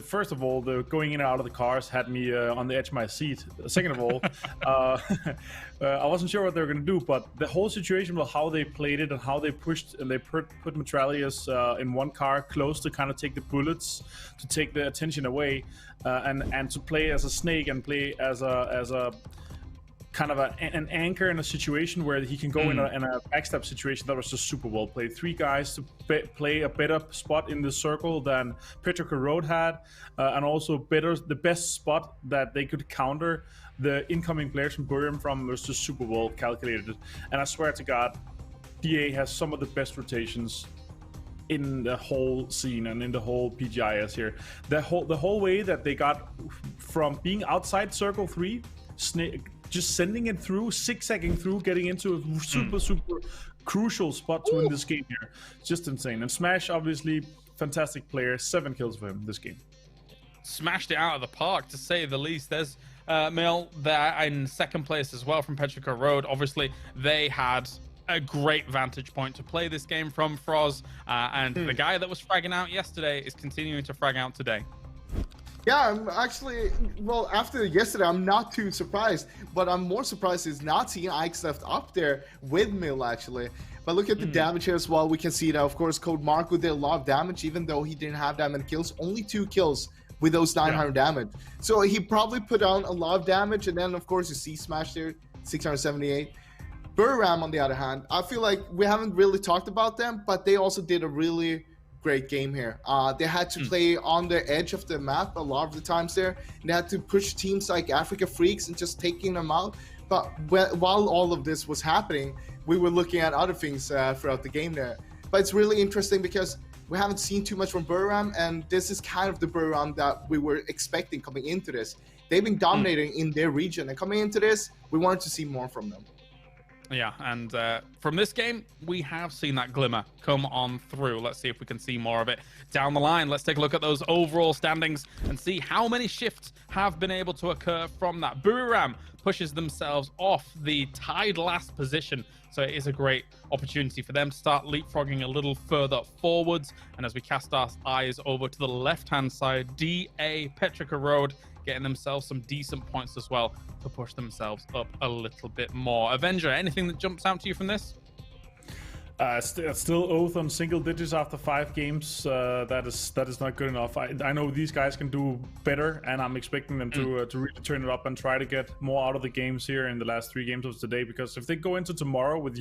first of all, the going in and out of the cars had me on the edge of my seat. Second of all, I wasn't sure what they were going to do, but the whole situation with how they played it and how they pushed and they put Metralius in one car close to kind of take the bullets, to take the attention away, and to play as a snake and play as a kind of an anchor in a situation where he can go in a backstab situation. That was just super well played. 3 guys to play a better spot in the circle than Petrica Road had, and also the best spot that they could counter the incoming players from Buriram from was just super well calculated. And I swear to God, DA has some of the best rotations in the whole scene and in the whole PGI.S here. The whole way that they got from being outside circle 3, just sending it through, zigzagging through, getting into a super crucial spot to win this game here. It's just insane. And Smash, obviously, fantastic player. 7 kills for him this game. Smashed it out of the park, to say the least. There's Mill there in second place as well from Petrica Road. Obviously, they had a great vantage point to play this game from Froz. And the guy that was fragging out yesterday is continuing to frag out today. Yeah, I'm actually, well, after yesterday, I'm not too surprised, but I'm more surprised is not seeing Ike's left up there with Mill, actually. But look at the damage here as well. We can see that, of course, Code Marco did a lot of damage, even though he didn't have that many kills. Only 2 kills with those 900 damage. So he probably put on a lot of damage, and then, of course, you see Smash there, 678. Buriram, on the other hand, I feel like we haven't really talked about them, but they also did a really great game here. They had to play on the edge of the map a lot of the times there, and they had to push teams like Africa Freaks and just taking them out. But while all of this was happening, we were looking at other things throughout the game there. But it's really interesting because we haven't seen too much from Buriram, and this is kind of the Buriram that we were expecting coming into this. They've been dominating in their region, and coming into this, we wanted to see more from them. Yeah, and from this game, we have seen that glimmer come on through. Let's see if we can see more of it down the line. Let's take a look at those overall standings and see how many shifts have been able to occur from that. Buriram pushes themselves off the tied last position, so it is a great opportunity for them to start leapfrogging a little further forwards. And as we cast our eyes over to the left-hand side, DA Petrica Road getting themselves some decent points as well to push themselves up a little bit more. Avenger, anything that jumps out to you from this? Still Oath on single digits after 5 games. That is not good enough. I know these guys can do better, and I'm expecting them to really turn it up and try to get more out of the games here in the last 3 games of today. Because if they go into tomorrow with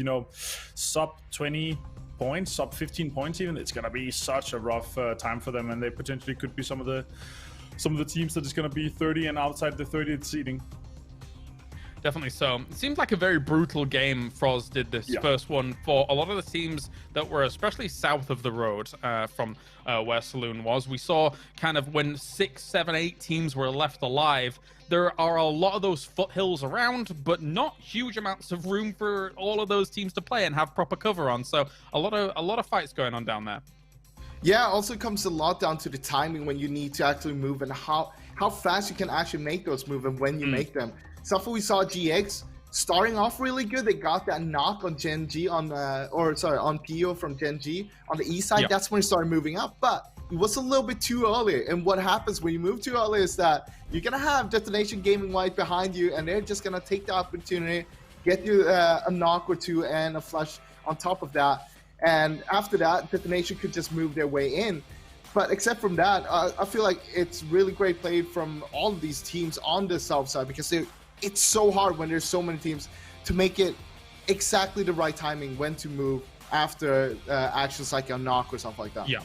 sub 20 points, sub 15 points even, it's gonna be such a rough time for them, and they potentially could be some of the teams that is going to be 30 and outside the 30th seeding. Definitely so. It seems like a very brutal game Froz did this first one for a lot of the teams that were especially south of the road from where Saloon was. We saw kind of when 6, 7, 8 teams were left alive, there are a lot of those foothills around, but not huge amounts of room for all of those teams to play and have proper cover on. So a lot of fights going on down there. Yeah, also comes a lot down to the timing when you need to actually move and how fast you can actually make those moves and when you make them. Stuff we saw GX starting off really good. They got that knock on Gen G on PO from Gen G on the east side. That's when it started moving up, but it was a little bit too early. And what happens when you move too early is that you're gonna have Detonation Gaming White behind you, and they're just gonna take the opportunity, get you a knock or 2 and a flush on top of that. And after that, Detonation could just move their way in. But except from that, I feel like it's really great play from all of these teams on the south side, because it's so hard when there's so many teams to make it exactly the right timing when to move after actions like a knock or something like that. Yeah.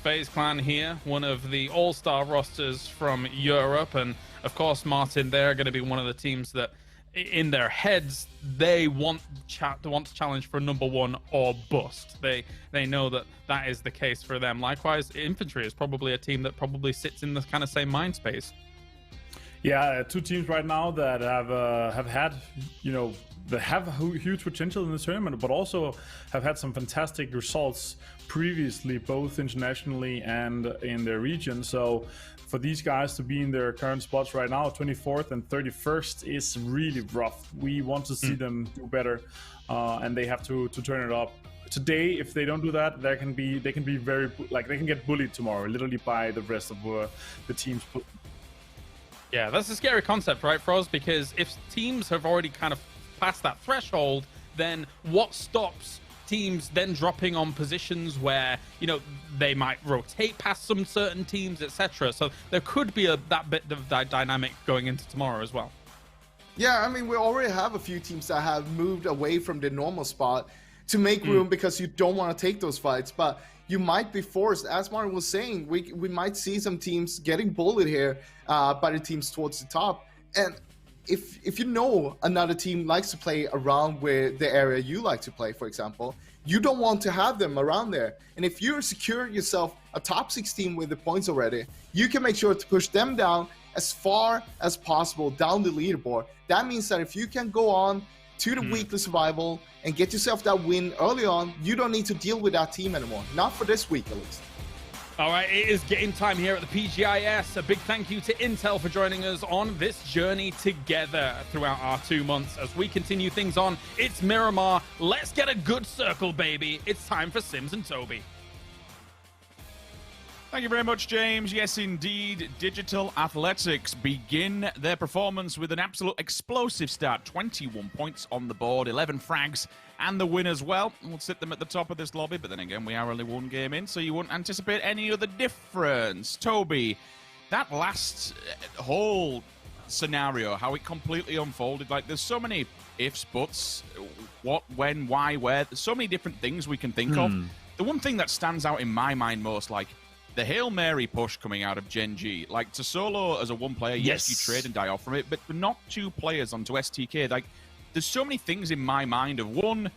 FaZe Clan here, one of the all-star rosters from Europe. And of course, Martin, they're going to be one of the teams that in their heads, they want to challenge for number 1 or bust. They know that is the case for them. Likewise, Infantry is probably a team that probably sits in the kind of same mind space. Yeah, 2 teams right now that have had, that have huge potential in the tournament, but also have had some fantastic results previously, both internationally and in their region. So for these guys to be in their current spots right now, 24th and 31st, is really rough. We want to see them do better, and they have to turn it up. Today, if they don't do that, they can be very, like, they can get bullied tomorrow, literally by the rest of the teams. Yeah, that's a scary concept, right, for us? Because if teams have already kind of passed that threshold, then what stops teams then dropping on positions where, they might rotate past some certain teams, etc. So there could be that bit of dynamic going into tomorrow as well. Yeah, I mean, we already have a few teams that have moved away from the normal spot to make room because you don't want to take those fights. But you might be forced, as Martin was saying, we might see some teams getting bullied here by the teams towards the top. And if you know another team likes to play around where the area you like to play, for example, you don't want to have them around there. And if you're secure yourself a top 16 with the points already, you can make sure to push them down as far as possible down the leaderboard. That means that if you can go on to the weekly survival and get yourself that win early on, you don't need to deal with that team anymore. Not for this week, at least. All right, it is game time here at the PGI.S. A big thank you to Intel for joining us on this journey together throughout our 2 months. As we continue things on, it's Miramar. Let's get a good circle, baby. It's time for Sims and Toby. Thank you very much, James. Yes, indeed. Digital Athletics begin their performance with an absolute explosive start. 21 points on the board, 11 frags, and the win as well. We'll sit them at the top of this lobby, but then again, we are only 1 game in, so you wouldn't anticipate any other difference. Toby, that last whole scenario, how it completely unfolded, like, there's so many ifs, buts, what, when, why, where, there's so many different things we can think of. The one thing that stands out in my mind most, like, the Hail Mary push coming out of Gen G, like, to solo as a 1 player, yes, you trade and die off from it, but not 2 players onto STK. Like, there's so many things in my mind of, 1,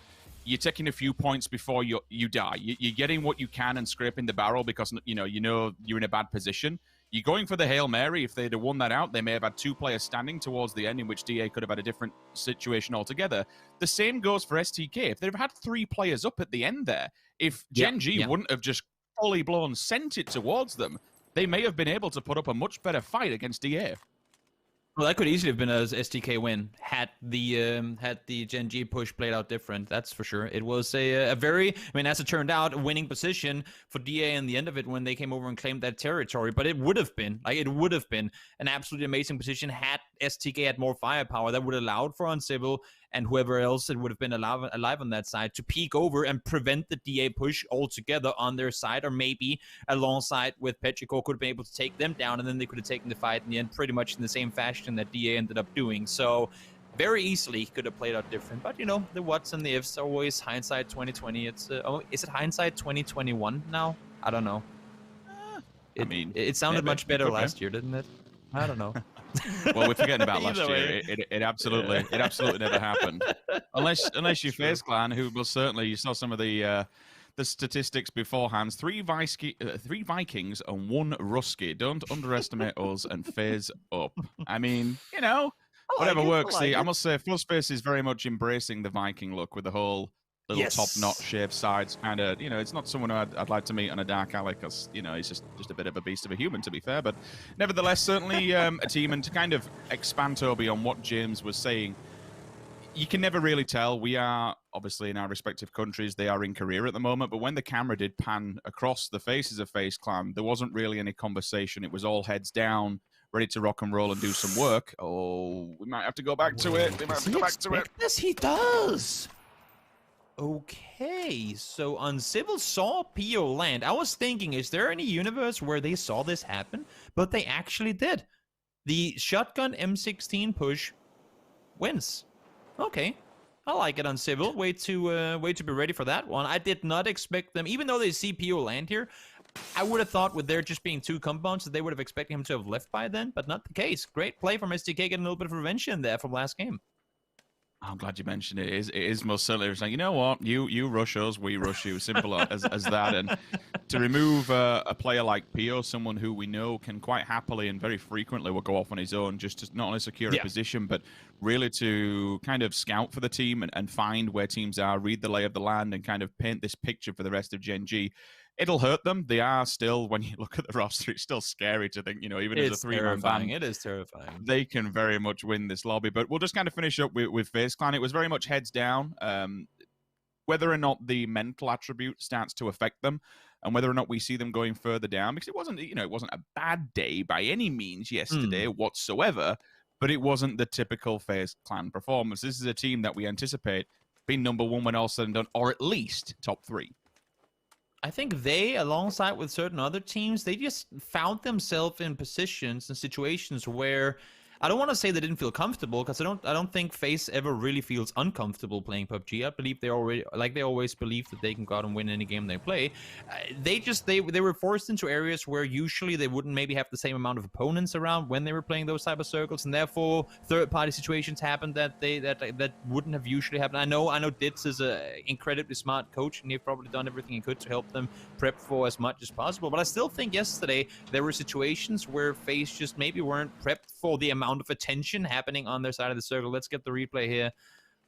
you're taking a few points before you die. You're getting what you can and scraping the barrel because, you know you're in a bad position. You're going for the Hail Mary. If they'd have won that out, they may have had 2 players standing towards the end, in which DA could have had a different situation altogether. The same goes for STK. If they'd have had 3 players up at the end there, if Gen G wouldn't have just fully blown sent it towards them, they may have been able to put up a much better fight against DA. Well, that could easily have been a STK win had the Gen G push played out different. That's for sure. It was a very, I mean, as it turned out, a winning position for DA in the end of it when they came over and claimed that territory. But it would have been an absolutely amazing position had STK had more firepower. That would have allowed for Uncivil and whoever else it would have been alive on that side to peek over and prevent the DA push altogether on their side, or maybe alongside with Petrichor could have been able to take them down, and then they could have taken the fight in the end pretty much in the same fashion that DA ended up doing. So very easily could have played out different. But you know, the whats and the ifs are always hindsight 2020. It's is it hindsight 2021 now? I don't know. It sounded much better last year, didn't it? I don't know. Well, we're forgetting about last year. It absolutely never happened. Unless you FaZe Clan, who will certainly, you saw some of the statistics beforehand. 3 Vikings and 1 Rusky. Don't underestimate us and FaZe up. I mean, whatever works. I must say, FuzzFace is very much embracing the Viking look with the whole little top-knot shaved sides. Kind of, it's not someone who I'd like to meet on a dark alley because, he's just a bit of a beast of a human, to be fair. But nevertheless, certainly a team. And to kind of expand, Toby, on what James was saying, you can never really tell. We are obviously in our respective countries. They are in Korea at the moment. But when the camera did pan across the faces of FaZe Clan, there wasn't really any conversation. It was all heads down, ready to rock and roll and do some work. Oh, we might have to go back to it. Yes, he does. Okay, so Uncivil saw PO land. I was thinking, is there any universe where they saw this happen? But they actually did. The shotgun M16 push wins. Okay, I like it, Uncivil. Way to be ready for that one. I did not expect them, even though they see PO land here, I would have thought with there just being 2 compounds that they would have expected him to have left by then, but not the case. Great play from STK, getting a little bit of revenge in there from last game. I'm glad you mentioned it. It is most certainly. It's like, you know what? You rush us, we rush you. Simple as that. And to remove a player like Pio, someone who we know can quite happily and very frequently will go off on his own just to not only secure a position, but really to kind of scout for the team and find where teams are, read the lay of the land, and kind of paint this picture for the rest of Gen G. It'll hurt them. They are still, when you look at the roster, it's still scary to think, even as a three-man band, it is terrifying. they can very much win this lobby. But we'll just kind of finish up with FaZe Clan. It was very much heads down. Whether or not the mental attribute starts to affect them, and whether or not we see them going further down, because it wasn't a bad day by any means yesterday whatsoever, but it wasn't the typical FaZe Clan performance. This is a team that we anticipate being number one when all said and done, or at least top 3. I think they, alongside with certain other teams, they just found themselves in positions and situations where I don't want to say they didn't feel comfortable, because I don't think FaZe ever really feels uncomfortable playing PUBG. I believe they always believe that they can go out and win any game they play. They were forced into areas where usually they wouldn't maybe have the same amount of opponents around when they were playing those type of circles, and therefore third-party situations happened that wouldn't have usually happened. I know Ditz is a incredibly smart coach, and he's probably done everything he could to help them prep for as much as possible. But I still think yesterday there were situations where FaZe just maybe weren't prepped for the amount of attention happening on their side of the circle. Let's get the replay here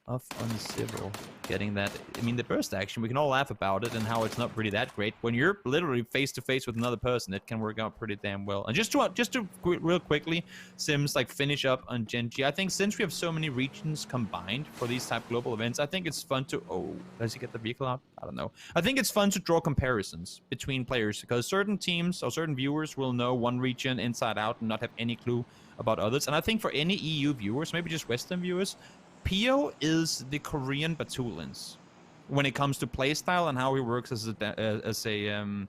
of Uncivil getting that. I mean, the burst action, we can all laugh about it and how it's not really that great. When you're literally face to face with another person, it can work out pretty damn well. And just to real quickly, Sims, finish up on Gen G. I think since we have so many regions combined for these type of global events, I think it's fun to... Oh, does he get the vehicle out? I don't know. I think it's fun to draw comparisons between players, because certain teams or certain viewers will know one region inside out and not have any clue about others. And I think for any EU viewers, maybe just Western viewers, Pio is the Korean Batulins when it comes to playstyle and how he works as an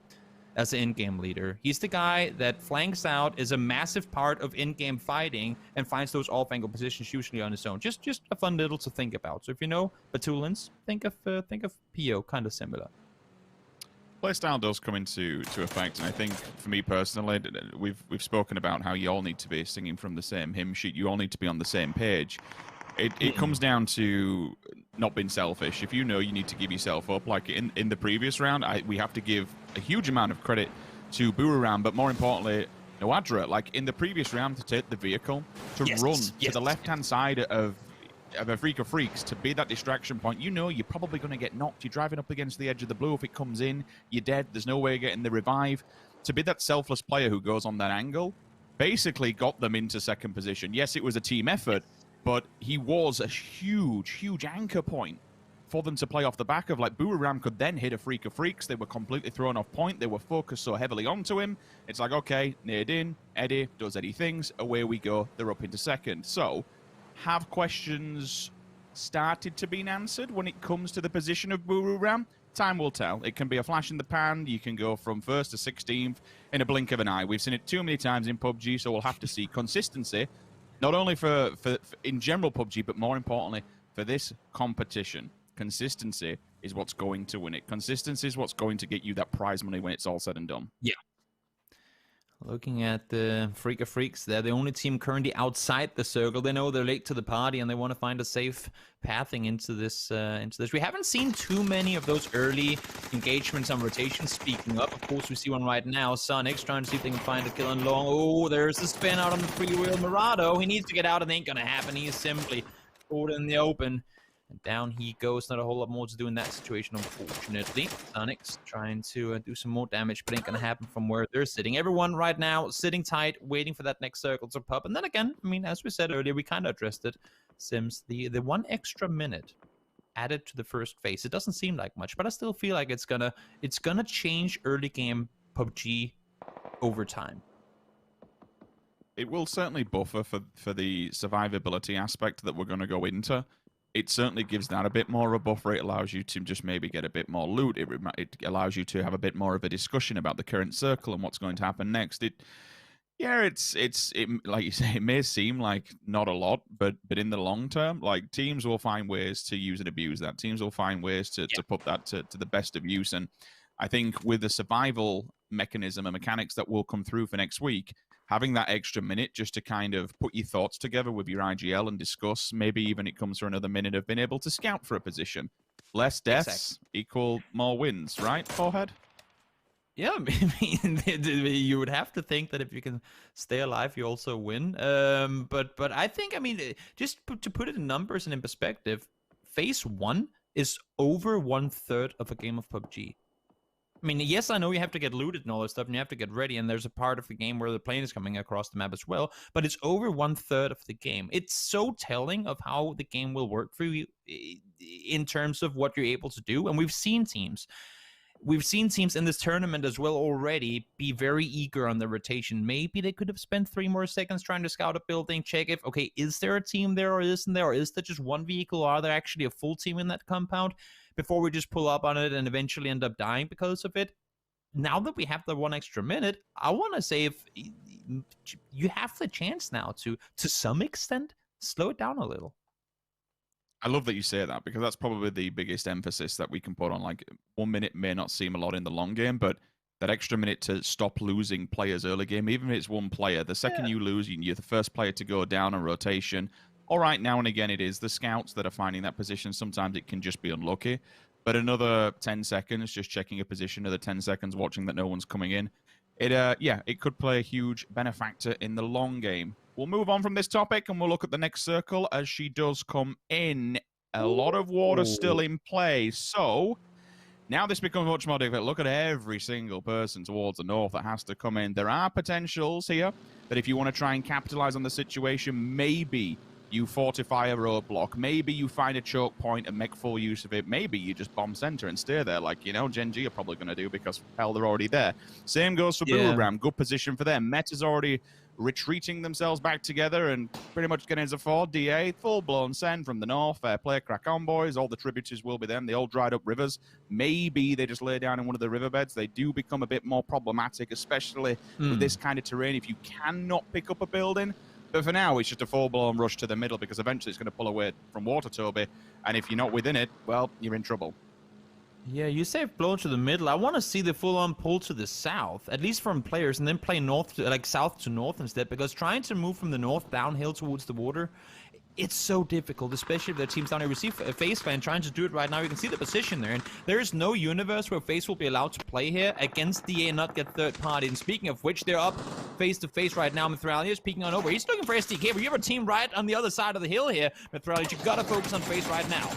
in-game leader. He's the guy that flanks out, is a massive part of in-game fighting, and finds those off-angle positions usually on his own. Just a fun little to think about. So if you know Batulins, think of Pio, kind of similar. Playstyle does come into effect, and I think for me personally, we've spoken about how you all need to be singing from the same hymn sheet. You all need to be on the same page. It comes down to not being selfish. If you know you need to give yourself up, like in the previous round, we have to give a huge amount of credit to Boomerang, but more importantly, Noadra. Like in the previous round, to take the vehicle, to run to the left-hand side of a Freak of Freaks, to be that distraction point. You know you're probably going to get knocked. You're driving up against the edge of the blue. If it comes in, you're dead. There's no way of getting the revive. To be that selfless player who goes on that angle, basically got them into second position. Yes, it was a team effort, but he was a huge anchor point for them to play off the back of. Like, Boomerang could then hit a Freak of Freaks. They were completely thrown off point. They were focused so heavily onto him. It's like, okay, nade in, Eddie does Eddie things, away we go. They're up into second. So, have questions started to be answered when it comes to the position of Boomerang? Time will tell. It can be a flash in the pan. You can go from 1st to 16th in a blink of an eye. We've seen it too many times in PUBG, so we'll have to see consistency. Not only for in general PUBG, but more importantly, for this competition. Consistency is what's going to win it. Consistency is what's going to get you that prize money when it's all said and done. Yeah. Looking at the Freak of Freaks, they're the only team currently outside the circle. They know they're late to the party, and they want to find a safe pathing into this. We haven't seen too many of those early engagements on rotation. Speaking up, of course, we see one right now. Sonics trying to see if they can find a kill on long. Oh, there's the spin out on the freewheel. Murado, he needs to get out. It ain't gonna happen. He is simply caught in the open. And down he goes. Not a whole lot more to do in that situation, unfortunately. Sonics trying to do some more damage, but ain't going to happen from where they're sitting. Everyone right now sitting tight, waiting for that next circle to pop. And then again, I mean, as we said earlier, we kind of addressed it. Sims, the 1 extra minute added to the first phase. It doesn't seem like much, but I still feel like it's gonna change early game PUBG over time. It will certainly buffer for the survivability aspect that we're going to go into. It certainly gives that a bit more of a buffer. It allows you to just maybe get a bit more loot. It allows you to have a bit more of a discussion about the current circle and what's going to happen next. It like you say, it may seem like not a lot, but in the long term, like, teams will find ways to use and abuse that. Teams will find ways to put that to the best of use. And I think with the survival mechanism and mechanics that will come through for next week, having that extra minute just to kind of put your thoughts together with your IGL and discuss. Maybe even it comes for another minute of being able to scout for a position. Less deaths equal more wins, right, Forehead? Yeah, I mean, you would have to think that if you can stay alive, you also win. But I think, I mean, just to put it in numbers and in perspective, phase 1 is over 1/3 of a game of PUBG. I mean, yes, I know you have to get looted and all that stuff, and you have to get ready, and there's a part of the game where the plane is coming across the map as well, but it's over 1/3 of the game. It's so telling of how the game will work for you in terms of what you're able to do, and we've seen teams in this tournament as well already be very eager on the rotation. Maybe they could have spent 3 more seconds trying to scout a building, check if, okay, is there a team there or isn't there? Or is there just one vehicle? Or are there actually a full team in that compound? Before we just pull up on it and eventually end up dying because of it. Now that we have the 1 extra minute, I want to say if you have the chance now to some extent, slow it down a little. I love that you say that, because that's probably the biggest emphasis that we can put on. Like, 1 minute may not seem a lot in the long game, but that extra minute to stop losing players early game, even if it's one player, the second you lose, you're the first player to go down on rotation. All right, now and again, it is the scouts that are finding that position. Sometimes it can just be unlucky. But another 10 seconds just checking a position, another 10 seconds watching that no one's coming in. It could play a huge benefactor in the long game. We'll move on from this topic and we'll look at the next circle as she does come in. A lot of water still in play. So now this becomes much more difficult. Look at every single person towards the north that has to come in. There are potentials here that if you want to try and capitalize on the situation, maybe you fortify a roadblock. Maybe you find a choke point and make full use of it. Maybe you just bomb center and stay there like, Gen G are probably going to do, because, hell, they're already there. Same goes for Battlegrounds. Good position for them. Meta's already retreating themselves back together and pretty much getting as a 4. DA, full-blown send from the north. Play crack on, boys. All the tributaries will be them. The old dried-up rivers. Maybe they just lay down in one of the riverbeds. They do become a bit more problematic, especially with this kind of terrain. If you cannot pick up a building, but for now, it's just a full-blown rush to the middle, because eventually it's going to pull away from water, Toby. And if you're not within it, well, you're in trouble. Yeah, you say blown to the middle. I want to see the full-on pull to the south, at least from players, and then play south to north instead, because trying to move from the north downhill towards the water, it's so difficult, especially if the teams down here. We see FaZe fan trying to do it right now. You can see the position there, and there is no universe where FaZe will be allowed to play here against DA and not get third party. And speaking of which, they're up face-to-face right now. Mithralius is peeking on over. He's looking for SDK, but you have a team right on the other side of the hill here. Mithralius, you gotta focus on FaZe right now.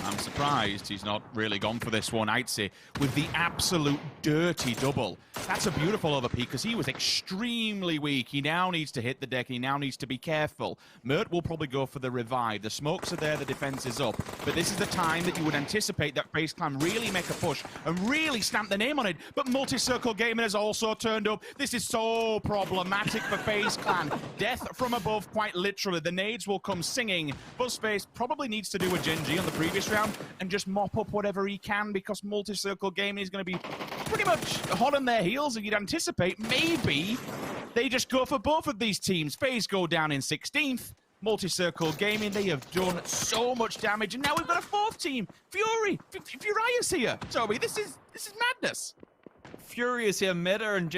I'm surprised he's not really gone for this one, I'd say, with the absolute dirty double. That's a beautiful other peak, because he was extremely weak. He now needs to hit the deck. He now needs to be careful. Mert will probably go for the revive. The smokes are there. The defense is up. But this is the time that you would anticipate that FaZe Clan really make a push and really stamp the name on it. But Multi-Circle Gaming has also turned up. This is so problematic for FaZe Clan. Death from above, quite literally. The nades will come singing. Buzzface probably needs to do a Gen G on the previous round and just mop up whatever he can, because Multi-Circle Gaming is going to be pretty much hot on their heels, and you'd anticipate maybe they just go for both of these teams. FaZe go down in 16th. Multi-Circle Gaming, they have done so much damage, and now we've got a 4th team. Furious here. Toby, this is madness. Furious here, Meta and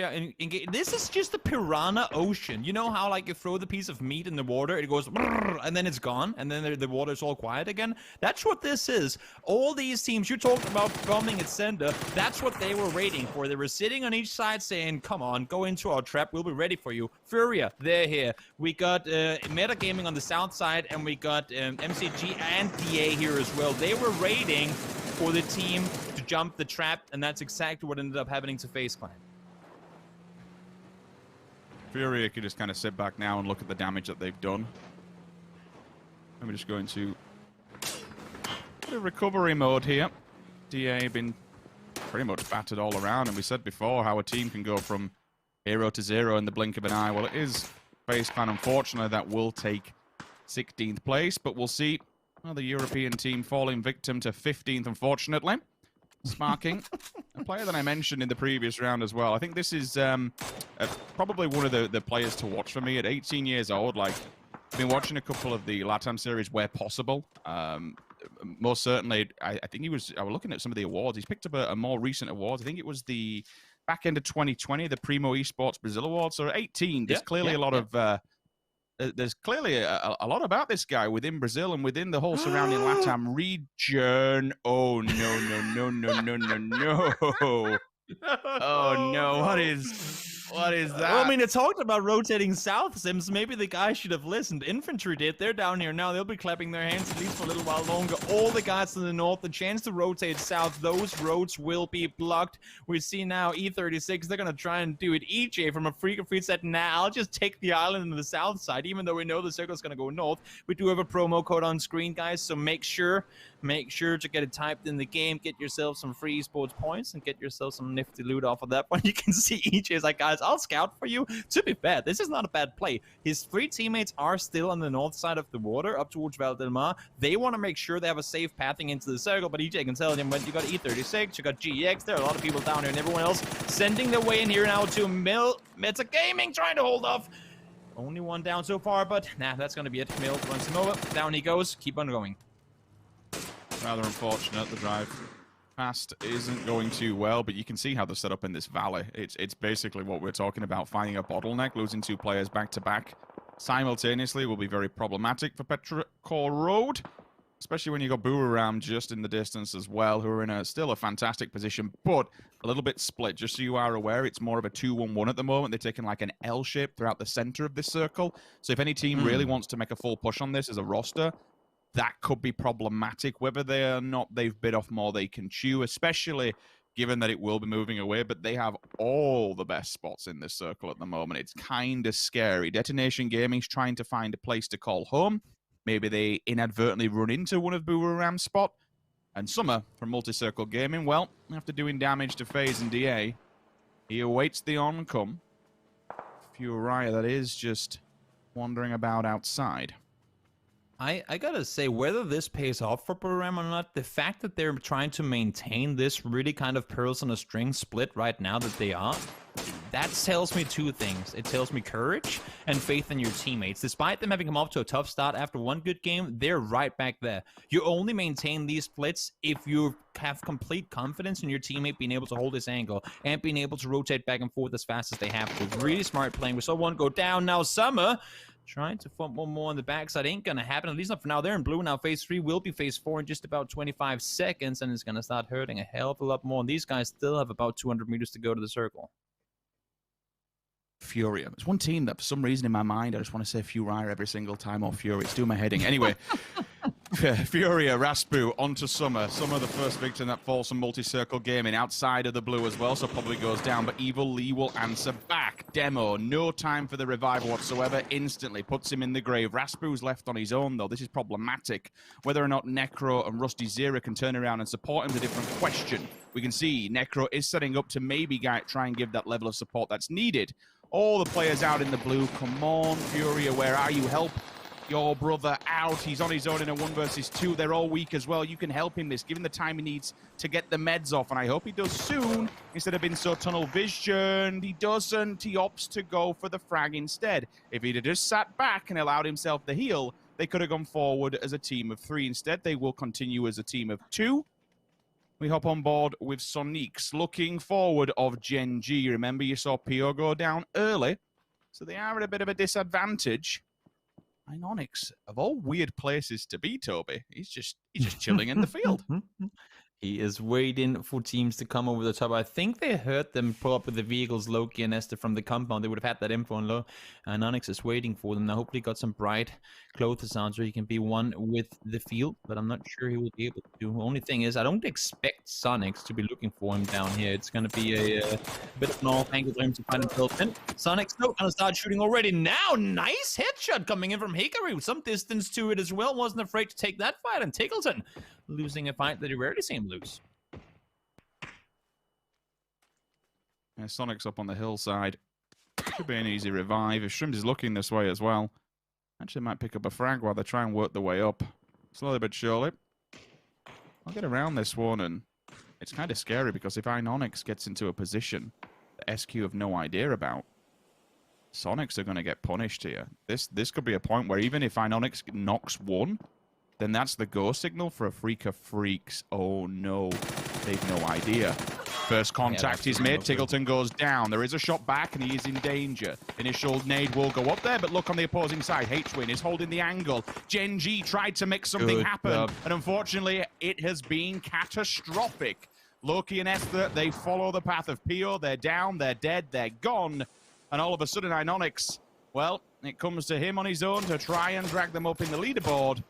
this is just the piranha ocean. You know how, like, you throw the piece of meat in the water, it goes and then it's gone, and then the water's all quiet again? That's what this is. All these teams you talked about bombing at center, that's what they were waiting for. They were sitting on each side saying, come on, go into our trap, we'll be ready for you. Furia, they're here. We got Meta Gaming on the south side, and we got MCG and DA here as well. They were waiting for the team to jump the trap, and that's exactly what ended up happening to FaZe Clan. Furia could just kind of sit back now and look at the damage that they've done. And we're just going to recovery mode here. DA been pretty much battered all around, and we said before how a team can go from hero to zero in the blink of an eye. Well, it is FaZe Clan, unfortunately, that will take 16th place, but we'll see. Well, the European team falling victim to 15th, unfortunately. Sparking, a player that I mentioned in the previous round as well. I think this is probably one of the players to watch for me at 18 years old. Like, I've been watching a couple of the LATAM series where possible. Most certainly, I think I was looking at some of the awards. He's picked up a more recent award. I think it was the back end of 2020, the Primo Esports Brazil Awards. So at 18, there's clearly a lot of there's clearly a lot about this guy within Brazil and within the whole surrounding LATAM region. Oh no! Oh no! What is that? Well, I mean, it's talked about rotating south, Sims. Maybe the guy should have listened. Infantry did. They're down here now. They'll be clapping their hands at least for a little while longer. All the guys to the north, the chance to rotate south, those roads will be blocked. We see now E36. They're going to try and do it. EJ from a Freak of Free said, nah, I'll just take the island to the south side, even though we know the circle's going to go north. We do have a promo code on screen, guys, so make sure to get it typed in the game. Get yourself some free sports points and get yourself some nifty loot off of that one. You can see EJ's like, guys, I'll scout for you. To be fair, this is not a bad play. His 3 teammates are still on the north side of the water up towards Val del Mar. They want to make sure they have a safe pathing into the circle, but EJ can tell them, when you got E36, you got GX, there are a lot of people down here, and everyone else sending their way in here now to Meta Gaming, trying to hold off. Only one down so far, but nah, that's going to be it. Mill runs him over. Down he goes. Keep on going. Rather unfortunate, the drive past isn't going too well, but you can see how they're set up in this valley. It's basically what we're talking about, finding a bottleneck. Losing 2 players back-to-back simultaneously will be very problematic for Petrichor Road, especially when you got Boomerang just in the distance as well, who are in still a fantastic position, but a little bit split. Just so you are aware, it's more of a 2-1-1 at the moment. They're taking like an L shape throughout the center of this circle. So if any team really wants to make a full push on this as a roster, that could be problematic. Whether they are not, they've bit off more they can chew, especially given that it will be moving away, but they have all the best spots in this circle at the moment. It's kind of scary. Detonation Gaming's trying to find a place to call home. Maybe they inadvertently run into one of Boomerang's spot. And Summer from Multi-Circle Gaming, well, after doing damage to FaZe and DA, he awaits the oncome. Furia, that is, just wandering about outside. I gotta say, whether this pays off for Program or not, the fact that they're trying to maintain this really kind of pearls on a string split right now that they are, that tells me 2 things. It tells me courage and faith in your teammates. Despite them having come off to a tough start after one good game, they're right back there. You only maintain these splits if you have complete confidence in your teammate being able to hold this angle and being able to rotate back and forth as fast as they have to. Really smart playing. We saw one go down. Now Summer trying to form one more on the backside. Ain't gonna happen, at least not for now. They're in blue now. Phase 3 will be phase 4 in just about 25 seconds, and it's gonna start hurting a hell of a lot more. And these guys still have about 200 meters to go to the circle. Furia. There's one team that for some reason in my mind I just want to say Furia every single time, or Fury. It's doing my heading. Anyway, Furia, Raspu, onto Summer. Summer, the first victim that falls from Multi-Circle Gaming, outside of the blue as well, so probably goes down, but Evil Lee will answer back. Demo, no time for the revive whatsoever, instantly puts him in the grave. Raspu's left on his own, though. This is problematic. Whether or not Necro and Rusty Zera can turn around and support him is a different question. We can see Necro is setting up to maybe try and give that level of support that's needed. All the players out in the blue. Come on, Furia, where are you? Help your brother out. He's on his own in a 1 versus 2. They're all weak as well. You can help him this. Give him the time he needs to get the meds off, and I hope he does soon instead of being so tunnel visioned. He doesn't. He opts to go for the frag instead. If he'd have just sat back and allowed himself the heal, they could have gone forward as a team of 3. Instead, they will continue as a team of 2. We hop on board with Sonics, looking forward of Gen G. Remember, you saw Pio go down early, so they are at a bit of a disadvantage. Onyx, of all weird places to be, Toby, he's just chilling in the field. He is waiting for teams to come over the top. I think they heard them pull up with the vehicles, Loki and Esther, from the compound. They would have had that info on low. And Onyx is waiting for them. Now, hopefully got some bright clothes on so he can be one with the field. But I'm not sure he will be able to do. Only thing is, I don't expect Sonics to be looking for him down here. It's going to be a bit of an off angle for him to find himself in. Sonics, no, going to start shooting already now. Nice headshot coming in from Hickory with some distance to it as well. Wasn't afraid to take that fight. And Tickleton losing a fight that you rarely see him lose. Yeah, Sonic's up on the hillside. Should be an easy revive. If Shrimps is looking this way as well, actually might pick up a frag while they try and work their way up. Slowly but surely. I'll get around this one, and it's kind of scary because if Onyx gets into a position that SQ have no idea about, Sonics are going to get punished here. This could be a point where even if Onyx knocks one, then that's the go signal for a Freak of Freaks. Oh no, they've no idea. First contact that's is just made. no good. Tiggleton goes down. There is a shot back, and he is in danger. Initial nade will go up there, but look on the opposing side. H-Win is holding the angle. Gen G tried to make something Good happen, job. and unfortunately, it has been catastrophic. Loki and Esther, they follow the path of Pio. They're down, they're dead, they're gone. And all of a sudden, Inonix, well, it comes to him on his own to try and drag them up in the leaderboard.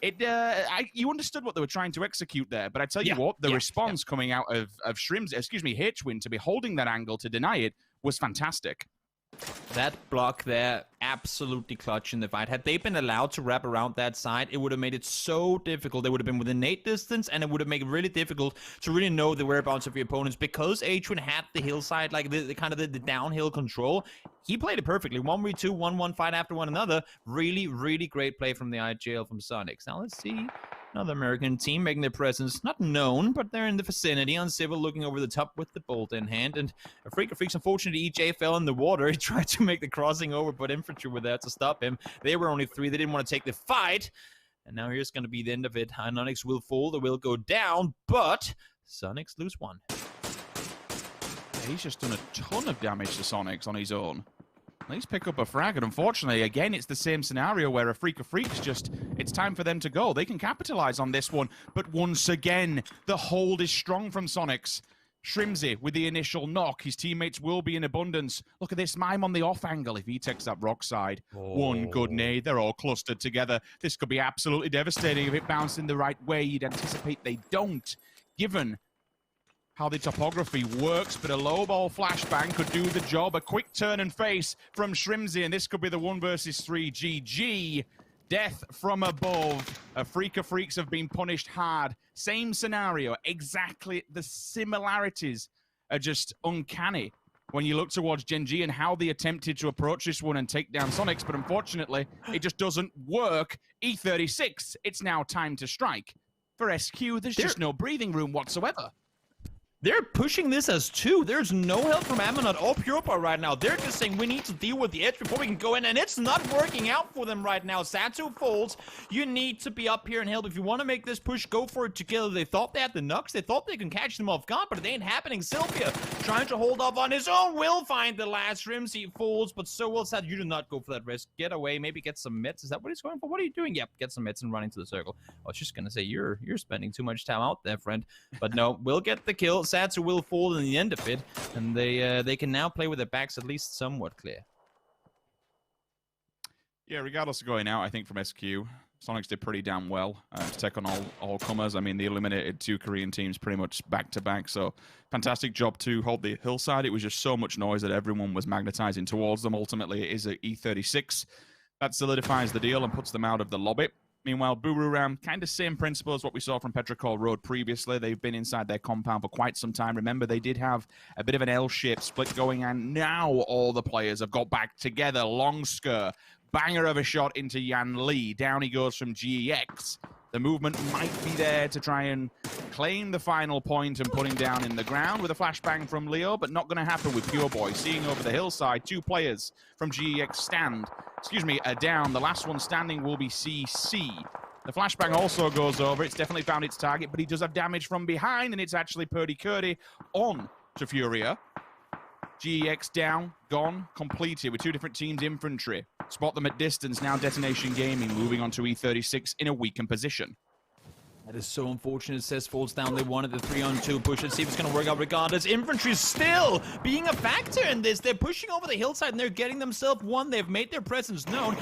You understood what they were trying to execute there, but I tell you what, the response coming out of H-Win to be holding that angle to deny it was fantastic. That block there, absolutely clutch in the fight. Had they been allowed to wrap around that side, it would have made it so difficult. They would have been within nade distance, and it would have made it really difficult to really know the whereabouts of your opponents. Because H-Win had the hillside, like the kind of the downhill control, he played it perfectly. 1v2, 1-1 fight after one another. Really, really great play from the IGL from Sonics. Now let's see. Another American team making their presence not known, but they're in the vicinity. Uncivil looking over the top with the bolt in hand. And a Freak of Freaks, unfortunately, EJ fell in the water. He tried to make the crossing over, but infantry were there to stop him. They were only 3. They didn't want to take the fight. And now here's going to be the end of it. Inonix will fall. They will go down, but Sonics lose 1. He's just done a ton of damage to Sonics on his own. Let's pick up a frag, and unfortunately, again, it's the same scenario where a Freak of Freaks just, it's time for them to go. They can capitalize on this one, but once again, the hold is strong from Sonics. Shrimzy with the initial knock. His teammates will be in abundance. Look at this, Mime on the off angle if he takes that rock side. One good nade. They're all clustered together. This could be absolutely devastating if it bounced in the right way. You'd anticipate they don't, given how the topography works, but a low ball flashbang could do the job. A quick turn and face from Shrimzy, and this could be the 1 versus 3 GG. Death from above. A Freak of Freaks have been punished hard. Same scenario, exactly. The similarities are just uncanny when you look towards Gen G and how they attempted to approach this one and take down Sonics, but unfortunately, it just doesn't work. E36, it's now time to strike. For SQ, there's just no breathing room whatsoever. They're pushing this as 2. There's no help from Ammonot or Purepa right now. They're just saying we need to deal with the edge before we can go in, and it's not working out for them right now. Satu folds. You need to be up here and help. If you want to make this push, go for it together. They thought they had the Nux. They thought they can catch them off guard, but it ain't happening. Sylvia trying to hold off on his own. Will find the last rims. He falls, but so will Satu. You do not go for that risk. Get away. Maybe get some mitts. Is that what he's going for? What are you doing? Yep, get some mitts and running to the circle. I was just going to say, you're spending too much time out there, friend. But no, we'll get the kill. Satu will fall in the end of it, and they can now play with their backs at least somewhat clear. Yeah, regardless of going out, I think from SQ, Sonics did pretty damn well to take on all comers. I mean, they eliminated 2 Korean teams pretty much back-to-back, so fantastic job to hold the hillside. It was just so much noise that everyone was magnetizing towards them. Ultimately, it is an E36. That solidifies the deal and puts them out of the lobby. Meanwhile, Bururam, kind of same principle as what we saw from Petrocol Road previously. They've been inside their compound for quite some time. Remember, they did have a bit of an L-shaped split going, and now all the players have got back together. Longsker, banger of a shot into Yan Lee. Down he goes from GEX. The movement might be there to try and claim the final point and put him down in the ground with a flashbang from Leo, but not going to happen with Pure Boy. Seeing over the hillside, 2 players from GEX are down. The last one standing will be CC. The flashbang also goes over. It's definitely found its target, but he does have damage from behind, and it's actually Purdy Curdy on to Furia. GEX down, gone, completed with 2 different teams' infantry. Spot them at distance. Now Detonation Gaming moving on to E36 in a weakened position. That is so unfortunate. Says falls down. They wanted the 3-on-2 push. Let's see if it's going to work out regardless. Infantry still being a factor in this. They're pushing over the hillside and they're getting themselves one. They've made their presence known.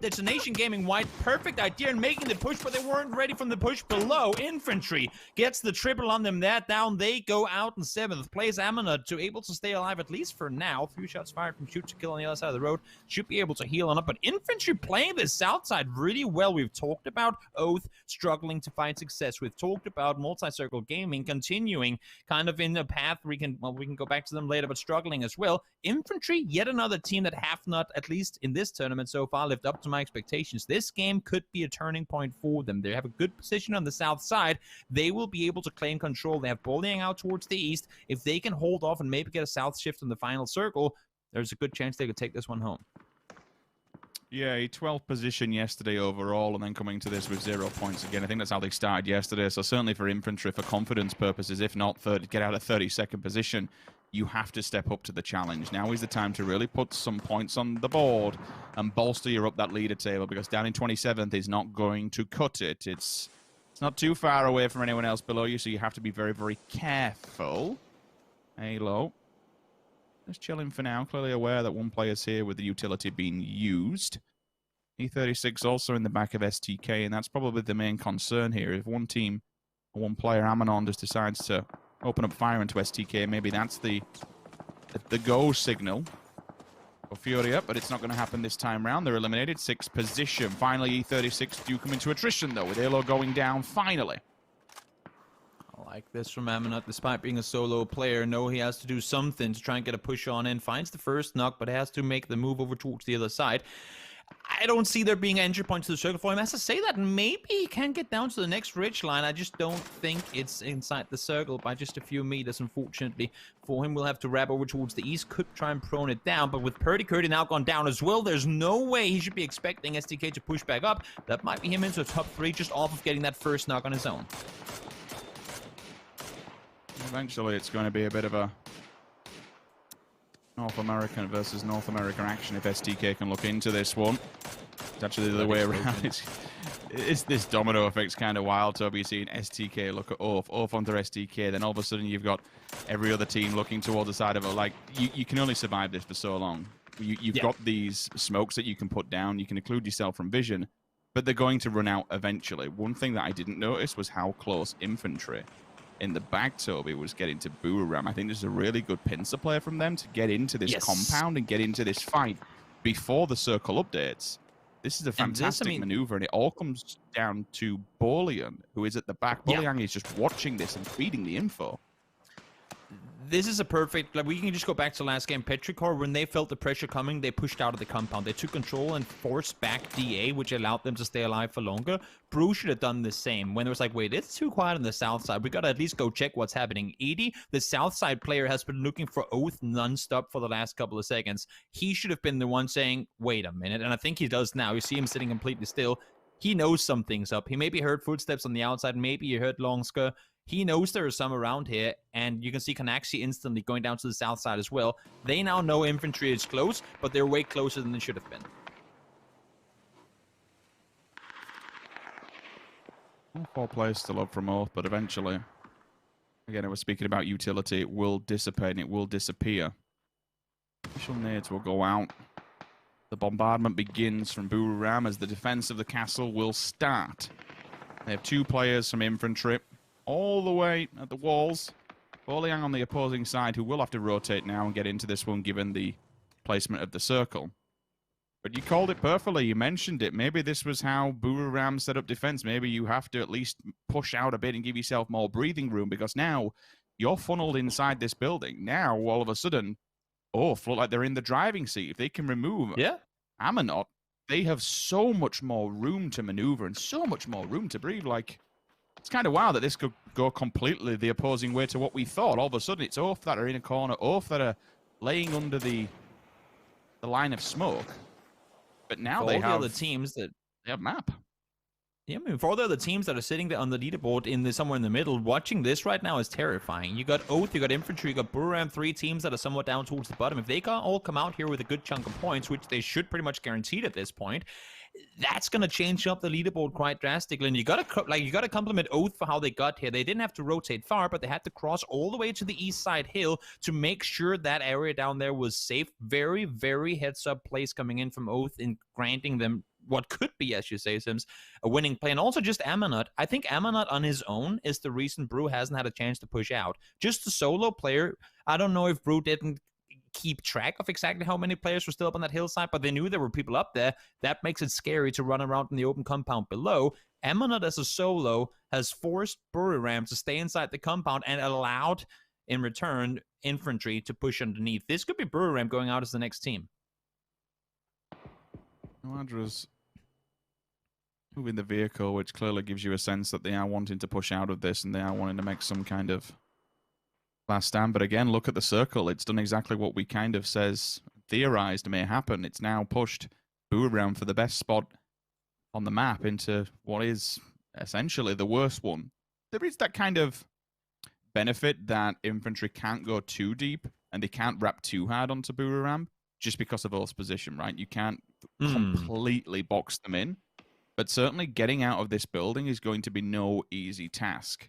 Detonation Gaming White, perfect idea in making the push, but they weren't ready from the push below. Infantry gets the triple on them. That down, they go out in 7th. Plays Ammonot to able to stay alive at least for now. A few shots fired from shoot to kill on the other side of the road. Should be able to heal on up, but Infantry playing this south side really well. We've talked about Oath struggling to find success. We've talked about Multi-Circle Gaming continuing kind of in a path we can go back to them later, but struggling as well. Infantry, yet another team that have not, at least in this tournament so far, lived up to my expectations. This game could be a turning point for them. They have a good position on the south side. They will be able to claim control. They have bullying out towards the east. If they can hold off and maybe get a south shift in the final circle, there's a good chance they could take this one home. Yeah, 12th position yesterday overall, and then coming to this with 0 points again. I think that's how they started yesterday. So certainly for infantry, for confidence purposes, if not get out of 32nd position, you have to step up to the challenge. Now is the time to really put some points on the board and bolster your up that leader table, because down in 27th is not going to cut it. It's not too far away from anyone else below you, so you have to be very, very careful. Halo. Just chilling for now, clearly aware that one player's here with the utility being used. E36 also in the back of STK, and that's probably the main concern here. If one team, or one player, Amanon, just decides to open up fire into STK, maybe that's the go signal for Furia, but it's not going to happen this time round. They're eliminated. 6th position. Finally, E36 do come into attrition, though, with Halo going down finally. I like this from Aminat, despite being a solo player. No, he has to do something to try and get a push on in. Finds the first knock, but has to make the move over towards the other side. I don't see there being entry points to the circle for him. Has to say that maybe he can get down to the next ridge line. I just don't think it's inside the circle by just a few meters, unfortunately. For him, we'll have to wrap over towards the east. Could try and prone it down, but with Purdy now gone down as well, there's no way he should be expecting STK to push back up. That might be him into a top 3 just off of getting that first knock on his own. Eventually, it's going to be a bit of a North American versus North American action if STK can look into this one. It's actually the other way around. It's this domino effect's kind of wild, Toby. You're seeing STK look at Oath onto STK, then all of a sudden you've got every other team looking towards the side of it. Like, you can only survive this for so long. You've got these smokes that you can put down. You can occlude yourself from vision, but they're going to run out eventually. One thing that I didn't notice was how close infantry in the back, Toby, was getting to Booram. I think there's a really good pincer play from them to get into this compound and get into this fight before the circle updates. This is a fantastic maneuver, and it all comes down to Bolian, who is at the back. Bolian is just watching this and feeding the info. This is a perfect, like, we can just go back to last game. Petrichor, when they felt the pressure coming, they pushed out of the compound. They took control and forced back DA, which allowed them to stay alive for longer. Brew should have done the same. When it was like, wait, it's too quiet on the south side. We got to at least go check what's happening. Edie, the south side player, has been looking for Oath non-stop for the last couple of seconds. He should have been the one saying, wait a minute. And I think he does now. You see him sitting completely still. He knows something's up. He maybe heard footsteps on the outside. Maybe he heard Longska. He knows there are some around here, and you can see Kanaxi instantly going down to the south side as well. They now know infantry is close, but they're way closer than they should have been. All 4 players still up from Oath, but eventually, again, I was speaking about utility, it will dissipate and it will disappear. Initial nades will go out. The bombardment begins from Booram as the defense of the castle will start. They have 2 players from infantry all the way at the walls. Boliang on the opposing side, who will have to rotate now and get into this one given the placement of the circle. But you called it perfectly. You mentioned it. Maybe this was how Booram set up defense. Maybe you have to at least push out a bit and give yourself more breathing room, because now you're funneled inside this building. Now, all of a sudden, look like they're in the driving seat. If they can remove Aminot, they have so much more room to maneuver and so much more room to breathe. Like, it's kind of wild that this could go completely the opposing way to what we thought. All of a sudden, it's Oath that are in a corner, Oath that are laying under the line of smoke. But now they have the teams that they have map. Yeah, I mean, for all the other teams that are sitting there on the leaderboard somewhere in the middle, watching this right now is terrifying. You got Oath, you got Infantry, you got Buram, 3 teams that are somewhat down towards the bottom. If they can all come out here with a good chunk of points, which they should pretty much guaranteed at this point, that's going to change up the leaderboard quite drastically. And you got to compliment Oath for how they got here. They didn't have to rotate far, but they had to cross all the way to the east side hill to make sure that area down there was safe. Very, very heads-up plays coming in from Oath in granting them what could be, as you say, Sims, a winning play. And also just Aminat. I think Aminat on his own is the reason Brew hasn't had a chance to push out. Just a solo player. I don't know if Brew didn't keep track of exactly how many players were still up on that hillside, but they knew there were people up there. That makes it scary to run around in the open compound below. Aminat as a solo has forced Buriram to stay inside the compound and allowed, in return, infantry to push underneath. This could be Buriram going out as the next team. Adra's moving the vehicle, which clearly gives you a sense that they are wanting to push out of this and they are wanting to make some kind of last stand. But again, look at the circle. It's done exactly what we kind of theorized may happen. It's now pushed Boomerang for the best spot on the map into what is essentially the worst one. There is that kind of benefit that infantry can't go too deep and they can't wrap too hard onto Boomerang just because of Oath's position, right? You can't completely box them in, but certainly getting out of this building is going to be no easy task.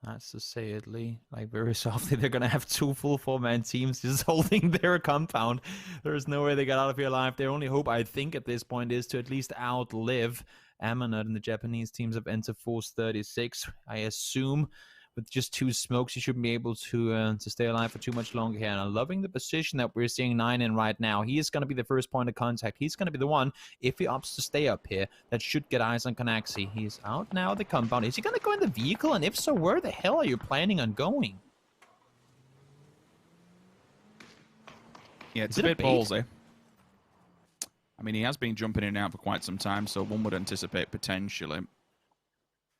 That's to say it, Lee. Like, very softly, they're going to have 2 full 4-man teams just holding their compound. There's no way they get out of here alive. Their only hope, I think, at this point is to at least outlive Amanut and the Japanese teams have entered Force 36. I assume with just 2 smokes, you shouldn't be able to stay alive for too much longer here. And I'm loving the position that we're seeing 9 in right now. He is going to be the first point of contact. He's going to be the one, if he opts to stay up here, that should get eyes on Canaxi. He's out now of the compound. Is he going to go in the vehicle? And if so, where the hell are you planning on going? Yeah, it's a bit ballsy. I mean, he has been jumping in and out for quite some time, so one would anticipate potentially.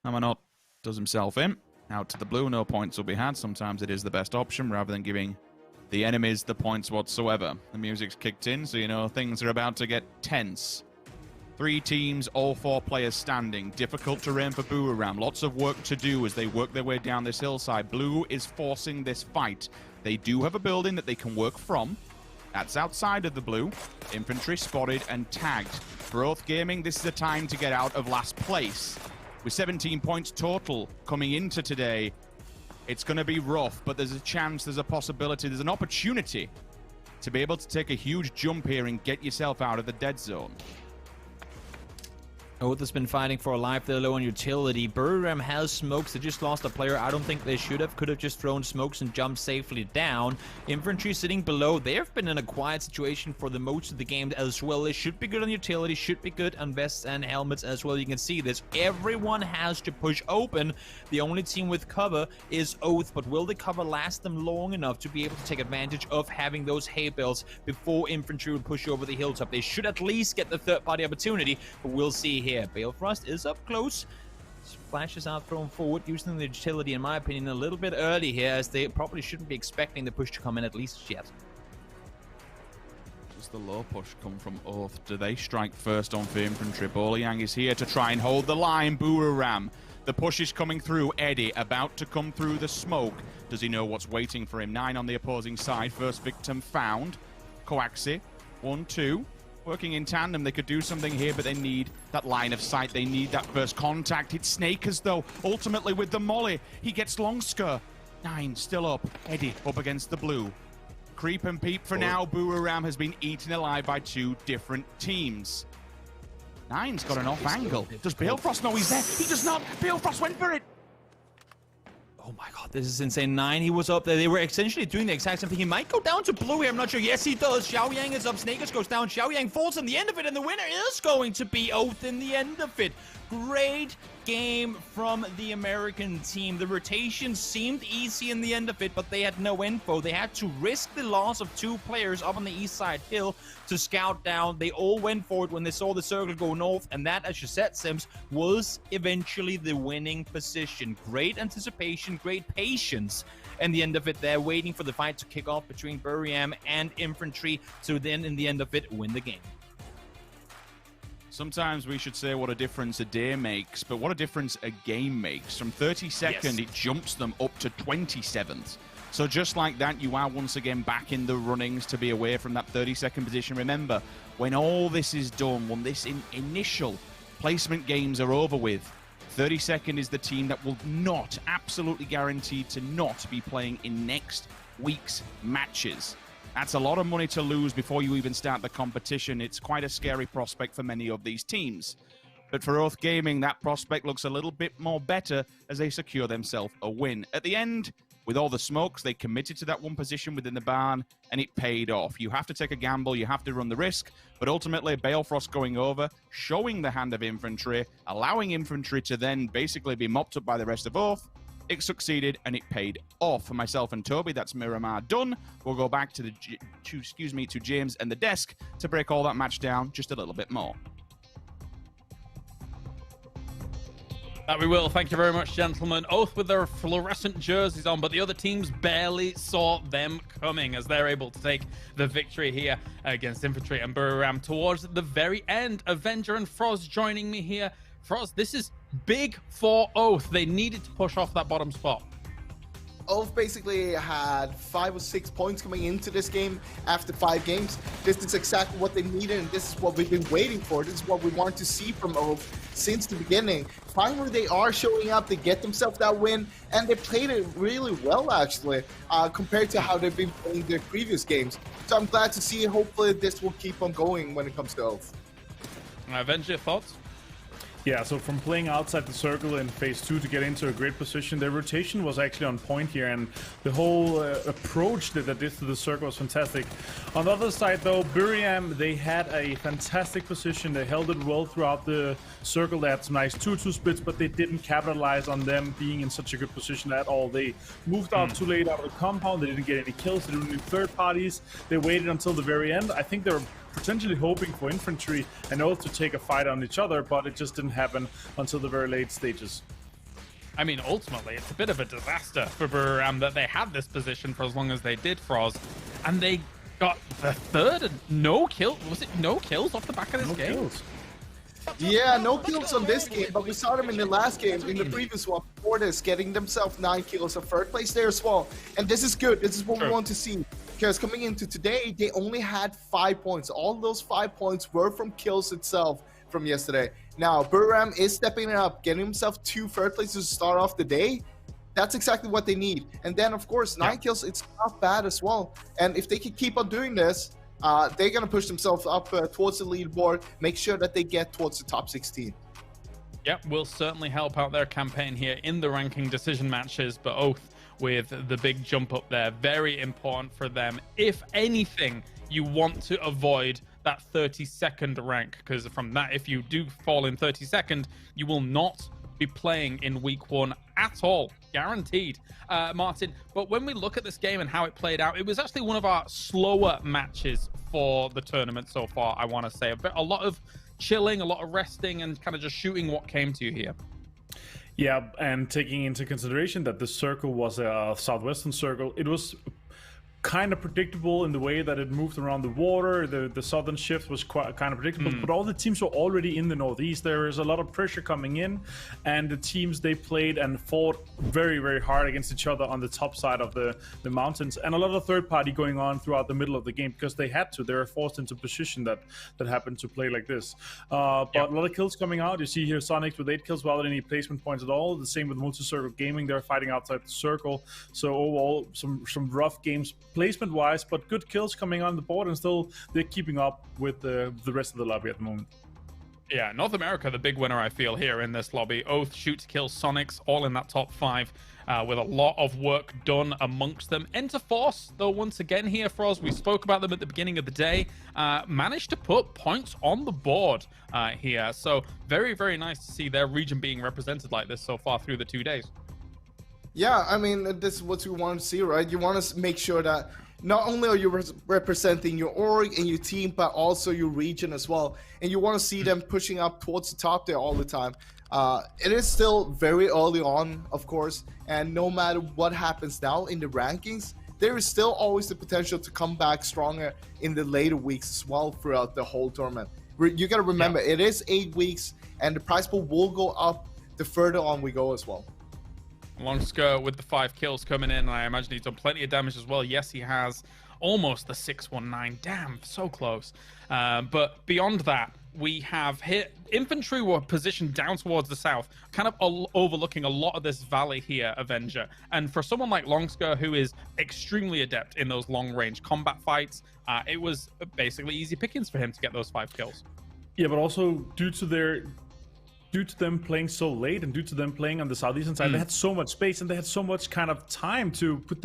Amanot does himself in. Out to the blue, no points will be had. Sometimes it is the best option rather than giving the enemies the points whatsoever. The music's kicked in, so you know things are about to get tense. 3 teams, all 4 players standing. Difficult terrain for Boomerang. Lots of work to do as they work their way down this hillside. Blue is forcing this fight. They do have a building that they can work from. That's outside of the blue. Infantry spotted and tagged. For Oath Gaming, this is a time to get out of last place. With 17 points total coming into today, it's going to be rough, but there's a chance, there's a possibility, there's an opportunity to be able to take a huge jump here and get yourself out of the dead zone. Oath has been fighting for a life. They're low on utility. Buriram has smokes. They just lost a player. I don't think they should have. Could have just thrown smokes and jumped safely down. Infantry sitting below. They have been in a quiet situation for the most of the game as well. They should be good on utility. Should be good on vests and helmets as well. You can see this. Everyone has to push open. The only team with cover is Oath. But will the cover last them long enough to be able to take advantage of having those hay bales before infantry would push over the hilltop? They should at least get the third-party opportunity. But we'll see here. Balefrost is up close. Splashes out thrown forward, using the utility, in my opinion, a little bit early here, as they probably shouldn't be expecting the push to come in at least yet. Does the low push come from Oath? Do they strike first on for infantry? Boliang is here to try and hold the line. Boomerang. The push is coming through. Eddie about to come through the smoke. Does he know what's waiting for him? 9 on the opposing side. First victim found. Coaxi. 1-2. Working in tandem, they could do something here, but they need that line of sight. They need that first contact. It's Snakers, though, ultimately with the molly. He gets Longsker. 9 still up. Eddie up against the blue. Creep and peep for now. Boomerang has been eaten alive by 2 different teams. 9's got an off angle. Does Balefrost know he's there? He does not. Balefrost went for it. Oh my god, this is insane. 9, he was up there. They were essentially doing the exact same thing. He might go down to blue here, I'm not sure. Yes, he does. Xiaoyang is up. Snakers goes down. Xiaoyang falls in the end of it, and the winner is going to be Oath in the end of it. Great game from the American team. The rotation seemed easy in the end of it, but they had no info. They had to risk the loss of 2 players up on the east side hill to scout down. They all went for it when they saw the circle go north, and that, as you said, Sims, was eventually the winning position. Great anticipation, great patience. And the end of it, they're waiting for the fight to kick off between Buriram and infantry to then, in the end of it, win the game. Sometimes we should say what a difference a day makes, but what a difference a game makes. From 32nd, it jumps them up to 27th. So just like that, you are once again back in the runnings to be away from that 32nd position. Remember, when all this is done, when this initial placement games are over with, 32nd is the team that will not, absolutely guaranteed to not be playing in next week's matches. That's a lot of money to lose before you even start the competition. It's quite a scary prospect for many of these teams. But for Oath Gaming, that prospect looks a little bit more better as they secure themselves a win. At the end, with all the smokes, they committed to that one position within the barn, and it paid off. You have to take a gamble, you have to run the risk, but ultimately, Balefrost going over, showing the hand of infantry, allowing infantry to then basically be mopped up by the rest of Oath. It succeeded, and it paid off. For myself and Toby, that's Miramar done. We'll go back to to James and the desk to break all that match down just a little bit more. That we will. Thank you very much, gentlemen. Oath with their fluorescent jerseys on, but the other teams barely saw them coming as they're able to take the victory here against Infantry and Buriram towards the very end. Avenger and Froz joining me here. Froz, this is big for Oath. They needed to push off that bottom spot. Oath basically had 5 or 6 points coming into this game after 5 games. This is exactly what they needed, and this is what we've been waiting for. This is what we want to see from Oath since the beginning. Finally, they are showing up. They get themselves that win, and they played it really well, actually, compared to how they've been playing their previous games. So I'm glad to see. Hopefully, this will keep on going when it comes to Oath. Avenger, thoughts? Yeah, so from playing outside the circle in phase 2 to get into a great position, their rotation was actually on point here, and the whole approach that they did to the circle was fantastic. On the other side, though, Buriram, they had a fantastic position. They held it well throughout the circle. They had some nice 2-2 splits, but they didn't capitalize on them being in such a good position at all. They moved out too late out of the compound. They didn't get any kills. They didn't need third parties. They waited until the very end. I think they were potentially hoping for Infantry and Oath to take a fight on each other, but it just didn't happen until the very late stages. I mean, ultimately, it's a bit of a disaster for Buriram that they had this position for as long as they did, Froz, and they got the third and no kill. Was it no kills off the back of this game? Kills. Yeah, no kills on this game, but we saw them in the last game, in the previous one, before this, getting themselves 9 kills of third place there as well. And this is good. This is what we want to see. Because coming into today, they only had 5 points. All those 5 points were from kills itself from yesterday. Now, Buriram is stepping it up, getting himself 2 third places to start off the day. That's exactly what they need. And then, of course, 9 kills, it's not bad as well. And if they can keep on doing this, they're going to push themselves up towards the leaderboard, make sure that they get towards the top 16. Yep, will certainly help out their campaign here in the ranking decision matches, but Oath with the big jump up there, very important for them. If anything, you want to avoid that 32nd rank, because from that, if you do fall in 32nd, you will not be playing in week 1 at all, guaranteed, Martin. But when we look at this game and how it played out, it was actually one of our slower matches for the tournament so far, I want to say. A lot of chilling, a lot of resting, and kind of just shooting what came to you here. Yeah, and taking into consideration that the circle was a southwestern circle, it was kind of predictable in the way that it moved around the water. The southern shift was quite kind of predictable, but all the teams were already in the northeast. There is a lot of pressure coming in, and the teams, they played and fought very, very hard against each other on the top side of the mountains, and a lot of third party going on throughout the middle of the game because they had to. They were forced into position that happened to play like this. But a lot of kills coming out. You see here Sonic with 8 kills without any placement points at all. The same with Multi-Circle Gaming. They're fighting outside the circle. So overall, some rough games placement wise, but good kills coming on the board, and still they're keeping up with the rest of the lobby at the moment. Yeah, North America, the big winner, I feel, here in this lobby. Oath, Shoot to Kill, Sonics, all in that top 5 with a lot of work done amongst them. Enter Force, though, once again here for us. We spoke about them at the beginning of the day. Managed to put points on the board here. So very, very nice to see their region being represented like this so far through the 2 days. Yeah, I mean, this is what you want to see, right? You want to make sure that not only are you representing your org and your team, but also your region as well. And you want to see them pushing up towards the top there all the time. It is still very early on, of course, and no matter what happens now in the rankings, there is still always the potential to come back stronger in the later weeks as well throughout the whole tournament. You got to remember, it is 8 weeks, and the prize pool will go up the further on we go as well. Longsker with the 5 kills coming in, and I imagine he's done plenty of damage as well. Yes, he has almost the 619. Damn, so close. But beyond that, we have hit infantry were positioned down towards the south, kind of overlooking a lot of this valley here, Avenger. And for someone like Longsker, who is extremely adept in those long-range combat fights, it was basically easy pickings for him to get those 5 kills. Yeah, but also due to them playing so late and due to them playing on the southeastern side, they had so much space and they had so much kind of time to put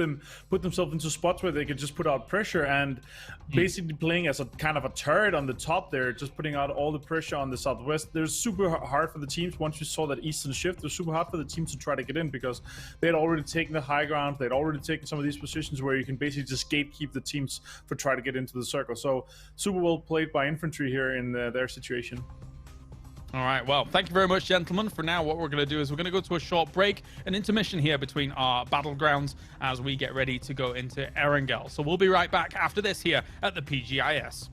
themselves into spots where they could just put out pressure, and basically playing as a kind of a turret on the top there, just putting out all the pressure on the southwest. There's super hard for the teams. Once you saw that eastern shift, it was super hard for the teams to try to get in because they had already taken the high ground. They'd already taken some of these positions where you can basically just gatekeep the teams for trying to get into the circle. So super well played by infantry here in their situation. All right, well, thank you very much, gentlemen. For now, what we're going to do is we're going to go to a short break, an intermission here between our Battlegrounds as we get ready to go into Erangel. So we'll be right back after this here at the PGI.S.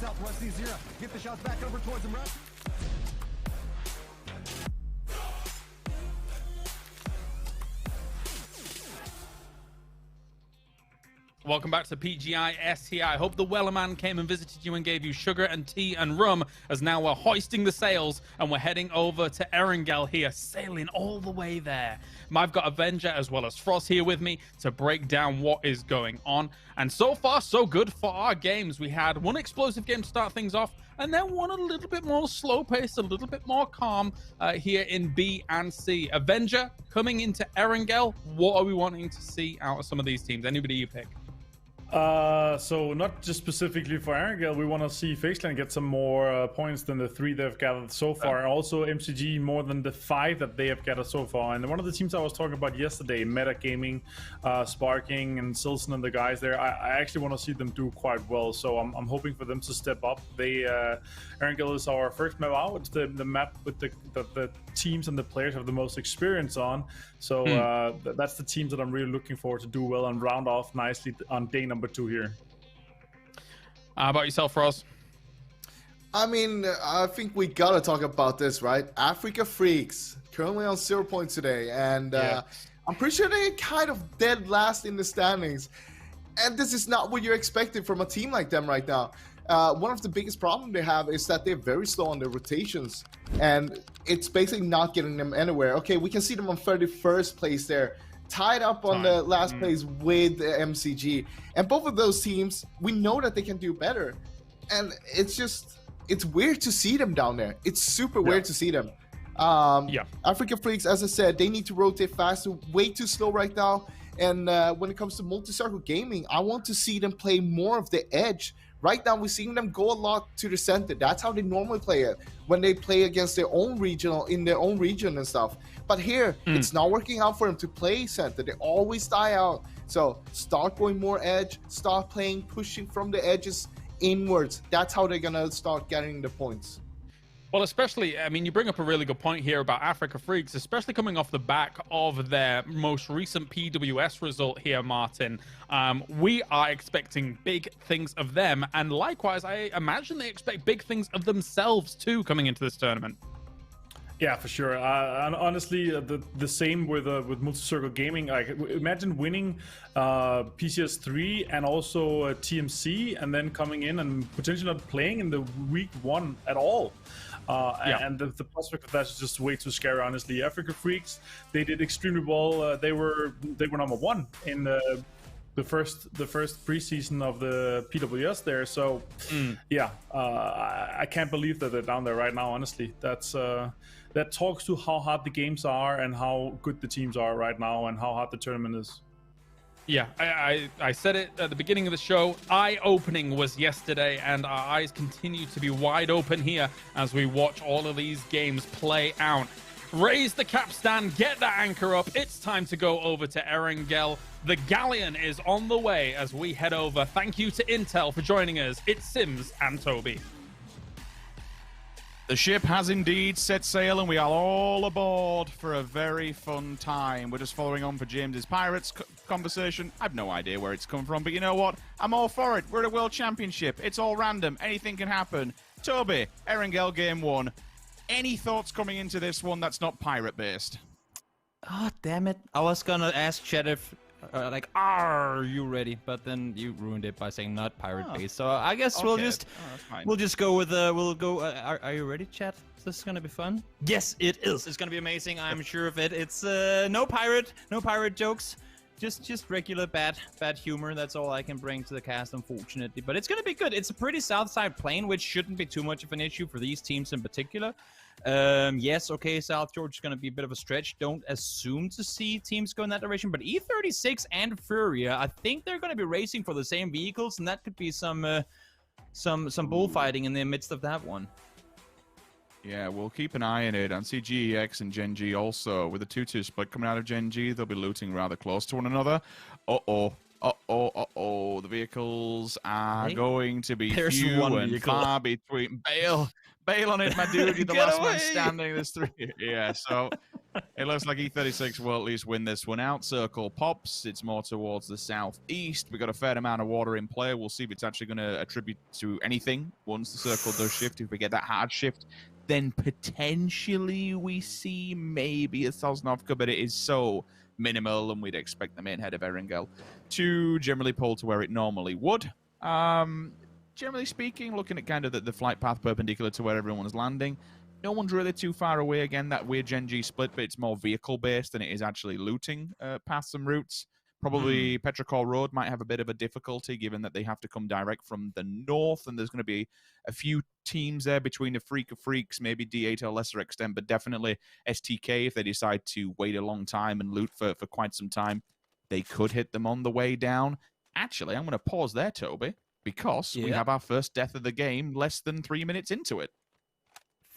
Southwest Z0. Get the shots back over towards him, right? Welcome back to PGI.S here. I hope the Wellerman came and visited you and gave you sugar and tea and rum, as now we're hoisting the sails and we're heading over to Erangel here, sailing all the way there. I've got Avenger as well as Frost here with me to break down what is going on. And so far, so good for our games. We had one explosive game to start things off, and then one a little bit more slow-paced, a little bit more calm here in B and C. Avenger coming into Erangel. What are we wanting to see out of some of these teams? Anybody you pick? So not just specifically for Erangel, we want to see FaZe get some more points than the 3 they've gathered so far. Also MCG more than the 5 that they have gathered so far. And one of the teams I was talking about yesterday, Meta Gaming, Sparking and Silson and the guys there, I actually want to see them do quite well. So I'm hoping for them to step up. Erangel is our first map out. It's the map with the teams and the players have the most experience on. So that's the teams that I'm really looking forward to do well and round off nicely on day number 2 here. How about yourself, Ross? I mean, I think we gotta talk about this, right? Africa Freaks currently on 0 points today, and I'm pretty sure they're kind of dead last in the standings. And this is not what you're expecting from a team like them right now. One of the biggest problems they have is that they're very slow on their rotations, and it's basically not getting them anywhere. Okay, we can see them on 31st place there, tied up on the last place with the MCG. And both of those teams, we know that they can do better. And it's weird to see them down there. It's super weird to see them. Africa Freaks, as I said, they need to rotate faster, way too slow right now. And when it comes to multi-circle gaming, I want to see them play more of the edge. Right now, we're seeing them go a lot to the center. That's how they normally play it when they play against their own regional, in their own region and stuff. But here, it's not working out for them to play center. They always die out. So start going more edge, start playing, pushing from the edges inwards. That's how they're going to start getting the points. Well, especially, I mean, you bring up a really good point here about Africa Freaks, especially coming off the back of their most recent PWS result here, Martin. We are expecting big things of them, and likewise, I imagine they expect big things of themselves too coming into this tournament. Yeah, for sure. And honestly, the same with multi-circle gaming. Like, imagine winning PCS 3 and also TMC, and then coming in and potentially not playing in the week 1 at all. And the prospect of that is just way too scary, honestly. Africa Freaks, they did extremely well. They were number 1 in the first preseason of the PWS there. So I can't believe that they're down there right now, honestly. That talks to how hard the games are and how good the teams are right now and how hard the tournament is. Yeah, I said it at the beginning of the show. Eye-opening was yesterday, and our eyes continue to be wide open here as we watch all of these games play out. Raise the capstan, get that anchor up. It's time to go over to Erangel. The galleon is on the way as we head over. Thank you to Intel for joining us. It's Sims and Toby. The ship has indeed set sail, and we are all aboard for a very fun time. We're just following on for James's Pirates conversation. I've no idea where it's come from, but you know what? I'm all for it. We're at a World Championship. It's all random. Anything can happen. Toby, Erangel Game 1. any thoughts coming into this one that's not pirate-based? Oh, damn it. I was gonna ask Chet if, like, are you ready? But then you ruined it by saying not pirate-based. So I guess we'll just go with, are you ready, Chat? Is this gonna be fun? Yes, it is. It's gonna be amazing. I'm sure of it. It's, no pirate jokes. Just regular bad humor. That's all I can bring to the cast, unfortunately. But it's gonna be good. It's a pretty south side plane, which shouldn't be too much of an issue for these teams in particular. Yes, okay, South George is gonna be a bit of a stretch. Don't assume to see teams go in that direction. But E36 and Furia, I think they're gonna be racing for the same vehicles, and that could be some bullfighting in the midst of that one. Yeah, we'll keep an eye on it. And see GEX and Gen G also. With the 2-2 split coming out of Gen G, they'll be looting rather close to one another. Uh-oh. The vehicles are going to be few and far between. Bail on it, my dude. You're the last man standing. There's 3. Yeah, so it looks like E36 will at least win this one out. Circle pops. It's more towards the southeast. We've got a fair amount of water in play. We'll see if it's actually going to attribute to anything once the circle does shift. If we get that hard shift, then potentially we see maybe a Sosnovka, but it is so minimal, and we'd expect the main head of Erangel to generally pull to where it normally would. Generally speaking, looking at kind of the flight path perpendicular to where everyone's landing, no one's really too far away. Again, that weird Gen G split, but it's more vehicle-based than it is actually looting paths and routes. Probably Petrichor Road might have a bit of a difficulty, given that they have to come direct from the north, and there's going to be a few teams there between the Freak of Freaks, maybe D8 to a lesser extent, but definitely STK, if they decide to wait a long time and loot for quite some time, they could hit them on the way down. Actually, I'm going to pause there, Toby, because we have our first death of the game less than 3 minutes into it.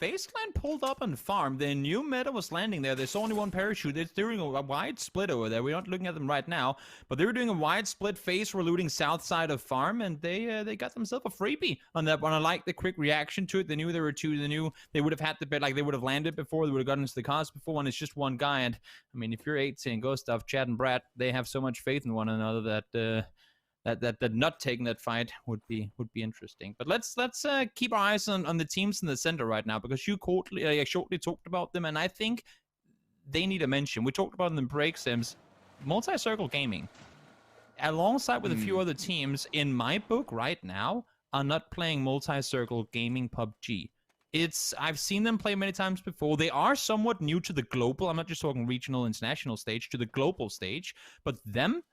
FaceClan pulled up on farm. The new meta was landing there. There's only one parachute. They're doing a wide split over there. We're not looking at them right now, but they were doing a wide split. Face were looting south side of farm, and they got themselves a freebie on that one. I like the quick reaction to it. They knew there were 2. They knew they would have had the bit, like they would have landed before. They would have gotten into the cars before, and it's just one guy. And I mean, if you're 18 Ghost Stuff, Chad and Brad, they have so much faith in one another that that not taking that fight would be interesting. But let's keep our eyes on the teams in the center right now, because you shortly talked about them, and I think they need a mention. We talked about them in break sims. Multi-Circle Gaming, alongside with a few other teams, in my book right now, are not playing Multi-Circle Gaming PUBG. I've seen them play many times before. They are somewhat new to the global, I'm not just talking regional, international stage, to the global stage, but them,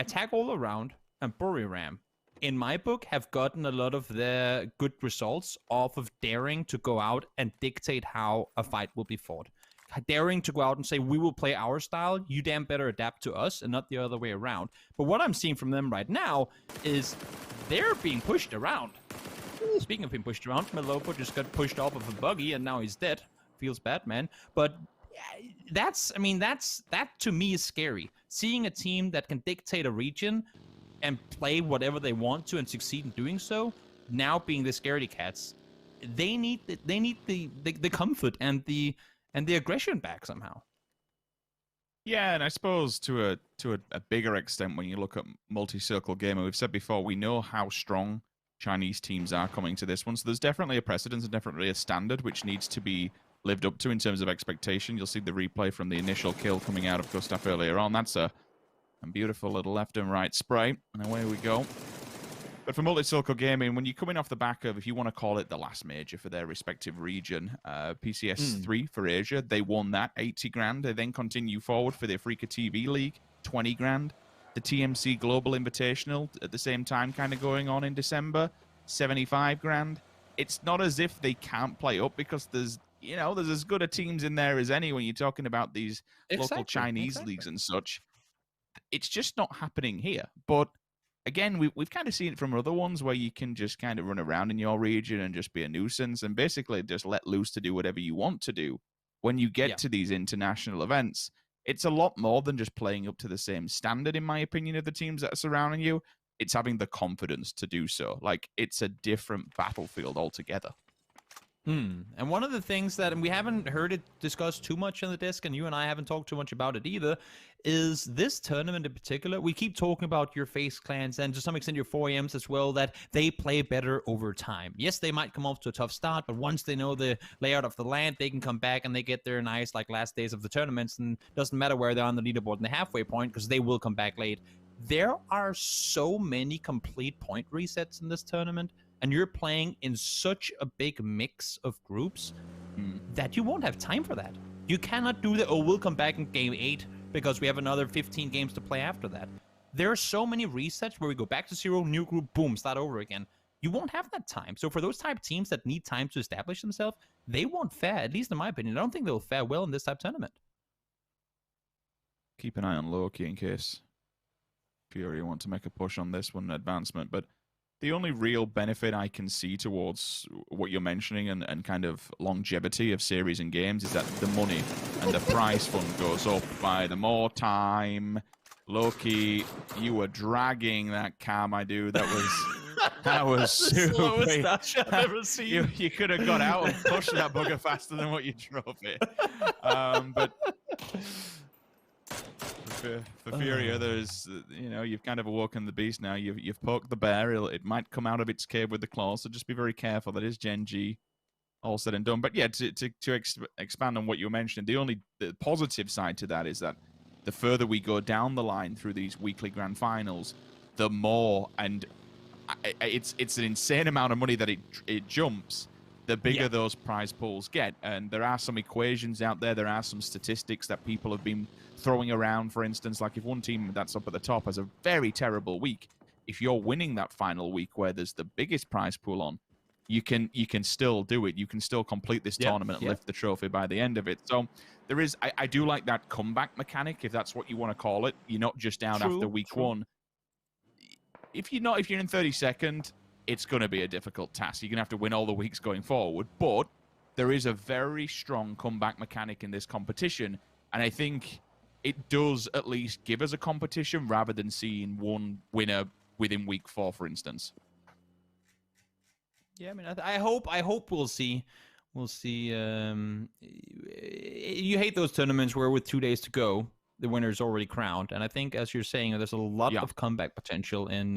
Attack All Around, and Buriram, in my book, have gotten a lot of their good results off of daring to go out and dictate how a fight will be fought. Daring to go out and say, we will play our style, you damn better adapt to us, and not the other way around. But what I'm seeing from them right now is they're being pushed around. Speaking of being pushed around, Melopo just got pushed off of a buggy, and now he's dead. Feels bad, man. But that to me is scary. Seeing a team that can dictate a region and play whatever they want to and succeed in doing so, now being the scaredy cats, they need the comfort and the aggression back somehow. Yeah, and I suppose to a bigger extent, when you look at multi-circle gamer, we've said before, we know how strong Chinese teams are coming to this one, so there's definitely a precedent and definitely a standard which needs to be lived up to in terms of expectation. You'll see the replay from the initial kill coming out of Gustav earlier on. That's a beautiful little left and right spray, and away we go. But for Multi-Circle Gaming, when you're coming off the back of, if you want to call it the last major for their respective region, PCS 3 for Asia, they won that, 80 grand. They then continue forward for the Africa TV League, 20 grand. The TMC Global Invitational at the same time kind of going on in December, 75 grand. It's not as if they can't play up, because there's as good a teams in there as any when you're talking about these local Chinese leagues and such. It's just not happening here. But again, we've kind of seen it from other ones where you can just kind of run around in your region and just be a nuisance and basically just let loose to do whatever you want to do. When you get to these international events, it's a lot more than just playing up to the same standard, in my opinion, of the teams that are surrounding you. It's having the confidence to do so. Like, it's a different battlefield altogether. And one of the things that, and we haven't heard it discussed too much in the disc, and you and I haven't talked too much about it either, is this tournament in particular. We keep talking about your FaZe clans and to some extent your 4AMs as well, that they play better over time. Yes, they might come off to a tough start, but once they know the layout of the land, they can come back and they get their nice like last days of the tournaments, and doesn't matter where they're on the leaderboard in the halfway point because they will come back late. There are so many complete point resets in this tournament, and you're playing in such a big mix of groups that you won't have time for that. You cannot do that, oh, we'll come back in game 8 because we have another 15 games to play after that. There are so many resets where we go back to 0, new group, boom, start over again. You won't have that time. So for those type teams that need time to establish themselves, they won't fare, at least in my opinion. I don't think they'll fare well in this type tournament. Keep an eye on Loki in case Fury want to make a push on this one advancement, but the only real benefit I can see towards what you're mentioning and kind of longevity of series and games is that the money and the prize fund goes up by the more time. Loki, you were dragging that car, my dude. That was super. Slowest dash I've ever seen. You could have got out and pushed that bugger faster than what you drove it. But for Furia, there's, you've kind of awoken the beast now. You've poked the bear. It might come out of its cave with the claws, so just be very careful. That is Gen G, all said and done. But yeah, to expand on what you were mentioning, the positive side to that is that the further we go down the line through these weekly grand finals, the more, and it's an insane amount of money that it jumps, the bigger those prize pools get. And there are some equations out there. There are some statistics that people have been throwing around. For instance, like if one team that's up at the top has a very terrible week, if you're winning that final week where there's the biggest prize pool on, you can still do it. You can still complete this tournament and lift the trophy by the end of it. So there is, I do like that comeback mechanic, if that's what you want to call it. You're not just down after week one. If you're in 32nd, it's going to be a difficult task. You're going to have to win all the weeks going forward. But there is a very strong comeback mechanic in this competition, and I think it does at least give us a competition rather than seeing one winner within week 4, for instance. Yeah, I mean, I hope we'll see. We'll see. You hate those tournaments where with 2 days to go, the winner's already crowned. And I think, as you're saying, there's a lot of comeback potential in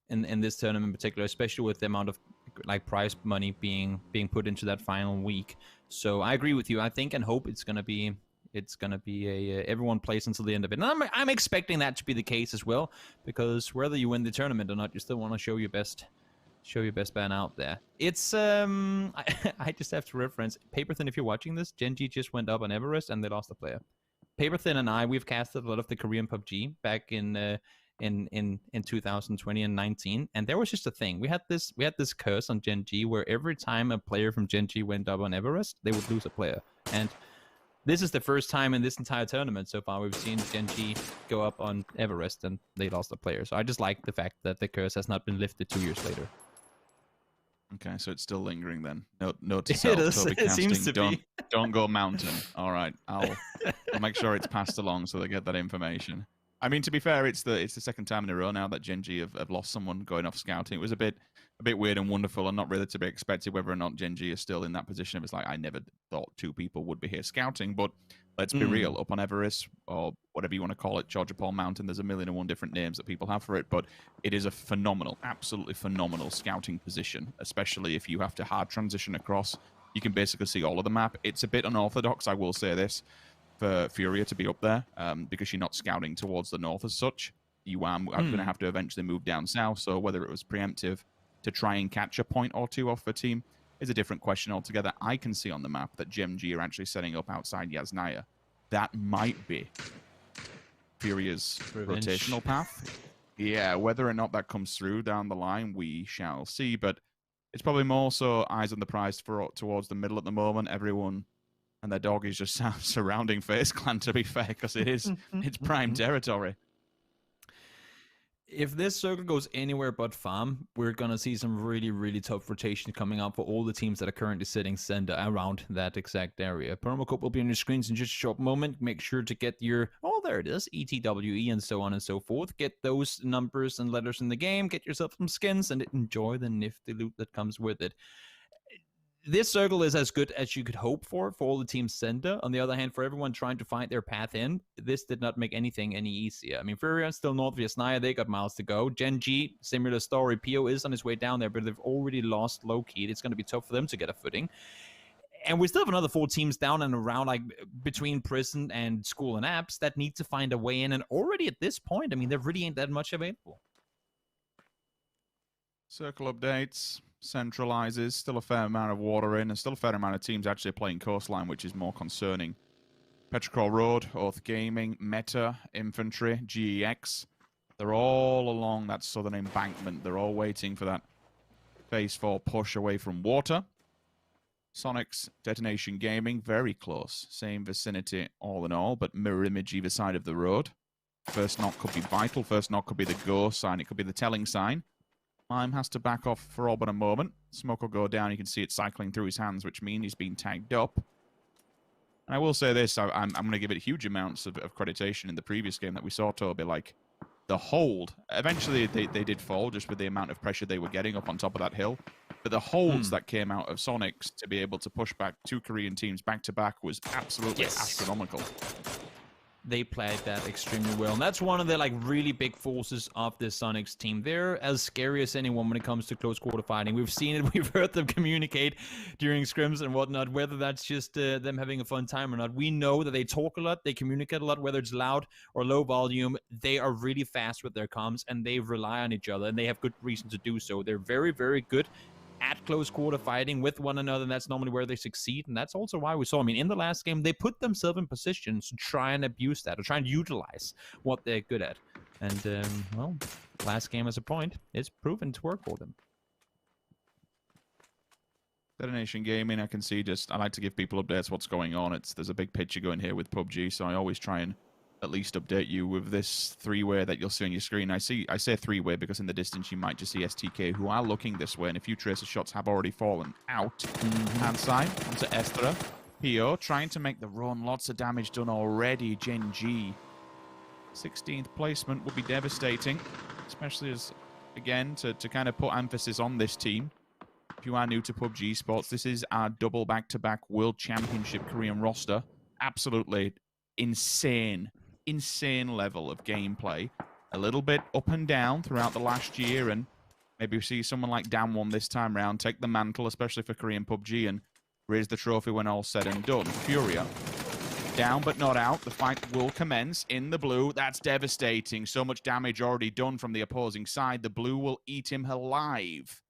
this tournament in particular, especially with the amount of like prize money being put into that final week. So I agree with you. I think and hope it's gonna be a everyone plays until the end of it. And I'm expecting that to be the case as well, because whether you win the tournament or not, you still want to show your best band out there. It's I just have to reference Paperthin. If you're watching this, Gen G just went up on Everest and they lost a player. Paperthin and we've casted a lot of the Korean PUBG back in 2020 and 19, and there was just a thing. We had this curse on Gen G where every time a player from Gen G went up on Everest, they would lose a player. And this is the first time in this entire tournament so far we've seen Gen G go up on Everest and they lost a player. So I just like the fact that the curse has not been lifted 2 years later. Okay, so it's still lingering then. Note to self, Toby it seems to be. Don't go mountain. All right, I'll make sure it's passed along so they get that information. I mean, to be fair, it's the second time in a row now that Gen G have lost someone going off scouting. It was a bit weird and wonderful, and not really to be expected. Whether or not Gen G is still in that position, it's like I never thought 2 people would be here scouting. But let's be real, up on Everest or whatever you want to call it, Georgia Paul Mountain. There's a million and one different names that people have for it, but it is a phenomenal, absolutely phenomenal scouting position, especially if you have to hard transition across. You can basically see all of the map. It's a bit unorthodox, I will say this, for Furia to be up there because you're not scouting towards the north as such. You are going to have to eventually move down south, so whether it was preemptive to try and catch a point or 2 off the team is a different question altogether. I can see on the map that Gen G are actually setting up outside Yasnaya. That might be Furia's rotational path. Yeah, whether or not that comes through down the line, we shall see, but it's probably more so eyes on the prize towards the middle at the moment. Everyone and their dog is just surrounding FaZe Clan, to be fair, because it's prime territory. If this circle goes anywhere but farm, we're going to see some really, really tough rotation coming up for all the teams that are currently sitting center around that exact area. Promo code will be on your screens in just a short moment. Make sure to get your, there it is, ETWE and so on and so forth. Get those numbers and letters in the game. Get yourself some skins and enjoy the nifty loot that comes with it. this circle is as good as you could hope for all the teams center. On the other hand, for everyone trying to find their path in, this did not make anything any easier. I mean, Furion still north of Yasnaya, they got miles to go. Gen G, similar story. PO is on his way down there, but they've already lost low-key. It's going to be tough for them to get a footing. And we still have another 4 teams down and around, like between Prison and School and Apps, that need to find a way in. And already at this point, I mean, there really ain't that much available. Circle updates. Centralizes, still a fair amount of water in, and still a fair amount of teams actually playing coastline, which is more concerning. Petrocor Road, Oath Gaming, Meta, Infantry, GEX, they're all along that southern embankment. They're all waiting for that phase 4 push away from water. Sonic's Detonation Gaming, very close. Same vicinity all in all, but mirror image either side of the road. First knock could be vital, first knock could be the go sign, it could be the telling sign. Mime has to back off for all but a moment. Smoke will go down. You can see it cycling through his hands, which means he's been tagged up. And I will say this, I'm going to give it huge amounts of creditation in the previous game that we saw, Toby. Like, the hold, eventually they did fall just with the amount of pressure they were getting up on top of that hill. But the holds that came out of Sonics to be able to push back 2 Korean teams back-to-back was absolutely astronomical. They played that extremely well. And that's one of the really big forces of this Sonics team. They're as scary as anyone when it comes to close quarter fighting. We've seen it, we've heard them communicate during scrims and whatnot, whether that's just them having a fun time or not. We know that they talk a lot, they communicate a lot, whether it's loud or low volume. They are really fast with their comms and they rely on each other, and they have good reason to do so. They're very, very good at close quarter fighting with one another, and that's normally where they succeed. And that's also why we saw, I mean, in the last game, they put themselves in positions to try and abuse that, or try and utilize what they're good at. And, well, last game as a point, it's proven to work for them. Detonation Gaming, I can see I like to give people updates what's going on. There's a big picture going here with PUBG, so I always try and at least update you with this 3-way that you'll see on your screen. I say 3-way because in the distance you might just see STK, who are looking this way, and a few tracer shots have already fallen out. Hand side onto Estra. PO trying to make the run. Lots of damage done already. Gen G. 16th placement would be devastating, especially as, again, to kind of put emphasis on this team. If you are new to PUBG Sports, this is our double back-to-back World Championship Korean roster. Absolutely insane level of gameplay. A little bit up and down throughout the last year, and maybe we see someone like Damwon this time round take the mantle, especially for Korean PUBG, and raise the trophy when all's said and done. Furia down but not out. The fight will commence in the blue. That's devastating. So much damage already done from the opposing side. The blue will eat him alive.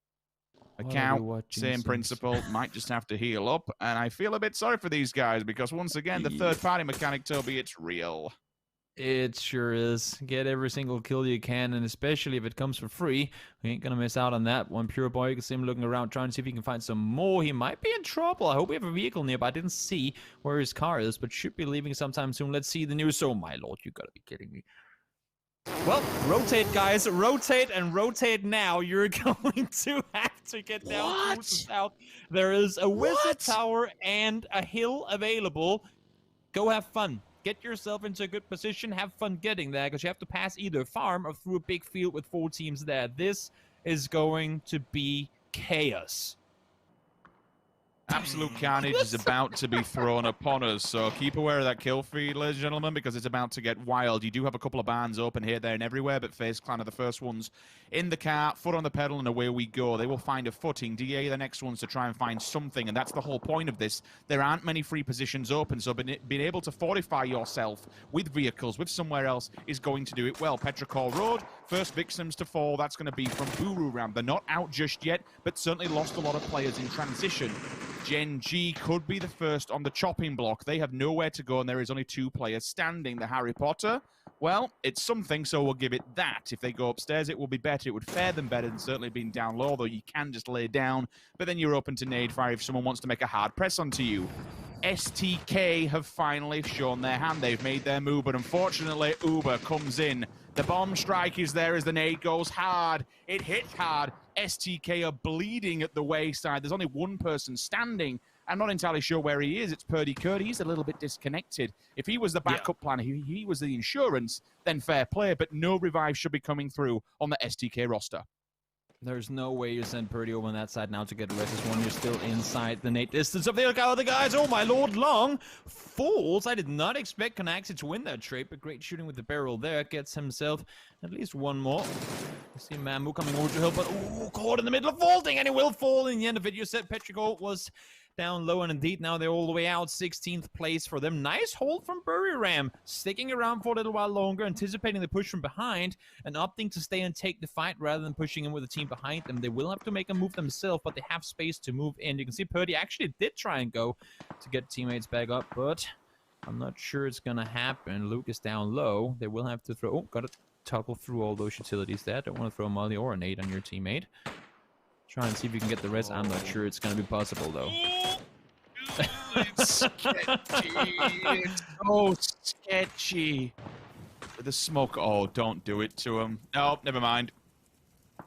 Account, same principle, might just have to heal up, and I feel a bit sorry for these guys because once again, the third-party mechanic, Toby, it's real. It sure is. Get every single kill you can, and especially if it comes for free, we ain't gonna miss out on that one. Pure Boy, you can see him looking around, trying to see if he can find some more. He might be in trouble. I hope we have a vehicle nearby. I didn't see where his car is, but should be leaving sometime soon. Let's see the news. Oh my lord, you gotta be kidding me. Well, rotate, guys. Rotate and rotate now. You're going to have to get down to the south. There is a wizard tower and a hill available. Go have fun. Get yourself into a good position. Have fun getting there, because you have to pass either farm or through a big field with 4 teams there. This is going to be chaos. Absolute carnage is about to be thrown upon us, so keep aware of that kill feed, ladies and gentlemen, because it's about to get wild. You do have a couple of barns open here, there, and everywhere, but FaZe Clan are the first ones in the car, foot on the pedal, and away we go. They will find a footing. DA the next ones to try and find something, and that's the whole point of this. There aren't many free positions open, so being able to fortify yourself with vehicles, with somewhere else, is going to do it well. Petrocor Road, first victims to fall, that's going to be from Bururam. They're not out just yet, but certainly lost a lot of players in transition. Gen G could be the first on the chopping block. They have nowhere to go, and there is only 2 players standing. The Harry Potter, well, it's something, so we'll give it that. If they go upstairs, it will be better. It would fare them better than certainly being down low, though you can just lay down. But then you're open to nade fire if someone wants to make a hard press onto you. STK have finally shown their hand. They've made their move, but unfortunately, Uber comes in. The bomb strike is there as the nade goes hard. It hits hard. STK are bleeding at the wayside. There's only 1 person standing. I'm not entirely sure where he is. It's Purdy Curdy. He's a little bit disconnected. If he was the backup plan, he was the insurance, then fair play, but no revive should be coming through on the STK roster. There's no way you send Purdy over on that side now to get arrested when you're still inside the nade distance of the other guys. Oh my lord, Long falls. I did not expect Canaxi to win that trade, but great shooting with the barrel there. Gets himself at least one more. You see Mamu coming over to help, but caught in the middle of vaulting, and he will fall in the end of it. You said Petrichor was down low, and indeed now they're all the way out. 16th place for them. Nice hold from Buriram, sticking around for a little while longer, anticipating the push from behind and opting to stay and take the fight rather than pushing in with the team behind them. They will have to make a move themselves, but they have space to move in. You can see Purdy actually did try and go to get teammates back up, but I'm not sure it's gonna happen. Luke is down low. They will have to throw. Oh, gotta toggle through all those utilities there. Don't want to throw a molly or a nade on your teammate. Try and see if you can get the rest. I'm not sure it's going to be possible, though. It's sketchy. It's so sketchy. With the smoke. Oh, don't do it to him. No, never mind.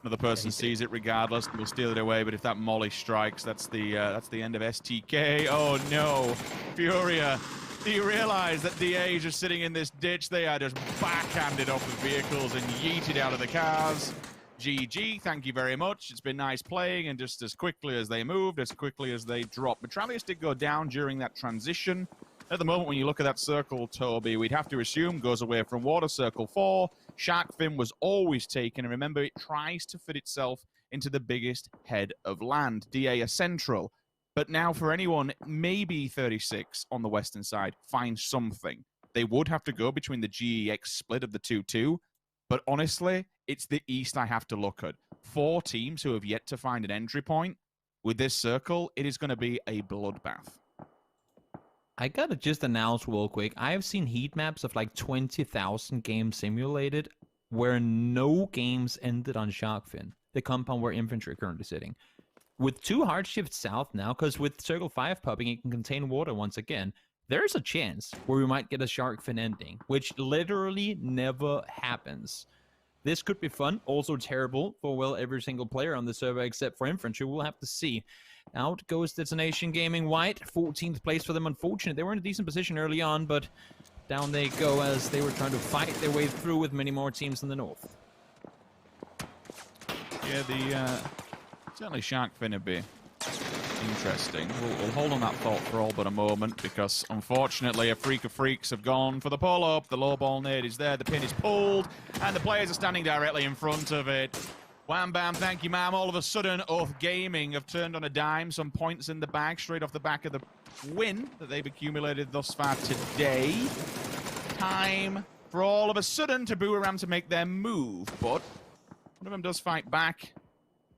Another person sees it regardless. They'll steal it away, but if that molly strikes, that's the end of STK. Oh, no. Furia. Do you realize that DA is just sitting in this ditch? They are just backhanded off the vehicles and yeeted out of the cars. GG, thank you very much. It's been nice playing, and just as quickly as they moved, as quickly as they dropped. Metralius did go down during that transition. At the moment, when you look at that circle, Toby, we'd have to assume goes away from water. Circle 4. Shark Fin was always taken, and remember, it tries to fit itself into the biggest head of land. DA are central. But now for anyone, maybe 36 on the western side, find something. They would have to go between the GEX split of the 2-2. But honestly, it's the East I have to look at. 4 teams who have yet to find an entry point. With this circle, it is going to be a bloodbath. I gotta just announce real quick, I have seen heat maps of like 20,000 games simulated where no games ended on Sharkfin, the compound where infantry are currently sitting. With 2 hard shifts south now, because with Circle 5 popping, it can contain water once again. There's a chance where we might get a shark fin ending, which literally never happens. This could be fun, also terrible for, well, every single player on the server except for infantry. We'll have to see. Out goes Detonation Gaming White, 14th place for them. Unfortunate, they were in a decent position early on, but down they go as they were trying to fight their way through with many more teams in the north. Yeah, certainly shark fin would be interesting. We'll hold on that thought for all but a moment, because unfortunately a freak of freaks have gone for the pull-up. The low ball nade is there, the pin is pulled, and the players are standing directly in front of it. Wham bam, thank you ma'am. All of a sudden, Oath Gaming have turned on a dime, some points in the bag straight off the back of the win that they've accumulated thus far today. Time for all of a sudden to Boomerang to make their move, but one of them does fight back.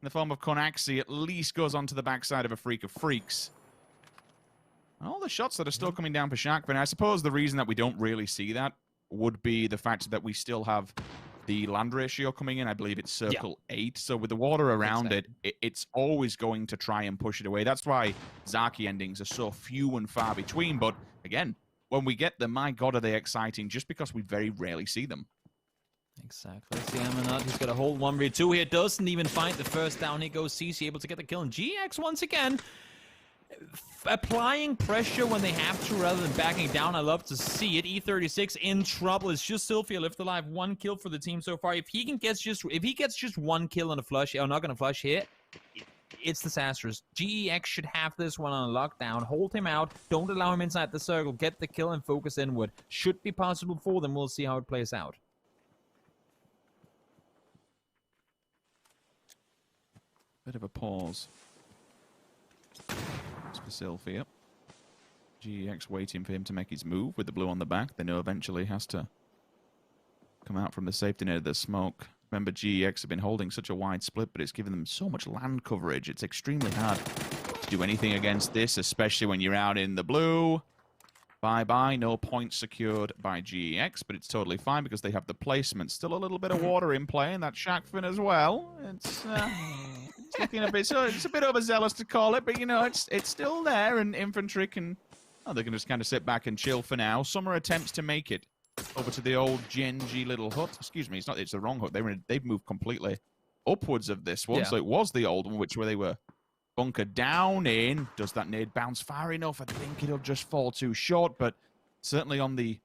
In the form of Konaxi, at least goes onto the backside of a freak of freaks. All the shots that are still coming down for Sharkfin, I suppose the reason that we don't really see that would be the fact that we still have the land ratio coming in. I believe it's circle 8. So with the water around it's always going to try and push it away. That's why Zaki endings are so few and far between. But again, when we get them, my God, are they exciting, just because we very rarely see them. Exactly. See Amanat, he's got a whole 1v2 here. Doesn't even find the first down. He goes CC, able to get the kill. And GX once again, applying pressure when they have to rather than backing down. I love to see it. E36 in trouble. It's just Sylphia left alive. 1 kill for the team so far. If he gets just 1 kill on a flush, or not going to flush here, it's disastrous. GEX should have this one on a lockdown. Hold him out. Don't allow him inside the circle. Get the kill and focus inward. Should be possible for them. We'll see how it plays out. Bit of a pause. It's for Sylphia. GEX waiting for him to make his move with the blue on the back. They know eventually he has to come out from the safety net of the smoke. Remember, GEX have been holding such a wide split, but it's given them so much land coverage. It's extremely hard to do anything against this, especially when you're out in the blue. Bye-bye. No points secured by GEX, but it's totally fine because they have the placement. Still a little bit of water in play, and that Sharkfin as well. It's looking a bit, so it's a bit overzealous to call it, but you know, it's still there, and infantry can, they can just kind of sit back and chill for now. Summer attempts to make it over to the old Genji little hut. Excuse me, it's the wrong hut. They've moved completely upwards of this one, so it was the old one, where they were bunkered down in. Does that nade bounce far enough? I think it'll just fall too short, but certainly on the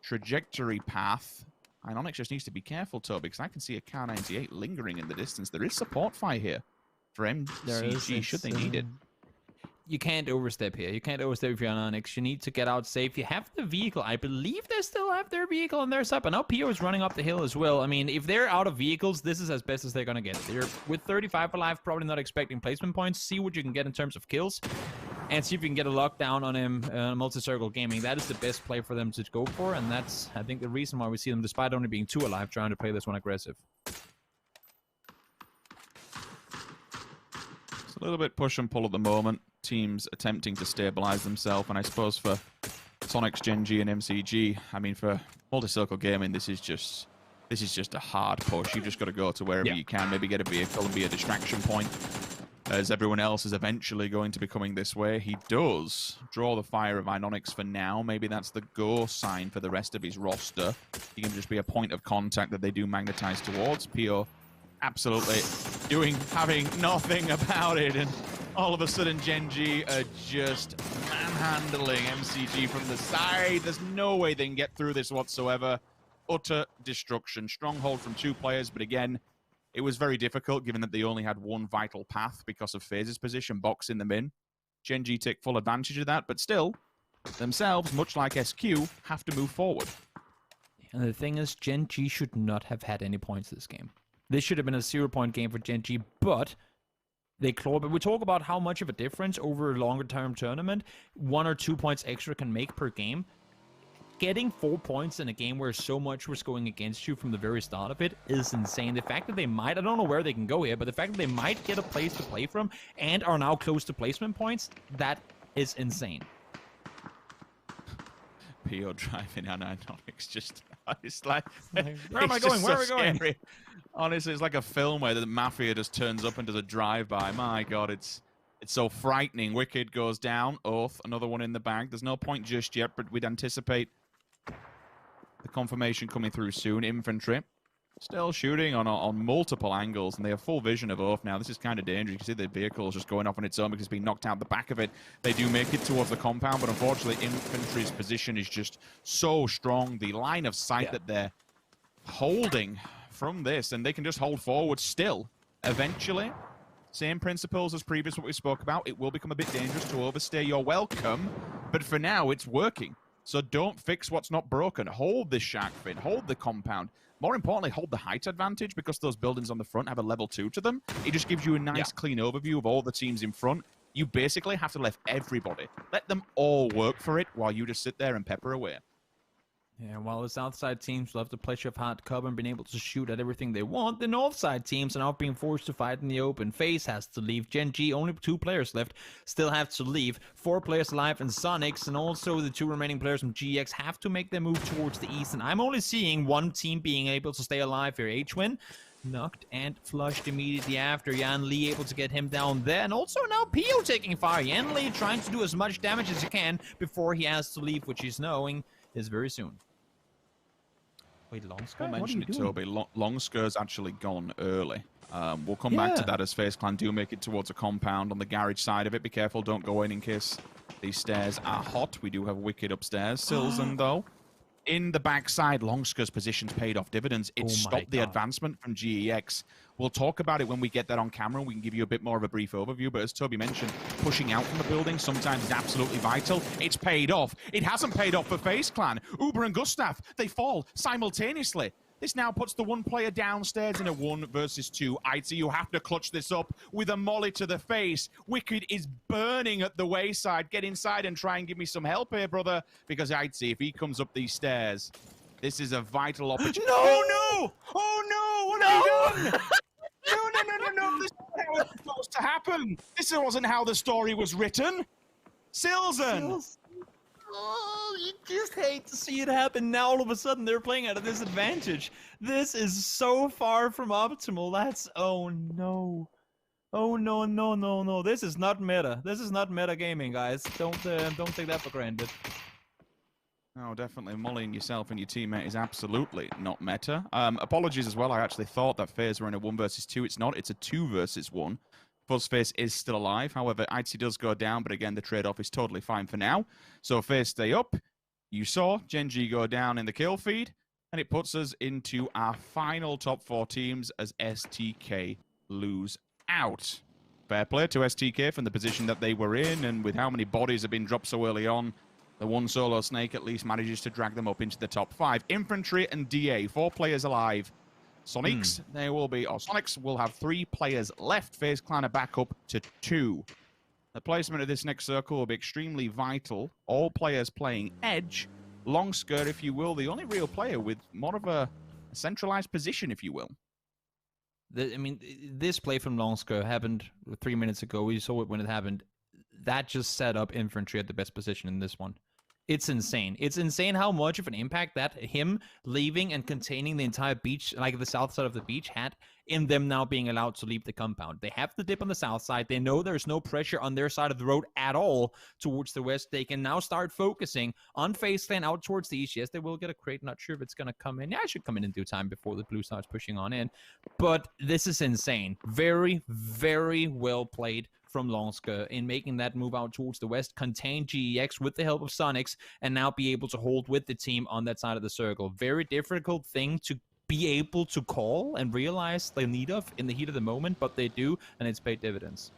trajectory path, Onyx just needs to be careful, Toby, because I can see a Kar98 lingering in the distance. There is support fire here for MCG, should they need it. You can't overstep here. You can't overstep if you're on Onyx. You need to get out safe. You have the vehicle. I believe they still have their vehicle on their side, but now PO is running up the hill as well. I mean, if they're out of vehicles, this is as best as they're going to get. They're with 35 alive, probably not expecting placement points. See what you can get in terms of kills, and see if you can get a lockdown on him, multi-circle gaming. That is the best play for them to go for, and that's, I think, the reason why we see them, despite only being 2 alive, trying to play this one aggressive. It's a little bit push and pull at the moment. Teams attempting to stabilize themselves, and I suppose for Sonics, Gen G, and MCG, I mean, for multi-circle gaming, this is just a hard push. You've just got to go to wherever you can, maybe get a vehicle and be a distraction point, as everyone else is eventually going to be coming this way. He does draw the fire of Onyx for now. Maybe that's the go sign for the rest of his roster. He can just be a point of contact that they do magnetize towards. PO absolutely having nothing about it, and all of a sudden Gen G are just manhandling MCG from the side. There's no way they can get through this whatsoever. Utter destruction. Stronghold from 2 players, but again, it was very difficult given that they only had 1 vital path because of FaZe's position, boxing them in. Gen G take full advantage of that, but still, themselves, much like SQ, have to move forward. And the thing is, Gen G should not have had any points this game. This should have been a 0-point game for Gen G, but they claw. But we talk about how much of a difference over a longer-term tournament 1 or 2 points extra can make per game. Getting 4 points in a game where so much was going against you from the very start of it is insane. The fact that they might, I don't know where they can go here, but the fact that they might get a place to play from and are now close to placement points, that is insane. PO driving on Onyx, just, it's like, where am I going? Where are we going? Honestly, it's like a film where the mafia just turns up and does a drive-by. My God, it's so frightening. Wicked goes down. Oath, another one in the bag. There's no point just yet, but we'd anticipate the confirmation coming through soon. Infantry still shooting on multiple angles, and they have full vision of Oath now. This is kind of dangerous. You can see the vehicle is just going off on its own because it's being knocked out the back of it. They do make it towards the compound, but unfortunately, Infantry's position is just so strong. The line of sight that they're holding from this, and they can just hold forward still. Eventually, same principles as previous what we spoke about. It will become a bit dangerous to overstay your welcome, but for now, it's working. So don't fix what's not broken. Hold this shark fin, hold the compound. More importantly, hold the height advantage because those buildings on the front have a level 2 to them. It just gives you a nice, clean overview of all the teams in front. You basically have to let everybody, let them all work for it while you just sit there and pepper away. Yeah, while the south side teams love the pleasure of hard cover and being able to shoot at everything they want, the north side teams are now being forced to fight in the open. FaZe has to leave. Gen G, only 2 players left, still have to leave. 4 players alive in Sonics, and also the 2 remaining players from GX have to make their move towards the east. And I'm only seeing 1 team being able to stay alive here. H-Win knocked and flushed immediately after. Yan Lee able to get him down there. And also now PO taking fire. Yan Lee trying to do as much damage as he can before he has to leave, which he's knowing is very soon. Wait, Longsker? I mentioned it, Toby. Longskir's actually gone early. We'll come back to that as FaZe Clan do make it towards a compound on the garage side of it. Be careful, don't go in case these stairs are hot. We do have Wicked upstairs. Silzen, though, in the backside, Longskir's positions paid off dividends. It stopped the advancement from GEX. We'll talk about it when we get that on camera. We can give you a bit more of a brief overview. But as Toby mentioned, pushing out from the building sometimes is absolutely vital. It's paid off. It hasn't paid off for FaZe Clan. Uber and Gustav, they fall simultaneously. This now puts the 1 player downstairs in a 1 versus 2. Itzy, you have to clutch this up with a molly to the face. Wicked is burning at the wayside. Get inside and try and give me some help here, brother. Because Itzy, if he comes up these stairs, this is a vital opportunity. No! Oh, no! Oh, no! What have you done? No. This isn't how it's supposed to happen. This wasn't how the story was written. Silzen! Oh, you just hate to see it happen. Now all of a sudden they're playing at a disadvantage. This is so far from optimal. That's, oh no. Oh no. This is not meta. This is not meta gaming, guys. Don't take that for granted. No, definitely. Mollying yourself and your teammate is absolutely not meta. Apologies as well. I actually thought that FaZe were in a 1 versus 2. It's not. It's a 2 versus 1. Fuzzface is still alive. However, Itzy does go down, but again, the trade-off is totally fine for now. So FaZe stay up. You saw Gen G go down in the kill feed. And it puts us into our final top 4 teams as STK lose out. Fair play to STK from the position that they were in, and with how many bodies have been dropped so early on, the one solo snake at least manages to drag them up into the top 5. Infantry and DA, 4 players alive. Sonics, Sonics will have 3 players left. FaZe Clan are back up to 2. The placement of this next circle will be extremely vital. All players playing edge. Long skirt, if you will, the only real player with more of a centralized position, if you will. This play from Longsker happened 3 minutes ago. We saw it when it happened. That just set up Infantry at the best position in this one. It's insane. It's insane how much of an impact that him leaving and containing the entire beach, like the south side of the beach, had in them now being allowed to leave the compound. They have the dip on the south side. They know there's no pressure on their side of the road at all towards the west. They can now start focusing on FaZe Clan out towards the east. Yes, they will get a crate. Not sure if it's going to come in. Yeah, it should come in due time before the blue starts pushing on in. But this is insane. Very, very well played from Longsker in making that move out towards the west, contain GEX with the help of Sonics, and now be able to hold with the team on that side of the circle. Very difficult thing to be able to call and realize they need of in the heat of the moment, but they do, and it's paid dividends.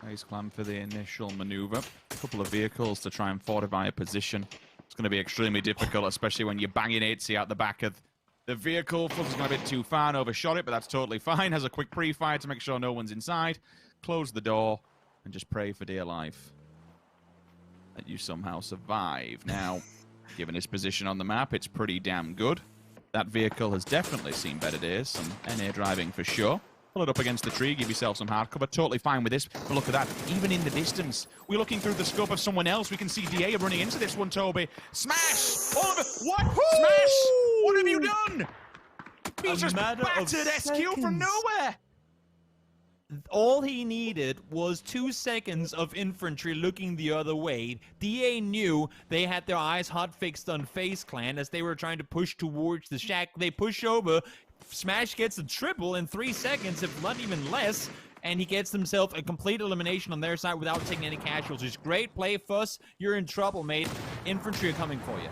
FaZe Clan for the initial maneuver. A couple of vehicles to try and fortify a position. It's going to be extremely difficult, especially when you're banging 8C out the back of the vehicle. Flux has gone a bit too far and overshot it, but that's totally fine. Has a quick pre-fire to make sure no one's inside. Close the door and just pray for dear life that you somehow survive. Now, given his position on the map, it's pretty damn good. That vehicle has definitely seen better days. Some NA driving for sure. Pull it up against the tree, give yourself some hard cover. Totally fine with this. But look at that. Even in the distance, we're looking through the scope of someone else. We can see DA running into this one, Toby. Smash! All of it. What? Woo! Smash! What have you done? He just battered SQ from nowhere. All he needed was 2 seconds of Infantry looking the other way. DA knew they had their eyes hot fixed on FaZe Clan as they were trying to push towards the shack. They push over. Smash gets a triple in 3 seconds, if not even less, and he gets himself a complete elimination on their side without taking any casualties. Great play, Fuss. You're in trouble, mate. Infantry are coming for you.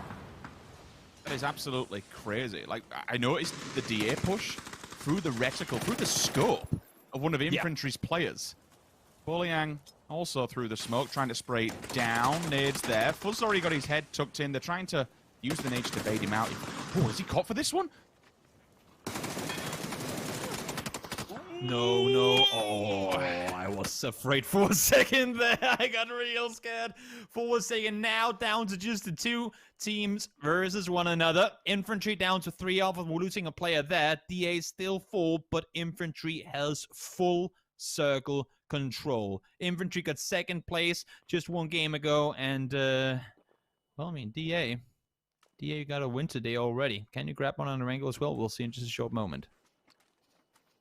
That is absolutely crazy. Like, I noticed the DA push through the reticle, through the scope of one of Infantry's players. Boliang also through the smoke, trying to spray it down. Nades there. Fuzz already got his head tucked in. They're trying to use the nades to bait him out. Oh, is he caught for this one? No. Oh, I was afraid for a second there. I got real scared for a second. Now down to just the 2 teams versus one another. Infantry down to 3 off, and we're losing a player there. DA still 4, but Infantry has full circle control. Infantry got 2nd place just 1 game ago, and, well, I mean, DA got a win today already. Can you grab one on the angle as well? We'll see in just a short moment.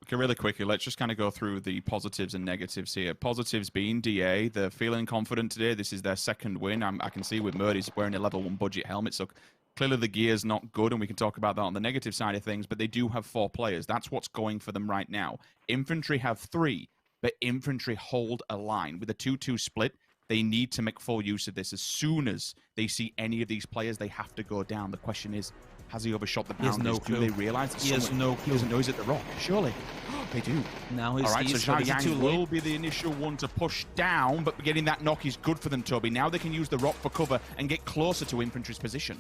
Okay, really quickly, let's just kind of go through the positives and negatives here. Positives being DA, they're feeling confident today. This is their 2nd win. I can see with Murdy's wearing a level 1 budget helmet, so clearly the gear's not good, and we can talk about that on the negative side of things, but they do have 4 players. That's what's going for them right now. Infantry have 3, but Infantry hold a line. With a 2-2 split, they need to make full use of this. As soon as they see any of these players, they have to go down. The question is, has he overshot the boundaries? Do they realize that he has no clue? He doesn't know he's at the rock. Surely. They do. Now all right, so Zhang will be the initial one to push down, but getting that knock is good for them, Toby. Now they can use the rock for cover and get closer to Infantry's position.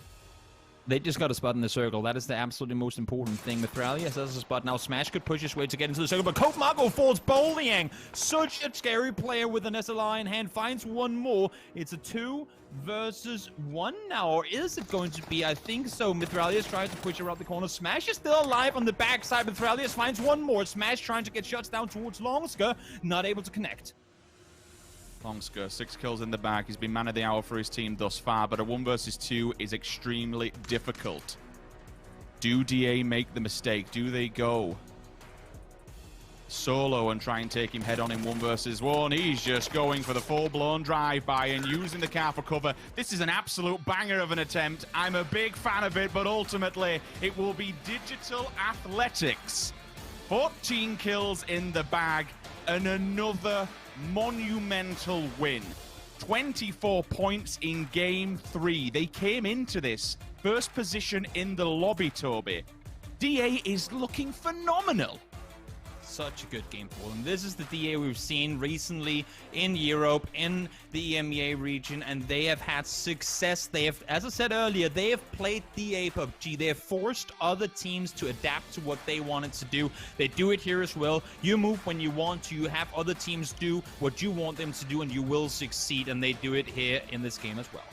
They just got a spot in the circle. That is the absolutely most important thing. Mithralia has a spot. Now Smash could push his way to get into the circle, but Coke Marco falls Boliang. Such a scary player with an SLI in hand. Finds one more. It's a 2 versus 1 now, or is it going to be? I think so. Mithralius tries to push around the corner. Smash is still alive on the backside. Mithralius finds one more. Smash trying to get shots down towards Longsker. Not able to connect. Longsker, 6 kills in the bag. He's been man of the hour for his team thus far, but a 1 versus 2 is extremely difficult. Do DA make the mistake? Do they go solo and try and take him head on in 1 versus 1? He's just going for the full-blown drive-by and using the car for cover. This is an absolute banger of an attempt. I'm a big fan of it, but ultimately it will be Digital Athletics. 14 kills in the bag and another monumental win. 24 points in game 3. They came into this first position in the lobby, Toby. DA is looking phenomenal. Such a good game for them. This is the DA we've seen recently in Europe, in the EMEA region, and they have had success. They have, as I said earlier, they have played DA PUBG. They have forced other teams to adapt to what they wanted to do. They do it here as well. You move when you want to. You have other teams do what you want them to do, and you will succeed, and they do it here in this game as well.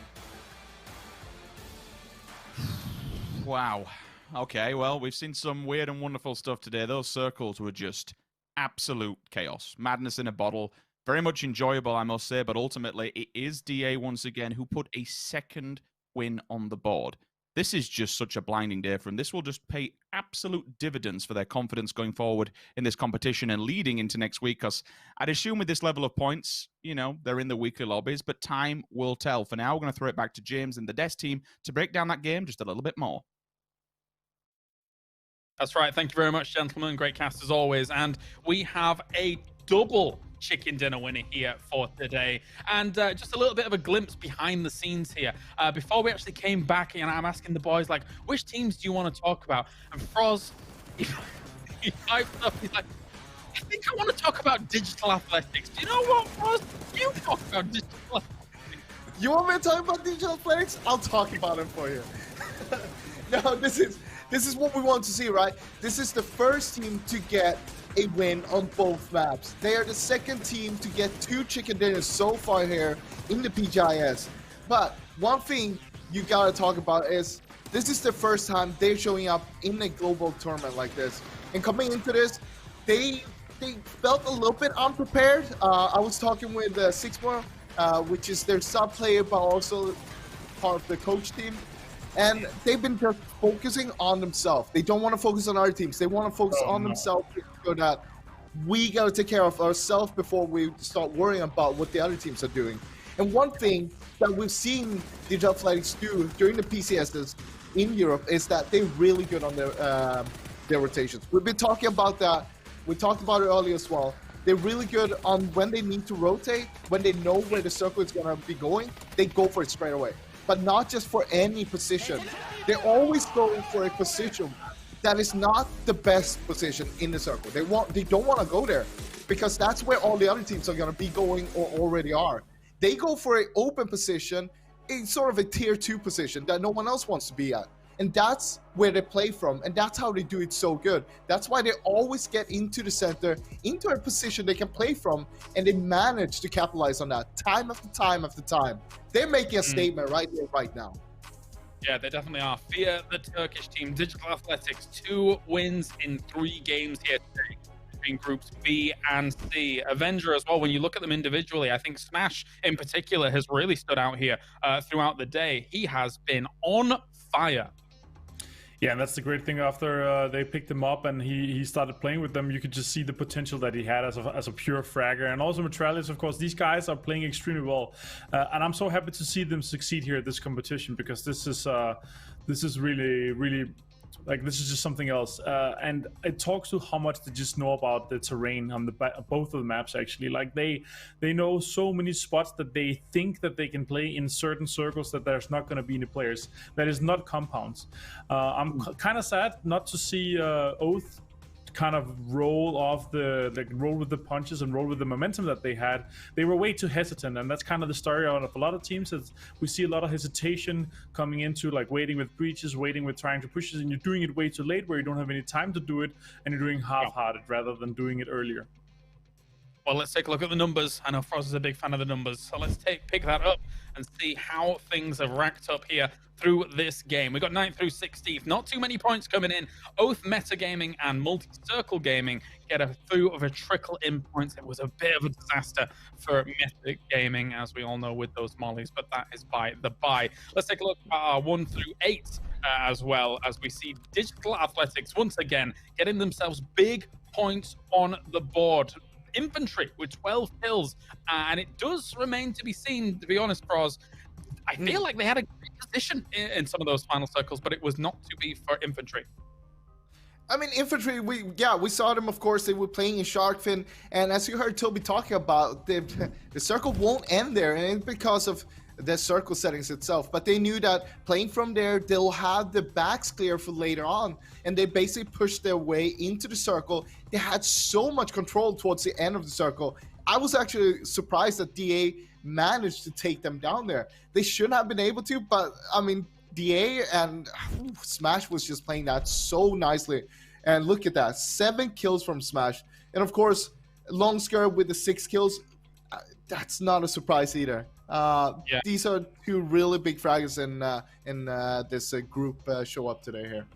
Wow. Okay, well, we've seen some weird and wonderful stuff today. Those circles were just absolute chaos. Madness in a bottle. Very much enjoyable, I must say, but ultimately it is DA once again who put a second win on the board. This is just such a blinding day for them. This will just pay absolute dividends for their confidence going forward in this competition and leading into next week, because I'd assume with this level of points, you know, they're in the weekly lobbies, but time will tell. For now, we're going to throw it back to James and the Desk team to break down that game just a little bit more. That's right. Thank you very much, gentlemen. Great cast as always. And we have a double chicken dinner winner here for today. And just a little bit of a glimpse behind the scenes here. Before we actually came back, and I'm asking the boys, like, which teams do you want to talk about? And Froz, he piped up. He's like, I think I want to talk about digital athletics. Do you know what, Froz? You talk about digital athletics. You want me to talk about digital athletics? I'll talk about it for you. No, this is what we want to see, right? This is the first team to get a win on both maps. They are the second team to get 2 chicken dinners so far here in the PGI.S. But one thing you gotta talk about is this is the first time they're showing up in a global tournament like this. And coming into this, they felt a little bit unprepared. I was talking with Sixmore, which is their sub player, but also part of the coach team. And they've been just focusing on themselves. They don't want to focus on our teams. They want to focus on themselves so that we got to take care of ourselves before we start worrying about what the other teams are doing. And one thing that we've seen Digital Athletics do during the PCSs in Europe is that they're really good on their rotations. We've been talking about that. We talked about it earlier as well. They're really good on when they need to rotate, when they know where the circle is going to be going, they go for it straight away. But not just for any position. They're always going for a position that is not the best position in the circle. They don't want to go there because that's where all the other teams are going to be going or already are. They go for an open position, it's sort of a tier 2 position that no one else wants to be at. And that's where they play from, and that's how they do it so good. That's why they always get into the center, into a position they can play from, and they manage to capitalize on that time after time after time. They're making a statement right here, right now. Yeah, they definitely are. Fear the Turkish team. Digital Athletics, 2 wins in 3 games here today between groups B and C. Avenger as well, when you look at them individually, I think Smash in particular has really stood out here throughout the day. He has been on fire. Yeah, and that's the great thing. After they picked him up and he started playing with them, you could just see the potential that he had as a pure fragger. And also Metralis, of course, these guys are playing extremely well. And I'm so happy to see them succeed here at this competition, because this is really, really, like, this is just something else. And it talks to how much they just know about the terrain on both of the maps, actually. Like, they know so many spots that they think that they can play in certain circles that there's not going to be any players. That is not compounds. I'm kind of sad not to see Oath kind of roll with the punches and roll with the momentum that they had. They were way too hesitant, and that's kind of the story out of a lot of teams. Is we see a lot of hesitation coming into, like, waiting with breaches, waiting with trying to push it, and you're doing it way too late where you don't have any time to do it, and you're doing half-hearted rather than doing it earlier. Well, let's take a look at the numbers. I know Frost is a big fan of the numbers, so let's pick that up and see how things have racked up here through this game. We got 9th through 16th. Not too many points coming in. Oath Metagaming and Multi-Circle Gaming get a few of a trickle in points. It was a bit of a disaster for Metagaming, as we all know, with those mollies, but that is by the by. Let's take a look at our 1 through 8 as well, as we see Digital Athletics once again getting themselves big points on the board. Infantry with 12 kills, and it does remain to be seen, to be honest, Bros. I feel like they had a great position in some of those final circles, but it was not to be for infantry. I mean, infantry, we saw them, of course. They were playing in Sharkfin, and as you heard Toby talking about, the circle won't end there, and it's because of the circle settings itself. But they knew that playing from there, they'll have the backs clear for later on. And they basically pushed their way into the circle. They had so much control towards the end of the circle. I was actually surprised that DA managed to take them down there. They shouldn't have been able to, but I mean, DA and Smash was just playing that so nicely. And look at that, 7 kills from Smash. And of course, Longsker with the 6 kills, that's not a surprise either. These are 2 really big fraggers in this group show up today here.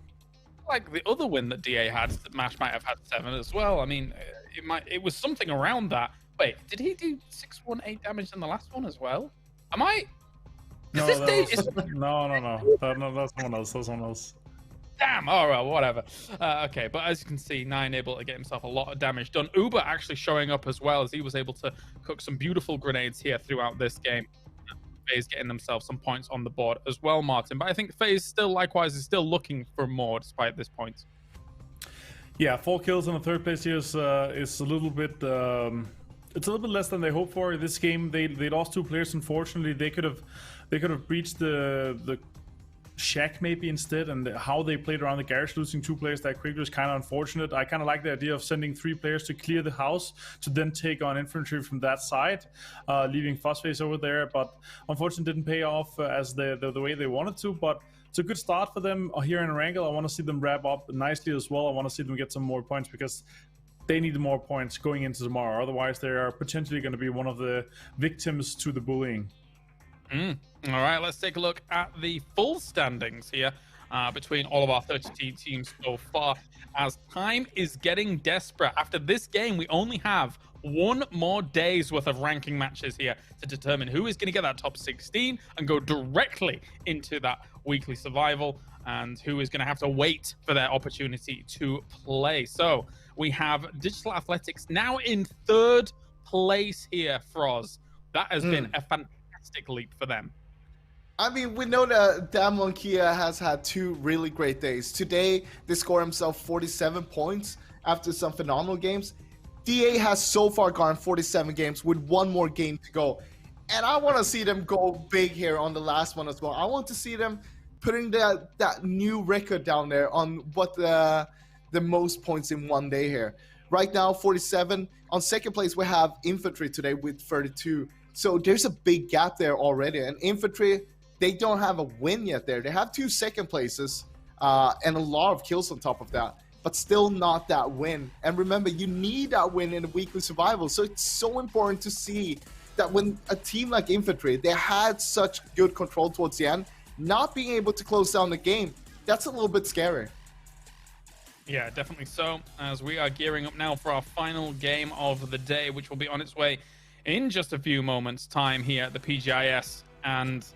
Like the other win that DA had, that Mash might have had 7 as well. I mean, it was something around that. Wait, did he do 618 damage in the last one as well? Am I? No, no. That's someone else. That's someone else. Damn, all right, whatever. Okay, but as you can see, 9 able to get himself a lot of damage done. Uber actually showing up as well, as he was able to cook some beautiful grenades here throughout this game. FaZe getting themselves some points on the board as well, Martin. But I think FaZe still, likewise, is still looking for more despite this point. Yeah, 4 kills in the 3rd place here is a little bit... it's a little bit less than they hoped for. This game, they lost 2 players, unfortunately. They could have breached the Shack maybe instead, and how they played around the garage, losing 2 players that quickly was kind of unfortunate. I kind of like the idea of sending 3 players to clear the house to then take on infantry from that side, leaving Fuzzface over there, but unfortunately didn't pay off as the way they wanted to. But it's a good start for them here in Wrangle. I want to see them wrap up nicely as well. I want to see them get some more points because they need more points going into tomorrow. Otherwise, they are potentially going to be one of the victims to the bullying. All right, let's take a look at the full standings here between all of our 32 teams so far, as time is getting desperate. After this game, we only have 1 more day's worth of ranking matches here to determine who is going to get that top 16 and go directly into that weekly survival, and who is going to have to wait for their opportunity to play. So we have Digital Athletics now in 3rd place here, Froz. That has been a fantastic leap for them. I mean, we know that Damwon Kia has had 2 really great days. Today, they score himself 47 points after some phenomenal games. DA has so far gone 47 games with 1 more game to go. And I want to see them go big here on the last one as well. I want to see them putting that new record down there on what the most points in 1 day here. Right now, 47. On 2nd place, we have Infantry today with 32. So there's a big gap there already. And Infantry, they don't have a win yet there. They have 2 2nd places and a lot of kills on top of that, but still not that win. And remember, you need that win in the weekly survival. So it's so important to see that when a team like Infantry, they had such good control towards the end, not being able to close down the game, that's a little bit scary. Yeah, definitely so, as we are gearing up now for our final game of the day, which will be on its way in just a few moments' time here at the PGI.S. And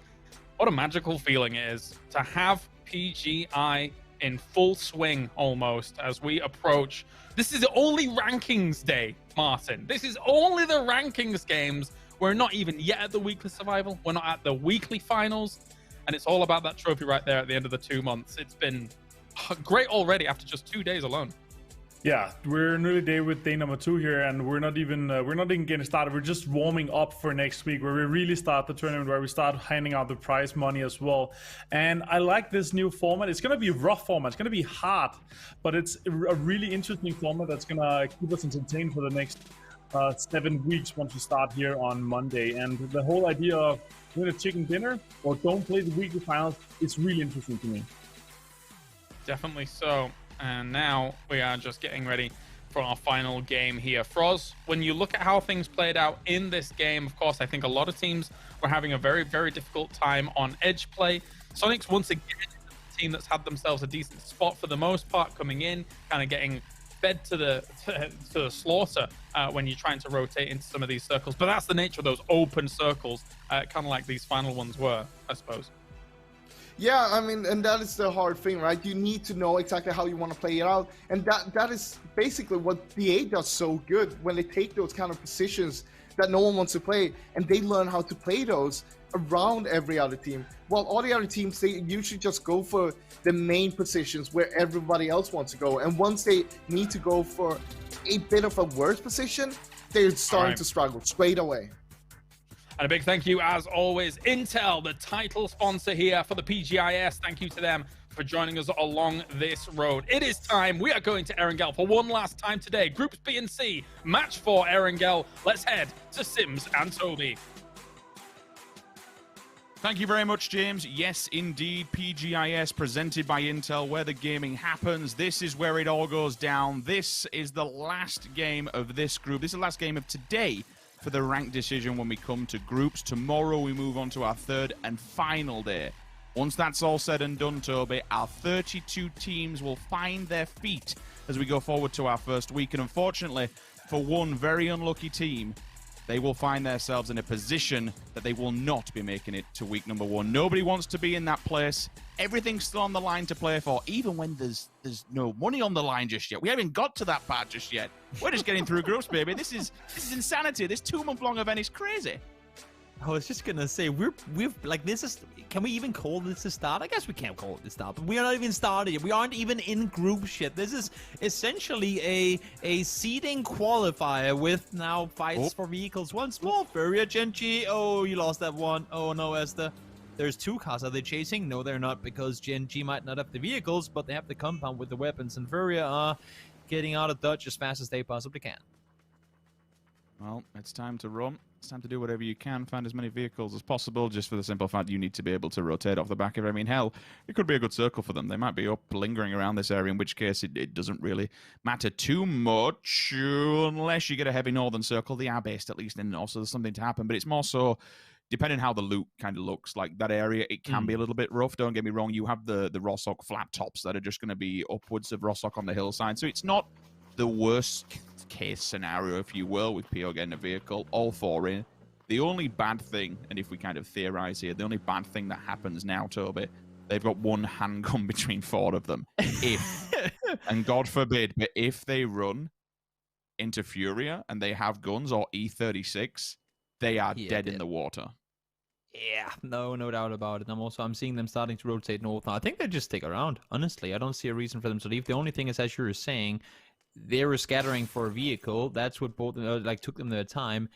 what a magical feeling it is to have PGI in full swing almost as we approach. This is the only rankings day, Martin. This is only the rankings games. We're not even yet at the weekly survival. We're not at the weekly finals. And it's all about that trophy right there at the end of the 2 months. It's been great already after just 2 days alone. Yeah, we're nearly day with day number 2 here, and we're not even getting started. We're just warming up for next week, where we really start the tournament, where we start handing out the prize money as well. And I like this new format. It's gonna be a rough format. It's gonna be hard, but it's a really interesting format that's gonna keep us entertained for the next 7 weeks once we start here on Monday. And the whole idea of win a chicken dinner or don't play the weekly finals is really interesting to me. Definitely so. And now we are just getting ready for our final game here. Froz, when you look at how things played out in this game, of course, I think a lot of teams were having a very, very difficult time on edge play. Sonics, once again, a team that's had themselves a decent spot for the most part, coming in, kind of getting fed to the slaughter when you're trying to rotate into some of these circles. But that's the nature of those open circles, kind of like these final ones were, I suppose. Yeah, I mean, and that is the hard thing, right? You need to know exactly how you want to play it out. And that is basically what DA does so good, when they take those kind of positions that no one wants to play, and they learn how to play those around every other team. While all the other teams, they usually just go for the main positions where everybody else wants to go. And once they need to go for a bit of a worse position, they're starting to struggle straight away. And a big thank you, as always, Intel, the title sponsor here for the PGI.S. Thank you to them for joining us along this road. It is time. We are going to Erangel for one last time today. Groups B and C, match for Erangel. Let's head to Sims and Toby. Thank you very much, James. Yes, indeed, PGI.S. presented by Intel, where the gaming happens. This is where it all goes down. This is the last game of this group. This is the last game of today for the rank decision when we come to groups. Tomorrow we move on to our third and final day. Once that's all said and done, Toby, our 32 teams will find their feet as we go forward to our first week. And unfortunately, for one very unlucky team, they will find themselves in a position that they will not be making it to week number 1. Nobody wants to be in that place. Everything's still on the line to play for, even when there's no money on the line just yet. We haven't got to that part just yet. We're just getting through groups, baby. This is insanity. This 2-month-long event is crazy. I was just gonna say we've like this is. Can we even call this a start? I guess we can't call it the start, but we are not even started yet. We aren't even in group shit. This is essentially a seeding qualifier with now fights for vehicles once more. Furia, Genji. Oh, you lost that one. Oh no, Esther. There's 2 cars. Are they chasing? No, they're not, because Genji might not have the vehicles, but they have the compound with the weapons, and Furia are getting out of Dodge as fast as they possibly can. Well, it's time to run. It's time to do whatever you can, find as many vehicles as possible, just for the simple fact you need to be able to rotate off the back of it. I mean, hell, it could be a good circle for them. They might be up lingering around this area, in which case it doesn't really matter too much, unless you get a heavy northern circle. They are based at least in the north, so there's something to happen, but it's more so depending how the loot kind of looks. Like that area, it can be a little bit rough, don't get me wrong. You have the Rossok flat tops that are just going to be upwards of Rossok on the hillside, so it's not the worst case scenario, if you will, with PO getting a vehicle, all 4 in. The only bad thing, and if we kind of theorize here, the only bad thing that happens now, Toby, they've got 1 handgun between 4 of them. If, and God forbid, but if they run into Furia and they have guns or E36, they are dead in the water. Yeah, no doubt about it. I'm seeing them starting to rotate north now. I think they just stick around. Honestly, I don't see a reason for them to leave. The only thing is, as you were saying, they were scattering for a vehicle. That's what both took them their time.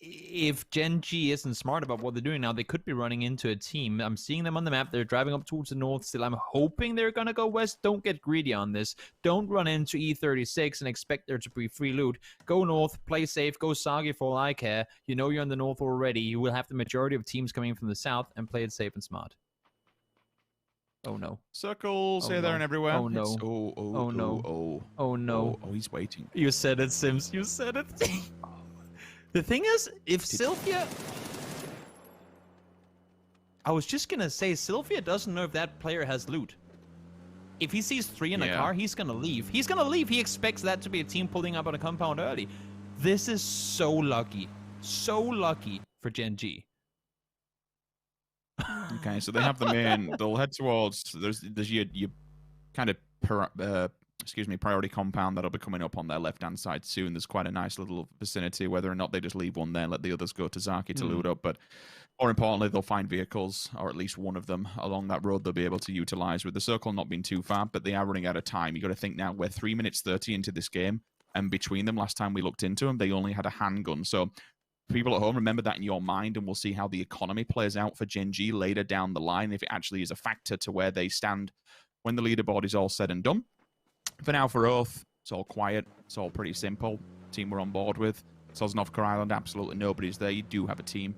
If Genji isn't smart about what they're doing now, they could be running into a team. I'm seeing them on the map. They're driving up towards the north still. I'm hoping they're going to go west. Don't get greedy on this. Don't run into E36 and expect there to be free loot. Go north, play safe, go Sagi for all I care. You know you're in the north already. You will have the majority of teams coming from the south, and play it safe and smart. Oh no. Circles here, there, and everywhere. Oh no. Oh no. Oh no. Oh, he's waiting. You said it, Sims. You said it. The thing is, if Sylvia... I was just gonna say, Sylvia doesn't know if that player has loot. If he sees 3 in a car, he's gonna leave. He's gonna leave. He expects that to be a team pulling up on a compound early. This is so lucky. So lucky for Genji. Okay, so they have the main. They'll head towards. There's your kind of priority compound that'll be coming up on their left-hand side soon. There's quite a nice little vicinity. Whether or not they just leave one there and let the others go to Zaki to loot up, but more importantly, they'll find vehicles, or at least one of them, along that road they'll be able to utilize. With the circle not being too far, but they are running out of time. You got to think now we're 3 minutes 30 into this game, and between them, last time we looked into them, they only had a handgun. So people at home, remember that in your mind, and we'll see how the economy plays out for Genji later down the line, if it actually is a factor to where they stand when the leaderboard is all said and done. For now, for Oath, it's all quiet. It's all pretty simple. Team we're on board with. Sosnovka Island, absolutely nobody's there. You do have a team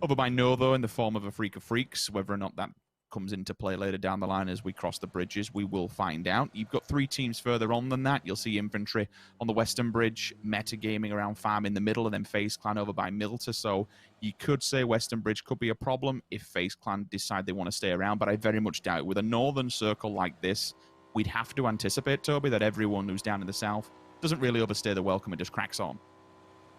over by No, though, in the form of a Freak of Freaks. Whether or not that comes into play later down the line as we cross the bridges, we will find out. You've got 3 teams further on than that. You'll see infantry on the western bridge, metagaming around Farm in the middle, and then FaZe Clan over by Milta. So you could say western bridge could be a problem if FaZe Clan decide they want to stay around, but I very much doubt it. With a northern circle like this, we'd have to anticipate, Toby, that everyone who's down in the south doesn't really overstay the welcome and just cracks on.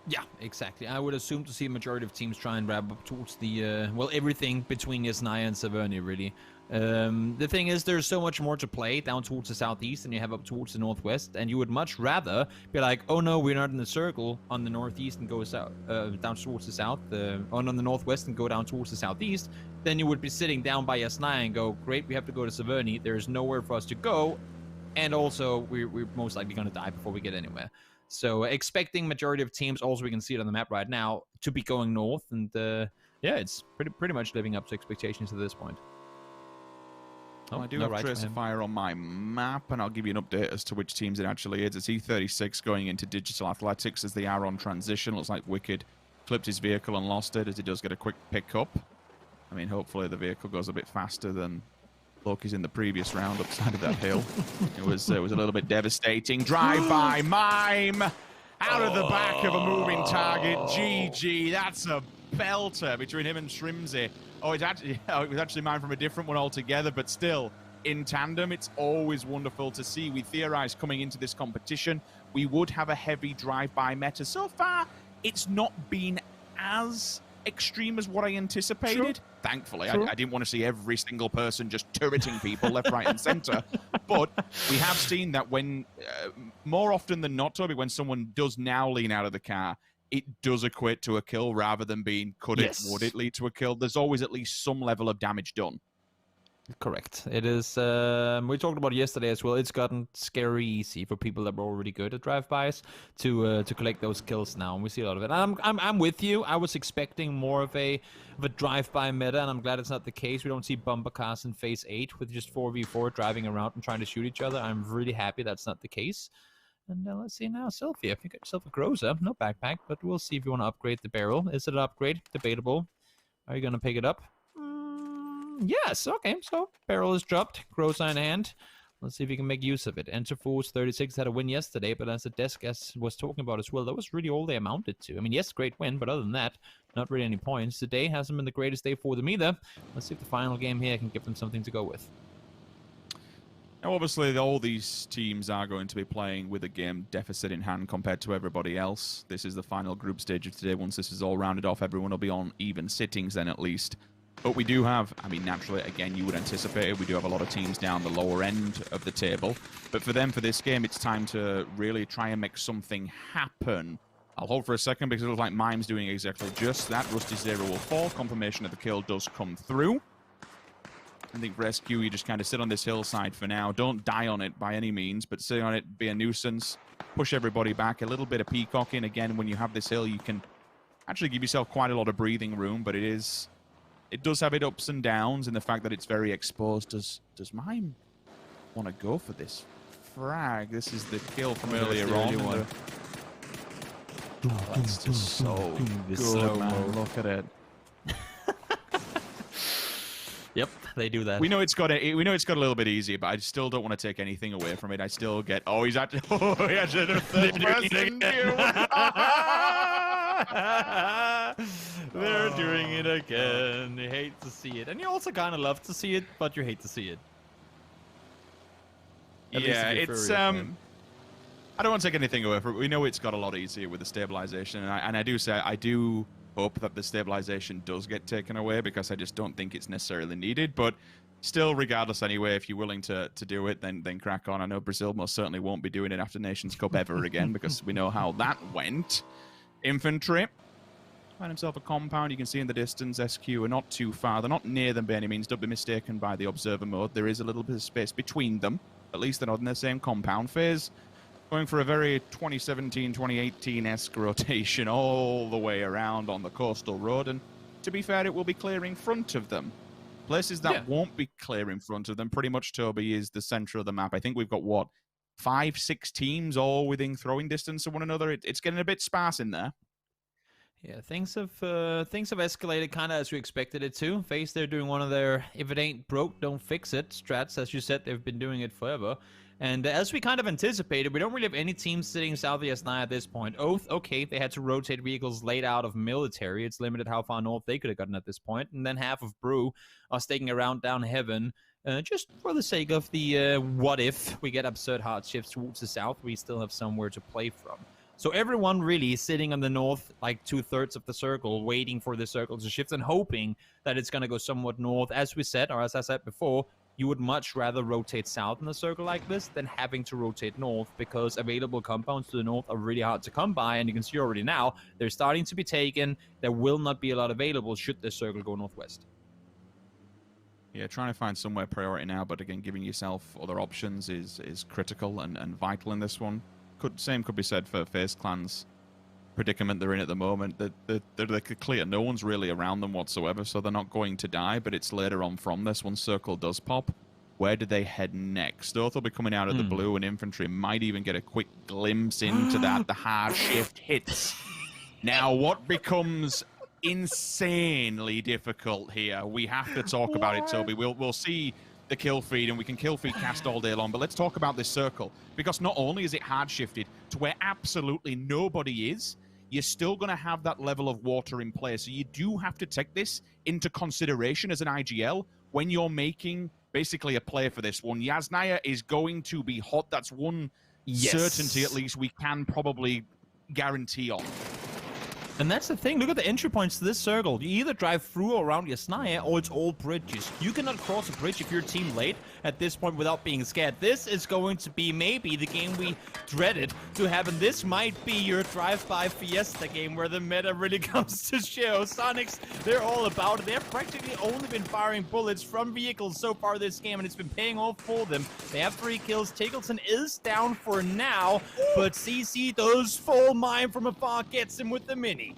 Yeah, exactly. I would assume to see a majority of teams try and wrap up towards the, everything between Yasnaya and Severny, really. The thing is, there's so much more to play down towards the southeast than you have up towards the northwest, and you would much rather be like, oh no, we're not in the circle on the northeast and go south, down towards the south, on the northwest and go down towards the southeast, then you would be sitting down by Yasnaya and go, great, we have to go to Severny, there's nowhere for us to go, and also we're most likely going to die before we get anywhere. So expecting majority of teams, also we can see it on the map right now, to be going north. And yeah, it's pretty much living up to expectations at this point. Well, I do have Tracer Fire on my map, and I'll give you an update as to which teams it actually is. It's E36 going into Digital Athletics as they are on transition. Looks like Wicked flipped his vehicle and lost it, as he does get a quick pickup. I mean, hopefully the vehicle goes a bit faster than Loki's in the previous round upside of that hill. It was a little bit devastating. Drive-by mime out of the back of a moving target. GG, that's a belter between him and Shrimsy. Oh, it was actually mine from a different one altogether, but still, in tandem, it's always wonderful to see. We theorized coming into this competition, we would have a heavy drive-by meta. So far, it's not been as extreme as what I anticipated. True. Thankfully, I didn't want to see every single person just turreting people left, right, and center. But we have seen that when, more often than not, Toby, when someone does now lean out of the car, it does equate to a kill rather than being would it lead to a kill? There's always at least some level of damage done. Correct. It is. We talked about it yesterday as well. It's gotten scary easy for people that were already good at drive-bys to collect those kills now, and we see a lot of it. I'm with you. I was expecting more of a drive-by meta, and I'm glad it's not the case. We don't see bumper cars in Phase 8 with just 4v4 driving around and trying to shoot each other. I'm really happy that's not the case. And let's see now, Sylvia, if you get yourself a Groza, no backpack, but we'll see if you want to upgrade the barrel. Is it an upgrade? Debatable. Are you going to pick it up? Yes, okay, so barrel is dropped, Groza in hand. Let's see if you can make use of it. Enter Force 36 had a win yesterday, but as the desk was talking about as well, that was really all they amounted to. I mean, yes, great win, but other than that, not really any points. Today hasn't been the greatest day for them either. Let's see if the final game here can give them something to go with. Now, obviously, all these teams are going to be playing with a game deficit in hand compared to everybody else. This is the final group stage of today. Once this is all rounded off, everyone will be on even sittings then at least. But we do have, I mean, naturally, again, you would anticipate it. We do have a lot of teams down the lower end of the table. But for them, for this game, it's time to really try and make something happen. I'll hold for a second because it looks like Mime's doing exactly just that. Rusty Zero will fall. Confirmation of the kill does come through. I think for SQ, you just kind of sit on this hillside for now. Don't die on it by any means, but sit on it, be a nuisance, push everybody back. A little bit of peacocking. Again, when you have this hill, you can actually give yourself quite a lot of breathing room, but it does have its ups and downs in the fact that it's very exposed. Does Mime want to go for this frag? This is the kill from earlier on. Oh, that's just so good, man. Look at it. Yep, they do that. We know it's got a little bit easier, but I still don't want to take anything away from it. I still get. Oh, he's actually. Oh, he actually did a third person view. They're doing it again. You hate to see it, and you also kind of love to see it, but you hate to see it. Yeah, it's I don't want to take anything away from it. We know it's got a lot easier with the stabilization, and I do say I do hope that the stabilization does get taken away because I just don't think it's necessarily needed. But still, regardless anyway, if you're willing to do it, then crack on. I know Brazil most certainly won't be doing it after Nations Cup ever again because we know how that went. Infantry. Find himself a compound. You can see in the distance, SQ are not too far. They're not near them by any means. Don't be mistaken by the observer mode. There is a little bit of space between them. At least they're not in the same compound phase. Going for a very 2017-2018-esque rotation all the way around on the coastal road. And to be fair, it will be clear in front of them. Places that won't be clear in front of them, pretty much, Toby, is the center of the map. I think we've got, what, 5-6 teams all within throwing distance of one another? It's getting a bit sparse in there. Yeah, things have escalated kind of as we expected it to. FaZe, they're doing one of their if it ain't broke, don't fix it strats. As you said, they've been doing it forever. And as we kind of anticipated, we don't really have any teams sitting south of Yasnaya at this point. Oath, okay, they had to rotate vehicles laid out of military. It's limited how far north they could have gotten at this point. And then half of Brew are sticking around down heaven. Just for the sake of the what if we get absurd hard shifts towards the south, we still have somewhere to play from. So everyone really sitting on the north, like 2/3 of the circle, waiting for the circle to shift and hoping that it's going to go somewhat north. As we said, or as I said before, you would much rather rotate south in a circle like this than having to rotate north because available compounds to the north are really hard to come by. And you can see already now, they're starting to be taken. There will not be a lot available should this circle go northwest. Yeah, trying to find somewhere priority now, but again, giving yourself other options is critical and vital in this one. same could be said for FaZe Clan's predicament they're in at the moment. They're clear. No one's really around them whatsoever, so they're not going to die, but it's later on from this. One circle does pop. Where do they head next? Oath will be coming out of the blue, and infantry might even get a quick glimpse into that. The hard shift hits. Now, what becomes insanely difficult here? We have to talk about it, Toby. We'll see the kill feed, and we can kill feed cast all day long, but let's talk about this circle, because not only is it hard shifted to where absolutely nobody is, you're still going to have that level of water in play. So you do have to take this into consideration as an IGL when you're making basically a play for this one. Yasnaya is going to be hot. That's one certainty, at least, we can probably guarantee on. And that's the thing. Look at the entry points to this circle. You either drive through or around Yasnaya, or it's all bridges. You cannot cross a bridge if you're team late at this point without being scared. This is going to be maybe the game we dreaded to happen. This might be your drive-by Fiesta game where the meta really comes to show. Sonics, they're all about it. They've practically only been firing bullets from vehicles so far this game, and it's been paying off for them. They have 3 kills. Tiggleton is down for now, but CC does full mine from afar, gets him with the mini.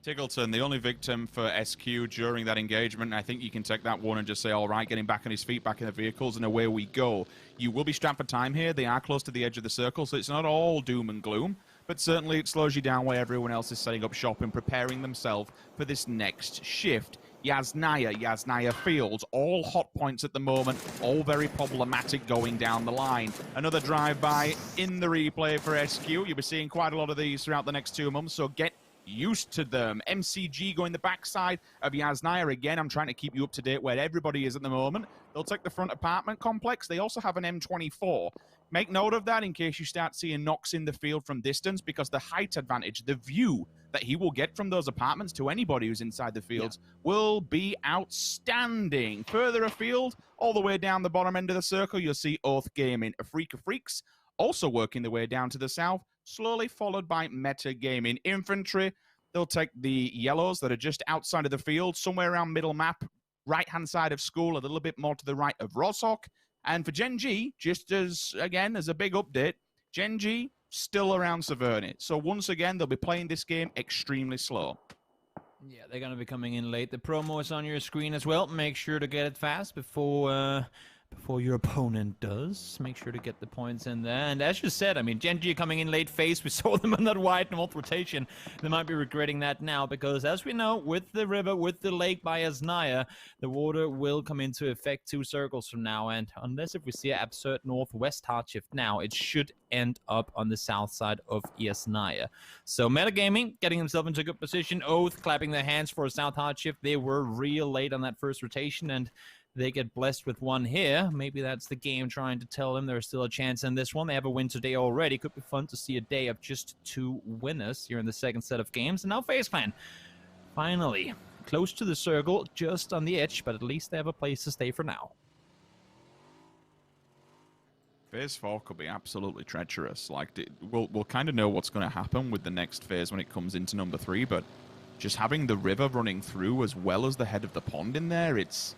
Tiggleton, the only victim for SQ during that engagement. I think you can take that one and just say, all right, getting back on his feet, back in the vehicles, and away we go. You will be strapped for time here. They are close to the edge of the circle, so it's not all doom and gloom, but certainly it slows you down where everyone else is setting up shop and preparing themselves for this next shift. Yasnaya Fields, all hot points at the moment, all very problematic going down the line. Another drive-by in the replay for SQ. You'll be seeing quite a lot of these throughout the next 2 months, so get used to them. MCG going the backside of Yasnaya again. I'm trying to keep you up to date where everybody is at the moment. They'll take the front apartment complex. They also have an M24. Make note of that in case you start seeing knocks in the field from distance, because the height advantage, the view that he will get from those apartments to anybody who's inside the fields will be outstanding. Further afield, all the way down the bottom end of the circle, you'll see Oath Gaming. A Freak of Freaks also working their way down to the south, slowly followed by Meta Gaming. Infantry, they'll take the yellows that are just outside of the field, somewhere around middle map, right-hand side of school, a little bit more to the right of Roshok. And for Gen G, just as, again, as a big update, Gen G still around Savernit. So once again, they'll be playing this game extremely slow. Yeah, they're going to be coming in late. The promo is on your screen as well. Make sure to get it fast before your opponent does. Make sure to get the points in there. And as you said, I mean, Gen G coming in late phase. We saw them on that wide north rotation. They might be regretting that now, because as we know, with the river, with the lake by Yasnaya, the water will come into effect 2 circles from now. And unless if we see an absurd northwest hard shift now, it should end up on the south side of Yasnaya. So Metagaming getting himself into a good position. Oath clapping their hands for a south hard shift. They were real late on that first rotation, and they get blessed with one here. Maybe that's the game trying to tell them there's still a chance in this one. They have a win today already. Could be fun to see a day of just 2 winners here in the second set of games. And now FaZe Clan, finally, close to the circle, just on the edge, but at least they have a place to stay for now. Phase 4 could be absolutely treacherous. Like, we'll kind of know what's going to happen with the next phase when it comes into number 3, but just having the river running through as well as the head of the pond in there, it's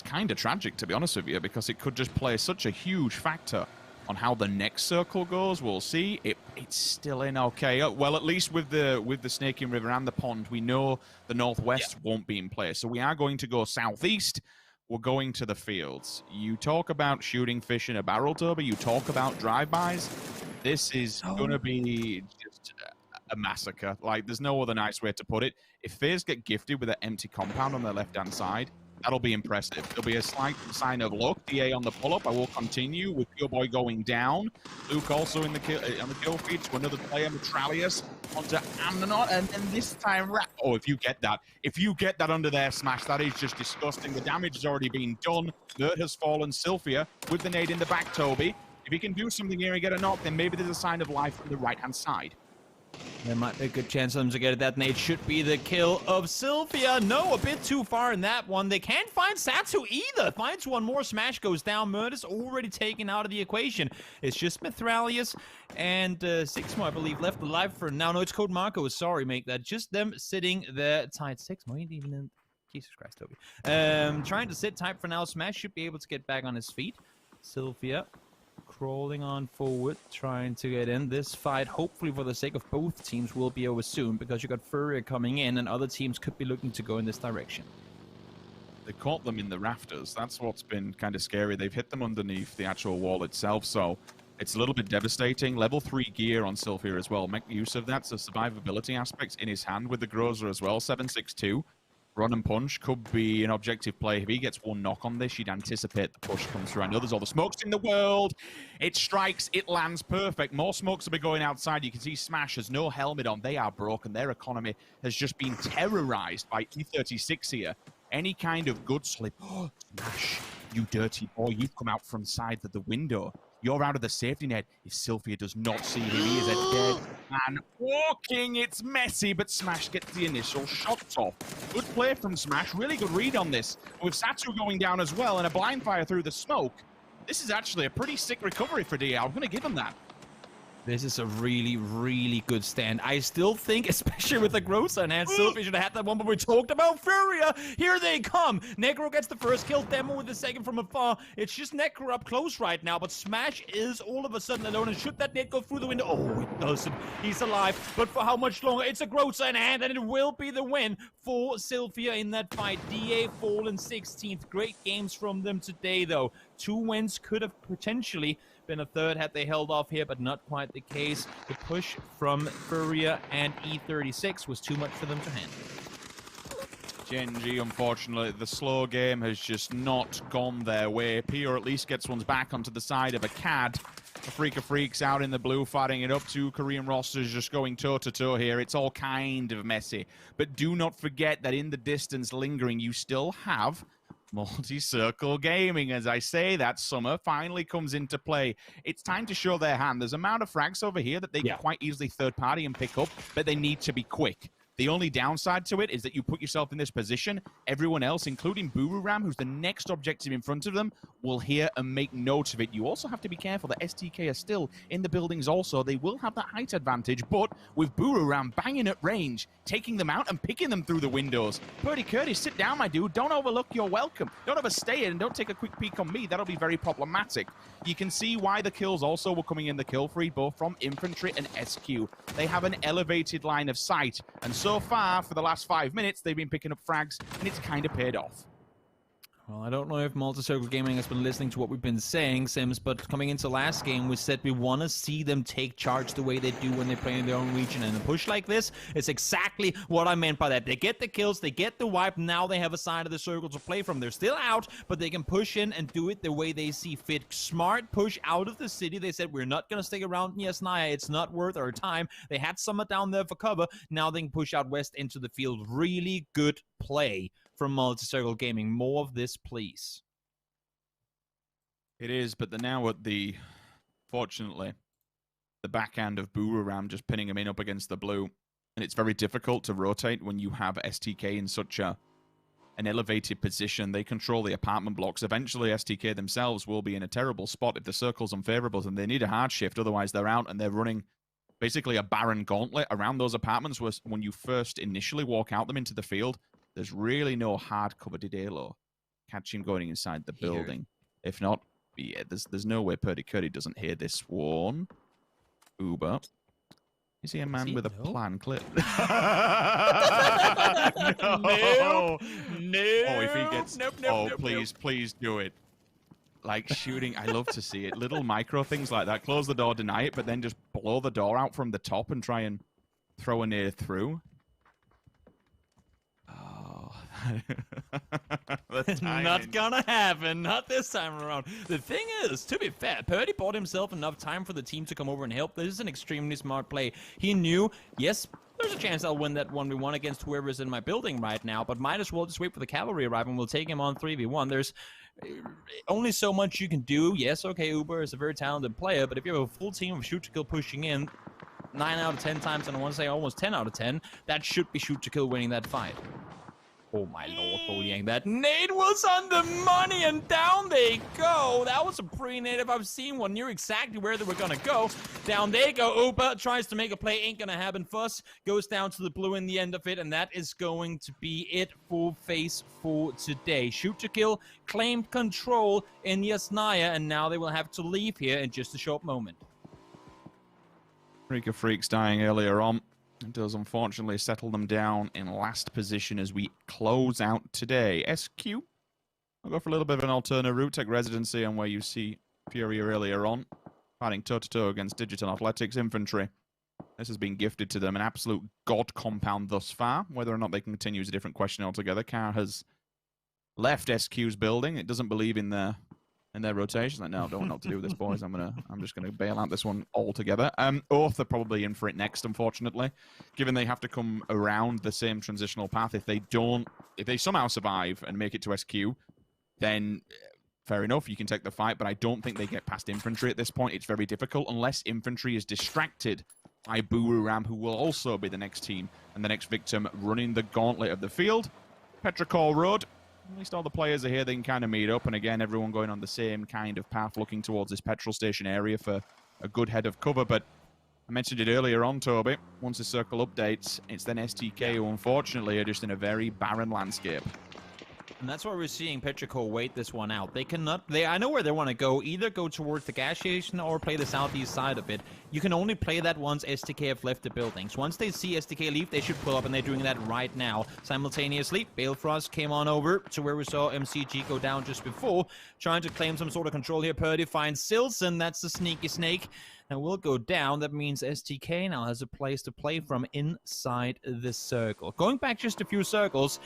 kind of tragic, to be honest with you, because it could just play such a huge factor on how the next circle goes. We'll see. It's still in okay. Well, at least with the Snaking River and the pond, we know the northwest won't be in play. So we are going to go southeast. We're going to the fields. You talk about shooting fish in a barrel, Toby. You talk about drive-bys. This is going to be just a massacre. Like, there's no other nice way to put it. If FaZe get gifted with an empty compound on their left-hand side, that'll be impressive. There'll be a slight sign of luck. DA on the pull-up. I will continue with Pure Boy going down. Luke also in the on the kill feed to another player, Metralius, onto Amnonot, and then this time... Oh, if you get that under there, Smash, that is just disgusting. The damage has already been done. Mert has fallen. Sylphia with the nade in the back, Toby. If he can do something here and get a knock, then maybe there's a sign of life on the right-hand side. There might be a good chance of them to get it. That nade should be the kill of Sylphia. No, a bit too far in that one. They can't find Satsu either. Finds one more. Smash goes down. Murder's already taken out of the equation. It's just Mithralius and Sixmo, I believe, left alive for now. No, it's Code Marco. Sorry, make that. Just them sitting there tight. Sixmo ain't even in. Jesus Christ, Toby. Trying to sit tight for now. Smash should be able to get back on his feet. Sylphia crawling on forward, trying to get in. This fight, hopefully for the sake of both teams, will be over soon, because you got Furrier coming in and other teams could be looking to go in this direction. They caught them in the rafters. That's what's been kind of scary. They've hit them underneath the actual wall itself, so it's a little bit devastating. Level 3 gear on Sylphia as well. Make use of that. So survivability aspects in his hand with the Grozer as well. 762. Run and punch could be an objective play. If he gets one knock on this, you'd anticipate the push comes through. I know there's all the smokes in the world. It strikes, it lands perfect. More smokes will be going outside. You can see Smash has no helmet on. They are broken. Their economy has just been terrorized by E36 here. Any kind of good slip. Oh, Smash, you dirty boy. You've come out from side of the window. You're out of the safety net. If Sylphia does not see him, he is a dead man walking. It's messy, but Smash gets the initial shots off. Good play from Smash. Really good read on this. With Satsu going down as well and a blind fire through the smoke, this is actually a pretty sick recovery for DL. I'm going to give him that. This is a really, really good stand. I still think, especially with the Grocer in hand, Sylphia should have had that one, but we talked about Furia. Here they come. Necro gets the first kill, Demo with the second from afar. It's just Necro up close right now, but Smash is all of a sudden alone, and should that net go through the window? Oh, it doesn't. He's alive, but for how much longer? It's a Grocer in hand, and it will be the win for Sylphia in that fight. DA fallen 16th. Great games from them today, though. 2 wins could have potentially been a third had they held off here, but not quite the case. The push from Furia and E36 was too much for them to handle. Genji, unfortunately, the slow game has just not gone their way. Pio at least gets ones back onto the side of a CAD. A Freak of Freaks out in the blue, fighting it up. 2 Korean rosters just going toe-to-toe here. It's all kind of messy. But do not forget that in the distance lingering, you still have multi-circle gaming. As I say, that summer finally comes into play. It's time to show their hand. There's a amount of frags over here that they can quite easily third-party and pick up, but they need to be quick. The only downside to it is that you put yourself in this position. Everyone else, including Bururam, who's the next objective in front of them, will hear and make note of it. You also have to be careful that STK are still in the buildings also. They will have that height advantage, but with Bururam banging at range, taking them out and picking them through the windows. Purdy Curtis, sit down, my dude. Don't overlook your welcome. Don't overstay it and don't take a quick peek on me. That'll be very problematic. You can see why the kills also were coming in the kill free, both from Infantry and SQ. They have an elevated line of sight, and so far, for the last 5 minutes, they've been picking up frags, and it's kind of paid off. Well, I don't know if Multi-Circle Gaming has been listening to what we've been saying, Sims, but coming into last game, we said we want to see them take charge the way they do when they play in their own region. And a push like this is exactly what I meant by that. They get the kills, they get the wipe, now they have a side of the circle to play from. They're still out, but they can push in and do it the way they see fit. Smart push out of the city. They said, we're not going to stick around in Yasnaya. It's not worth our time. They had Summer down there for cover. Now they can push out west into the field. Really good play from Multi-Circle Gaming. More of this, please. It is, but they're now at the, fortunately, the backhand of Bururam, just pinning him in up against the blue. And it's very difficult to rotate when you have STK in such an elevated position. They control the apartment blocks. Eventually, STK themselves will be in a terrible spot if the circle's unfavorable, and they need a hard shift, otherwise they're out, and they're running basically a barren gauntlet around those apartments where when you first initially walk out them into the field, there's really no hard cover Didelo. Catch him going inside the building. If not, yeah, there's no way Purdy Curdy doesn't hear this one. Uber. Is he a man with a plan clip? No. No. Oh, if he gets... please do it. Like shooting, I love to see it. Little micro things like that. Close the door, deny it, but then just blow the door out from the top and try and throw a near through. Not gonna happen. Not this time around. The thing is, to be fair, Purdy bought himself enough time for the team to come over and help. This is an extremely smart play. He knew, yes, there's a chance I'll win that 1v1 against whoever's in my building right now, but might as well just wait for the cavalry arrive and we'll take him on 3v1. There's only so much you can do. Yes, okay, Uber is a very talented player, but if you have a full team of shoot to kill pushing in 9 out of 10 times, and I want to say almost 10 out of 10, that should be shoot to kill winning that fight. Oh my lord, Boliang, that nade was on the money, and down they go. That was a pre-nade if I've seen one. Knew exactly where they were gonna go. Down they go. Uber tries to make a play, ain't gonna happen. Fuss goes down to the blue in the end of it, and that is going to be it for phase 4 today. Shoot to kill, claimed control in Yasnaya, and now they will have to leave here in just a short moment. Freak of Freaks dying earlier on. It does unfortunately settle them down in last position as we close out today. SQ, I'll go for a little bit of an alternate route, take residency on where you see Fury earlier on, fighting toe-to-toe against Digital Athletics Infantry. This has been gifted to them, an absolute god compound thus far. Whether or not they can continue is a different question altogether. Car has left SQ's building. It doesn't believe in their rotation. Like, no, don't know what to do with this, boys. I'm just gonna bail out this one altogether. Oath are probably in for it next, unfortunately, given they have to come around the same transitional path. If they somehow survive and make it to SQ, then fair enough, you can take the fight. But I don't think they get past infantry at this point. It's very difficult unless infantry is distracted by Buru-Ram, who will also be the next team and the next victim running the gauntlet of the field. Petrichor Road. At least all the players are here, they can kind of meet up, and again, everyone going on the same kind of path, looking towards this petrol station area for a good head of cover. But I mentioned it earlier on, Toby, once the circle updates, it's then STK who unfortunately are just in a very barren landscape. And that's why we're seeing Petrichor wait this one out. They cannot, I know where they want to go. Either go towards the gas station or play the southeast side of it. You can only play that once STK have left the buildings. Once they see STK leave, they should pull up, and they're doing that right now. Simultaneously, Balefrost came on over to where we saw MCG go down just before, trying to claim some sort of control here. Purdy finds Silson, that's the sneaky snake. And will go down. That means STK now has a place to play from inside the circle. Going back just a few circles,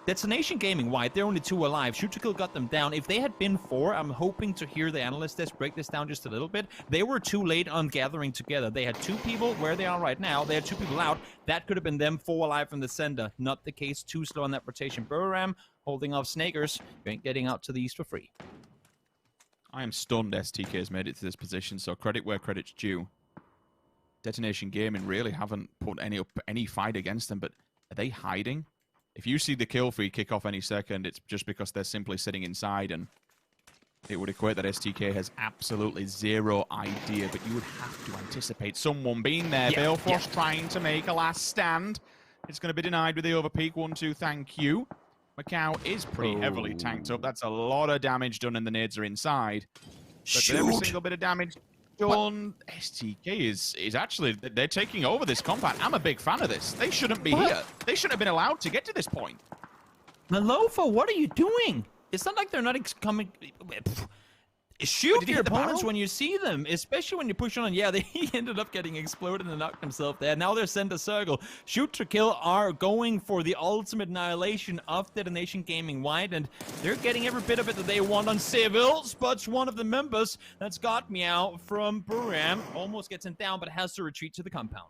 Destination Gaming White, they're only 2 alive. Shoot to Kill got them down. If they had been 4, I'm hoping to hear the analyst desk break this down just a little bit. They were too late on gathering together. They had 2 people where they are right now. They had 2 people out. That could have been them 4 alive from the center. Not the case. Too slow on that rotation. Buru-Ram holding off Snakers. You ain't getting out to the east for free. I am stunned STK has made it to this position, so credit where credit's due. Detonation Gaming really haven't put any fight against them, but are they hiding? If you see the kill feed kick off any second, it's just because they're simply sitting inside, and it would equate that STK has absolutely zero idea, but you would have to anticipate someone being there. Yeah, Balefrost trying to make a last stand. It's going to be denied with the overpeak. 1-2, thank you. Macau is pretty heavily tanked up. That's a lot of damage done, and the nades are inside. But with every single bit of damage done, STK is actually, they're taking over this compound. I'm a big fan of this. They shouldn't be here. They shouldn't have been allowed to get to this point. Malofa, what are you doing? It's not like they're not coming. Shoot your opponents when you see them, especially when you push on. Yeah, he ended up getting exploded and knocked himself there. Now they're center circle. Shoot to Kill are going for the ultimate annihilation of Detonation Gaming White, and they're getting every bit of it that they want on Civil. Spots one of the members. That's got Meow from Buru-Ram. Almost gets him down, but has to retreat to the compound.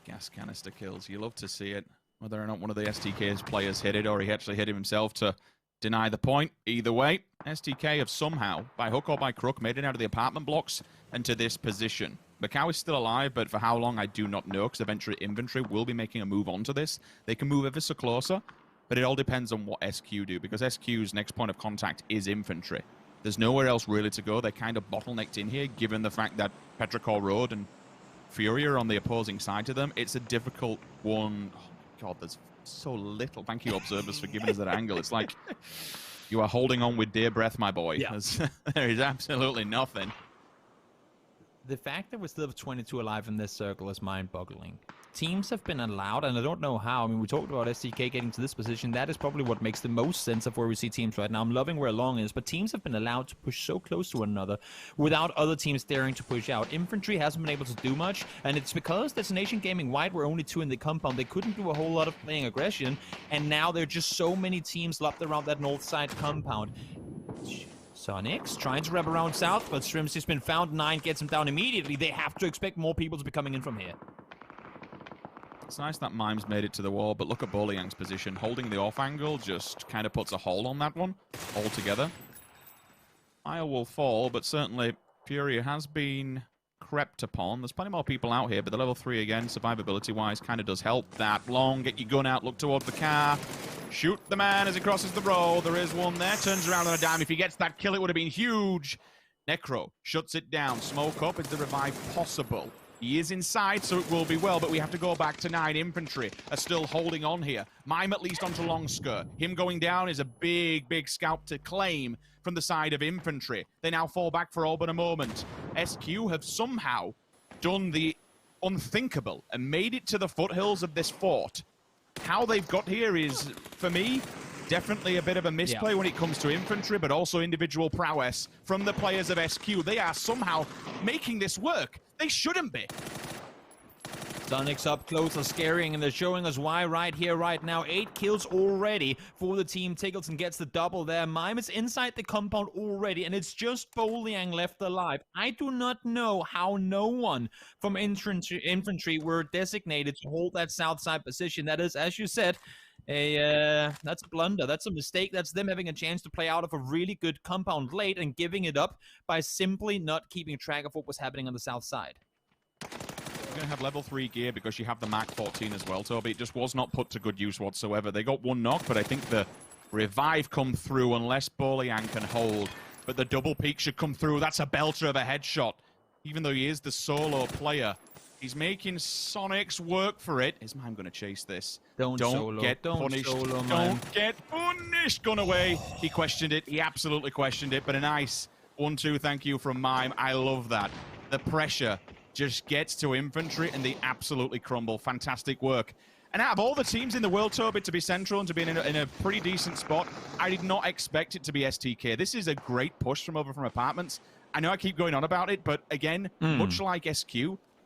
Gas canister kills. You love to see it. Whether or not one of the STK's players hit it, or he actually hit it himself to deny the point. Either way, STK have somehow, by hook or by crook, made it out of the apartment blocks and to this position. Macau is still alive, but for how long, I do not know, because eventually Infantry will be making a move onto this. They can move ever so closer, but it all depends on what SQ do, because SQ's next point of contact is Infantry. There's nowhere else really to go. They're kind of bottlenecked in here, given the fact that Petrichor Road and Fury are on the opposing side to them. It's a difficult one. Oh, God, there's so little. Thank you, observers, for giving us that angle. It's like you are holding on with dear breath, my boy. Yeah. There is absolutely nothing. The fact that we still have 22 alive in this circle is mind-boggling. Teams have been allowed, and I don't know how. I mean, we talked about STK getting to this position. That is probably what makes the most sense of where we see teams right now. I'm loving where Long is, but teams have been allowed to push so close to one another without other teams daring to push out. Infantry hasn't been able to do much, and it's because Destination Gaming White were only 2 in the compound. They couldn't do a whole lot of playing aggression, and now there are just so many teams locked around that north side compound. Sonics trying to wrap around south, but Strim's just been found. 9 gets him down immediately. They have to expect more people to be coming in from here. It's nice that Mimes made it to the wall, but look at Boliang's position. Holding the off angle just kind of puts a hole on that one altogether. Isle will fall, but certainly Fury has been crept upon. There's plenty more people out here, but the level 3 again, survivability-wise, kind of does help that. Long, get your gun out, look towards the car. Shoot the man as he crosses the road. There is one there, turns around on a dime. If he gets that kill, it would have been huge. Necro shuts it down. Smoke up. Is the revive possible? He is inside, so it will be well, but we have to go back to 9. Infantry are still holding on here. Mime at least onto long skirt. Him going down is a big, big scalp to claim from the side of infantry. They now fall back for all but a moment. SQ have somehow done the unthinkable and made it to the foothills of this fort. How they've got here is, for me, definitely a bit of a misplay when it comes to infantry, but also individual prowess from the players of SQ. They are somehow making this work. They shouldn't be. Sonics up close are scaring, and they're showing us why right here, right now. 8 kills already for the team. Tiggleton gets the double there. Mime is inside the compound already, and it's just Foliang left alive. I do not know how no one from infantry were designated to hold that south side position. That is, as you said, that's a blunder. That's a mistake. That's them having a chance to play out of a really good compound late and giving it up by simply not keeping track of what was happening on the south side. You're going to have level 3 gear because you have the Mac 14 as well, Toby. It just was not put to good use whatsoever. They got 1 knock, but I think the revive come through unless Bolian can hold. But the double peak should come through. That's a belter of a headshot. Even though he is the solo player, he's making Sonics work for it. Is Mime going to chase this? Don't get punished. Don't get punished. Gun away. He questioned it. He absolutely questioned it. But a nice 1-2 thank you from Mime. I love that. The pressure just gets to infantry and they absolutely crumble. Fantastic work. And out of all the teams in the world, Toby, to be central and to be in a pretty decent spot, I did not expect it to be STK. This is a great push from Apartments. I know I keep going on about it, but again, much like SQ,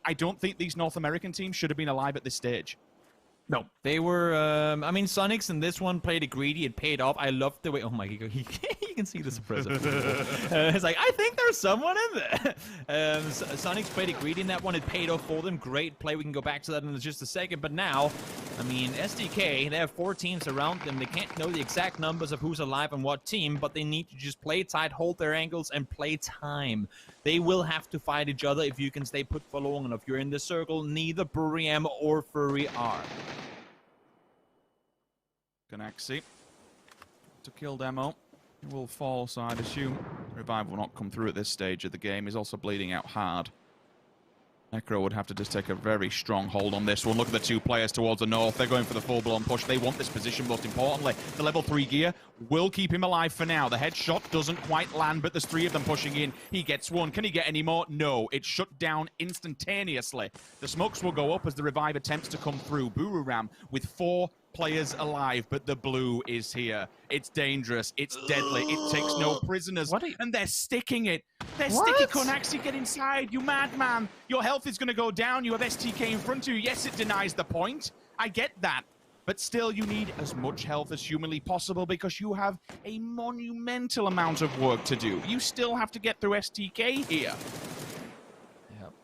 I don't think these North American teams should have been alive at this stage. No, they were, I mean, Sonics in this one played it greedy. It paid off. I loved the way, oh my, you can see the suppressor. It's like, I think there's someone in there. Sonics played it greedy in that one. It paid off for them. Great play. We can go back to that in just a second. But now, I mean, SDK, they have 4 teams around them. They can't know the exact numbers of who's alive on what team, but they need to just play tight, hold their angles, and play time. They will have to fight each other if you can stay put for long enough. You're in the circle. Neither Buriam or Furry are. Ganaxi to kill demo. He will fall, so I'd assume revive will not come through at this stage of the game. He's also bleeding out hard. Necro would have to just take a very strong hold on this one. Look at the 2 players towards the north. They're going for the full-blown push. They want this position, most importantly. The level 3 gear will keep him alive for now. The headshot doesn't quite land, but there's 3 of them pushing in. He gets 1. Can he get any more? No. It's shut down instantaneously. The smokes will go up as the revive attempts to come through. Bururam with 4 players alive, but the blue is here. It's dangerous. It's deadly. It takes no prisoners. And they're sticking it. They're sticking Konaxi, get inside. You madman. Your health is going to go down. You have STK in front of you. Yes, it denies the point. I get that. But still, you need as much health as humanly possible because you have a monumental amount of work to do. You still have to get through STK here.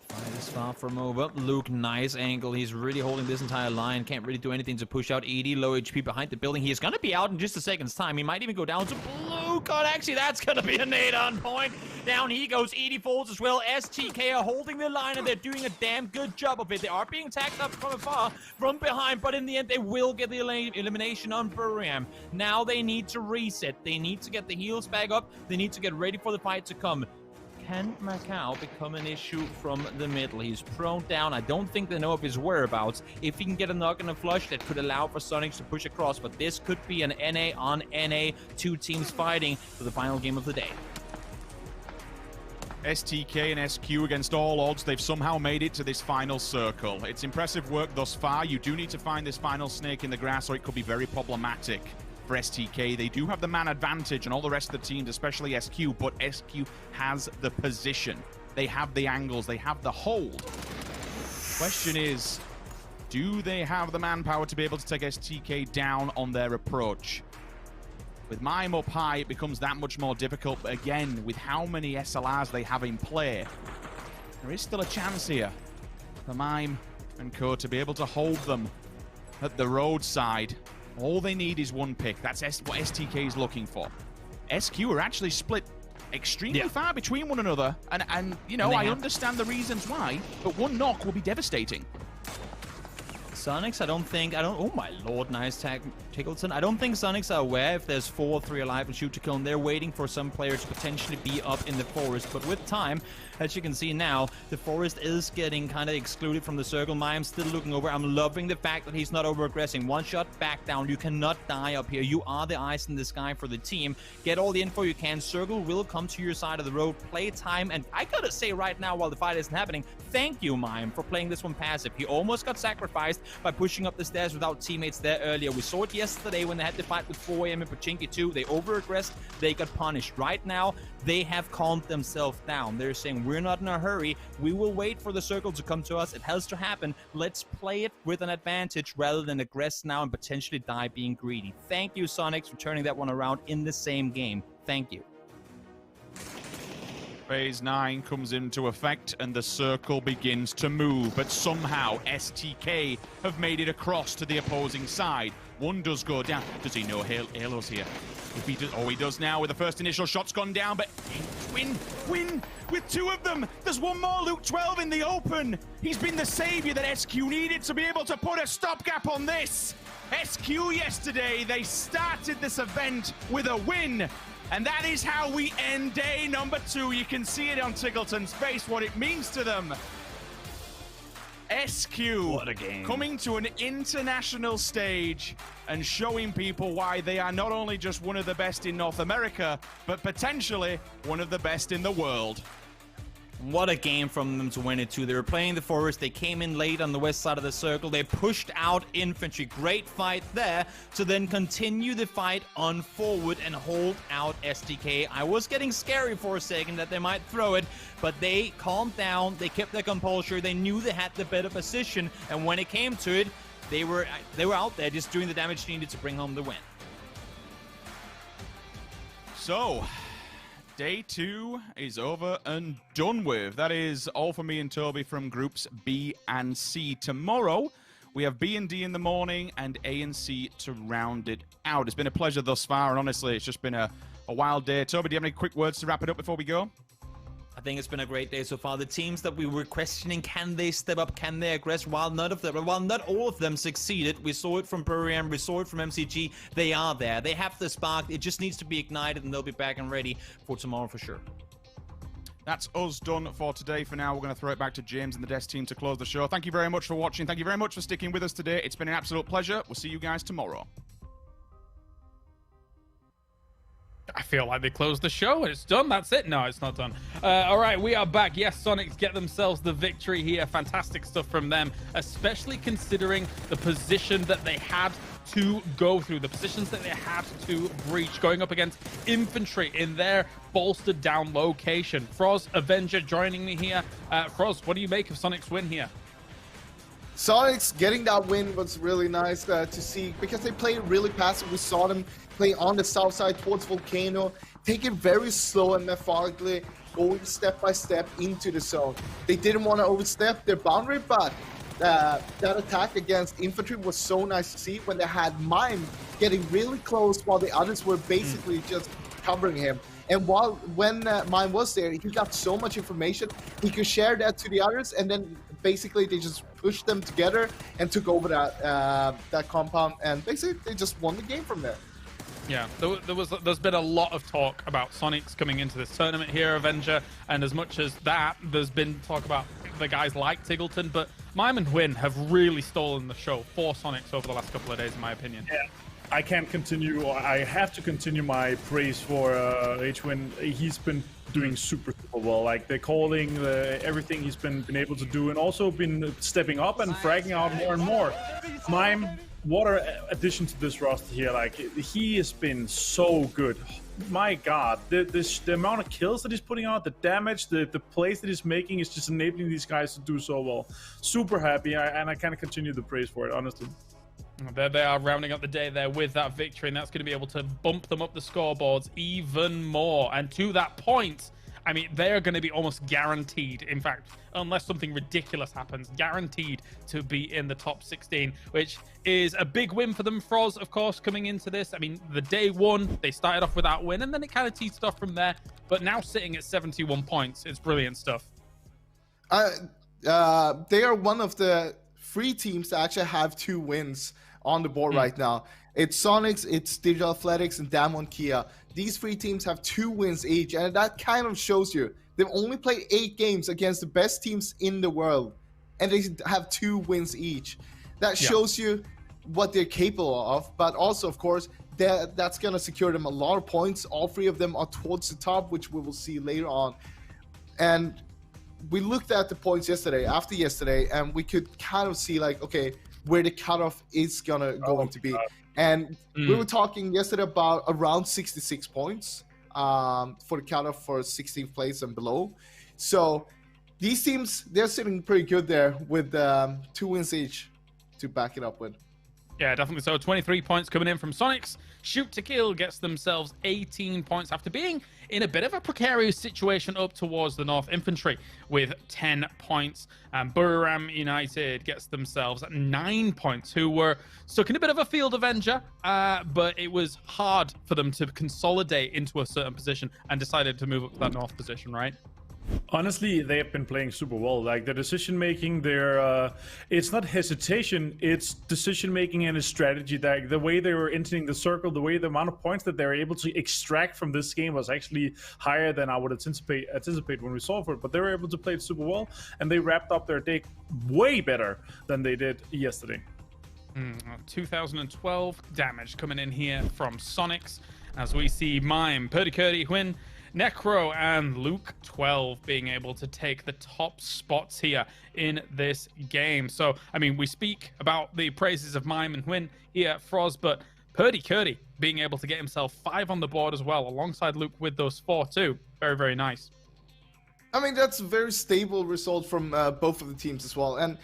Fight is far from over. Luke, nice angle. He's really holding this entire line. Can't really do anything to push out Edie. Low HP behind the building. He is going to be out in just a second's time. He might even go down to blue. God, actually, that's going to be a nade on point. Down he goes. Edie falls as well. STK are holding the line, and they're doing a damn good job of it. They are being attacked up from afar, from behind, but in the end, they will get the elimination on Buriam. Now they need to reset. They need to get the heals back up. They need to get ready for the fight to come. Can Macau become an issue from the middle? He's prone down. I don't think they know of his whereabouts. If he can get a knock and a flush, that could allow for Sonics to push across. But this could be an NA on NA. 2 teams fighting for the final game of the day. STK and SQ against all odds. They've somehow made it to this final circle. It's impressive work thus far. You do need to find this final snake in the grass or it could be very problematic. For STK, they do have the man advantage and all the rest of the teams, especially SQ, but SQ has the position. They have the angles, they have the hold. Question is, do they have the manpower to be able to take STK down on their approach? With Mime up high, it becomes that much more difficult, but again, with how many SLRs they have in play, there is still a chance here for Mime and Co to be able to hold them at the roadside. All they need is 1 pick. That's what STK is looking for. SQ are actually split extremely far between one another, and you know, I understand the reasons why, but one knock will be devastating. Sonics, oh my lord, nice tag, Tiggleton. I don't think Sonics are aware if there's 4 or 3 alive and shoot to kill, and they're waiting for some player to potentially be up in the forest. But with time, as you can see now, the forest is getting kind of excluded from the circle. Mime's still looking over. I'm loving the fact that he's not over-aggressing. One shot, back down. You cannot die up here. You are the eyes in the sky for the team. Get all the info you can. Circle will come to your side of the road. Play time, and I gotta say right now, while the fight isn't happening, thank you, Mime, for playing this one passive. He almost got sacrificed by pushing up the stairs without teammates there earlier. We saw it yesterday when they had to fight with 4am and Pachinki too. They over-aggressed, they got punished. Right now, they have calmed themselves down. They're saying, we're not in a hurry. We will wait for the circle to come to us. It has to happen. Let's play it with an advantage rather than aggress now and potentially die being greedy. Thank you, Sonics, for turning that one around in the same game. Thank you. Phase 9 comes into effect and the circle begins to move, but somehow STK have made it across to the opposing side. One does go down. Does he know Halo's here? If he does, oh, he does now with the first initial shots gone down, but win with 2 of them. There's one more, Luke 12 in the open. He's been the savior that SQ needed to be able to put a stopgap on this. SQ yesterday, they started this event with a win. And that is how we end day number 2. You can see it on Tiggleton's face, what it means to them. SQ what a game. Coming to an international stage and showing people why they are not only just one of the best in North America, but potentially one of the best in the world. What a game from them to win it too. They were playing the forest. They came in late on the west side of the circle. They pushed out infantry. Great fight there to then continue the fight on forward and hold out STK. I was getting scary for a second that they might throw it, but they calmed down. They kept their composure. They knew they had the better position, and when it came to it, they were out there just doing the damage needed to bring home the win. So, Day 2 is over and done with. That is all for me and Toby from groups B and C. Tomorrow, we have B and D in the morning and A and C to round it out. It's been a pleasure thus far, and honestly, it's just been a wild day. Toby, do you have any quick words to wrap it up before we go? I think it's been a great day so far. The teams that we were questioning, can they step up, can they aggress? While not all of them succeeded, we saw it from PUBG, we saw it from MCG. They are there. They have the spark. It just needs to be ignited, and they'll be back and ready for tomorrow for sure. That's us done for today. For now, we're going to throw it back to James and the desk team to close the show. Thank you very much for watching. Thank you very much for sticking with us today. It's been an absolute pleasure. We'll see you guys tomorrow. I feel like they closed the show. It's done. That's it. No, it's not done. All right, we are back. Yes, Sonics get themselves the victory here. Fantastic stuff from them, especially considering the position that they had to go through, the positions that they had to breach, going up against infantry in their bolstered down location. Froz, Avenger joining me here. Froz, what do you make of Sonic's win here? Sonics getting that win was really nice to see, because they played really passive. We saw them play on the south side towards Volcano, take it very slow and methodically, going step by step into the zone. They didn't want to overstep their boundary, but that attack against infantry was so nice to see when they had Mime getting really close while the others were basically just covering him. And when Mime was there, he got so much information, he could share that to the others, and then basically they just pushed them together and took over that compound, and basically they just won the game from there. Yeah, there's been a lot of talk about Sonics coming into this tournament here, Avenger, and as much as that, there's been talk about the guys like Tiggleton, but Mime and Win have really stolen the show for Sonics over the last couple of days, in my opinion. Yeah. I can't continue. I have to continue my praise for H-Win. He's been doing super well. Like the calling, everything he's been able to do, and also been stepping up and fragging out more and more. Mime, what an addition to this roster here. Like he has been so good. My God, the amount of kills that he's putting out, the damage, the plays that he's making is just enabling these guys to do so well. Super happy, and I can't continue the praise for it, honestly. There they are, rounding up the day there with that victory, and that's going to be able to bump them up the scoreboards even more. And to that point, I mean, they are going to be almost guaranteed, in fact, unless something ridiculous happens, guaranteed to be in the top 16, which is a big win for them. Froz, of course, coming into this. I mean, the day one, they started off with that win, and then it kind of teased off from there. but now sitting at 71 points. It's brilliant stuff. They are one of the 3 teams that actually have 2 wins on the board right now. It's Sonics, it's Digital Athletics, and Damwon Kia. These 3 teams have 2 wins each, and that kind of shows you they've only played 8 games against the best teams in the world, and they have 2 wins each. That shows you what they're capable of, but also, of course, that's going to secure them a lot of points. All 3 of them are towards the top, which we will see later on. And we looked at the points after yesterday, and we could kind of see, like, okay, where the cutoff is going to be. And we were talking yesterday about around 66 points for the cutoff for 16th place and below. So these teams, they're sitting pretty good there with 2 wins each to back it up with. Yeah, definitely so. 23 points coming in from Sonics. Shoot to Kill gets themselves 18 points after being in a bit of a precarious situation up towards the North Infantry with 10 points. And Buriram United gets themselves 9 points, who were stuck in a bit of a field avenger, but it was hard for them to consolidate into a certain position and decided to move up to that North position, right? Honestly, they have been playing super well. Like the decision making, it's not hesitation, it's decision making and a strategy. Like the way they were entering the circle, the amount of points that they were able to extract from this game was actually higher than I would anticipate when we saw it. But they were able to play it super well, and they wrapped up their day way better than they did yesterday. 2012 damage coming in here from Sonics, as we see Mime, Purdy Curdy, Huynh, Necro, and Luke 12 being able to take the top spots here in this game. So, I mean, we speak about the praises of Mime and Huynh here, Froz, but Purdy Curdy being able to get himself 5 on the board as well, alongside Luke with those 4 too. Very, very nice. I mean, that's a very stable result from both of the teams as well. And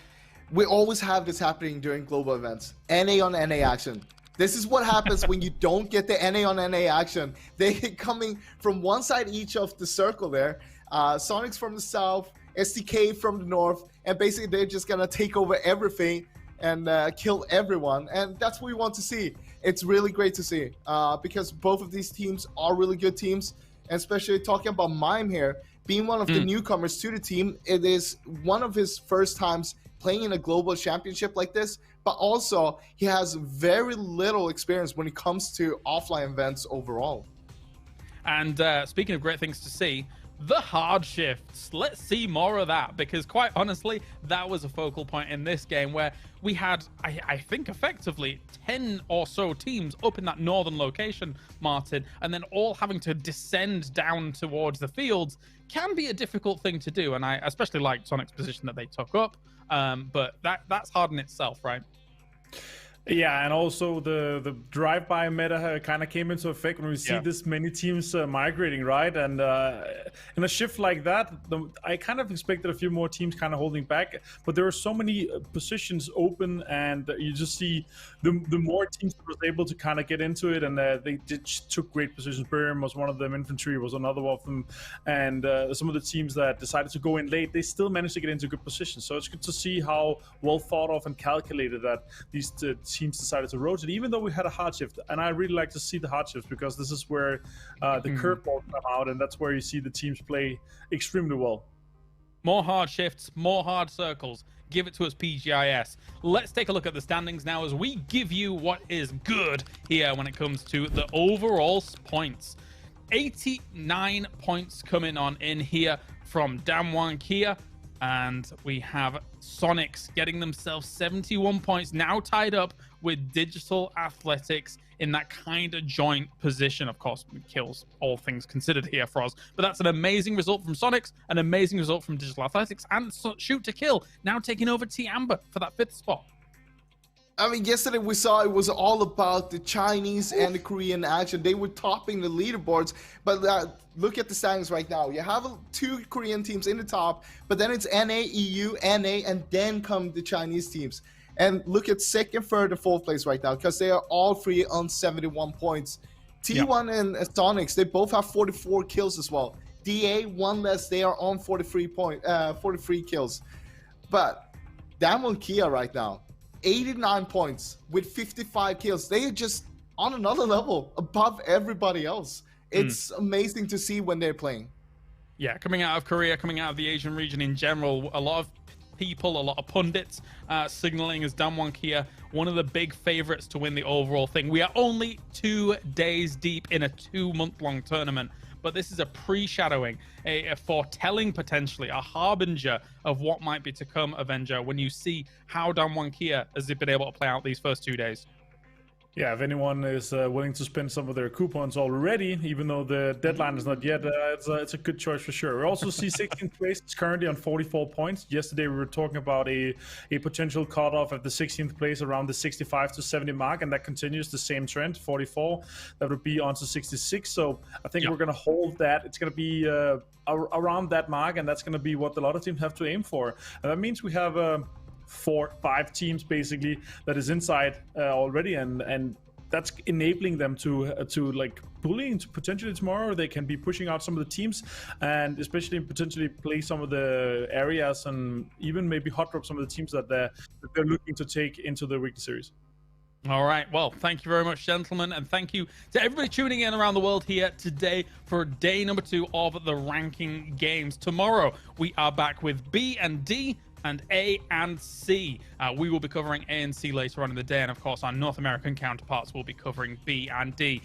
we always have this happening during global events. NA on NA action. This is what happens when you don't get the NA on NA action. They coming from one side each of the circle there. Sonics from the south, SDK from the north, and basically they're just going to take over everything and kill everyone. And that's what we want to see. It's really great to see because both of these teams are really good teams. And especially talking about Mime here, being one of the newcomers to the team, it is one of his first times playing in a global championship like this, but also he has very little experience when it comes to offline events overall. And speaking of great things to see, the hard shifts. Let's see more of that, because quite honestly, that was a focal point in this game where we had, I think, effectively 10 or so teams up in that northern location, Martin, and then all having to descend down towards the fields can be a difficult thing to do. And I especially like Sonic's position that they took up, but that's hard in itself, right? Yeah, and also the drive-by meta kind of came into effect when we see this many teams migrating, right? And in a shift like that, I kind of expected a few more teams kind of holding back, but there are so many positions open, and you just see the more teams that was able to kind of get into it, and they took great positions. Buriram was one of them, Infantry was another one of them, and some of the teams that decided to go in late, they still managed to get into good positions. So it's good to see how well thought of and calculated that these teams decided to rotate, even though we had a hard shift. And I really like to see the hard shifts, because this is where the curveballs come out, and that's where you see the teams play extremely well. More hard shifts, more hard circles. Give it to us, PGI.S. Let's take a look at the standings now as we give you what is good here when it comes to the overall points. 89 points coming on in here from Damwon Kia. And we have Sonics getting themselves 71 points, now tied up with Digital Athletics in that kind of joint position. Of course, kills, all things considered here for us. But that's an amazing result from Sonics, an amazing result from Digital Athletics, and Shoot to Kill now taking over T Amber for that 5th spot. I mean, yesterday we saw it was all about the Chinese and the Korean action. They were topping the leaderboards, but look at the standings right now. You have 2 Korean teams in the top, but then it's NA, EU, NA, and then come the Chinese teams. And look at 2nd, 3rd, and 4th place right now, because they are all 3 on 71 points. T1 and Sonics, they both have 44 kills as well. DA, 1 less, they are on 43 kills. But Damwon Kia right now, 89 points with 55 kills. They are just on another level above everybody else. It's amazing to see when they're playing. Yeah, coming out of Korea, coming out of the Asian region in general, a lot of people, a lot of pundits signaling as Damwon Kia one of the big favorites to win the overall thing. We are only 2 days deep in a 2-month-long tournament, but this is a pre-shadowing, a foretelling potentially, a harbinger of what might be to come, Avenger, when you see how Damwon Kia has been able to play out these first 2 days. Yeah, if anyone is willing to spend some of their coupons already, even though the deadline is not yet, it's a good choice for sure. We also see 16th place is currently on 44 points. Yesterday we were talking about a potential cutoff at the 16th place around the 65 to 70 mark, and that continues the same trend, 44. That would be on to 66. So I think we're going to hold that. It's going to be around that mark, and that's going to be what a lot of teams have to aim for. And that means we have 4-5 teams basically that is inside already, and that's enabling them to like bully into potentially tomorrow. They can be pushing out some of the teams, and especially potentially play some of the areas, and even maybe hot drop some of the teams that they're looking to take into the weekly series. All right. Well, thank you very much, gentlemen. And thank you to everybody tuning in around the world here today for day number 2 of the ranking games. Tomorrow, we are back with B and D and A and C. We will be covering A and C later on in the day. And of course, our North American counterparts will be covering B and D.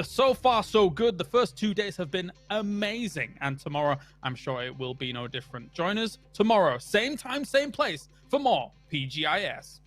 So far, so good. The first 2 days have been amazing. And tomorrow, I'm sure it will be no different. Join us tomorrow, same time, same place, for more PGI.S.